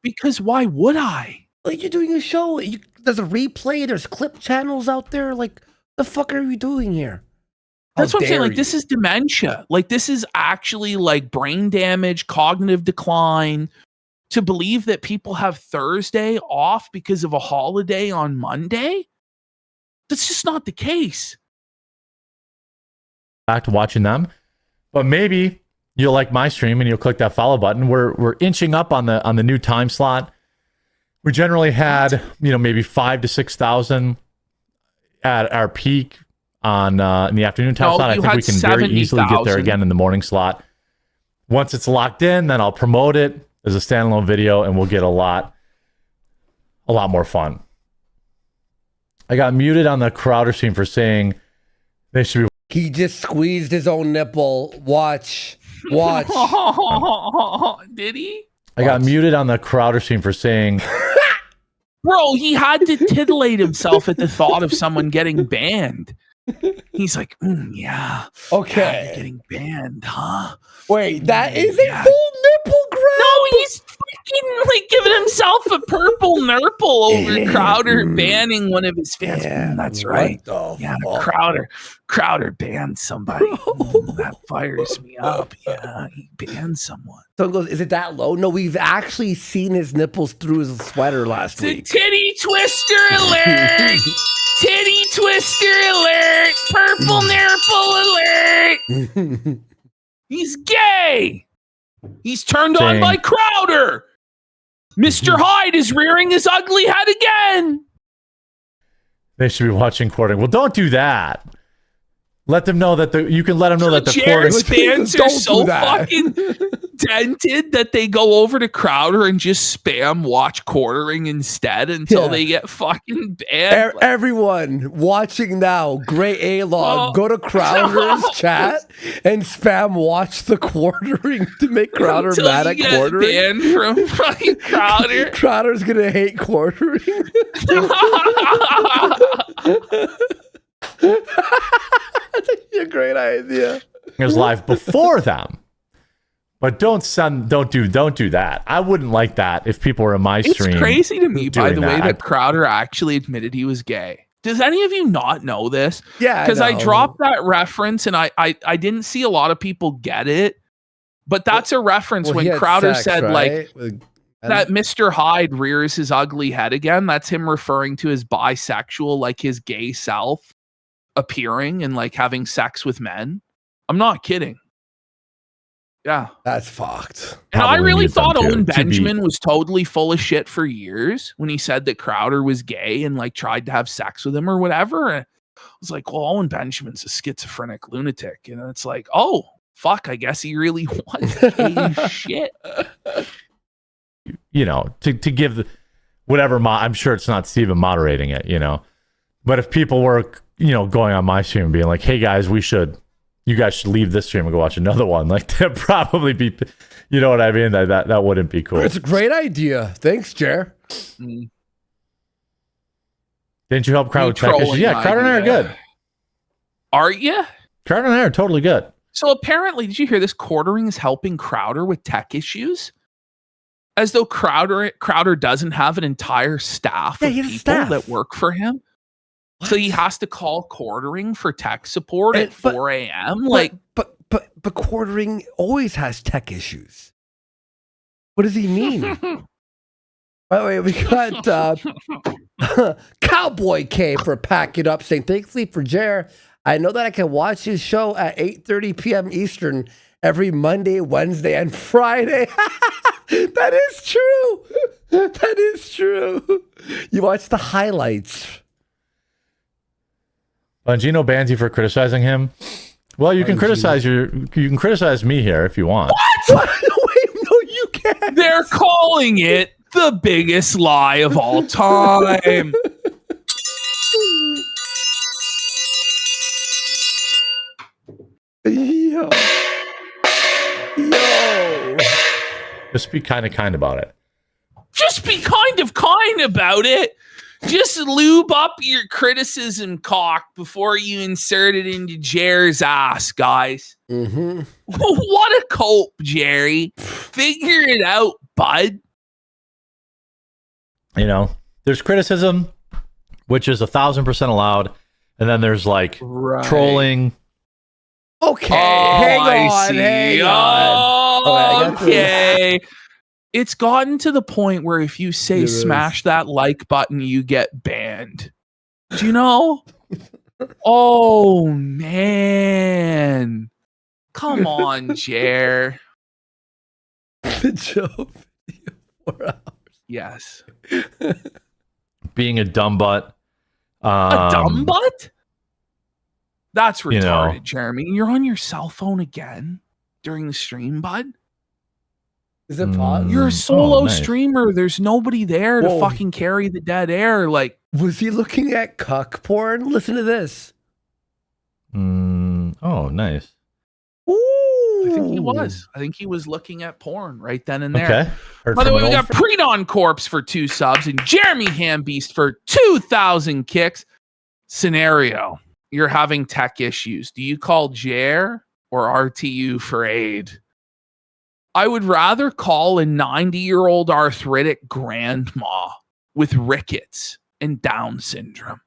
Speaker 3: Because why would I?
Speaker 2: Like, you're doing a show. There's a replay. There's clip channels out there. Like, the fuck are you doing here?
Speaker 3: That's
Speaker 2: How
Speaker 3: what I'm saying.
Speaker 2: dare
Speaker 3: Like, this
Speaker 2: you.
Speaker 3: is dementia. Like, this is actually like brain damage, cognitive decline. To believe that people have Thursday off because of a holiday on Monday? That's just not the case.
Speaker 1: To watching them, but maybe you'll like my stream and you'll click that follow button. We're inching up on the new time slot. We generally had maybe 5,000 to 6,000 at our peak on in the afternoon time
Speaker 3: No,
Speaker 1: slot. I
Speaker 3: you
Speaker 1: think
Speaker 3: had
Speaker 1: we can very easily get there
Speaker 3: 70,000.
Speaker 1: again in the morning slot. Once it's locked in, then I'll promote it as a standalone video, and we'll get a lot more fun. I got muted on the Crowder stream for saying they should be.
Speaker 2: He just squeezed his own nipple. Watch. Watch.
Speaker 3: Did he?
Speaker 1: I got muted on the Crowder stream for saying
Speaker 3: Bro, he had to titillate himself at the thought of someone getting banned. He's like, yeah. Yeah,
Speaker 2: Okay.
Speaker 3: you're getting banned, huh?
Speaker 2: Wait, that is a
Speaker 3: Yeah.
Speaker 2: full nipple grab.
Speaker 3: No, he's freaking like giving himself a purple nurple over Crowder banning one of his fans. That's right.
Speaker 2: What the
Speaker 3: Yeah,
Speaker 2: fuck?
Speaker 3: Crowder banned somebody. That fires me up. Yeah, he banned someone.
Speaker 2: So it goes, is it that low? No, we've actually seen his nipples through his sweater last
Speaker 3: It's a
Speaker 2: week.
Speaker 3: titty twister alert! Titty twister alert! Purple nurple alert! He's gay! He's turned on
Speaker 1: Dang.
Speaker 3: by Crowder! Mr. Hyde is rearing his ugly head again!
Speaker 1: they should be watching quartering. Well, don't do that. Let them know that you can let them know that the
Speaker 3: Jared's
Speaker 1: quartering.
Speaker 3: fans are
Speaker 2: Don't
Speaker 3: so
Speaker 2: do that.
Speaker 3: fucking dented that they go over to Crowder and just spam watch quartering instead until
Speaker 2: Yeah.
Speaker 3: they get fucking banned.
Speaker 2: Everyone watching now, Great A-Log,
Speaker 3: Oh.
Speaker 2: go to Crowder's chat and spam watch the quartering to make Crowder
Speaker 3: Until
Speaker 2: mad
Speaker 3: you
Speaker 2: at
Speaker 3: get
Speaker 2: quartering.
Speaker 3: banned from fucking Crowder.
Speaker 2: Crowder's gonna hate quartering. That's actually a great idea.
Speaker 1: is live before them. But don't do that. I wouldn't like that if people were in my
Speaker 3: It's
Speaker 1: stream.
Speaker 3: crazy to me, by
Speaker 1: doing
Speaker 3: the way,
Speaker 1: that.
Speaker 3: that Crowder actually admitted he was gay. Does any of you not know this?
Speaker 2: Yeah,
Speaker 3: Because I
Speaker 2: know.
Speaker 3: dropped that reference and I didn't see a lot of people get it. But that's a reference
Speaker 2: Well, he
Speaker 3: when
Speaker 2: had
Speaker 3: Crowder
Speaker 2: sex,
Speaker 3: said like
Speaker 2: right? With-
Speaker 3: that Mr. Hyde rears his ugly head again. That's him referring to his bisexual, like his gay self appearing and like having sex with men. I'm not kidding. Yeah.
Speaker 2: That's fucked.
Speaker 3: And I
Speaker 1: Probably
Speaker 3: really
Speaker 1: need them
Speaker 3: thought
Speaker 1: to
Speaker 3: Owen
Speaker 1: be-
Speaker 3: Benjamin was totally full of shit for years when he said that Crowder was gay and like tried to have sex with him or whatever. And I was like, well, Owen Benjamin's a schizophrenic lunatic. And it's like, oh, fuck, I guess he really was gay as shit.
Speaker 1: You know, to give whatever. I'm sure it's not Steven moderating it. You know, but if people were going on my stream and being like, "Hey guys, you guys should leave this stream and go watch another one," like that'd probably be, you know what I mean? That wouldn't be cool.
Speaker 2: It's a great idea. Thanks, Jer.
Speaker 3: Mm.
Speaker 1: Didn't you help Crowder
Speaker 3: Me
Speaker 1: with tech issues?
Speaker 3: trolling
Speaker 1: Yeah, Crowder and I are
Speaker 3: idea.
Speaker 1: good.
Speaker 3: Are you?
Speaker 1: Crowder and I are totally good.
Speaker 3: So apparently, did you hear this? Quartering is helping Crowder with tech issues, as though Crowder doesn't have an entire staff
Speaker 2: Yeah,
Speaker 3: of
Speaker 2: he has
Speaker 3: people
Speaker 2: staff.
Speaker 3: that work for him. So he has to call Quartering for tech support at 4 a.m. Like,
Speaker 2: but Quartering always has tech issues. What does he mean? By the way, we got Cowboy K for Pack It Up saying, thankfully for Jer, I know that I can watch his show at 8:30 p.m. Eastern every Monday, Wednesday, and Friday. That is true. That is true. You watch the highlights.
Speaker 1: Bongino bans you for criticizing him. Well, you can criticize me here if you want.
Speaker 2: What? Wait, no, you can't.
Speaker 3: they're calling it the biggest lie of all time.
Speaker 2: Yo.
Speaker 1: Just be kind about it.
Speaker 3: Just be kind about it. Just lube up your criticism cock before you insert it into Jer's ass, guys.
Speaker 2: Mm-hmm.
Speaker 3: What a cope, Jerry. Figure it out, bud.
Speaker 1: You know, there's criticism, which is 1,000% allowed, and then there's like trolling.
Speaker 2: Okay,
Speaker 3: Oh,
Speaker 2: hang
Speaker 3: I
Speaker 2: on,
Speaker 3: see.
Speaker 2: hang on.
Speaker 3: Oh,
Speaker 2: I got
Speaker 3: okay. It's gotten to the point where if you say
Speaker 2: It is.
Speaker 3: smash that like button, you get banned. Do you know? Oh, man. Come on, Jer.
Speaker 2: The Joe video 4 hours.
Speaker 3: Yes.
Speaker 1: Being a dumb butt.
Speaker 3: A dumb butt? That's
Speaker 1: you
Speaker 3: retarded,
Speaker 1: know.
Speaker 3: Jeremy. You're on your cell phone again during the stream, bud?
Speaker 2: Is it paused?
Speaker 3: You're a solo
Speaker 1: nice.
Speaker 3: streamer. There's nobody there to
Speaker 2: Whoa.
Speaker 3: fucking carry the dead air. Like,
Speaker 2: Was he looking at cuck porn? Listen to this.
Speaker 1: Oh, nice.
Speaker 2: Ooh.
Speaker 3: I think he was. I think he was looking at porn right then and there.
Speaker 1: Okay. Heard
Speaker 3: By the
Speaker 1: from
Speaker 3: way,
Speaker 1: an
Speaker 3: we
Speaker 1: old
Speaker 3: got Predon Corpse for 2 subs and Jeremy Hambeast for 2,000 kicks. Scenario: you're having tech issues. Do you call Jer or RTU for aid? I would rather call a 90-year-old arthritic grandma with rickets and Down syndrome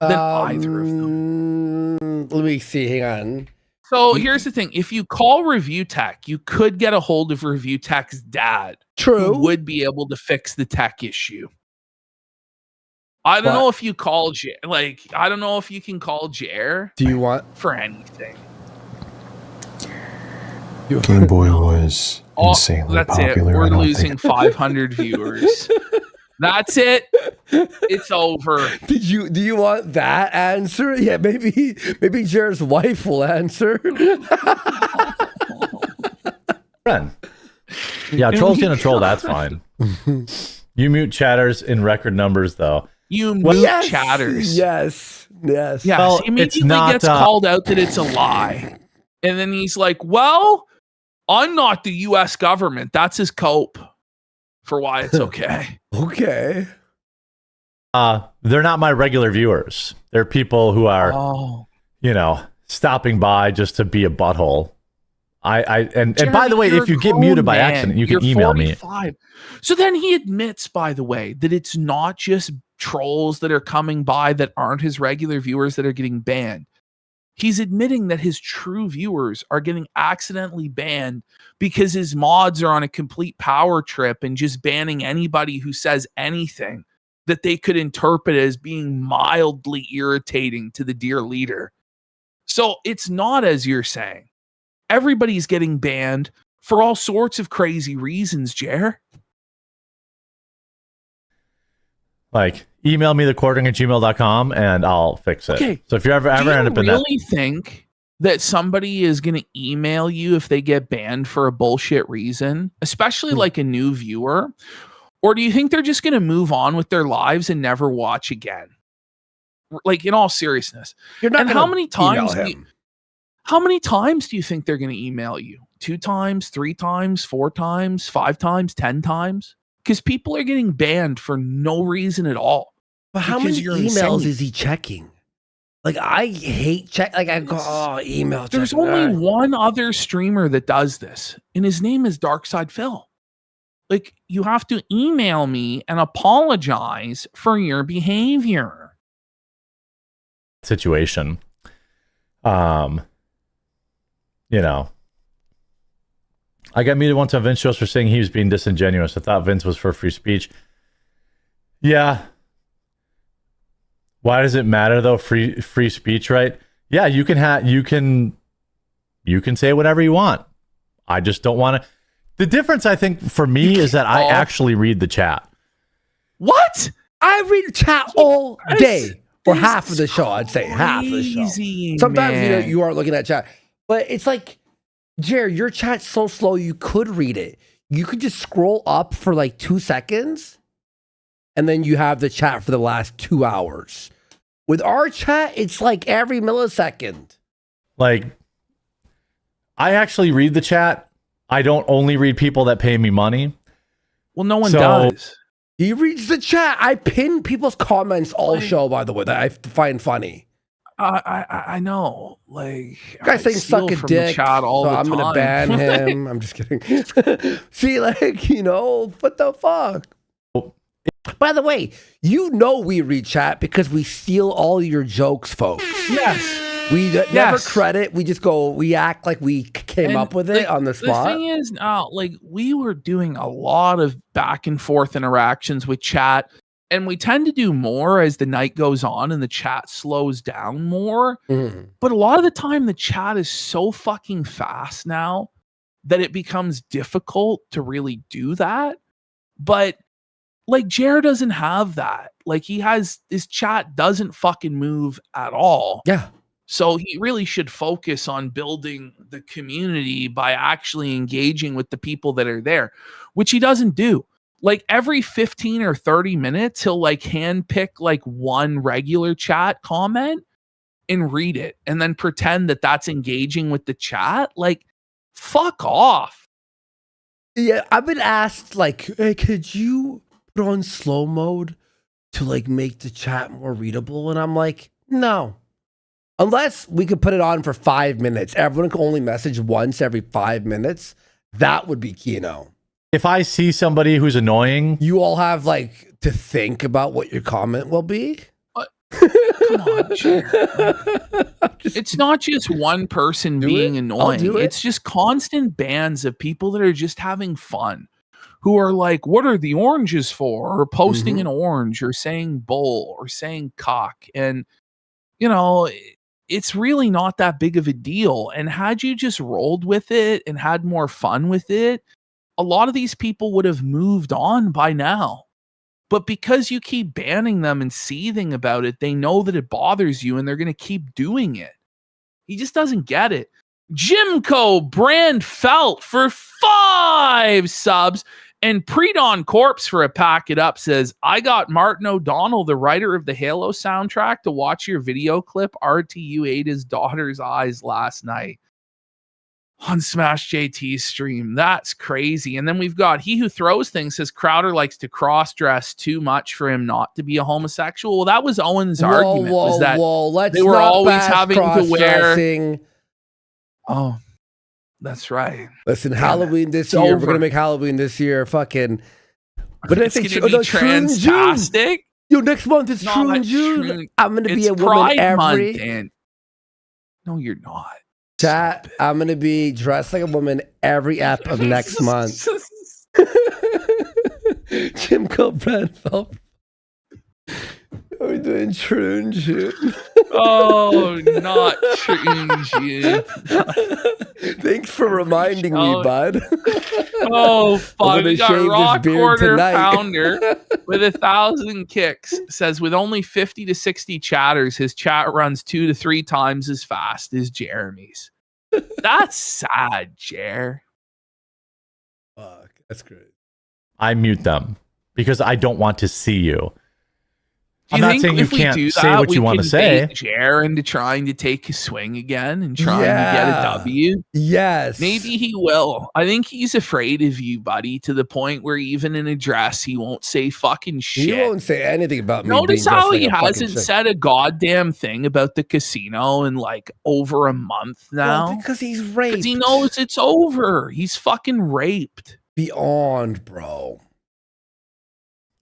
Speaker 3: than either of them.
Speaker 2: Let me see. Hang on.
Speaker 3: So here's the thing. If you call Review Tech, you could get a hold of Review Tech's dad,
Speaker 2: True.
Speaker 3: who would be able to fix the tech issue. I don't know if you call Jer. Like, I don't know if you can call Jer
Speaker 2: Do you want?
Speaker 3: for anything.
Speaker 7: Game Boy was insanely
Speaker 3: that's
Speaker 7: popular.
Speaker 3: it. We're
Speaker 7: I don't
Speaker 3: losing
Speaker 7: think
Speaker 3: 500 viewers. That's it. It's over.
Speaker 2: Do you want that answer? Yeah, maybe Jared's wife will answer.
Speaker 1: friend. Yeah, troll's gonna troll. That's fine. You mute chatters in record numbers, though.
Speaker 3: You mute
Speaker 2: Yes,
Speaker 3: chatters.
Speaker 2: Yes.
Speaker 3: Yeah,
Speaker 1: Well,
Speaker 3: he immediately
Speaker 1: it's not,
Speaker 3: gets called out that it's a lie. And then he's like, well, I'm not the U.S. government. That's his cope for why it's okay.
Speaker 2: Okay.
Speaker 1: They're not my regular viewers. They're people who are, stopping by just to be a butthole. And by the way,
Speaker 3: Jeremy,
Speaker 1: if you
Speaker 3: you're a
Speaker 1: get muted by
Speaker 3: grown
Speaker 1: accident,
Speaker 3: man.
Speaker 1: you can
Speaker 3: You're
Speaker 1: email me.
Speaker 3: 45. So then he admits, by the way, that it's not just trolls that are coming by that aren't his regular viewers that are getting banned. He's admitting that his true viewers are getting accidentally banned because his mods are on a complete power trip and just banning anybody who says anything that they could interpret as being mildly irritating to the dear leader. So it's not as you're saying. Everybody's getting banned for all sorts of crazy reasons, Jer.
Speaker 1: Like, email me thecording@gmail.com and I'll fix it.
Speaker 3: Okay.
Speaker 1: So if you ever end up in that,
Speaker 3: really think that somebody is going to email you if they get banned for a bullshit reason, especially like a new viewer? Or do you think they're just going to move on with their lives and never watch again? Like, in all seriousness.
Speaker 2: You're not.
Speaker 3: And how many times?
Speaker 2: him?
Speaker 3: How many times do you think they're going to email you? 2 times, 3 times, 4 times, 5 times, 10 times? Because people are getting banned for no reason at all.
Speaker 2: But how
Speaker 3: Because
Speaker 2: many
Speaker 3: you're
Speaker 2: emails
Speaker 3: insane.
Speaker 2: is he checking? Like, I hate check. Like, I go, oh, email.
Speaker 3: There's
Speaker 2: checking.
Speaker 3: only one other streamer that does this, and his name is Darkside Phil. Like, you have to email me and apologize for your behavior.
Speaker 1: Situation. You know, I got muted once on Vince shows for saying he was being disingenuous. I thought Vince was for free speech. Yeah. Why does it matter though? Free speech, right? Yeah, you can say whatever you want. I just don't want to. The difference, I think, for me is that I actually read the chat.
Speaker 3: What?
Speaker 2: I read chat all day for half of the show. I'd say half of the show.
Speaker 3: Crazy,
Speaker 2: Sometimes
Speaker 3: man.
Speaker 2: you aren't looking at chat, but it's like, Jared, your chat's so slow you could read it. You could just scroll up for like 2 seconds, and then you have the chat for the last 2 hours. With our chat, it's like every millisecond.
Speaker 1: Like, I actually read the chat. I don't only read people that pay me money.
Speaker 3: Well, no one
Speaker 1: So-
Speaker 3: does.
Speaker 2: He reads the chat. I pin people's comments all show, by the way, that I find funny.
Speaker 3: I know. Like,
Speaker 2: Guys saying
Speaker 3: steal
Speaker 2: suck a
Speaker 3: from
Speaker 2: dick,
Speaker 3: the chat all
Speaker 2: so
Speaker 3: the
Speaker 2: I'm
Speaker 3: time.
Speaker 2: gonna ban him. I'm just kidding. See, like, what the fuck? By the way, we read chat because we steal all your jokes, folks.
Speaker 3: Yes.
Speaker 2: We never
Speaker 3: Yes.
Speaker 2: credit. We just go. We act like we came
Speaker 3: And
Speaker 2: up with it on the spot.
Speaker 3: The thing is, like, we were doing a lot of back and forth interactions with chat, and we tend to do more as the night goes on and the chat slows down more.
Speaker 2: Mhm.
Speaker 3: But a lot of the time, the chat is so fucking fast now that it becomes difficult to really do that. But like, Jared doesn't have that. Like, his chat doesn't fucking move at all.
Speaker 2: Yeah.
Speaker 3: So he really should focus on building the community by actually engaging with the people that are there, which he doesn't do. Like, every 15 or 30 minutes, he'll like handpick like one regular chat comment and read it and then pretend that that's engaging with the chat. Like, fuck off.
Speaker 2: Yeah, I've been asked, like, hey, could you put on slow mode to like make the chat more readable? And I'm like, no. Unless we could put it on for 5 minutes. Everyone can only message once every 5 minutes. That would be Kino.
Speaker 1: If I see somebody who's annoying,
Speaker 2: You all have like to think about what your comment will be.
Speaker 3: Come on, Jared. It's not just one person
Speaker 2: Do
Speaker 3: being
Speaker 2: it. I'll
Speaker 3: annoying.
Speaker 2: do it.
Speaker 3: It's just constant bands of people that are just having fun, who are like, what are the oranges for? Or posting
Speaker 2: Mhm.
Speaker 3: an orange or saying bull or saying cock. And, it's really not that big of a deal. And had you just rolled with it and had more fun with it, a lot of these people would have moved on by now. But because you keep banning them and seething about it, they know that it bothers you and they're going to keep doing it. He just doesn't get it. Jimco Brand Felt for 5 subs. And Predon Corpse for a pack it up says, I got Martin O'Donnell, the writer of the Halo soundtrack, to watch your video clip. RTU ate his daughter's eyes last night on Smash JT's stream. That's crazy. And then we've got He Who Throws Things says Crowder likes to cross-dress too much for him not to be a homosexual. Well, that was Owen's argument, was that
Speaker 2: Let's
Speaker 3: they were
Speaker 2: not
Speaker 3: always
Speaker 2: bash
Speaker 3: having to wear-
Speaker 2: cross-dressing.
Speaker 3: Oh, that's right.
Speaker 2: Listen,
Speaker 3: Damn
Speaker 2: Halloween this
Speaker 3: It's
Speaker 2: year. We're
Speaker 3: over.
Speaker 2: gonna make Halloween this year. Fucking. But I
Speaker 3: It's
Speaker 2: think
Speaker 3: going to be
Speaker 2: True in June.
Speaker 3: transtastic.
Speaker 2: Yo, next month it's
Speaker 3: Not
Speaker 2: True in June.
Speaker 3: true.
Speaker 2: I'm gonna be
Speaker 3: It's
Speaker 2: a woman
Speaker 3: Pride
Speaker 2: every
Speaker 3: Month, Dan. No, you're not.
Speaker 2: chat.
Speaker 3: Stop it.
Speaker 2: I'm gonna be dressed like a woman every ep of next month. Jim Brad Phelps. Are we doing True in June?
Speaker 3: Oh, not true.
Speaker 2: Thanks for reminding me,
Speaker 3: Oh.
Speaker 2: bud.
Speaker 3: Oh, fuck.
Speaker 2: gonna
Speaker 3: We got
Speaker 2: shave this
Speaker 3: Rock
Speaker 2: beard
Speaker 3: Quarter
Speaker 2: tonight.
Speaker 3: Founder with 1,000 kicks says with only 50 to 60 chatters, his chat runs 2 to 3 times as fast as Jeremy's. That's sad, Jer.
Speaker 2: Fuck, that's great.
Speaker 1: I mute them because I don't want to see you.
Speaker 3: Do
Speaker 1: I'm
Speaker 3: you
Speaker 1: not
Speaker 3: think
Speaker 1: saying you
Speaker 3: if we
Speaker 1: can't
Speaker 3: do
Speaker 1: say
Speaker 3: that,
Speaker 1: what
Speaker 3: we
Speaker 1: you want to
Speaker 3: can
Speaker 1: say.
Speaker 3: bait Jer into trying to take a swing again and trying to get a W?
Speaker 2: Yes.
Speaker 3: Maybe he will. I think he's afraid of you, buddy, to the point where even in a dress, he won't say fucking shit.
Speaker 2: He won't say anything about me
Speaker 3: Notice
Speaker 2: being dressed
Speaker 3: how
Speaker 2: like
Speaker 3: he
Speaker 2: a fucking
Speaker 3: hasn't
Speaker 2: chick.
Speaker 3: said a goddamn thing about the casino in like over a month now.
Speaker 2: Well, because he's
Speaker 3: Because
Speaker 2: raped.
Speaker 3: he knows it's over. He's fucking raped.
Speaker 2: Beyond, bro.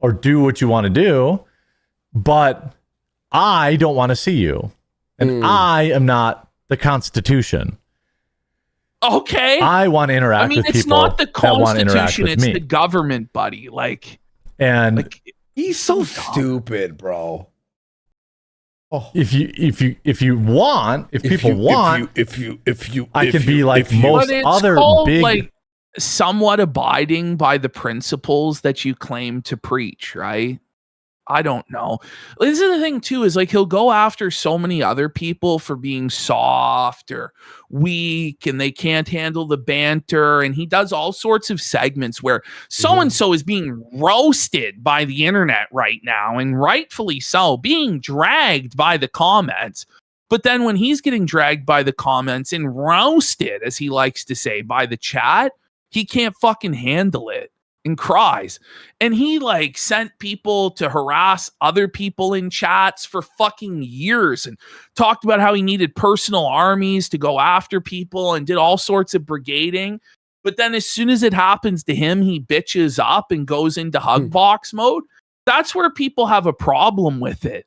Speaker 1: Or do what you want to do, but I don't want to see you. And I am not the Constitution.
Speaker 3: Okay.
Speaker 1: I want to interact
Speaker 3: I mean,
Speaker 1: with
Speaker 3: it's
Speaker 1: people
Speaker 3: not the
Speaker 1: that want to interact
Speaker 3: Constitution,
Speaker 1: with
Speaker 3: it's
Speaker 1: me.
Speaker 3: the government, buddy. Like
Speaker 1: And
Speaker 2: He's so
Speaker 3: dumb.
Speaker 2: stupid, bro. Oh.
Speaker 1: if people want, I can be like most
Speaker 3: But it's
Speaker 1: other
Speaker 3: called,
Speaker 1: big.
Speaker 3: like, somewhat abiding by the principles that you claim to preach, right? I don't know. This is the thing too, is like he'll go after so many other people for being soft or weak and they can't handle the banter. And he does all sorts of segments where so-and-so is being roasted by the internet right now, and rightfully so, being dragged by the comments. But then when he's getting dragged by the comments and roasted, as he likes to say, by the chat, he can't fucking handle it and cries. And he like sent people to harass other people in chats for fucking years and talked about how he needed personal armies to go after people and did all sorts of brigading. But then as soon as it happens to him, he bitches up and goes into hug box mode. That's where people have a problem with it.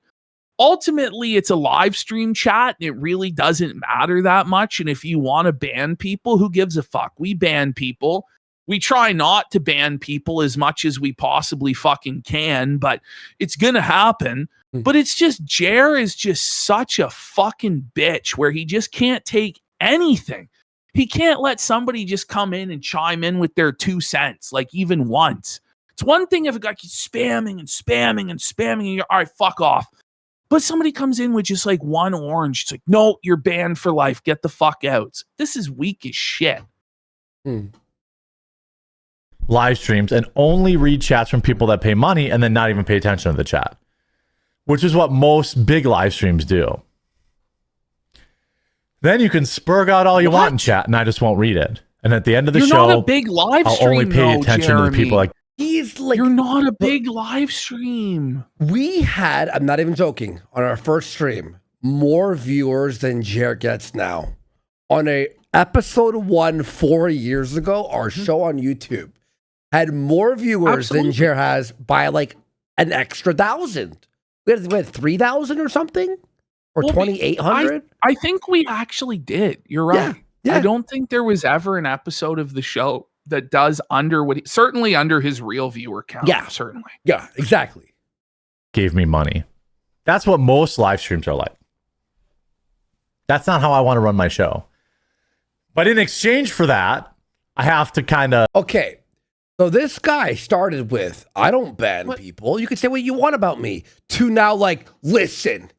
Speaker 3: Ultimately, it's a live stream chat. And it really doesn't matter that much. And if you want to ban people, who gives a fuck? We ban people. We try not to ban people as much as we possibly fucking can, but it's going to happen. But it's just, Jer is just such a fucking bitch where he just can't take anything. He can't let somebody just come in and chime in with their 2 cents, like even once. It's one thing if a guy keeps spamming and spamming and spamming and you're, all right, fuck off. But somebody comes in with just like one orange. It's like, no, you're banned for life. Get the fuck out. This is weak as shit.
Speaker 1: Live streams and only read chats from people that pay money and then not even pay attention to the chat, which is what most big live streams do. Then you can spurg out all you want in chat and I just won't read it. And at the end of the
Speaker 3: You're
Speaker 1: show,
Speaker 3: not a big live
Speaker 1: I'll
Speaker 3: stream,
Speaker 1: only pay
Speaker 3: though,
Speaker 1: attention to the people like,
Speaker 2: He's like,
Speaker 3: you're not a big live stream.
Speaker 2: we had, I'm not even joking, on our first stream, more viewers than Jer gets now. On a episode 1 4 years ago, our show on YouTube had more viewers than Jer has by like an extra 1,000. We had 3,000 or something? Or 2,800?
Speaker 3: I think we actually did. You're right.
Speaker 2: Yeah.
Speaker 3: I don't think there was ever an episode of the show that does under what certainly under his real viewer count.
Speaker 2: Yeah.
Speaker 3: Certainly.
Speaker 2: Yeah, exactly.
Speaker 1: gave me money. That's what most live streams are like. That's not how I want to run my show. But in exchange for that, I have to kind of...
Speaker 2: Okay. So this guy started with, I don't ban people. You can say what you want about me. To now like, listen,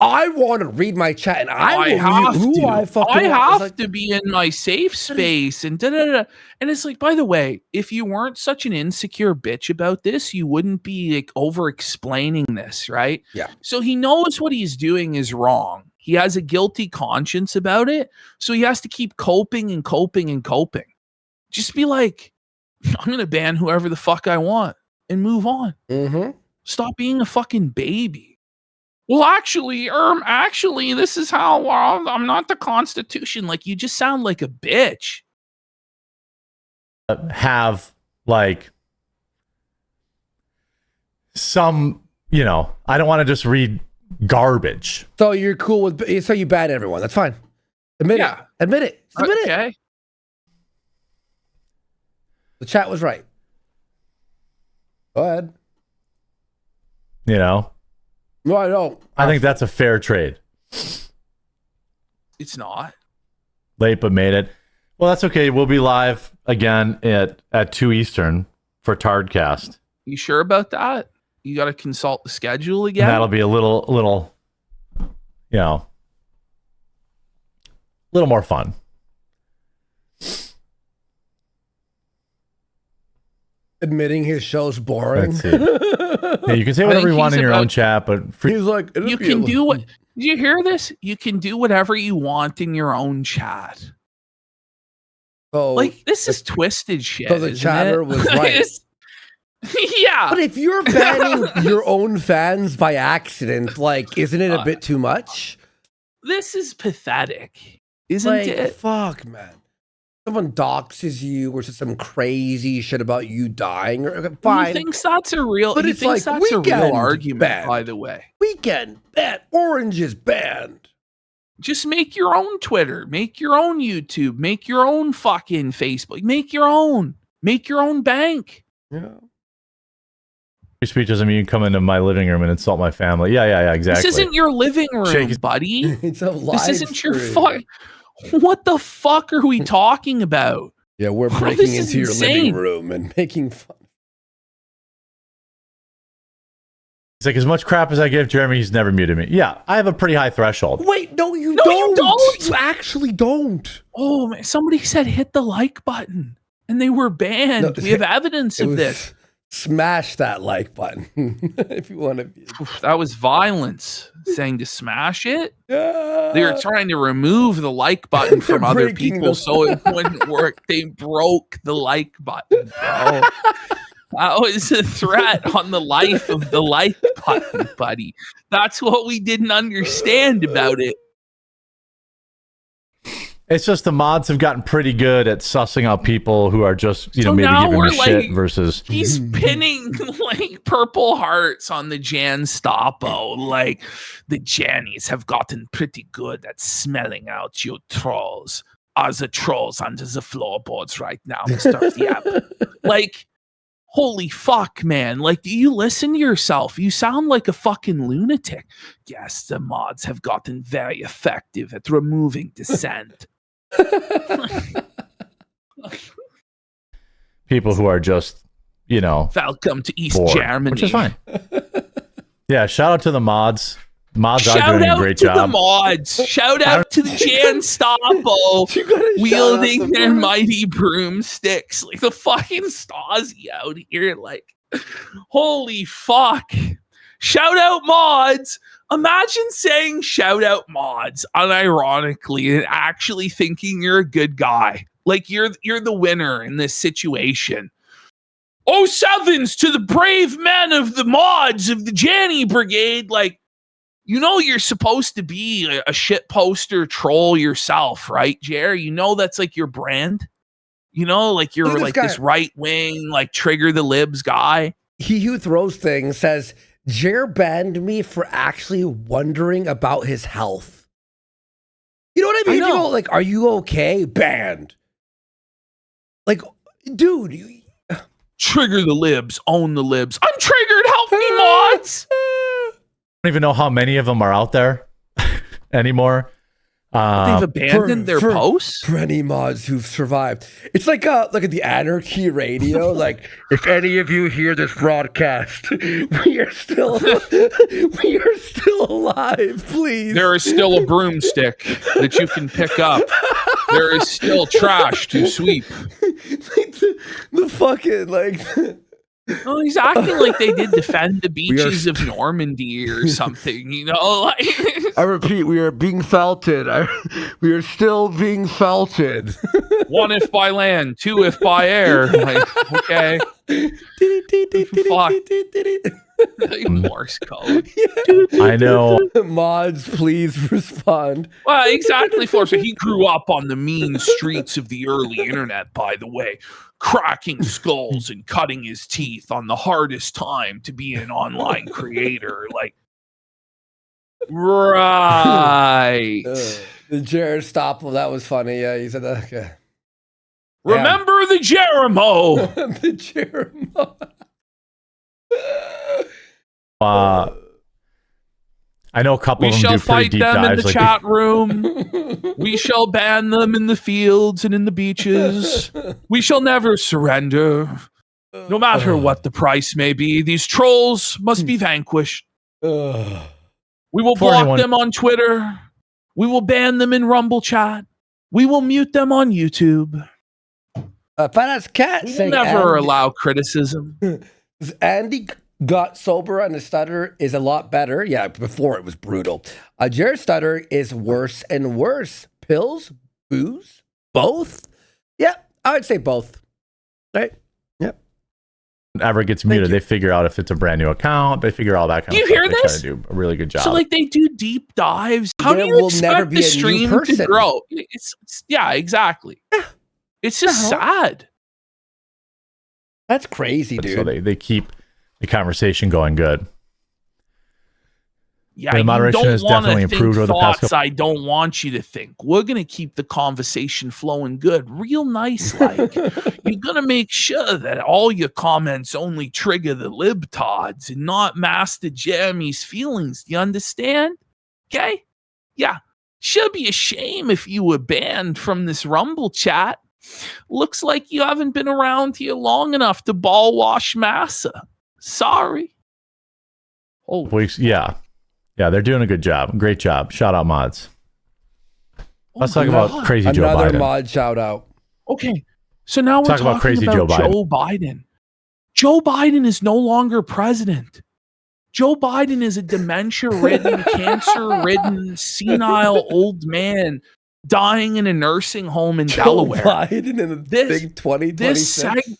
Speaker 2: I want to read my chat and I
Speaker 3: have
Speaker 2: want.
Speaker 3: to be in my safe space and da-da-da. And it's like, by the way, if you weren't such an insecure bitch about this, you wouldn't be like over explaining this, right?
Speaker 2: Yeah.
Speaker 3: So he knows what he's doing is wrong. He has a guilty conscience about it. So he has to keep coping and coping and coping. Just be like, I'm going to ban whoever the fuck I want and move on.
Speaker 2: Mm-hmm.
Speaker 3: Stop being a fucking baby. Well, actually, this is how I'm not the Constitution. Like, you just sound like a bitch.
Speaker 1: have like some, I don't want to just read garbage.
Speaker 2: So you're cool with, so you ban everyone. That's fine. Admit it. Admit it. Admit it.
Speaker 3: Okay.
Speaker 2: The chat was right. Go ahead.
Speaker 1: No,
Speaker 2: I don't.
Speaker 1: I think that's a fair trade.
Speaker 3: It's not.
Speaker 1: Late but made it. Well, that's okay. We'll be live again at 2 Eastern for Tardcast.
Speaker 3: You sure about that? You got to consult the schedule again?
Speaker 1: And that'll be a little, little more fun.
Speaker 2: admitting his show's boring.
Speaker 1: That's it. Yeah, you can say whatever you want in your own chat, but
Speaker 2: He's like,
Speaker 3: You can do what. Did you hear this? You can do whatever you want in your own chat.
Speaker 2: So,
Speaker 3: Like, this is twisted shit.
Speaker 2: so the
Speaker 3: isn't
Speaker 2: chatter
Speaker 3: it?
Speaker 2: was right.
Speaker 3: Yeah.
Speaker 2: But if you're banning your own fans by accident, like, isn't it a bit too much?
Speaker 3: This is pathetic, isn't
Speaker 2: Like,
Speaker 3: it?
Speaker 2: fuck, man. Someone doxes you or says some crazy shit about you dying. Or, fine.
Speaker 3: He thinks that's a real.
Speaker 2: But
Speaker 3: he
Speaker 2: it's
Speaker 3: thinks
Speaker 2: like
Speaker 3: that's a
Speaker 2: Weekend
Speaker 3: real argument.
Speaker 2: banned.
Speaker 3: By the way,
Speaker 2: Weekend banned. Orange is banned.
Speaker 3: just make your own Twitter, make your own YouTube, make your own fucking Facebook, make your own bank.
Speaker 2: Yeah.
Speaker 1: free speech doesn't mean you come into my living room and insult my family. Yeah, exactly.
Speaker 3: This isn't your living room, buddy.
Speaker 2: It's a live
Speaker 3: This isn't your
Speaker 2: stream.
Speaker 3: What the fuck are we talking about?
Speaker 2: Yeah, we're
Speaker 3: Bro,
Speaker 2: breaking
Speaker 3: this is
Speaker 2: into your living
Speaker 3: insane.
Speaker 2: room and making fun.
Speaker 1: It's like, as much crap as I give Jeremy, he's never muted me. Yeah, I have a pretty high threshold.
Speaker 2: Wait, no, you
Speaker 3: No,
Speaker 2: don't.
Speaker 3: you don't.
Speaker 2: You actually don't.
Speaker 3: Oh man, somebody said hit the like button and they were banned.
Speaker 2: No,
Speaker 3: We have evidence
Speaker 2: It
Speaker 3: of
Speaker 2: was-
Speaker 3: this.
Speaker 2: Smash that like button if you want to be.
Speaker 3: Oof, that was violence. Saying to smash it.
Speaker 2: Yeah.
Speaker 3: They were trying to remove the like button from
Speaker 2: They're
Speaker 3: other
Speaker 2: breaking
Speaker 3: people
Speaker 2: the-
Speaker 3: so it wouldn't work. They broke the like button, bro. That was a threat on the life of the like button, buddy. That's what we didn't understand about it.
Speaker 1: It's just the mods have gotten pretty good at sussing out people who are just,
Speaker 3: So
Speaker 1: maybe
Speaker 3: now
Speaker 1: giving
Speaker 3: we're
Speaker 1: me shit
Speaker 3: like-
Speaker 1: versus.
Speaker 3: He's pinning like purple hearts on the Jan Stapo. Like the Jannies have gotten pretty good at smelling out you trolls. Are the trolls under the floorboards right now, Mr. Thiep? Like, holy fuck, man. Like, do you listen to yourself? You sound like a fucking lunatic. Yes, the mods have gotten very effective at removing dissent.
Speaker 1: People who are just,
Speaker 3: Welcome to East
Speaker 1: bored,
Speaker 3: Germany.
Speaker 1: which is fine. Yeah, shout out to the mods. Mods are
Speaker 3: Shout
Speaker 1: doing a
Speaker 3: out
Speaker 1: great
Speaker 3: to the
Speaker 1: job.
Speaker 3: mods. Shout out to the Jan Stapo
Speaker 2: You gotta shout
Speaker 3: wielding
Speaker 2: out the
Speaker 3: their
Speaker 2: mods.
Speaker 3: mighty broomsticks. Like the fucking Stasi out here. Like, holy fuck. Shout out mods. Imagine saying shout out mods unironically and actually thinking you're a good guy. Like you're the winner in this situation. Oh, sevens to the brave men of the mods of the Janny Brigade. Like, you're supposed to be a shit poster troll yourself, right, Jer? That's like your brand. Like you're
Speaker 2: Look at this
Speaker 3: like
Speaker 2: guy.
Speaker 3: this right wing, like trigger the libs guy.
Speaker 2: He who throws things says, Jer banned me for actually wondering about his health. You know what I mean?
Speaker 3: I
Speaker 2: You
Speaker 3: know.
Speaker 2: go, like, are you okay? Banned. Like, dude,
Speaker 3: Trigger the libs, own the libs. I'm triggered. Help me, mods.
Speaker 1: I don't even know how many of them are out there anymore.
Speaker 3: They've abandoned their
Speaker 2: for-
Speaker 3: posts.
Speaker 2: for any mods who've survived. It's like look at the Anarchy Radio. Like, if any of you hear this broadcast, we are still alive, please.
Speaker 3: There is still a broomstick that you can pick up. There is still trash to sweep.
Speaker 2: Like the fucking like
Speaker 3: Oh, he's acting like they did defend the
Speaker 2: We are
Speaker 3: beaches of Normandy or something, Like
Speaker 2: I repeat, we are being felted. We are still being felted.
Speaker 3: one if by land, two if by air. Like, okay, fuck. Like Morse code.
Speaker 1: I know.
Speaker 2: Mods, please respond.
Speaker 3: Well, exactly, Flor. So he grew up on the mean streets of the early internet, by the way, cracking skulls and cutting his teeth on the hardest time to be an online creator. Like, right.
Speaker 2: The Jared Stoppel, that was funny. Yeah, he said that. Okay.
Speaker 3: Remember the Jeremo.
Speaker 2: The Jeremiah.
Speaker 1: I know a couple
Speaker 3: We
Speaker 1: of them
Speaker 3: shall
Speaker 1: do pretty
Speaker 3: fight
Speaker 1: deep
Speaker 3: them in
Speaker 1: dives.
Speaker 3: the chat room. We shall ban them in the fields and in the beaches. We shall never surrender. No matter what the price may be, these trolls must be vanquished. We will
Speaker 1: For
Speaker 3: block
Speaker 1: anyone-
Speaker 3: them on Twitter. We will ban them in Rumble chat. We will mute them on YouTube.
Speaker 2: Fat ass cat
Speaker 3: We
Speaker 2: saying
Speaker 3: never
Speaker 2: Andy,
Speaker 3: allow criticism.
Speaker 2: Andy got sober and his stutter is a lot better. Yeah, before it was brutal. Jared's stutter is worse and worse. Pills, booze, both. Yeah, I would say both. Right? Yep.
Speaker 1: Ever gets muted, they figure out if it's a brand new account. They figure all that kind
Speaker 3: Do
Speaker 1: of
Speaker 3: you
Speaker 1: stuff.
Speaker 3: hear
Speaker 1: They
Speaker 3: this?
Speaker 1: try to do a really good job.
Speaker 3: So like they do deep dives. How
Speaker 2: There
Speaker 3: do you
Speaker 2: will never
Speaker 3: expect
Speaker 2: be
Speaker 3: the
Speaker 2: a new
Speaker 3: stream
Speaker 2: person.
Speaker 3: to grow? It's yeah, exactly. It's just sad.
Speaker 2: That's crazy, dude.
Speaker 1: So they keep the conversation going good.
Speaker 3: Yeah,
Speaker 1: The
Speaker 3: you
Speaker 1: moderation
Speaker 3: don't
Speaker 1: has
Speaker 3: want
Speaker 1: definitely
Speaker 3: to think
Speaker 1: improved over the past
Speaker 3: thoughts I don't want you to think. We're going to keep the conversation flowing good, real nice like. You're going to make sure that all your comments only trigger the libtards and not Master Jeremy's feelings. Do you understand? Okay? Yeah. Should be a shame if you were banned from this Rumble chat. Looks like you haven't been around here long enough to ball wash Massa. Sorry. Oh,
Speaker 1: Weeks, yeah, they're doing a good job. Great job. Shout out mods. Let's talk about crazy Joe
Speaker 2: Another
Speaker 1: Biden.
Speaker 2: mod shout out.
Speaker 3: okay. So now we're
Speaker 1: Talk
Speaker 3: talking
Speaker 1: about crazy Joe Biden.
Speaker 3: Joe Biden is no longer president. Joe Biden is a dementia-ridden, cancer-ridden, senile old man dying in a nursing home in Delaware.
Speaker 2: Biden in the big 2026.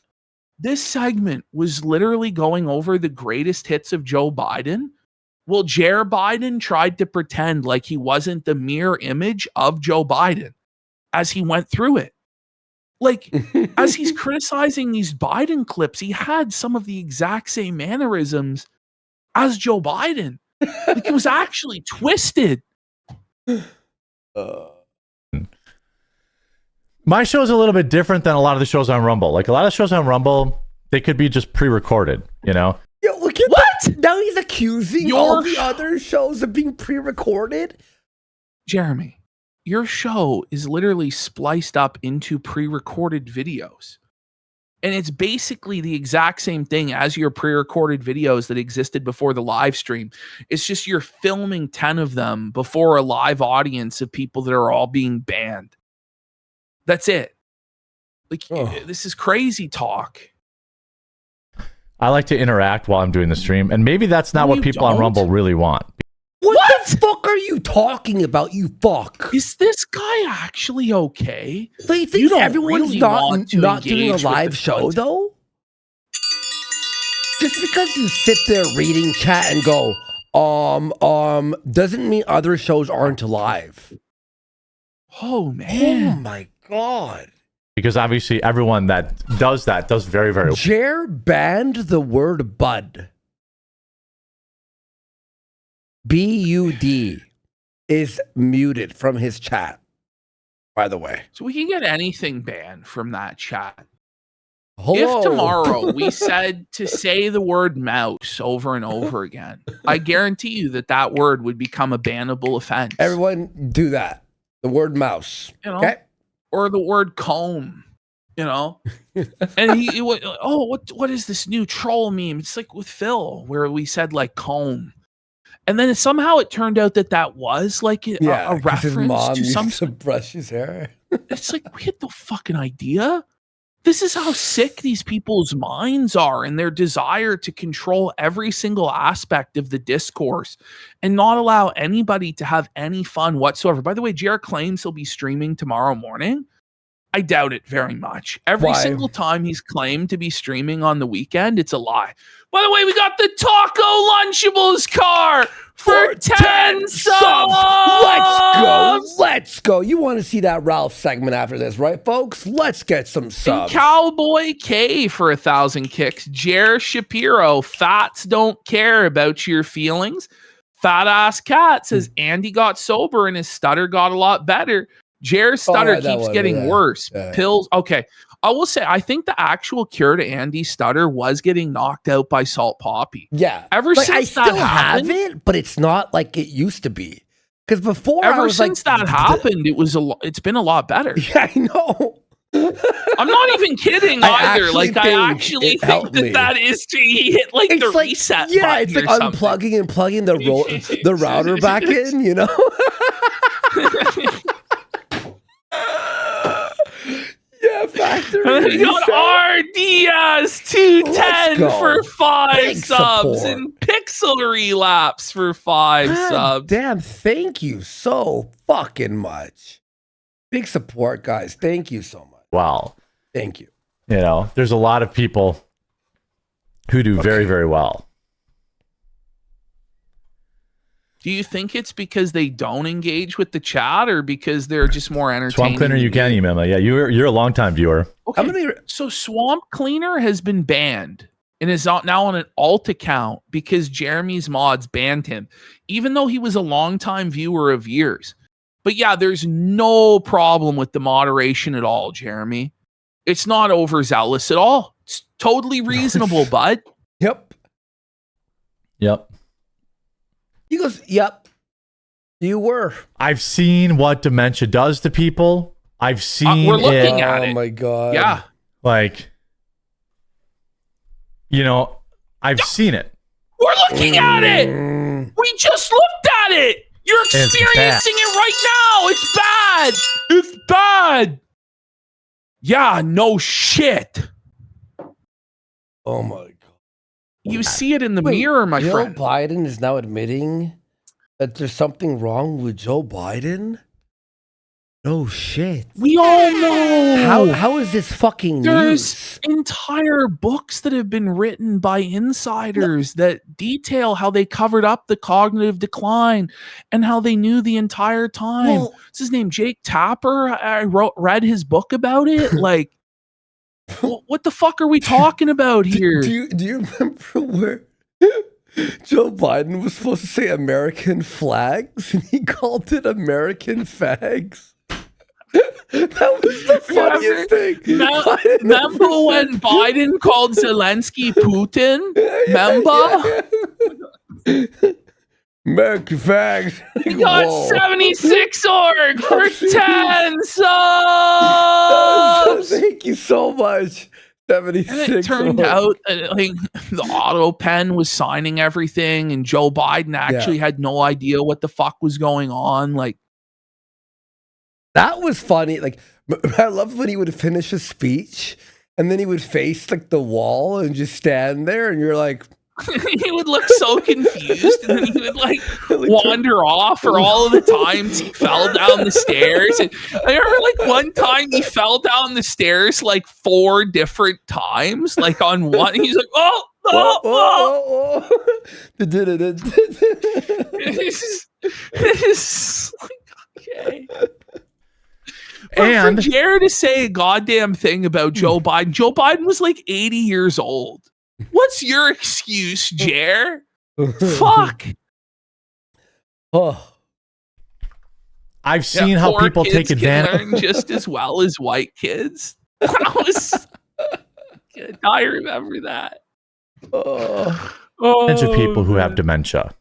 Speaker 3: This segment was literally going over the greatest hits of Joe Biden. Well, Jer Biden tried to pretend like he wasn't the mirror image of Joe Biden as he went through it. Like, as he's criticizing these Biden clips, he had some of the exact same mannerisms as Joe Biden. Like, it was actually twisted.
Speaker 1: My show is a little bit different than a lot of the shows on Rumble. Like a lot of shows on Rumble, they could be just pre-recorded, you know?
Speaker 2: Yo, look at what? Now he's accusing
Speaker 3: Your
Speaker 2: all the other shows of being pre-recorded.
Speaker 3: Jeremy, your show is literally spliced up into pre-recorded videos. And it's basically the exact same thing as your pre-recorded videos that existed before the live stream. It's just you're filming 10 of them before a live audience of people that are all being banned. That's it. Like, this is crazy talk.
Speaker 1: I like to interact while I'm doing the stream, and maybe that's not
Speaker 3: No,
Speaker 1: what
Speaker 3: you
Speaker 1: people on
Speaker 3: don't.
Speaker 1: Rumble really want.
Speaker 2: What the fuck are you talking about, you fuck?
Speaker 3: Is this guy actually okay?
Speaker 2: Do you
Speaker 3: You
Speaker 2: think
Speaker 3: don't
Speaker 2: everyone's
Speaker 3: really
Speaker 2: not
Speaker 3: want to
Speaker 2: doing a
Speaker 3: engage with
Speaker 2: live
Speaker 3: the
Speaker 2: show,
Speaker 3: content.
Speaker 2: though? Just because you sit there reading chat and go, doesn't mean other shows aren't live.
Speaker 3: Oh,
Speaker 2: Oh
Speaker 3: man.
Speaker 2: my god.
Speaker 1: Because obviously everyone that does very, very well.
Speaker 2: Jer banned the word bud. B-U-D is muted from his chat, by the way.
Speaker 3: So we can get anything banned from that chat.
Speaker 2: Hello.
Speaker 3: If tomorrow we said to say the word mouse over and over again, I guarantee you that that word would become a bannable offense.
Speaker 2: Everyone do that. The word mouse.
Speaker 3: You know?
Speaker 2: Okay?
Speaker 3: Or the word comb, you know? And he went, oh, what is this new troll meme? It's like with Phil, where we said like comb. And then somehow it turned out that that was like a
Speaker 2: 'cause his
Speaker 3: reference
Speaker 2: mom
Speaker 3: to
Speaker 2: used
Speaker 3: some.
Speaker 2: to brush his hair.
Speaker 3: It's like, we had no fucking idea. This is how sick these people's minds are and their desire to control every single aspect of the discourse and not allow anybody to have any fun whatsoever. By the way, JR claims he'll be streaming tomorrow morning. I doubt it very much. Every
Speaker 2: Why?
Speaker 3: single time he's claimed to be streaming on the weekend, it's a lie. By the way, we got the Taco Lunchables car for 10 subs.
Speaker 2: Let's go. Let's go. You want to see that Ralph segment after this, right, folks? Let's get some
Speaker 3: And
Speaker 2: subs.
Speaker 3: Cowboy K for 1,000 kicks. Jer Shapiro, fats don't care about your feelings. Fat ass cat says Andy got sober and his stutter got a lot better. Jer's stutter
Speaker 2: yeah, that
Speaker 3: keeps
Speaker 2: one,
Speaker 3: getting
Speaker 2: yeah.
Speaker 3: worse.
Speaker 2: Yeah.
Speaker 3: Pills. Okay. I will say, I think the actual cure to Andy's stutter was getting knocked out by Salt Poppy.
Speaker 2: Yeah.
Speaker 3: Ever
Speaker 2: Like,
Speaker 3: since
Speaker 2: I
Speaker 3: that
Speaker 2: still
Speaker 3: happened,
Speaker 2: have it, but it's not like it used to be. Because before I
Speaker 3: ever
Speaker 2: was
Speaker 3: since
Speaker 2: like,
Speaker 3: that happened, it's been a lot better.
Speaker 2: Yeah, I know.
Speaker 3: I'm not even kidding
Speaker 2: I
Speaker 3: either.
Speaker 2: actually
Speaker 3: Like, I
Speaker 2: think
Speaker 3: actually
Speaker 2: it
Speaker 3: think
Speaker 2: helped
Speaker 3: that
Speaker 2: me.
Speaker 3: that is to hit like the
Speaker 2: like,
Speaker 3: reset
Speaker 2: yeah,
Speaker 3: button
Speaker 2: it's like
Speaker 3: or something.
Speaker 2: unplugging and plugging the router back in, you know? Yeah, factory
Speaker 3: We got R Diaz 210
Speaker 2: Let's go.
Speaker 3: for 5
Speaker 2: Big
Speaker 3: subs
Speaker 2: support.
Speaker 3: and Pixel Relapse for 5
Speaker 2: God
Speaker 3: subs.
Speaker 2: damn, thank you so fucking much. Big support, guys. Thank you so much.
Speaker 1: Wow.
Speaker 2: Thank you.
Speaker 1: You know, there's a lot of people who do very, very well.
Speaker 3: Do you think it's because they don't engage with the chat or because they're just more entertaining?
Speaker 1: Swamp Cleaner, you can email me. Yeah, you're a longtime viewer.
Speaker 3: Okay. So Swamp Cleaner has been banned and is now on an alt account because Jeremy's mods banned him, even though he was a longtime viewer of years. But yeah, there's no problem with the moderation at all, Jeremy. It's not overzealous at all. It's totally reasonable, bud.
Speaker 2: Yep.
Speaker 1: Yep.
Speaker 2: He goes, yep. You were.
Speaker 1: I've seen what dementia does to people. I've seen
Speaker 3: we're looking
Speaker 1: it.
Speaker 3: at it.
Speaker 2: Oh my God.
Speaker 3: Yeah.
Speaker 1: Like, you know, I've seen it.
Speaker 3: We're looking at it. We just looked at it. You're
Speaker 1: It's
Speaker 3: experiencing it right now. It's bad. It's bad. Yeah, no shit.
Speaker 2: Oh my God.
Speaker 3: You see it in the
Speaker 2: Wait,
Speaker 3: mirror, my
Speaker 2: Joe
Speaker 3: friend.
Speaker 2: Biden is now admitting that there's something wrong with Joe Biden? No shit.
Speaker 3: We all know.
Speaker 2: How is this fucking
Speaker 3: There's
Speaker 2: news?
Speaker 3: entire books that have been written by insiders that detail how they covered up the cognitive decline and how they knew the entire time.
Speaker 2: Well-
Speaker 3: What's his name? Jake Tapper. I read his book about it. Like, what the fuck are we talking about here?
Speaker 2: Do you remember where Joe Biden was supposed to say American flags and he called it American fags? That was the funniest thing.
Speaker 3: Remember when Biden called Zelensky Putin? Remember?
Speaker 2: American fags.
Speaker 3: He got
Speaker 2: Whoa.
Speaker 3: 76 org for 10
Speaker 2: Oh,
Speaker 3: subs.
Speaker 2: thank you so much. 76.
Speaker 3: And it turned out like the auto pen was signing everything, and Joe Biden actually had no idea what the fuck was going on. Like,
Speaker 2: that was funny. Like, I loved when he would finish a speech and then he would face like the wall and just stand there, and you're like,
Speaker 3: he would look so confused, and then he would like wander off for all of the times he fell down the stairs. And I remember like one time he fell down the stairs like 4 different times, like on one. He's like, oh. This is like, okay.
Speaker 1: And
Speaker 3: for Jared to say a goddamn thing about Joe Biden was like 80 years old. What's your excuse, Jer? Fuck.
Speaker 2: Oh.
Speaker 1: I've seen how
Speaker 3: poor
Speaker 1: people
Speaker 3: kids
Speaker 1: take
Speaker 3: can
Speaker 1: advantage.
Speaker 3: learn just as well as white kids. That was good. I remember that.
Speaker 1: Of people who have dementia.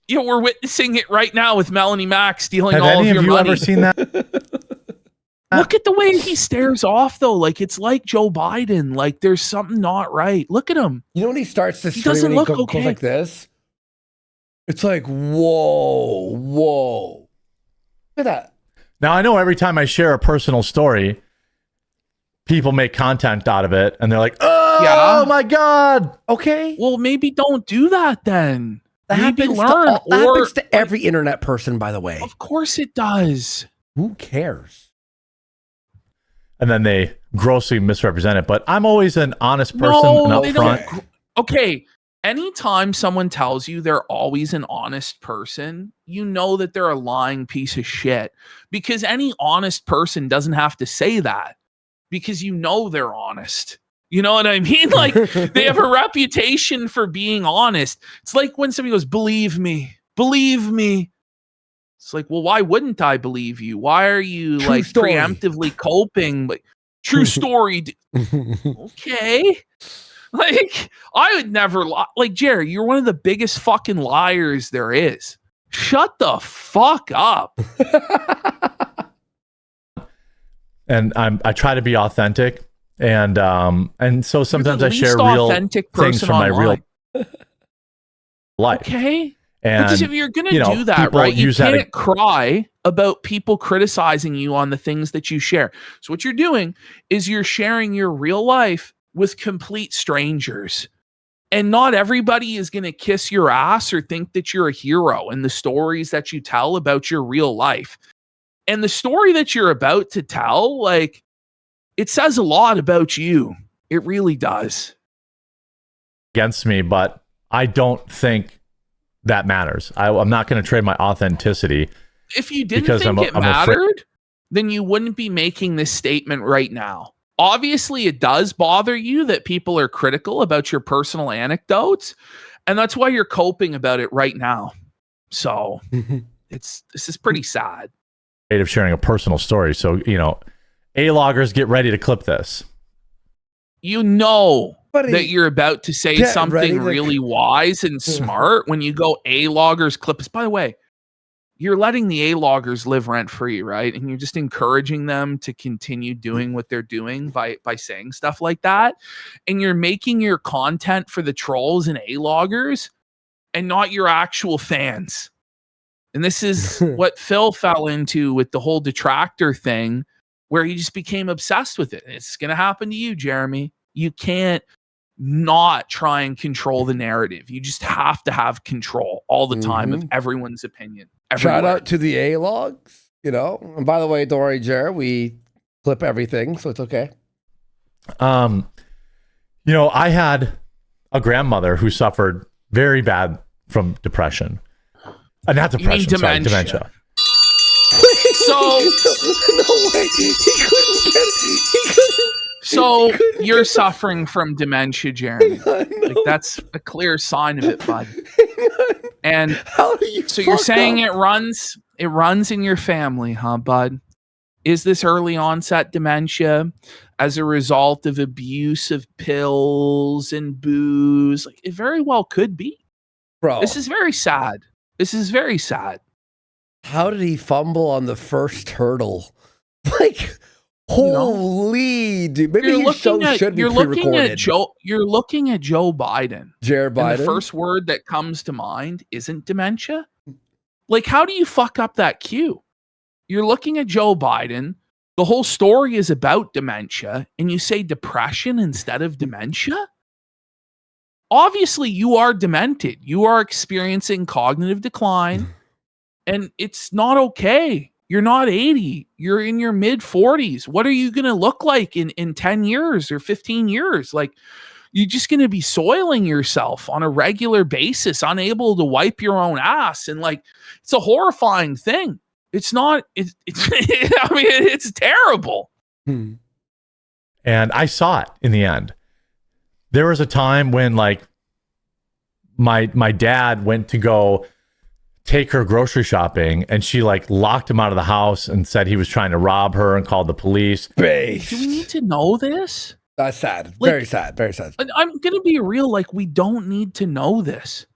Speaker 3: You know, we're witnessing it right now with Melanie Mack stealing
Speaker 1: Have
Speaker 3: all
Speaker 1: any
Speaker 3: of your
Speaker 1: of you
Speaker 3: money.
Speaker 1: ever seen that?
Speaker 3: Look at the way he stares off, though. Like, it's like Joe Biden. Like, there's something not right. Look at him.
Speaker 2: You know when he starts to
Speaker 3: He
Speaker 2: stream
Speaker 3: doesn't
Speaker 2: and he
Speaker 3: look
Speaker 2: goes
Speaker 3: okay.
Speaker 2: like this? It's like, whoa. Look at that.
Speaker 1: Now, I know every time I share a personal story, people make content out of it, and they're like, oh my God.
Speaker 2: Okay.
Speaker 3: Well, maybe don't do that then.
Speaker 2: That
Speaker 3: Maybe
Speaker 2: happens,
Speaker 3: learn.
Speaker 2: that
Speaker 3: or,
Speaker 2: happens to every internet person, by the way.
Speaker 3: of course it does.
Speaker 2: Who cares?
Speaker 1: And then they grossly misrepresent it. But I'm always an honest person and
Speaker 3: they
Speaker 1: upfront.
Speaker 3: don't. Okay. Anytime someone tells you they're always an honest person, you know that they're a lying piece of shit. Because any honest person doesn't have to say that. Because you know they're honest. You know what I mean? Like, they have a reputation for being honest. It's like when somebody goes, believe me. It's like, well, why wouldn't I believe you? Why are you
Speaker 2: True
Speaker 3: like
Speaker 2: story.
Speaker 3: preemptively coping? Like, true story. Okay. Like, I would never lie. Like, Jerry, you're one of the biggest fucking liars there is. Shut the fuck up.
Speaker 1: And I try to be authentic. And so sometimes I share real
Speaker 3: authentic
Speaker 1: things
Speaker 3: person
Speaker 1: from my
Speaker 3: online.
Speaker 1: real life.
Speaker 3: Okay.
Speaker 1: And
Speaker 3: Because if you're gonna
Speaker 1: you know,
Speaker 3: do that,
Speaker 1: people
Speaker 3: right, you
Speaker 1: use that
Speaker 3: can't cry. about people criticizing you on the things that you share. So what you're doing is you're sharing your real life with complete strangers. And not everybody is going to kiss your ass or think that you're a hero in the stories that you tell about your real life. And the story that you're about to tell, like, it says a lot about you. It really does.
Speaker 1: Against me, but I don't think that matters. I'm not going to trade my authenticity.
Speaker 3: If you didn't
Speaker 1: Because
Speaker 3: think
Speaker 1: I'm
Speaker 3: it
Speaker 1: afraid-
Speaker 3: mattered, then you wouldn't be making this statement right now. Obviously, it does bother you that people are critical about your personal anecdotes, and that's why you're coping about it right now. So this is pretty sad.
Speaker 1: Of sharing a personal story. So, A-loggers, get ready to clip this.
Speaker 3: You know
Speaker 2: Buddy,
Speaker 3: that you're about to say
Speaker 2: get ready
Speaker 3: something
Speaker 2: to-
Speaker 3: really wise and smart when you go A-loggers clip this. By the way, you're letting the A-loggers live rent-free, right? And you're just encouraging them to continue doing what they're doing by saying stuff like that. And you're making your content for the trolls and A-loggers and not your actual fans. And this is what Phil fell into with the whole detractor thing, where he just became obsessed with it. And it's going to happen to you, Jeremy. You can't not try and control the narrative. You just have to have control all the time of everyone's opinion.
Speaker 2: Shout out to the A-logs, And by the way, don't worry, Jared, we clip everything, so it's okay.
Speaker 1: I had a grandmother who suffered very bad from depression. Not depression, sorry, dementia.
Speaker 3: So,
Speaker 2: No way. He couldn't get it.
Speaker 3: so you're suffering from dementia, Jeremy. Like, that's a clear sign of it, bud. And
Speaker 2: How do you
Speaker 3: so you're
Speaker 2: fuck
Speaker 3: saying
Speaker 2: up?
Speaker 3: it runs in your family, huh, bud? Is this early onset dementia as a result of abuse of pills and booze? Like, it very well could be.
Speaker 2: Bro,
Speaker 3: This is very sad. This is very sad.
Speaker 2: how did he fumble on the first hurdle? Like, holy dude. Maybe his show should be
Speaker 3: You're looking
Speaker 2: pre-recorded.
Speaker 3: at Joe. You're looking at Joe Biden.
Speaker 2: Jared Biden.
Speaker 3: And the first word that comes to mind isn't dementia. Like, how do you fuck up that cue? You're looking at Joe Biden. The whole story is about dementia, and you say depression instead of dementia? Obviously, you are demented. You are experiencing cognitive decline, and it's not okay. You're not 80. You're in your mid 40s. What are you going to look like in 10 years or 15 years? Like, you're just going to be soiling yourself on a regular basis, unable to wipe your own ass. And like, it's a horrifying thing. It's not, it's I mean, it's terrible.
Speaker 1: And I saw it in the end. There was a time when like my dad went to go take her grocery shopping, and she like locked him out of the house and said he was trying to rob her and called the police.
Speaker 2: Base.
Speaker 3: Do we need to know this?
Speaker 2: That's sad.
Speaker 3: Like-
Speaker 2: Very sad. Very sad.
Speaker 3: I'm going to be real. Like, we don't need to know this.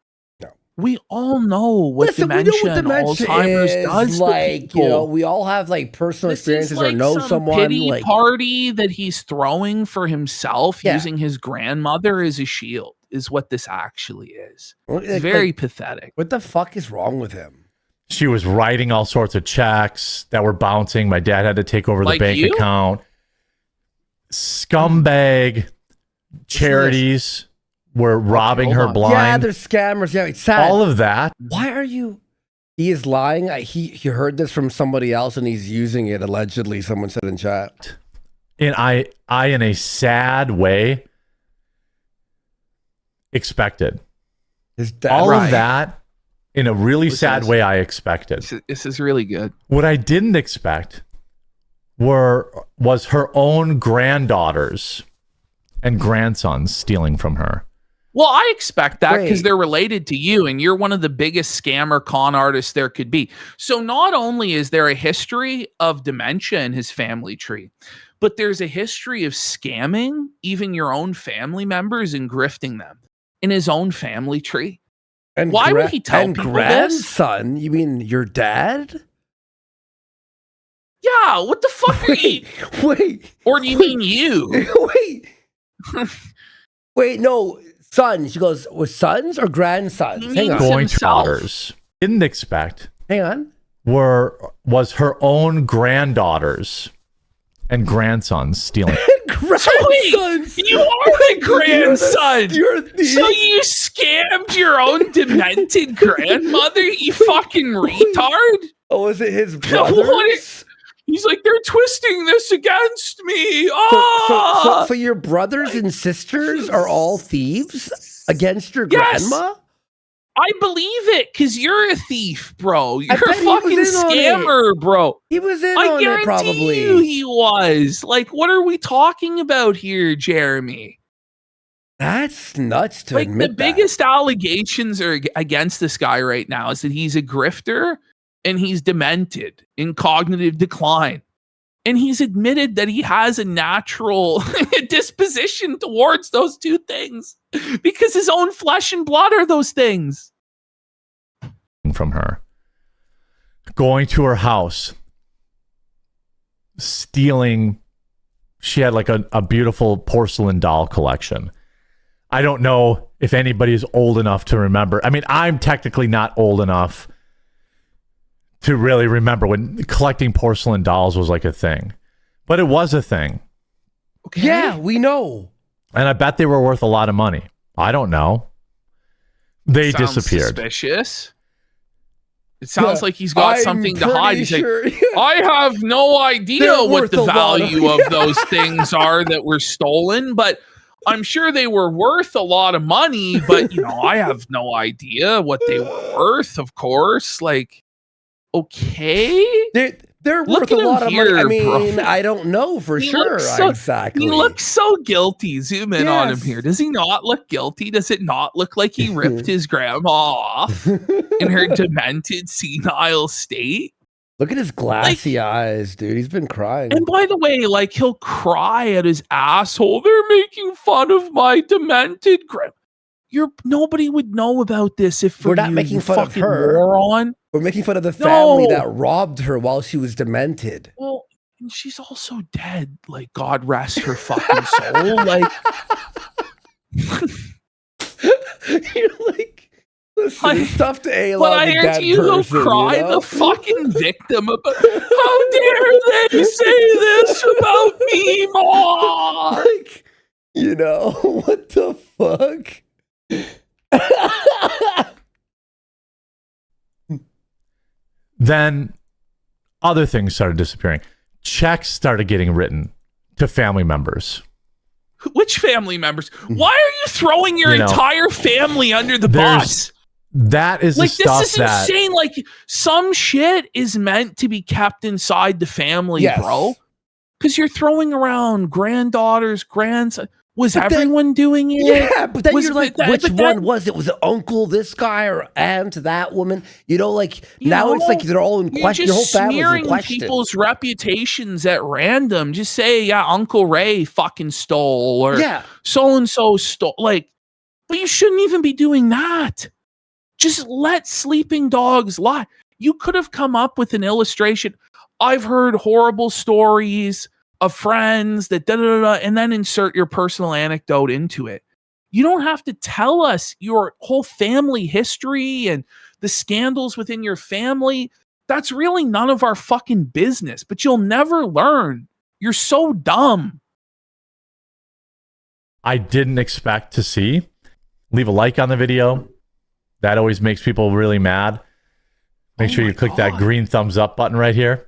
Speaker 2: No.
Speaker 3: We all know what
Speaker 2: Listen, we
Speaker 3: dementia,
Speaker 2: know what
Speaker 3: and
Speaker 2: dementia
Speaker 3: Alzheimer's
Speaker 2: is.
Speaker 3: does to
Speaker 2: Like,
Speaker 3: people.
Speaker 2: we all have like personal
Speaker 3: This is
Speaker 2: experiences or
Speaker 3: like
Speaker 2: know
Speaker 3: some
Speaker 2: someone.
Speaker 3: pity
Speaker 2: Like,
Speaker 3: party that he's throwing for himself,
Speaker 2: Yeah.
Speaker 3: using his grandmother as a shield, is what this actually is. It's
Speaker 2: like,
Speaker 3: very pathetic.
Speaker 2: what the fuck is wrong with him?
Speaker 1: She was writing all sorts of checks that were bouncing. My dad had to take over the
Speaker 3: Like
Speaker 1: bank
Speaker 3: you?
Speaker 1: account. Scumbag charities were robbing
Speaker 3: hold
Speaker 1: her
Speaker 3: on.
Speaker 1: blind.
Speaker 2: Yeah, they're scammers. Yeah, it's sad.
Speaker 1: All of that.
Speaker 2: Why are you? He is lying. He heard this from somebody else and he's using it allegedly. Someone said in chat.
Speaker 1: And I in a sad way expected
Speaker 2: His dad.
Speaker 1: all
Speaker 3: Right.
Speaker 1: of that in a really
Speaker 3: This
Speaker 1: sad
Speaker 3: is-
Speaker 1: way. I expected.
Speaker 3: This is really good.
Speaker 1: What I didn't expect was her own granddaughters and grandsons stealing from her.
Speaker 3: Well, I expect that because
Speaker 2: Wait.
Speaker 3: they're related to you, and you're one of the biggest scammer con artists there could be. So not only is there a history of dementia in his family tree, but there's a history of scamming even your own family members and grifting them in his own family tree.
Speaker 2: And
Speaker 3: Why would he tell
Speaker 2: and
Speaker 3: people
Speaker 2: grandson? You mean your dad?
Speaker 3: Yeah, what the fuck are you?
Speaker 2: Wait.
Speaker 3: Or do you mean you?
Speaker 2: Wait. Wait. No, son. She goes with sons or grandsons.
Speaker 3: He
Speaker 2: Hang on.
Speaker 3: means-
Speaker 1: Going to
Speaker 3: himself.
Speaker 1: daughters. Didn't expect
Speaker 2: Hang on.
Speaker 1: was her own granddaughters and grandsons stealing.
Speaker 3: So wait, you are the grandson.
Speaker 2: You're the
Speaker 3: So you scammed your own demented grandmother, you fucking retard?
Speaker 2: Oh, is it his
Speaker 3: What
Speaker 2: brothers?
Speaker 3: He's like, they're twisting this against me.
Speaker 2: So,
Speaker 3: Ah!
Speaker 2: so your brothers and sisters are all thieves against your
Speaker 3: Yes.
Speaker 2: grandma?
Speaker 3: I believe it, because you're a thief, bro. You're a
Speaker 2: bet he was
Speaker 3: fucking
Speaker 2: in on it.
Speaker 3: scammer, bro.
Speaker 2: He was in
Speaker 3: I
Speaker 2: on it,
Speaker 3: guarantee
Speaker 2: probably.
Speaker 3: you he was. Like, what are we talking about here, Jeremy?
Speaker 2: That's nuts to
Speaker 3: Like,
Speaker 2: admit
Speaker 3: the biggest allegations are against this guy right now is that he's a grifter and he's demented in cognitive decline. And he's admitted that he has a natural disposition towards those two things because his own flesh and blood are those things.
Speaker 1: From her, going to her house, stealing. She had like a beautiful porcelain doll collection. I don't know if anybody is old enough to remember. I mean, I'm technically not old enough to really remember when collecting porcelain dolls was like a thing, but it was a thing.
Speaker 3: Okay.
Speaker 2: Yeah, we know.
Speaker 1: And I bet they were worth a lot of money. I don't know. They
Speaker 3: Sounds
Speaker 1: disappeared.
Speaker 3: Suspicious. It sounds
Speaker 2: Yeah,
Speaker 3: like he's got
Speaker 2: I'm
Speaker 3: something to hide.
Speaker 2: pretty
Speaker 3: He's
Speaker 2: sure-
Speaker 3: like, I have no idea
Speaker 2: They're
Speaker 3: what
Speaker 2: worth
Speaker 3: the
Speaker 2: a lot of-
Speaker 3: value of those things are that were stolen, but I'm sure they were worth a lot of money, but I have no idea what they were worth, of course. Like, okay.
Speaker 2: They're
Speaker 3: Look
Speaker 2: worth a
Speaker 3: at him
Speaker 2: lot of money. I
Speaker 3: here,
Speaker 2: mean,
Speaker 3: bro.
Speaker 2: I don't know for
Speaker 3: He
Speaker 2: sure.
Speaker 3: looks so-
Speaker 2: Exactly.
Speaker 3: He looks so guilty. Zoom in on him
Speaker 2: Yes.
Speaker 3: here. Does he not look guilty? Does it not look like he ripped his grandma off in her demented, senile state?
Speaker 2: Look at his glassy eyes, dude. He's been crying.
Speaker 3: And by the way, like, he'll cry at his asshole. They're making fun of my demented grandma. Nobody would know about this if
Speaker 2: We're not
Speaker 3: you,
Speaker 2: making
Speaker 3: you
Speaker 2: fun of
Speaker 3: fucking
Speaker 2: her.
Speaker 3: moron.
Speaker 2: We're making fun of the family
Speaker 3: No.
Speaker 2: that robbed her while she was demented.
Speaker 3: Well, and she's also dead. Like, God rest her fucking soul. Like,
Speaker 2: You're like, listen, it's tough to A
Speaker 3: but I
Speaker 2: a dead
Speaker 3: guarantee you he'll
Speaker 2: person,
Speaker 3: cry
Speaker 2: you know?
Speaker 3: the fucking victim about, how dare they say this about me, Mom?
Speaker 2: Like, what the fuck?
Speaker 1: Then other things started disappearing. Checks started getting written to family members.
Speaker 3: Which family members? Why are you throwing your entire family under the bus?
Speaker 1: That is
Speaker 3: Like,
Speaker 1: the stuff
Speaker 3: this is
Speaker 1: that
Speaker 3: insane. Like, some shit is meant to be kept inside the family,
Speaker 2: Yes.
Speaker 3: bro. Because you're throwing around granddaughters, grandsons. Was
Speaker 2: But then-
Speaker 3: everyone doing it?
Speaker 2: Yeah, but then
Speaker 3: Was-
Speaker 2: you're like,
Speaker 3: but
Speaker 2: which
Speaker 3: then-
Speaker 2: one was it? Was it uncle this guy or aunt that woman? Now it's like they're all in
Speaker 3: You're
Speaker 2: question. Your whole
Speaker 3: just
Speaker 2: family's in
Speaker 3: smearing
Speaker 2: question.
Speaker 3: people's reputations at random. Just say, yeah, Uncle Ray fucking stole, or
Speaker 2: Yeah.
Speaker 3: so-and-so stole. Like, but you shouldn't even be doing that. Just let sleeping dogs lie. You could have come up with an illustration. I've heard horrible stories of friends that da-da-da-da, and then insert your personal anecdote into it. You don't have to tell us your whole family history and the scandals within your family. That's really none of our fucking business, but you'll never learn. You're so dumb.
Speaker 1: I didn't expect to see. Leave a like on the video. That always makes people really mad. Make sure you click that green thumbs up button right here.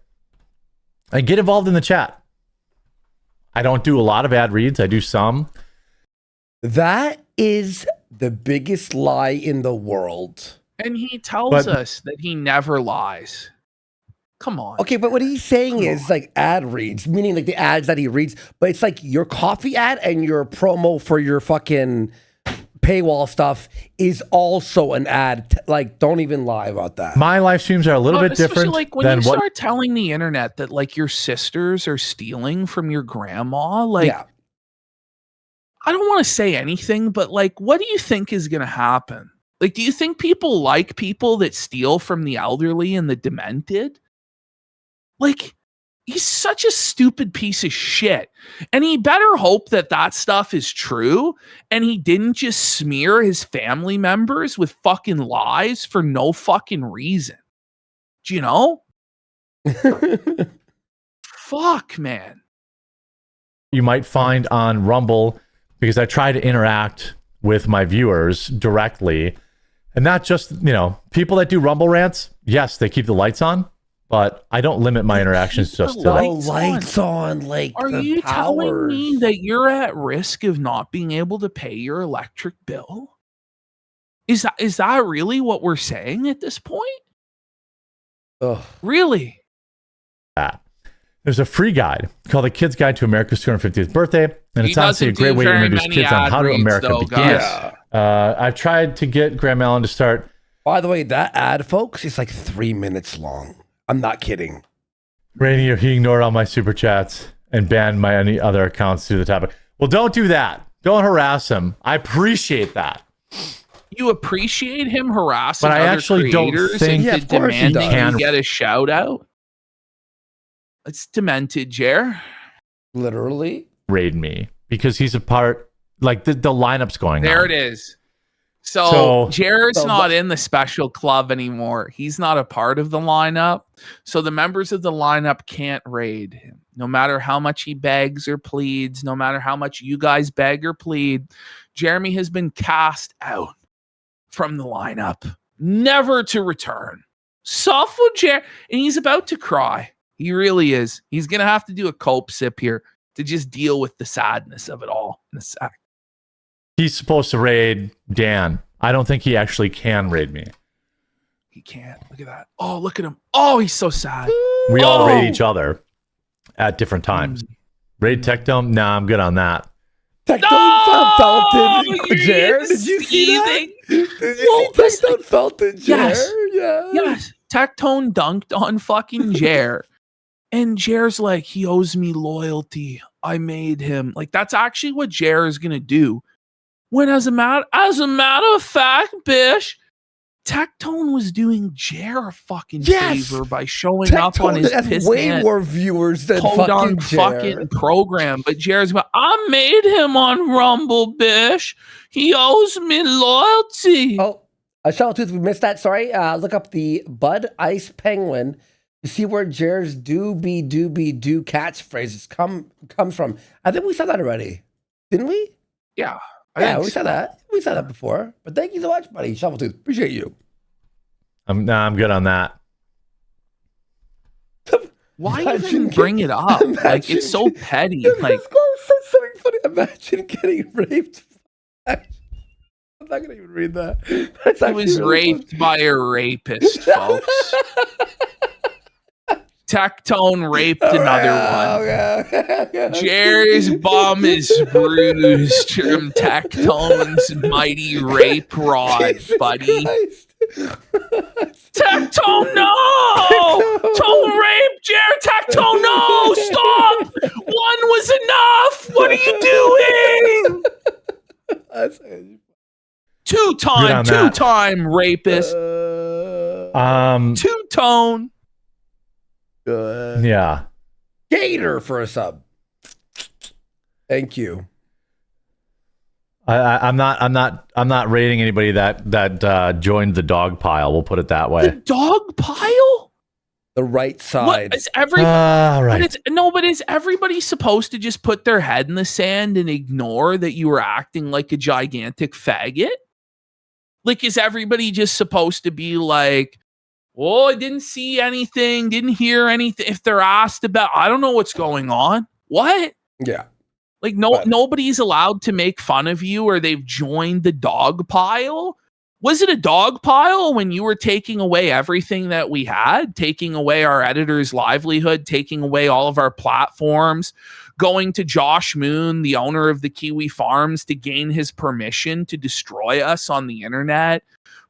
Speaker 1: And get involved in the chat. I don't do a lot of ad reads. I do some.
Speaker 2: That is the biggest lie in the world.
Speaker 3: And he tells
Speaker 1: But-
Speaker 3: us that he never lies. Come on.
Speaker 2: Okay, but what he's saying is like ad reads, meaning like the ads that he reads, but it's like your coffee ad and your promo for your fucking paywall stuff is also an ad. Like, don't even lie about that.
Speaker 1: My live streams are a little bit
Speaker 3: Especially,
Speaker 1: different
Speaker 3: like, when
Speaker 1: than
Speaker 3: you
Speaker 1: what
Speaker 3: start telling the internet that like your sisters are stealing from your grandma, like,
Speaker 2: yeah.
Speaker 3: I don't want to say anything, but like, what do you think is going to happen? Like, do you think people like people that steal from the elderly and the demented? Like, he's such a stupid piece of shit. And he better hope that that stuff is true and he didn't just smear his family members with fucking lies for no fucking reason. Do you know? Fuck, man.
Speaker 1: You might find on Rumble, because I try to interact with my viewers directly, and not just, people that do Rumble rants. Yes, they keep the lights on, but I don't limit my interactions just to
Speaker 2: The
Speaker 1: like,
Speaker 2: lights on, like
Speaker 3: Are
Speaker 2: the
Speaker 3: you telling me
Speaker 2: powers.
Speaker 3: that you're at risk of not being able to pay your electric bill? Is that really what we're saying at this point?
Speaker 2: Ugh.
Speaker 3: Really?
Speaker 1: that. There's a free guide called The Kid's Guide to America's 250th Birthday, and
Speaker 3: He
Speaker 1: it's honestly a
Speaker 3: doesn't
Speaker 1: great
Speaker 3: do
Speaker 1: way to
Speaker 3: very
Speaker 1: introduce
Speaker 3: many
Speaker 1: kids on
Speaker 3: ad
Speaker 1: how to
Speaker 3: reads,
Speaker 1: America
Speaker 3: though,
Speaker 1: began.
Speaker 3: guys.
Speaker 1: I've tried to get Graham Allen to start
Speaker 2: By the way, that ad, folks, is like 3 minutes long. I'm not kidding.
Speaker 1: rating if he ignored all my super chats and banned my any other accounts to the topic. Well, don't do that. Don't harass him. I appreciate that.
Speaker 3: You appreciate him harassing
Speaker 1: But I
Speaker 3: other
Speaker 1: actually don't
Speaker 3: creators
Speaker 1: think-
Speaker 3: and
Speaker 2: Yeah, of course he
Speaker 3: demanding
Speaker 1: does.
Speaker 3: you get a shout out? It's demented, Jer.
Speaker 2: Literally.
Speaker 1: Raid me because he's a part, like the lineup's going
Speaker 3: There
Speaker 1: on.
Speaker 3: it is. So
Speaker 1: So-
Speaker 3: Jared's
Speaker 2: So
Speaker 3: not
Speaker 2: what-
Speaker 3: in the special club anymore. He's not a part of the lineup. So the members of the lineup can't raid him. No matter how much he begs or pleads, no matter how much you guys beg or plead, Jeremy has been cast out from the lineup, never to return. Suffer Jer, and he's about to cry. He really is. He's gonna have to do a cope sip here to just deal with the sadness of it all in a sec.
Speaker 1: He's supposed to raid Dan. I don't think he actually can raid me.
Speaker 3: He can't. Look at that. Oh, look at him. Oh, he's so sad.
Speaker 1: We all
Speaker 3: Oh!
Speaker 1: raid each other at different times. Raid Tech Dome? Nah, I'm good on that.
Speaker 2: Tectone Felton.
Speaker 3: You're
Speaker 2: Jared, did you see that?
Speaker 3: seething.
Speaker 2: Did you
Speaker 3: Well,
Speaker 2: see Tectone Felton, Jared?
Speaker 3: Yes.
Speaker 2: Yeah.
Speaker 3: Yes. Tectone dunked on fucking Jer. And Jer's like, he owes me loyalty. I made him. Like, that's actually what Jer is gonna do. When as a matter of fact, bish, Tectone was doing Jer a fucking
Speaker 2: Yes.
Speaker 3: favor by showing up on
Speaker 2: Tectone
Speaker 3: his
Speaker 2: has
Speaker 3: piss
Speaker 2: way
Speaker 3: ant
Speaker 2: more viewers than
Speaker 3: podunk
Speaker 2: fucking
Speaker 3: fucking
Speaker 2: Jared.
Speaker 3: program. But Jer's like, I made him on Rumble, bish. He owes me loyalty.
Speaker 2: Oh, shout out to we missed that. Sorry. Look up the Bud Ice Penguin to see where Jared's doobie do catchphrases comes from. I think we saw that already, didn't we?
Speaker 3: Yeah.
Speaker 2: Yeah, we saw that. We saw that before. But thank you so much, buddy. Shoveltooth. Appreciate you.
Speaker 1: I'm good on that.
Speaker 3: Why
Speaker 2: Imagine
Speaker 3: even bring it up? Like, it's so petty. Like,
Speaker 2: That's something funny. Imagine getting raped. I'm not gonna even read that. That's
Speaker 3: he
Speaker 2: actually
Speaker 3: was
Speaker 2: really
Speaker 3: raped by a rapist, folks. Tectone raped
Speaker 2: funny.
Speaker 3: another one.
Speaker 2: Okay.
Speaker 3: Jerry's bum is bruised from Tectone's mighty rape rod,
Speaker 2: Jesus
Speaker 3: buddy.
Speaker 2: Christ.
Speaker 3: Tectone, no! Don't rape Jerry. Tectone, no! Stop! One was enough! What are you doing?
Speaker 2: That's-
Speaker 3: Two-time rapist. Two-tone.
Speaker 2: Good.
Speaker 1: Yeah.
Speaker 2: Gator for a sub. Thank you.
Speaker 1: I'm not rating anybody that joined the dog pile. We'll put it that
Speaker 3: The
Speaker 1: way.
Speaker 3: dog pile?
Speaker 2: The right
Speaker 3: What
Speaker 2: side.
Speaker 3: is every?
Speaker 1: Right.
Speaker 3: But is everybody supposed to just put their head in the sand and ignore that you were acting like a gigantic faggot? Like, is everybody just supposed to be like, oh, I didn't see anything, didn't hear anything? If they're asked about, I don't know what's going on. What?
Speaker 2: Yeah.
Speaker 3: Like,
Speaker 2: But-
Speaker 3: nobody's allowed to make fun of you or they've joined the dog pile. Was it a dog pile when you were taking away everything that we had, taking away our editor's livelihood, taking away all of our platforms, going to Josh Moon, the owner of the Kiwi Farms, to gain his permission to destroy us on the internet,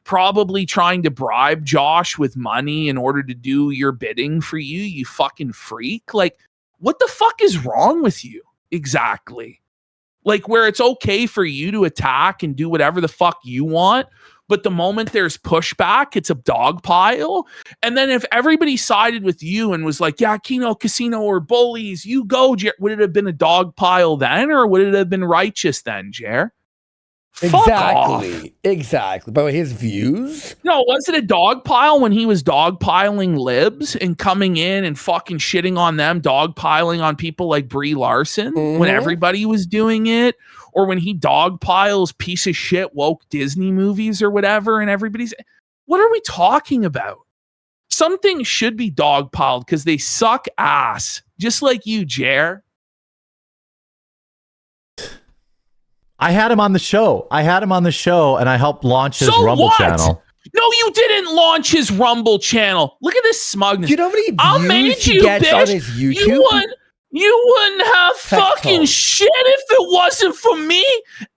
Speaker 3: probably trying to bribe Josh with money in order to do your bidding for you, you fucking freak? Like, what the fuck is wrong with you? Exactly. Like, where it's okay for you to attack and do whatever the fuck you want, but the moment there's pushback, it's a dog pile. And then if everybody sided with you and was like, yeah, Kino Casino are bullies, you go, Jer, would it have been a dog pile then, or would it have been righteous then, Jer? Fuck off.
Speaker 2: Exactly. By the way, his views.
Speaker 3: No, was it a dog pile when he was dogpiling libs and coming in and fucking shitting on them, dogpiling on people like Brie Larson when everybody was doing it? Or when he dogpiles piece of shit woke Disney movies or whatever, and everybody's... What are we talking about? Some things should be dogpiled because they suck ass. Just like you, Jer.
Speaker 1: I had him on the show. And I helped launch his Rumble channel.
Speaker 3: No, you didn't launch his Rumble channel. Look at this smugness.
Speaker 2: Do you know how many views he gets on his YouTube?
Speaker 3: You wouldn't have fucking shit if it wasn't for me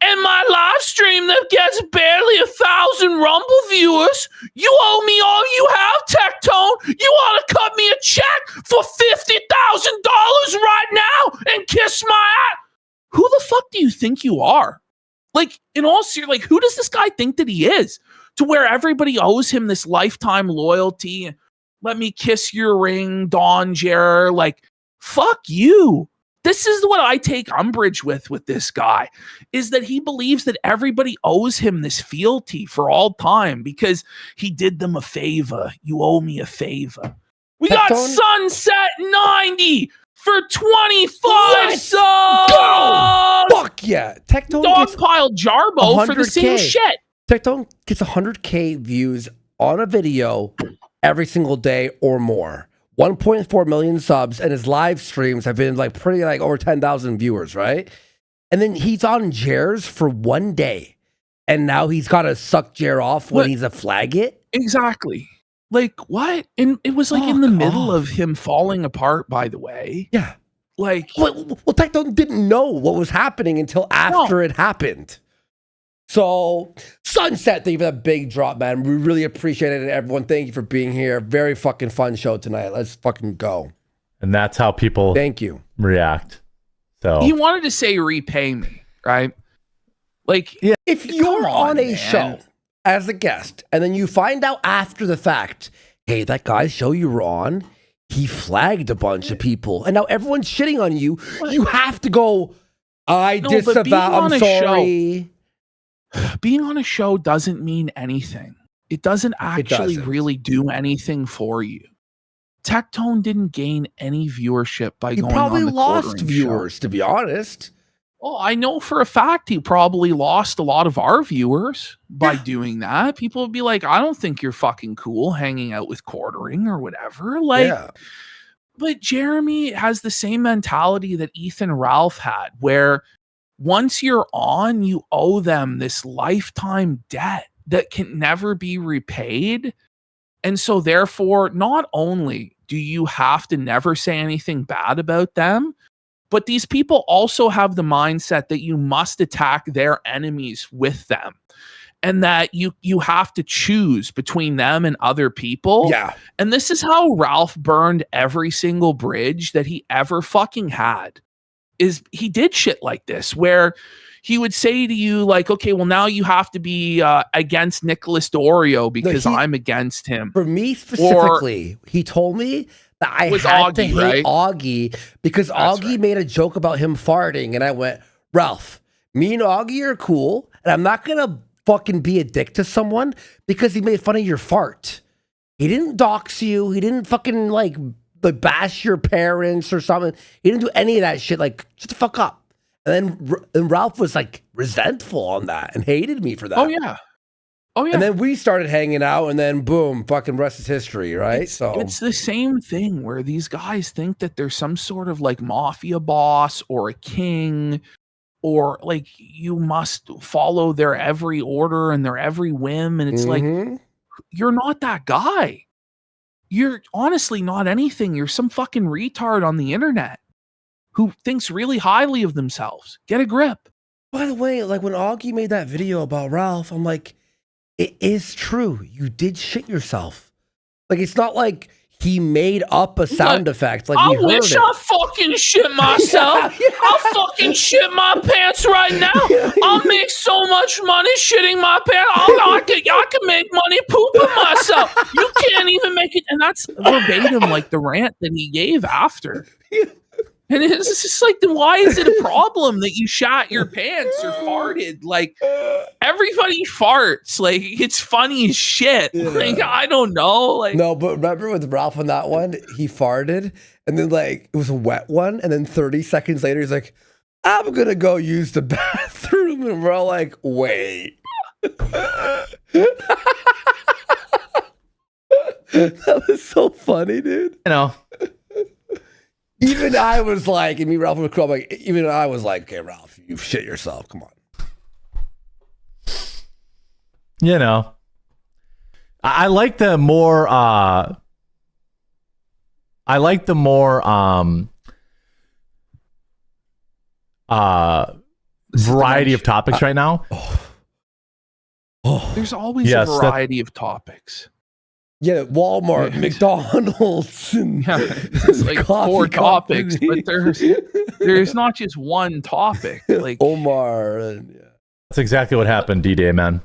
Speaker 3: and my live stream that gets barely 1,000 Rumble viewers. You owe me all you have, Tectone. You ought to cut me a check for $50,000 right now and kiss my ass. Who the fuck do you think you are? Like, in all seriousness, like, who does this guy think that he is? To where everybody owes him this lifetime loyalty. Let me kiss your ring, Don Jer. Like, fuck you. This is what I take umbrage with this guy, is that he believes that everybody owes him this fealty for all time because he did them a favor. You owe me a favor. We got Sunset 90 for 25 subs.
Speaker 2: Go! Fuck yeah. Tectone
Speaker 3: Dogpile Jarbo for the same shit.
Speaker 2: Tectone gets 100K views on a video every single day or more. 1.4 million subs, and his live streams have been like pretty like over 10,000 viewers, right? And then he's on Jer's for one day, and now he's got to suck Jer off when he's a flagget.
Speaker 3: Exactly. Like what? And it was like in the middle of him falling apart. By the way,
Speaker 2: yeah.
Speaker 3: Like
Speaker 2: well, Tectone didn't know what was happening until after it happened. So, Sunset, thank you for that big drop, man. We really appreciate it, everyone. Thank you for being here. Very fucking fun show tonight. Let's fucking go.
Speaker 1: And that's how people react. So
Speaker 3: he wanted to say repay me, right? Like,
Speaker 2: if you're on a show as a guest and then you find out after the fact, hey, that guy's show you were on, he flagged a bunch of people, and now everyone's shitting on you. You have to go, I disavow, I'm sorry.
Speaker 3: Being on a show doesn't mean anything. It doesn't actually really do anything for you. Tectone didn't gain any viewership by going on the
Speaker 2: probably lost
Speaker 3: quartering
Speaker 2: viewers,
Speaker 3: show.
Speaker 2: to be honest.
Speaker 3: Well, I know for a fact he probably lost a lot of our viewers by doing that. People would be like, I don't think you're fucking cool hanging out with quartering or whatever. Like, but Jeremy has the same mentality that Ethan Ralph had, where once you're on, you owe them this lifetime debt that can never be repaid. And so therefore, not only do you have to never say anything bad about them, but these people also have the mindset that you must attack their enemies with them. And that you have to choose between them and other people.
Speaker 2: Yeah.
Speaker 3: And this is how Ralph burned every single bridge that he ever fucking had. Is he did shit like this where he would say to you like, okay, well now you have to be against Nicholas Dorio because I'm against him.
Speaker 2: For me specifically, he told me that I had to hate Augie because Augie made a joke about him farting, and I went, Ralph, me and Augie are cool, and I'm not gonna fucking be a dick to someone because he made fun of your fart. He didn't dox you. He didn't fucking like bash your parents or something. He didn't do any of that shit. Like, shut the fuck up. And then Ralph was like resentful on that and hated me for that.
Speaker 3: Oh yeah.
Speaker 2: And then we started hanging out, and then boom, fucking rest is history, right?
Speaker 3: It's the same thing where these guys think that there's some sort of like mafia boss or a king, or like you must follow their every order and their every whim. And it's like, you're not that guy. You're honestly not anything. You're some fucking retard on the internet who thinks really highly of themselves. Get a grip.
Speaker 2: By the way, like when Augie made that video about Ralph, I'm like, it is true. You did shit yourself. Like, it's not like he made up a sound effect. Like,
Speaker 3: I wish I fucking shit myself. I'll fucking shit my pants right now. I'll make so much money shitting my pants. I can make money pooping myself. You can't even make it. And that's verbatim like the rant that he gave after. And it's just like, then why is it a problem that you shat your pants or farted? Like, everybody farts. Like, it's funny as shit.
Speaker 2: Yeah.
Speaker 3: Like, I don't know. Like,
Speaker 2: No, but remember with Ralph on that one, he farted, and then like it was a wet one, and then 30 seconds later, he's like, "I'm gonna go use the bathroom," and we're all like, "Wait." That was so funny, dude.
Speaker 1: You know,
Speaker 2: Even I was like, and me, Ralph, was like, even I was like, "Okay, Ralph, you shit yourself. Come on."
Speaker 1: you know, I like the more variety of topics right now.
Speaker 3: there's always
Speaker 1: Yes,
Speaker 3: a variety of topics.
Speaker 2: Yeah, Walmart, McDonald's, and
Speaker 3: Yeah, it's like
Speaker 2: coffee
Speaker 3: 4 topics,
Speaker 2: company.
Speaker 3: but there's not just one topic. Like,
Speaker 2: Omar, and yeah.
Speaker 1: That's exactly what happened, D-Day, man.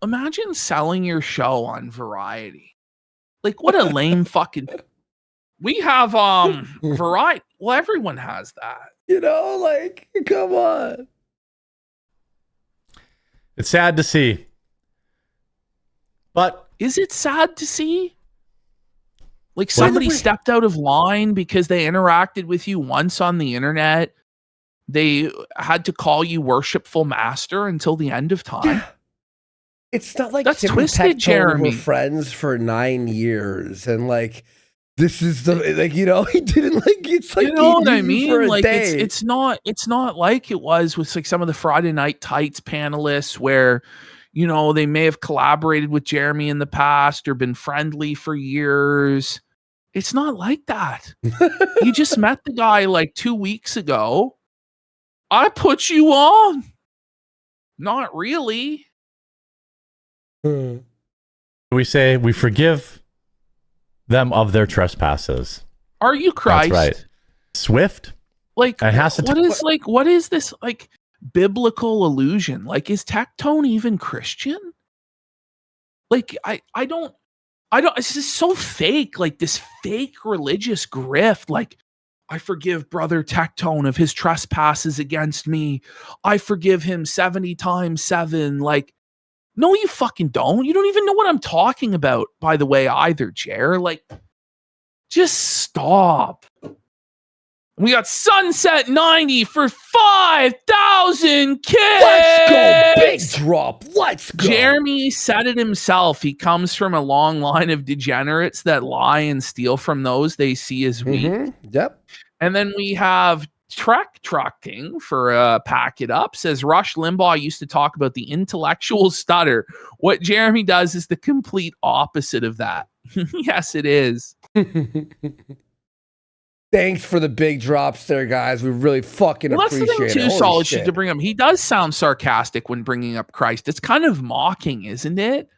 Speaker 3: imagine selling your show on Variety. Like, what a lame fucking. We have Variety. Well, everyone has that.
Speaker 2: You know, like, come on.
Speaker 1: It's sad to see. But
Speaker 3: Is it sad to see? Like, somebody stepped out of line because they interacted with you once on the internet. They had to call you worshipful master until the end of time.
Speaker 2: Yeah. It's not like
Speaker 3: That's
Speaker 2: him and
Speaker 3: twisted,
Speaker 2: Tectone
Speaker 3: Jeremy.
Speaker 2: were friends for 9 years, and like, this is the like, you know, he didn't like. It's like,
Speaker 3: You know what I
Speaker 2: he used you for
Speaker 3: mean?
Speaker 2: a
Speaker 3: Like,
Speaker 2: day.
Speaker 3: it's not like it was with like some of the Friday Night Tights panelists where, you know, they may have collaborated with Jeremy in the past or been friendly for years. It's not like that. You just met the guy like 2 weeks ago. I put you on. Not really.
Speaker 1: we say we forgive them of their trespasses.
Speaker 3: Are you Christ?
Speaker 1: That's right. Swift.
Speaker 3: Like,
Speaker 1: It has to
Speaker 3: what is this like biblical illusion? Like, is Tectone even Christian? Like, I don't, it's just so fake, like this fake religious grift. Like, I forgive brother Tectone of his trespasses against me. I forgive him 70 times 7. Like, no, you fucking don't. You don't even know what I'm talking about, by the way, either, Jer. Like, just stop. We got Sunset 90 for 5,000 kids.
Speaker 2: Let's go, big drop. Let's go.
Speaker 3: Jeremy said it himself. He comes from a long line of degenerates that lie and steal from those they see as weak.
Speaker 2: Yep.
Speaker 3: And then we have Trucking for Pack It Up. Says Rush Limbaugh used to talk about the intellectual stutter. What Jeremy does is the complete opposite of that. Yes, it is.
Speaker 2: Thanks for the big drops there, guys. We really fucking
Speaker 3: Well, that's the
Speaker 2: appreciate
Speaker 3: thing
Speaker 2: it.
Speaker 3: too,
Speaker 2: Holy
Speaker 3: Solid
Speaker 2: shit.
Speaker 3: Shit, to bring him. He does sound sarcastic when bringing up Christ. It's kind of mocking, isn't it?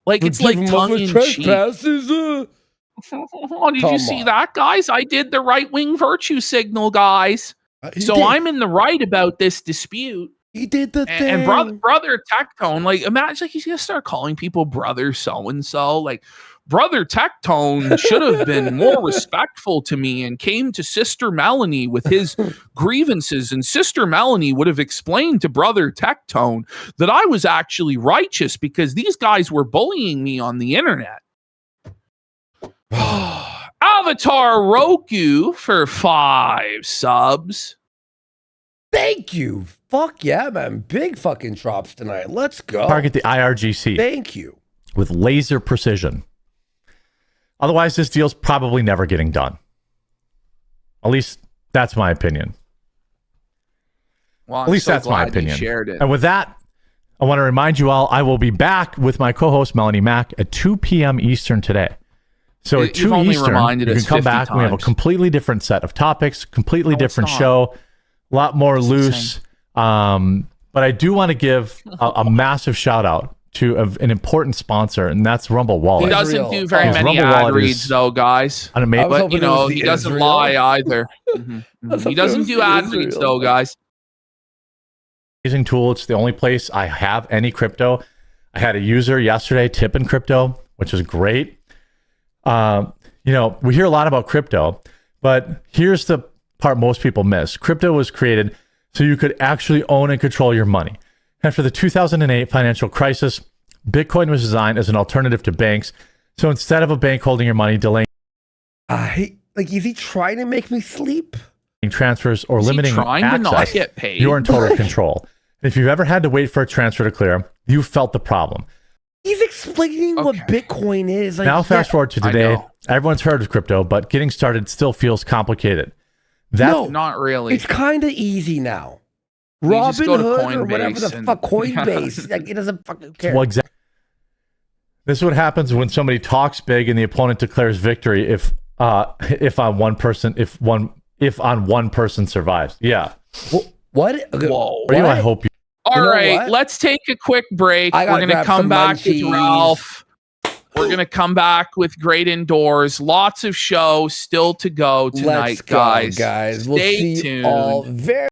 Speaker 3: Like, it's like
Speaker 2: Forgive him of
Speaker 3: tongue
Speaker 2: his
Speaker 3: in cheek.
Speaker 2: trespasses,
Speaker 3: Oh, did you
Speaker 2: Come
Speaker 3: see
Speaker 2: on.
Speaker 3: that, guys? I did the right-wing virtue signal, guys.
Speaker 2: He
Speaker 3: So
Speaker 2: did.
Speaker 3: I'm in the right about this dispute.
Speaker 2: He did the thing.
Speaker 3: And brother Tectone, like, imagine like he's gonna start calling people brother so and so. Like, brother Tectone should have been more respectful to me and came to Sister Melanie with his grievances, and Sister Melanie would have explained to brother Tectone that I was actually righteous because these guys were bullying me on the internet. Avatar Roku for 5 subs.
Speaker 2: Thank you. Fuck yeah, man. Big fucking drops tonight. Let's go.
Speaker 1: Target the IRGC
Speaker 2: Thank you.
Speaker 1: with laser precision. Otherwise, this deal's probably never getting done. At least that's my opinion.
Speaker 3: Well,
Speaker 1: At least that's my
Speaker 3: glad you
Speaker 1: opinion.
Speaker 3: shared it.
Speaker 1: And with that, I want to remind you all, I will be back with my co-host Melanie Mack at 2 p.m. Eastern today. So at
Speaker 3: You've
Speaker 1: 2
Speaker 3: only
Speaker 1: Eastern,
Speaker 3: reminded
Speaker 1: you can
Speaker 3: us
Speaker 1: come
Speaker 3: 50
Speaker 1: back. We have a
Speaker 3: times.
Speaker 1: completely different set of topics, completely
Speaker 3: No, it's
Speaker 1: different
Speaker 3: not.
Speaker 1: show, a lot more
Speaker 3: It's
Speaker 1: loose. But I do want to give a massive shout out to an important sponsor, and that's Rumble
Speaker 3: He
Speaker 1: Wallet.
Speaker 3: doesn't
Speaker 2: Israel.
Speaker 3: do very
Speaker 2: Oh.
Speaker 3: many
Speaker 1: Rumble
Speaker 3: ad
Speaker 1: Wallet
Speaker 3: reads,
Speaker 1: is-
Speaker 3: though, guys.
Speaker 1: An ama-
Speaker 2: I was
Speaker 3: But,
Speaker 2: hoping
Speaker 3: you
Speaker 2: it was
Speaker 3: know,
Speaker 2: the
Speaker 3: he doesn't
Speaker 2: Israel.
Speaker 3: lie either. He doesn't do ad reads, though, guys.
Speaker 1: amazing tool. It's the only place I have any crypto. I had a user yesterday tipping crypto, which was great. You know, we hear a lot about crypto, but here's the part most people miss. Crypto was created so you could actually own and control your money. After the 2008 financial crisis, Bitcoin was designed as an alternative to banks. So instead of a bank holding your money, delaying
Speaker 2: is he trying to make me sleep?
Speaker 1: transfers or
Speaker 3: Is he
Speaker 1: limiting
Speaker 3: trying to not
Speaker 1: access,
Speaker 3: get paid?
Speaker 1: you're in total control. If you've ever had to wait for a transfer to clear, you felt the problem.
Speaker 2: He's explaining what Bitcoin is. Like,
Speaker 1: Now fast forward to
Speaker 3: I
Speaker 1: today.
Speaker 3: know.
Speaker 1: Everyone's heard of crypto, but getting started still feels complicated. That's
Speaker 2: No.
Speaker 3: Not really.
Speaker 2: It's kind of easy now.
Speaker 3: You just go to
Speaker 2: Robinhood or whatever the
Speaker 3: Coinbase and-
Speaker 2: fuck, Coinbase. Like, it doesn't fucking care.
Speaker 1: well, exactly. This is what happens when somebody talks big and the opponent declares victory if on one person survives. Yeah.
Speaker 2: What? Okay,
Speaker 3: Whoa.
Speaker 1: What do I
Speaker 2: what?
Speaker 1: hope you
Speaker 3: All
Speaker 2: You know
Speaker 3: right,
Speaker 2: what?
Speaker 3: let's take a quick break.
Speaker 2: I
Speaker 3: We're
Speaker 2: gotta
Speaker 3: going to
Speaker 2: grab
Speaker 3: come
Speaker 2: some
Speaker 3: back
Speaker 2: munchies.
Speaker 3: with Ralph. We're going to come back with Great Indoors. Lots of shows still to go tonight,
Speaker 2: Let's go,
Speaker 3: guys.
Speaker 2: guys. We'll
Speaker 3: Stay
Speaker 2: see
Speaker 3: tuned.
Speaker 2: you all very